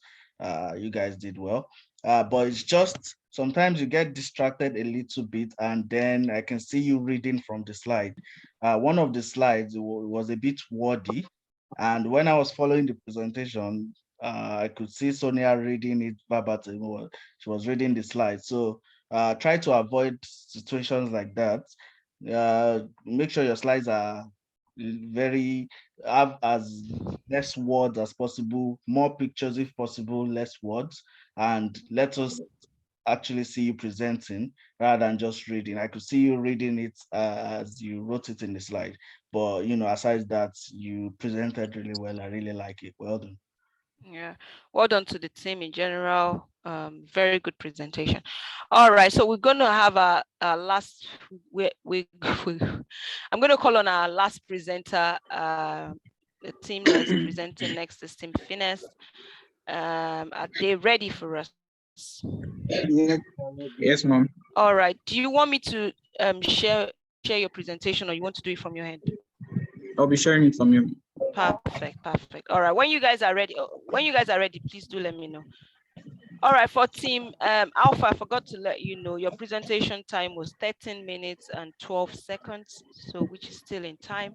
You guys did well. But it's just sometimes you get distracted a little bit, and then I can see you reading from the slide. One of the slides was a bit wordy, and when I was following the presentation, I could see Sonia reading it verbatim. She was reading the slide. So try to avoid situations like that. Make sure your slides are have as less words as possible, more pictures if possible, less words, and let us actually see you presenting rather than just reading. I could see you reading it as you wrote it in the slide, but aside that, you presented really well. I really like it. Well done. Yeah, well done to the team in general. Very good presentation. All right, so we're going to have a last. I'm going to call on our last presenter, The team that is presenting next is Team Finesse. Are they ready for us? Yes, ma'am. All right. Do you want me to share your presentation, or you want to do it from your hand? I'll be sharing it from you. Perfect, perfect. All right. When you guys are ready, please do let me know. All right, for Team Alpha, I forgot to let you know your presentation time was 13 minutes and 12 seconds, so which is still in time.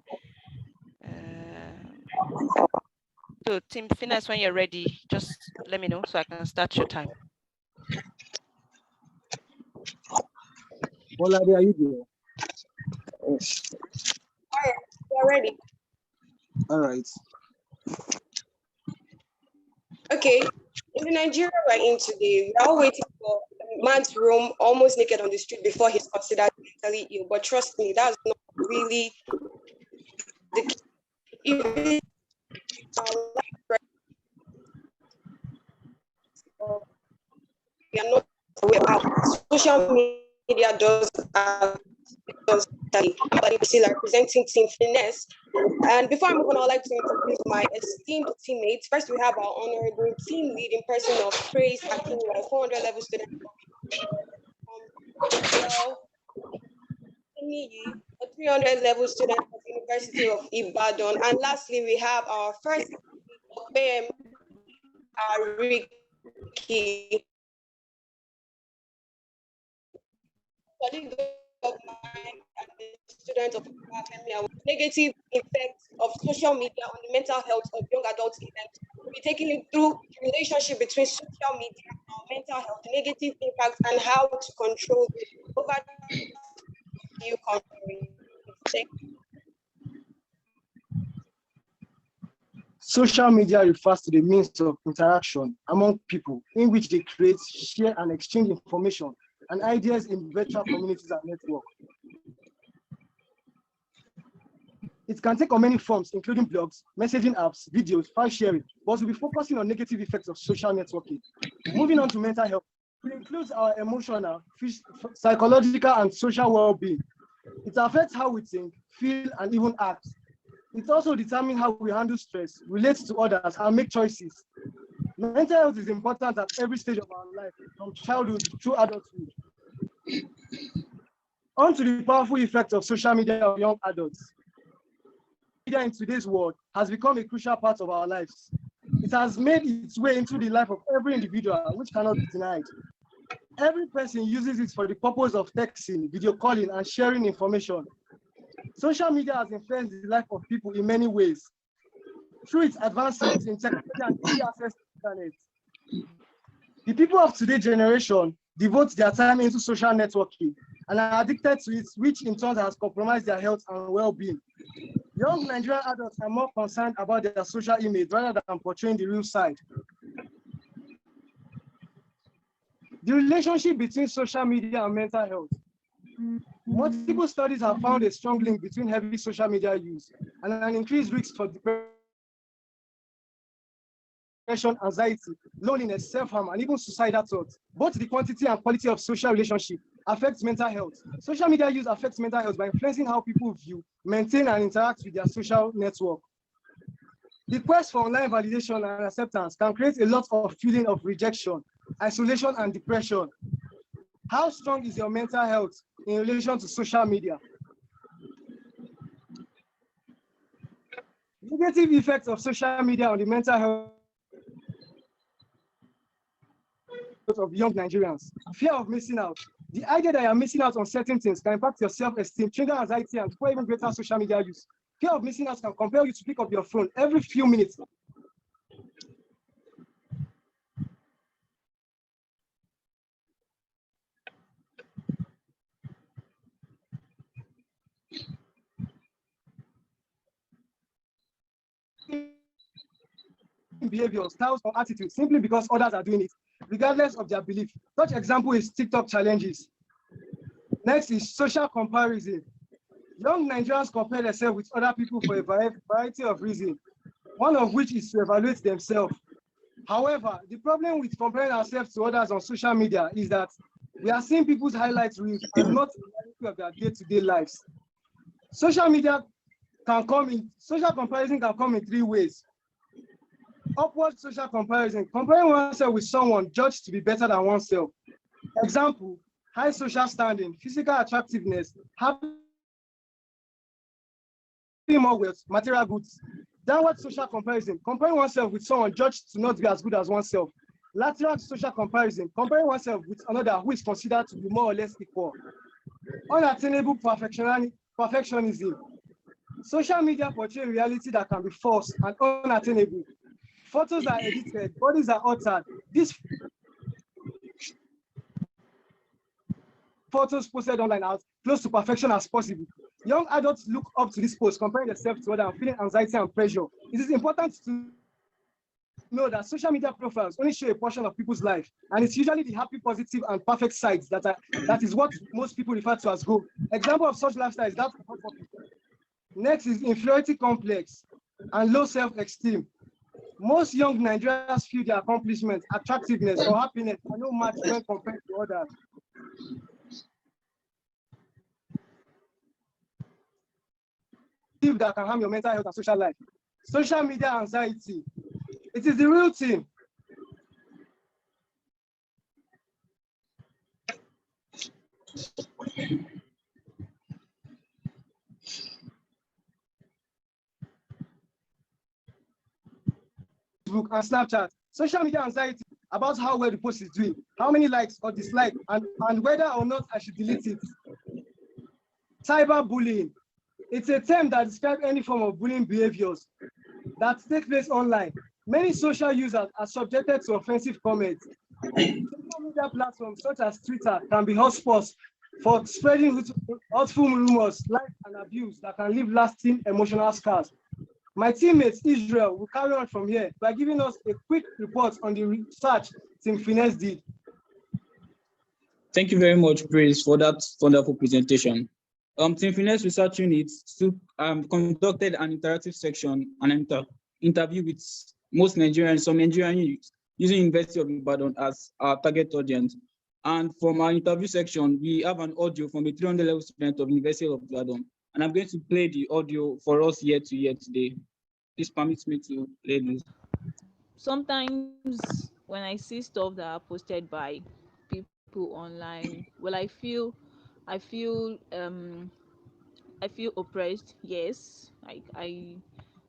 So Team Finesse, when you're ready, just let me know so I can start your time. Bolade, are you there? Hi, we're ready. All right. Okay, in the Nigeria we're in today, we're all waiting for a man to roam almost naked on the street before he's considered mentally ill. But trust me, that's not really the case. If we are not aware of social media does like representing Team Finesse. And before I move on, I'd like to introduce my esteemed teammates. First, we have our honorable team lead in person of Praise Akin, 400 level student. A 300 level student of the University of Ibadan. And lastly, we have our first PM, Ricky, colleague of mine and the student of negative effects of social media on the mental health of young adults. We'll be taking it through the relationship between social media and our mental health, negative impacts, and how to control it. Over to you, Social media refers to the means of interaction among people in which they create, share, and exchange information and ideas in virtual communities and networks. It can take on many forms, including blogs, messaging apps, videos, file sharing, but we'll be focusing on negative effects of social networking. Moving on to mental health, it includes our emotional, psychological, and social well-being. It affects how we think, feel, and even act. It also determines how we handle stress, relate to others, and make choices. Mental health is important at every stage of our life, from childhood through adulthood. On to the powerful effects of social media on young adults. Media in today's world has become a crucial part of our lives. It has made its way into the life of every individual, which cannot be denied. Every person uses it for the purpose of texting, video calling, and sharing information. Social media has influenced the life of people in many ways. Through its advances in technology and easy access to the internet, the people of today's generation devote their time into social networking and are addicted to it, which in turn has compromised their health and well-being. Young Nigerian adults are more concerned about their social image rather than portraying the real side. The relationship between social media and mental health. Multiple studies have found a strong link between heavy social media use and an increased risk for depression, anxiety, loneliness, self-harm, and even suicidal thoughts. Both the quantity and quality of social relationship affects mental health. Social media use affects mental health by influencing how people view, maintain, and interact with their social network. The quest for online validation and acceptance can create a lot of feeling of rejection, isolation, and depression. How strong is your mental health in relation to social media? Negative effects of social media on the mental health of young Nigerians. Fear of missing out. The idea that you're missing out on certain things can impact your self-esteem, trigger anxiety, and even greater social media use. Fear of missing out can compel you to pick up your phone every few minutes. Behavior, styles, or attitudes simply because others are doing it, regardless of their belief. Such example is TikTok challenges. Next is social comparison. Young Nigerians compare themselves with other people for a variety of reasons, one of which is to evaluate themselves. However, the problem with comparing ourselves to others on social media is that we are seeing people's highlight reels and not the reality of their day-to-day lives. Social media social comparison can come in 3 ways. Upward social comparison, comparing oneself with someone judged to be better than oneself. Example, high social standing, physical attractiveness, having more wealth, material goods. Downward social comparison, comparing oneself with someone judged to not be as good as oneself. Lateral social comparison, comparing oneself with another who is considered to be more or less equal. Unattainable perfectionism. Social media portray reality that can be false and unattainable. Photos are edited, bodies are altered. These photos posted online are close to perfection as possible. Young adults look up to this post, comparing themselves to others and feeling anxiety and pressure. It is important to know that social media profiles only show a portion of people's life, and it's usually the happy, positive, and perfect sides that is what most people refer to as goal. Example of such lifestyle is that. Next is inferiority complex and low self-esteem. Most young Nigerians feel their accomplishments, attractiveness, or happiness are no match when compared to others. That can harm your mental health and social life. Social media anxiety. It is the real thing. Facebook and Snapchat. Social media anxiety about how well the post is doing, how many likes or dislikes, and whether or not I should delete it. Cyberbullying. It's a term that describes any form of bullying behaviors that take place online. Many social users are subjected to offensive comments. Social media platforms such as Twitter can be hotspots for spreading hurtful rumors, lies, and abuse that can leave lasting emotional scars. My teammates, Israel, will carry on from here by giving us a quick report on the research Team Finesse did. Thank you very much, Praise, for that wonderful presentation. Team Finesse Research Unit conducted an interactive section, an interview with most Nigerians, some Nigerian youth, using University of Ibadan as our target audience. And from our interview section, we have an audio from a 300 level student of University of Ibadan. And I'm going to play the audio for us here today. This permits me to play this. Sometimes when I see stuff that are posted by people online, well, I feel oppressed. Yes,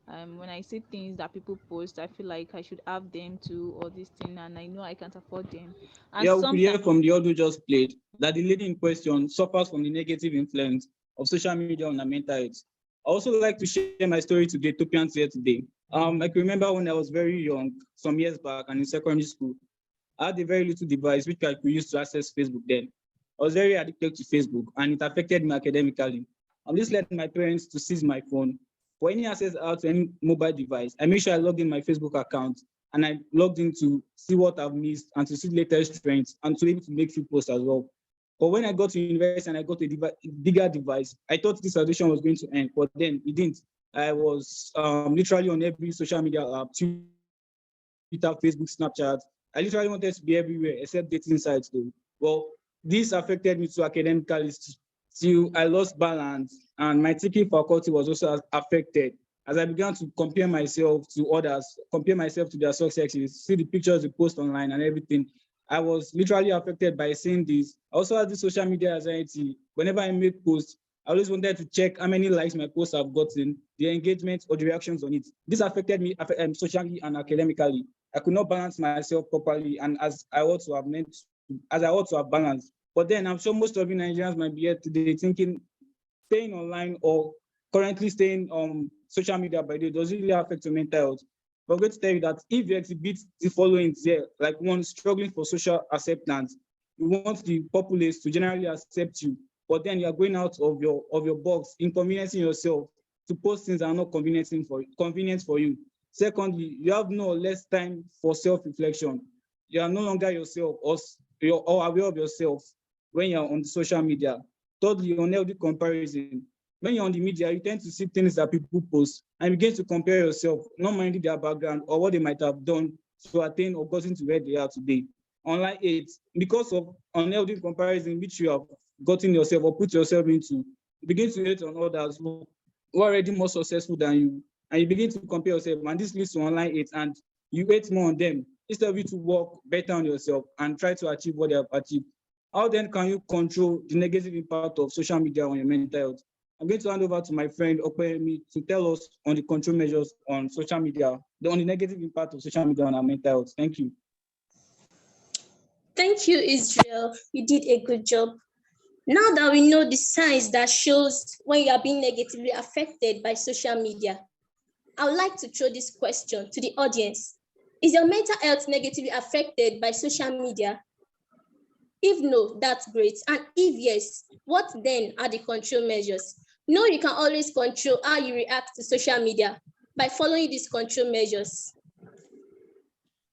when I see things that people post, I feel like I should have them too, or this thing, and I know I can't afford them. And yeah, we could hear from the audio just played that the lady in question suffers from the negative influence of social media on her mental health. I also like to share my story to Daytopians here today. I can remember when I was very young, some years back, and in secondary school, I had a very little device which I could use to access Facebook then. I was very addicted to Facebook, and it affected me academically. This led my parents to seize my phone. For any access out to any mobile device, I make sure I log in my Facebook account, and I logged in to see what I've missed and to see the latest trends and to be able to make few posts as well. But when I got to university and I got a bigger device, I thought this addiction was going to end, but then it didn't. I was literally on every social media app, Twitter, Facebook, Snapchat. I literally wanted to be everywhere except dating sites though. Well, this affected me too academically till I lost balance, and my thinking faculty was also affected as I began to compare myself to others, compare myself to their successes, see the pictures they post online and everything. I was literally affected by seeing this. I also had this social media anxiety. Whenever I make posts, I always wanted to check how many likes my posts have gotten, the engagement or the reactions on it. This affected me socially and academically. I could not balance myself properly, and as I ought to have balanced. But then I'm sure most of you Nigerians might be here today thinking staying online or currently staying on social media by day does really affect your mental health. But I'm going to tell you that if you exhibit the following here, like one, struggling for social acceptance, you want the populace to generally accept you, but then you're going out of your box, inconveniencing yourself to post things that are not convenient for you. Secondly, you have no less time for self-reflection. You are no longer yourself or aware of yourself when you're on social media. Thirdly, unhealthy comparison. When you're on the media, you tend to see things that people post and begin to compare yourself, not minding their background or what they might have done to attain or gotten to where they are today. Unlike it, because of unhealthy comparison which you have gotten yourself or put yourself into, you begin to hate on others who who are already more successful than you, and you begin to compare yourself, and this leads to online hate, and you hate more on them instead of you to work better on yourself and try to achieve what they have achieved. How then can you control the negative impact of social media on your mental health? I'm going to hand over to my friend Opeyemi to tell us on the control measures on social media, on the negative impact of social media on our mental health. Thank you. Thank you, Israel. You did a good job. Now that we know the signs that shows when you are being negatively affected by social media, I would like to throw this question to the audience. Is your mental health negatively affected by social media? If no, that's great. And if yes, what then are the control measures? No, you can always control how you react to social media by following these control measures.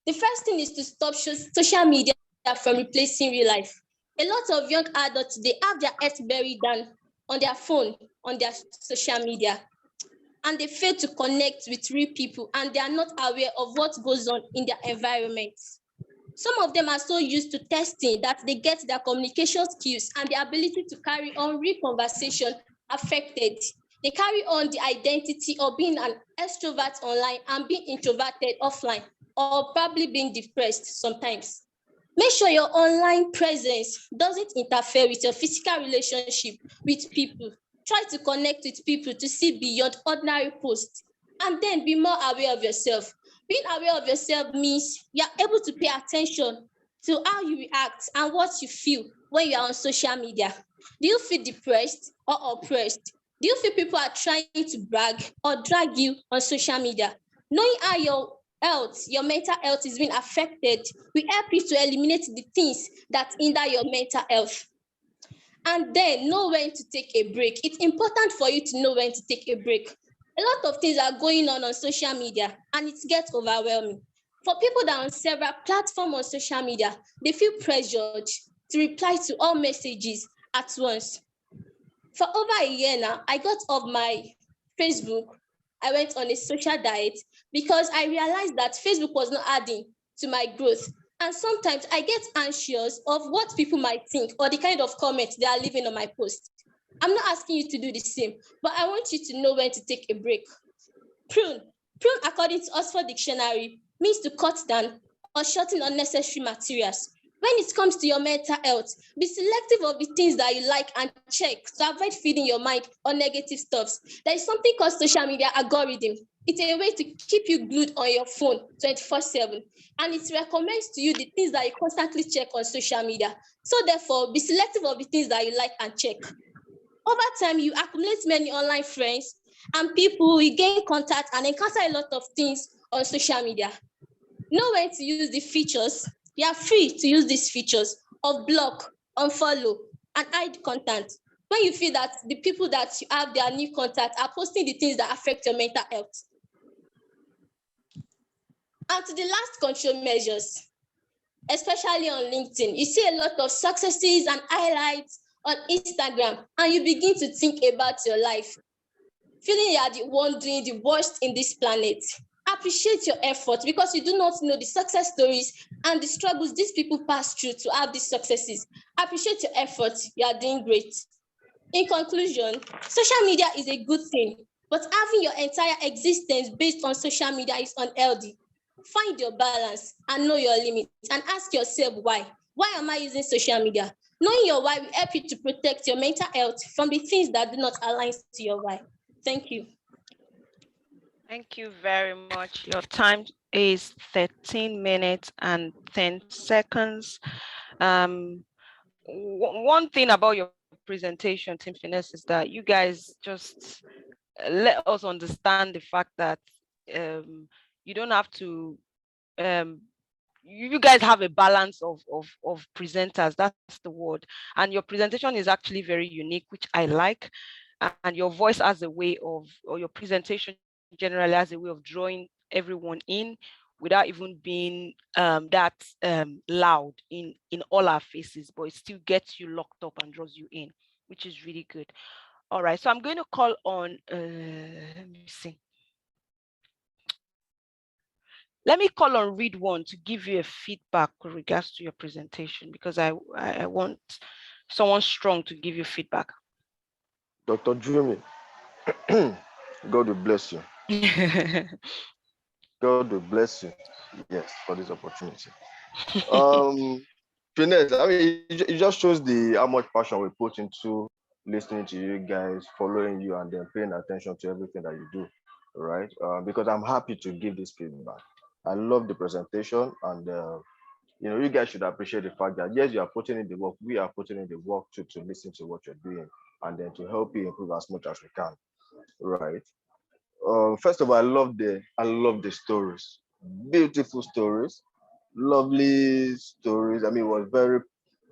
The first thing is to stop social media from replacing real life. A lot of young adults, they have their heads buried down on their phone, on their social media, and they fail to connect with real people, and they are not aware of what goes on in their environment. Some of them are so used to testing that they get their communication skills and the ability to carry on real conversation affected. They carry on the identity of being an extrovert online and being introverted offline, or probably being depressed sometimes. Make sure your online presence doesn't interfere with your physical relationship with people. Try to connect with people to see beyond ordinary posts, and then be more aware of yourself. Being aware of yourself means you're able to pay attention to how you react and what you feel when you're on social media. Do you feel depressed or oppressed? Do you feel people are trying to brag or drag you on social media? Knowing how your mental health is being affected will help you to eliminate the things that hinder your mental health. And then know when to take a break. It's important for you to know when to take a break. A lot of things are going on social media, and it gets overwhelming. For people that are on several platforms on social media, they feel pressured to reply to all messages at once. For over a year now, I got off my Facebook. I went on a social diet because I realized that Facebook was not adding to my growth. And sometimes I get anxious of what people might think or the kind of comments they are leaving on my post. I'm not asking you to do the same, but I want you to know when to take a break. Prune, according to Oxford Dictionary, means to cut down or shorten unnecessary materials. When it comes to your mental health, be selective of the things that you like and check to avoid feeding your mind on negative stuffs. There is something called social media algorithm. It's a way to keep you glued on your phone 24/7, and it recommends to you the things that you constantly check on social media. So therefore, be selective of the things that you like and check. Over time, you accumulate many online friends and people, you gain contact and encounter a lot of things on social media. Know when to use the features. You are free to use these features of block, unfollow, and hide content. When you feel that the people that you have their new contact are posting the things that affect your mental health. And to the last control measures, especially on LinkedIn, you see a lot of successes and highlights on Instagram, and you begin to think about your life, feeling you are the one doing the worst in this planet. Appreciate your effort, because you do not know the success stories and the struggles these people pass through to have these successes. Appreciate your effort. You are doing great. In conclusion, social media is a good thing, but having your entire existence based on social media is unhealthy. Find your balance and know your limits, and ask yourself why. Why am I using social media? Knowing your why will help you to protect your mental health from the things that do not align to your why. Thank you. Thank you very much. Your time is 13 minutes and 10 seconds. One thing about your presentation, Team Finesse, is that you guys just let us understand the fact that you don't have to, you guys have a balance of presenters, that's the word. And your presentation is actually very unique, which I like. And your voice has a way of, or your presentation generally has a way of drawing everyone in without even being that loud in all our faces, but it still gets you locked up and draws you in, which is really good. All right, so I'm going to call on, let me see. Let me call on Read One to give you a feedback with regards to your presentation, because I want someone strong to give you feedback. Dr. Jumi, God will bless you. God will bless you. Yes, for this opportunity. Finesse, I mean, it just shows the how much passion we put into listening to you guys, following you, and then paying attention to everything that you do, right? Because I'm happy to give this feedback. I love the presentation, and you guys should appreciate the fact that yes, you are putting in the work. We are putting in the work to listen to what you're doing, and then to help you improve as much as we can, right? First of all, I love the stories, beautiful stories, lovely stories. I mean, it was very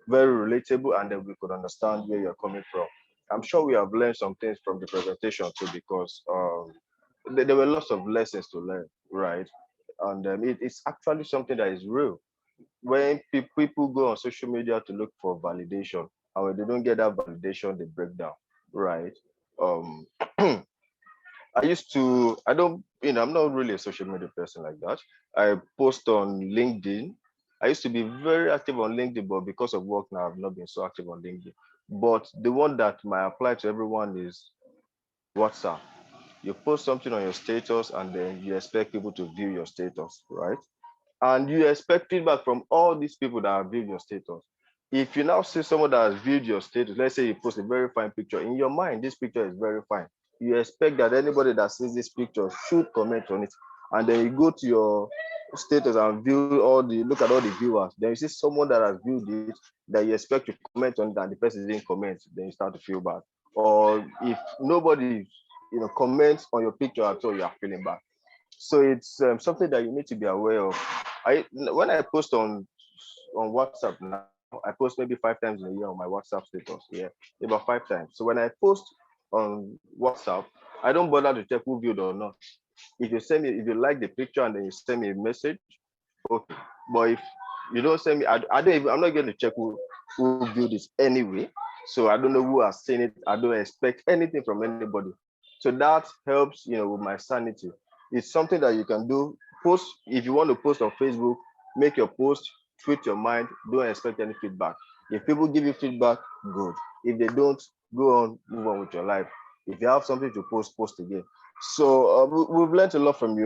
very relatable, and then we could understand where you're coming from. I'm sure we have learned some things from the presentation too, because there were lots of lessons to learn, right? And it's actually something that is real. When people go on social media to look for validation, and when they don't get that validation, they break down, right? Um, I don't, I'm not really a social media person like that. I post on LinkedIn. I used to be very active on LinkedIn, but because of work now, I've not been so active on LinkedIn. But the one that might apply to everyone is WhatsApp. You post something on your status, and then you expect people to view your status, right? And you expect feedback from all these people that have viewed your status. If you now see someone that has viewed your status, let's say you post a very fine picture, in your mind, this picture is very fine. You expect that anybody that sees this picture should comment on it. And then you go to your status and look at all the viewers. Then you see someone that has viewed it that you expect to comment on it and the person didn't comment, then you start to feel bad. Or if nobody, comments on your picture at all, you are feeling bad. So it's something that you need to be aware of. When I post on WhatsApp now, I post maybe 5 times in a year on my WhatsApp status. Yeah, about 5 times. So when I post on WhatsApp, I don't bother to check who viewed or not. If you like the picture and then you send me a message, okay. But if you don't send me, I'm not going to check who viewed this anyway. So I don't know who has seen it. I don't expect anything from anybody. So that helps, with my sanity. It's something that you can do. Post if you want to post on Facebook, make your post, tweet your mind. Don't expect any feedback. If people give you feedback, good. If they don't, go on, move on with your life. If you have something to post, post again. So we've learned a lot from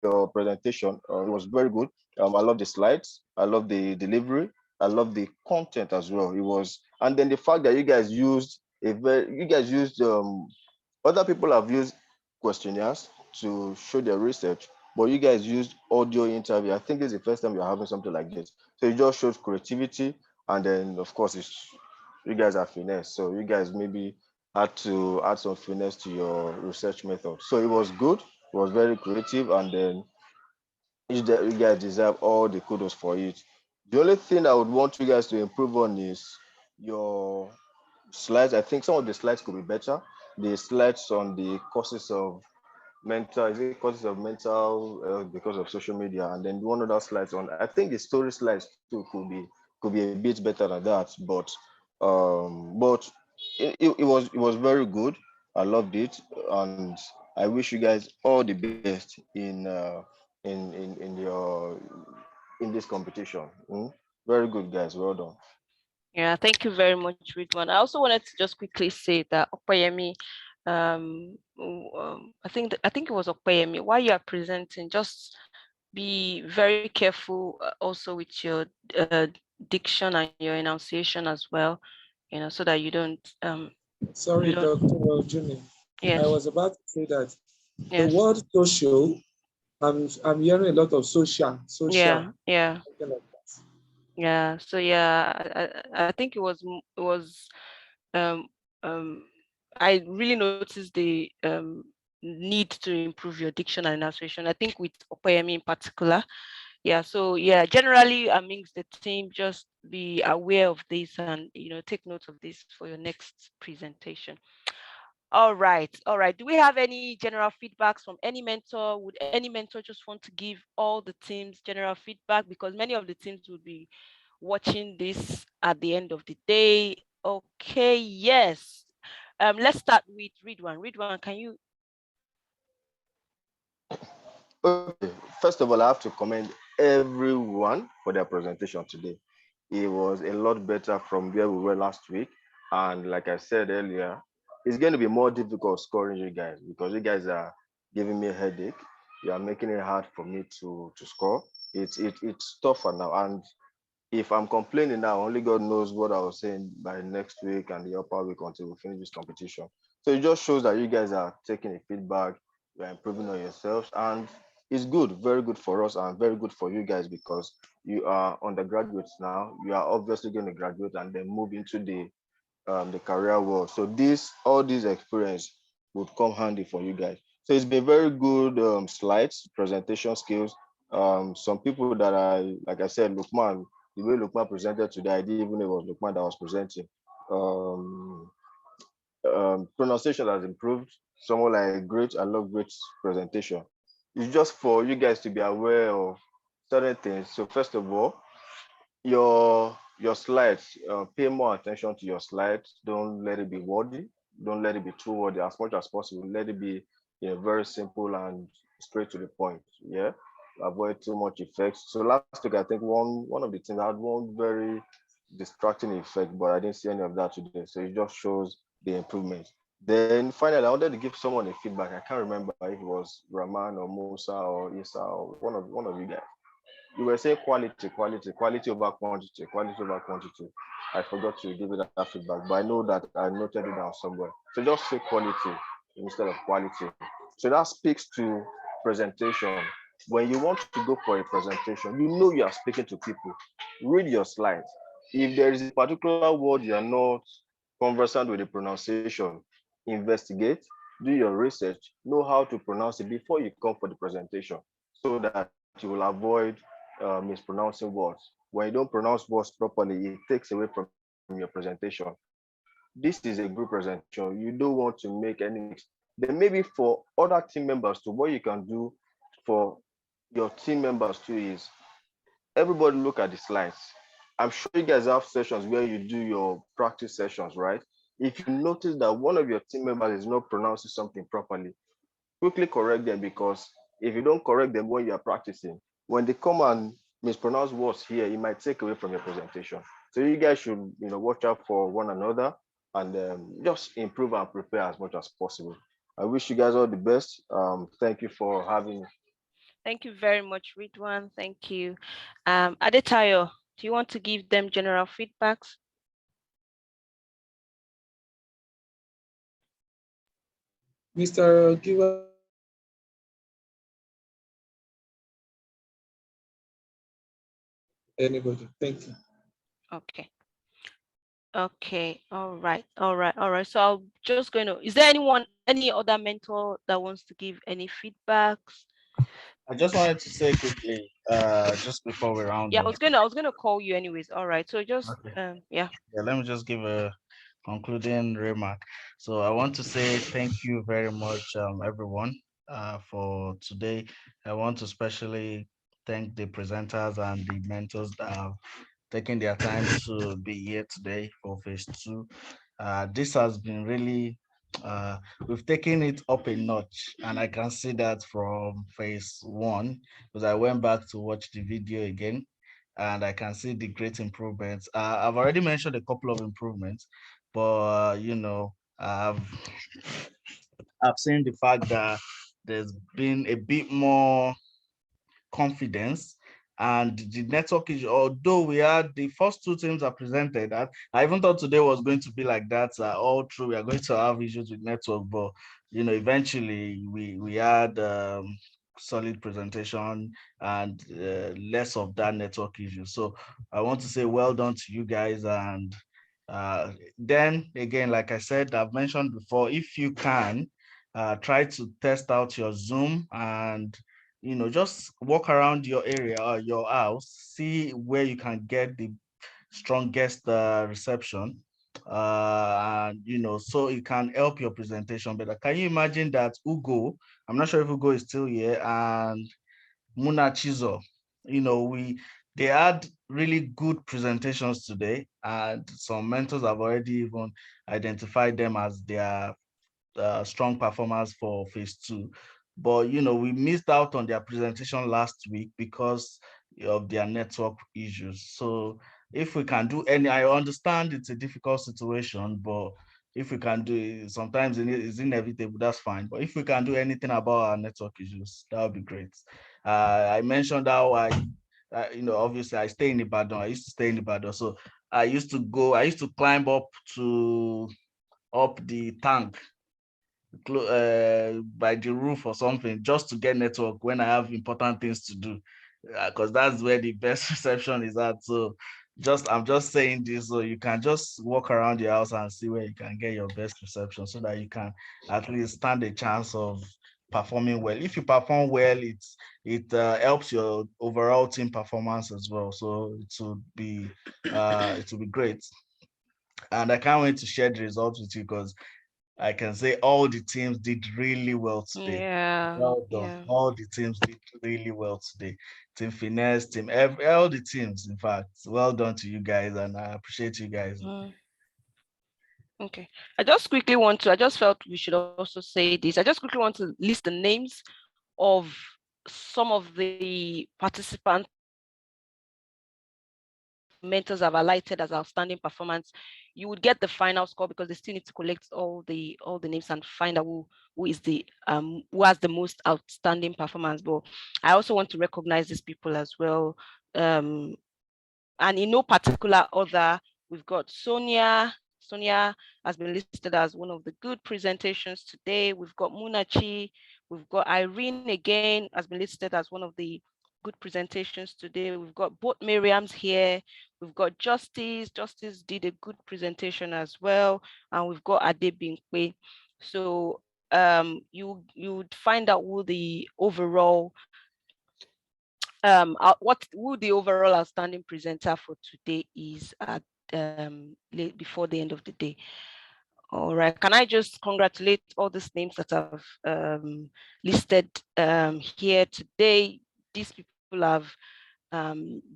your presentation. It was very good. I love the slides. I love the delivery. I love the content as well. It was, and then the fact that you guys used other people have used questionnaires to show their research, but you guys used audio interview. I think it's the first time you're having something like this. So it just shows creativity, and then of course you guys are finesse. So you guys maybe had to add some finesse to your research method. So it was good. It was very creative, and then you guys deserve all the kudos for it. The only thing I would want you guys to improve on is your slides. I think some of the slides could be better. The slides on the causes of mental because of social media, and then one other slides on. I think the story slides too could be a bit better than that, but it was very good. I loved it, and I wish you guys all the best in this competition. Very good, guys. Well done. Yeah, thank you very much, Ridwan. I also wanted to just quickly say that Opeyemi, I think it was Opeyemi, while you are presenting, just be very careful also with your diction and your enunciation as well, so that you don't. Sorry, Dr. Jimmy. Yes. I was about to say that the Yes. word social, I'm hearing a lot of social. Yeah. Something like that. Yeah. So yeah, I think it was um I really noticed the need to improve your diction and enunciation. I think with Opeyemi in particular. Yeah, so yeah, generally amongst the team, just be aware of this and take note of this for your next presentation. All right. Do we have any general feedbacks from any mentor? Would any mentor just want to give all the teams general feedback? Because many of the teams would be watching this at the end of the day. Okay, yes. Let's start with Ridwan. Ridwan, can you? Okay, first of all, I have to commend everyone for their presentation today. It was a lot better from where we were last week. And like I said earlier, it's going to be more difficult scoring you guys because you guys are giving me a headache. You are making it hard for me to score. It's tougher now. And if I'm complaining now, only God knows what I was saying by next week and the upper week until we finish this competition. So it just shows that you guys are taking the feedback, you're improving on yourselves, and it's good, very good for us and very good for you guys because you are undergraduates now. You are obviously going to graduate and then move into the career world. So all these experience would come handy for you guys. So it's been very good slides, presentation skills. Some people that I, like I said, Lukman, the way Lukman presented today, I didn't even know it was Lukman that was presenting. Pronunciation has improved. Someone like Great, I love Great presentation. It's just for you guys to be aware of certain things. So first of all, your slides, pay more attention to your slides. Don't let it be wordy. Don't let it be too wordy. As much as possible, let it be very simple and straight to the point. Yeah, avoid too much effects. So last week, I think one of the things I had one very distracting effect, but I didn't see any of that today. So it just shows the improvement. Then finally, I wanted to give someone a feedback. I can't remember if it was Rahman or Musa or Isa or one of you guys. You were saying quality over quantity, quality over quantity. I forgot to give it that feedback, but I know that I noted it down somewhere. So just say quality instead of quality. So that speaks to presentation. When you want to go for a presentation, you know you are speaking to people. Read your slides. If there is a particular word you are not conversant with the pronunciation, investigate, do your research, know how to pronounce it before you come for the presentation so that you will avoid mispronouncing words. When you don't pronounce words properly, it takes away from your presentation. This is a group presentation. You don't want to make any mistakes. Then maybe for other team members too, what you can do for your team members too is everybody look at the slides. I'm sure you guys have sessions where you do your practice sessions, right? If you notice that one of your team members is not pronouncing something properly, quickly correct them because if you don't correct them when you're practicing, when they come and mispronounce words here, it might take away from your presentation. So you guys should, watch out for one another and just improve and prepare as much as possible. I wish you guys all the best. Thank you for having me. Thank you very much, Ridwan. Thank you. Adetayo, do you want to give them general feedbacks? Mr. Giver. Anybody? Thank you. Okay. Okay. All right. So I'm just going to, is there any other mentor that wants to give any feedbacks? I just wanted to say quickly, just before we round Yeah, up. I was gonna call you anyways. All right. So just Okay. yeah. Yeah, let me just give a concluding remark. So I want to say thank you very much, everyone, for today. I want to especially thank the presenters and the mentors that have taken their time to be here today for phase 2. This has been really, we've taken it up a notch, and I can see that from phase 1 because I went back to watch the video again and I can see the great improvements. I've already mentioned a couple of improvements, but I've seen the fact that there's been a bit more confidence and the network is, although we had the first 2 teams are presented, I even thought today was going to be like that, all through we are going to have issues with network, but eventually we had solid presentation and less of that network issue. So I want to say well done to you guys. And then again, like I said, I've mentioned before, if you can try to test out your Zoom and just walk around your area or your house, see where you can get the strongest reception, and so it can help your presentation better. Can you imagine that Ugo, I'm not sure if Ugo is still here, and Muna Chizo, they had really good presentations today, and some mentors have already even identified them as their strong performers for phase 2. But we missed out on their presentation last week because of their network issues. So if we can do any, I understand it's a difficult situation, but if we can do it, sometimes it's inevitable, that's fine. But if we can do anything about our network issues, that would be great. I mentioned how obviously I stay in Ibadan. I used to stay in Ibadan. So I used to climb up the tank by the roof or something just to get network when I have important things to do, because that's where the best reception is at. So I'm just saying this so you can just walk around your house and see where you can get your best reception so that you can at least stand a chance of performing well. If you perform well, it helps your overall team performance as well. So it will be great. And I can't wait to share the results with you because I can say all the teams did really well today. Yeah. Well done. All the teams did really well today. Team Finesse, all the teams, in fact. Well done to you guys, and I appreciate you guys. Okay. I just felt we should also say this. I just quickly want to list the names of some of the participants mentors have highlighted as outstanding performance. You would get the final score because they still need to collect all the names and find out who has the most outstanding performance. But I also want to recognize these people as well. And in no particular order, we've got Sonia. Sonia has been listed as one of the good presentations today. We've got Munachi. We've got Irene again has been listed as one of the good presentations today. We've got both Miriam's here. We've got Justice. Justice did a good presentation as well. And we've got Adebinkwe. So you would find out who the overall who the overall outstanding presenter for today is at before the end of the day. All right, can I just congratulate all these names that have listed here today? These people have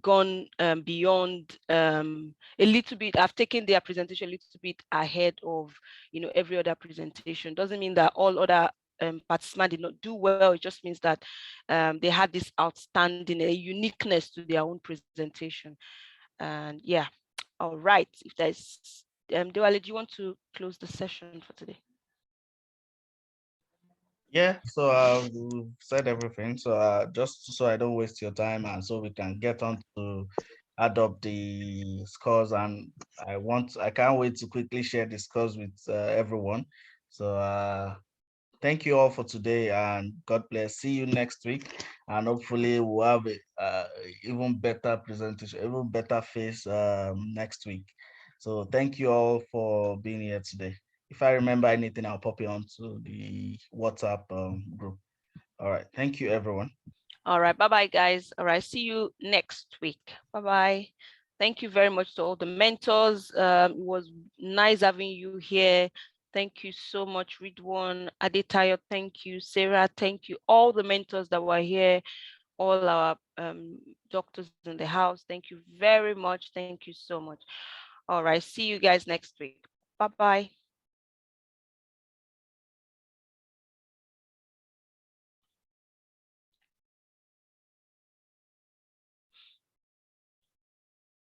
gone beyond a little bit. I've taken their presentation a little bit ahead of every other presentation. Doesn't mean that all other participants did not do well. It just means that they had this outstanding uniqueness to their own presentation. And yeah, all right. If there's Diwali, do you want to close the session for today? Yeah, so we've said everything. So just so I don't waste your time and so we can get on to add up the scores, and I can't wait to quickly share the scores with everyone. So thank you all for today, and God bless. See you next week, and hopefully we'll have a even better presentation, even better face next week. So thank you all for being here today. If I remember anything, I'll pop it onto the WhatsApp group. All right. Thank you, everyone. All right. Bye-bye, guys. All right. See you next week. Bye-bye. Thank you very much to all the mentors. It was nice having you here. Thank you so much, Ridwan, Adetayo. Thank you, Sarah. Thank you, all the mentors that were here, all our doctors in the house. Thank you very much. Thank you so much. All right. See you guys next week. Bye-bye.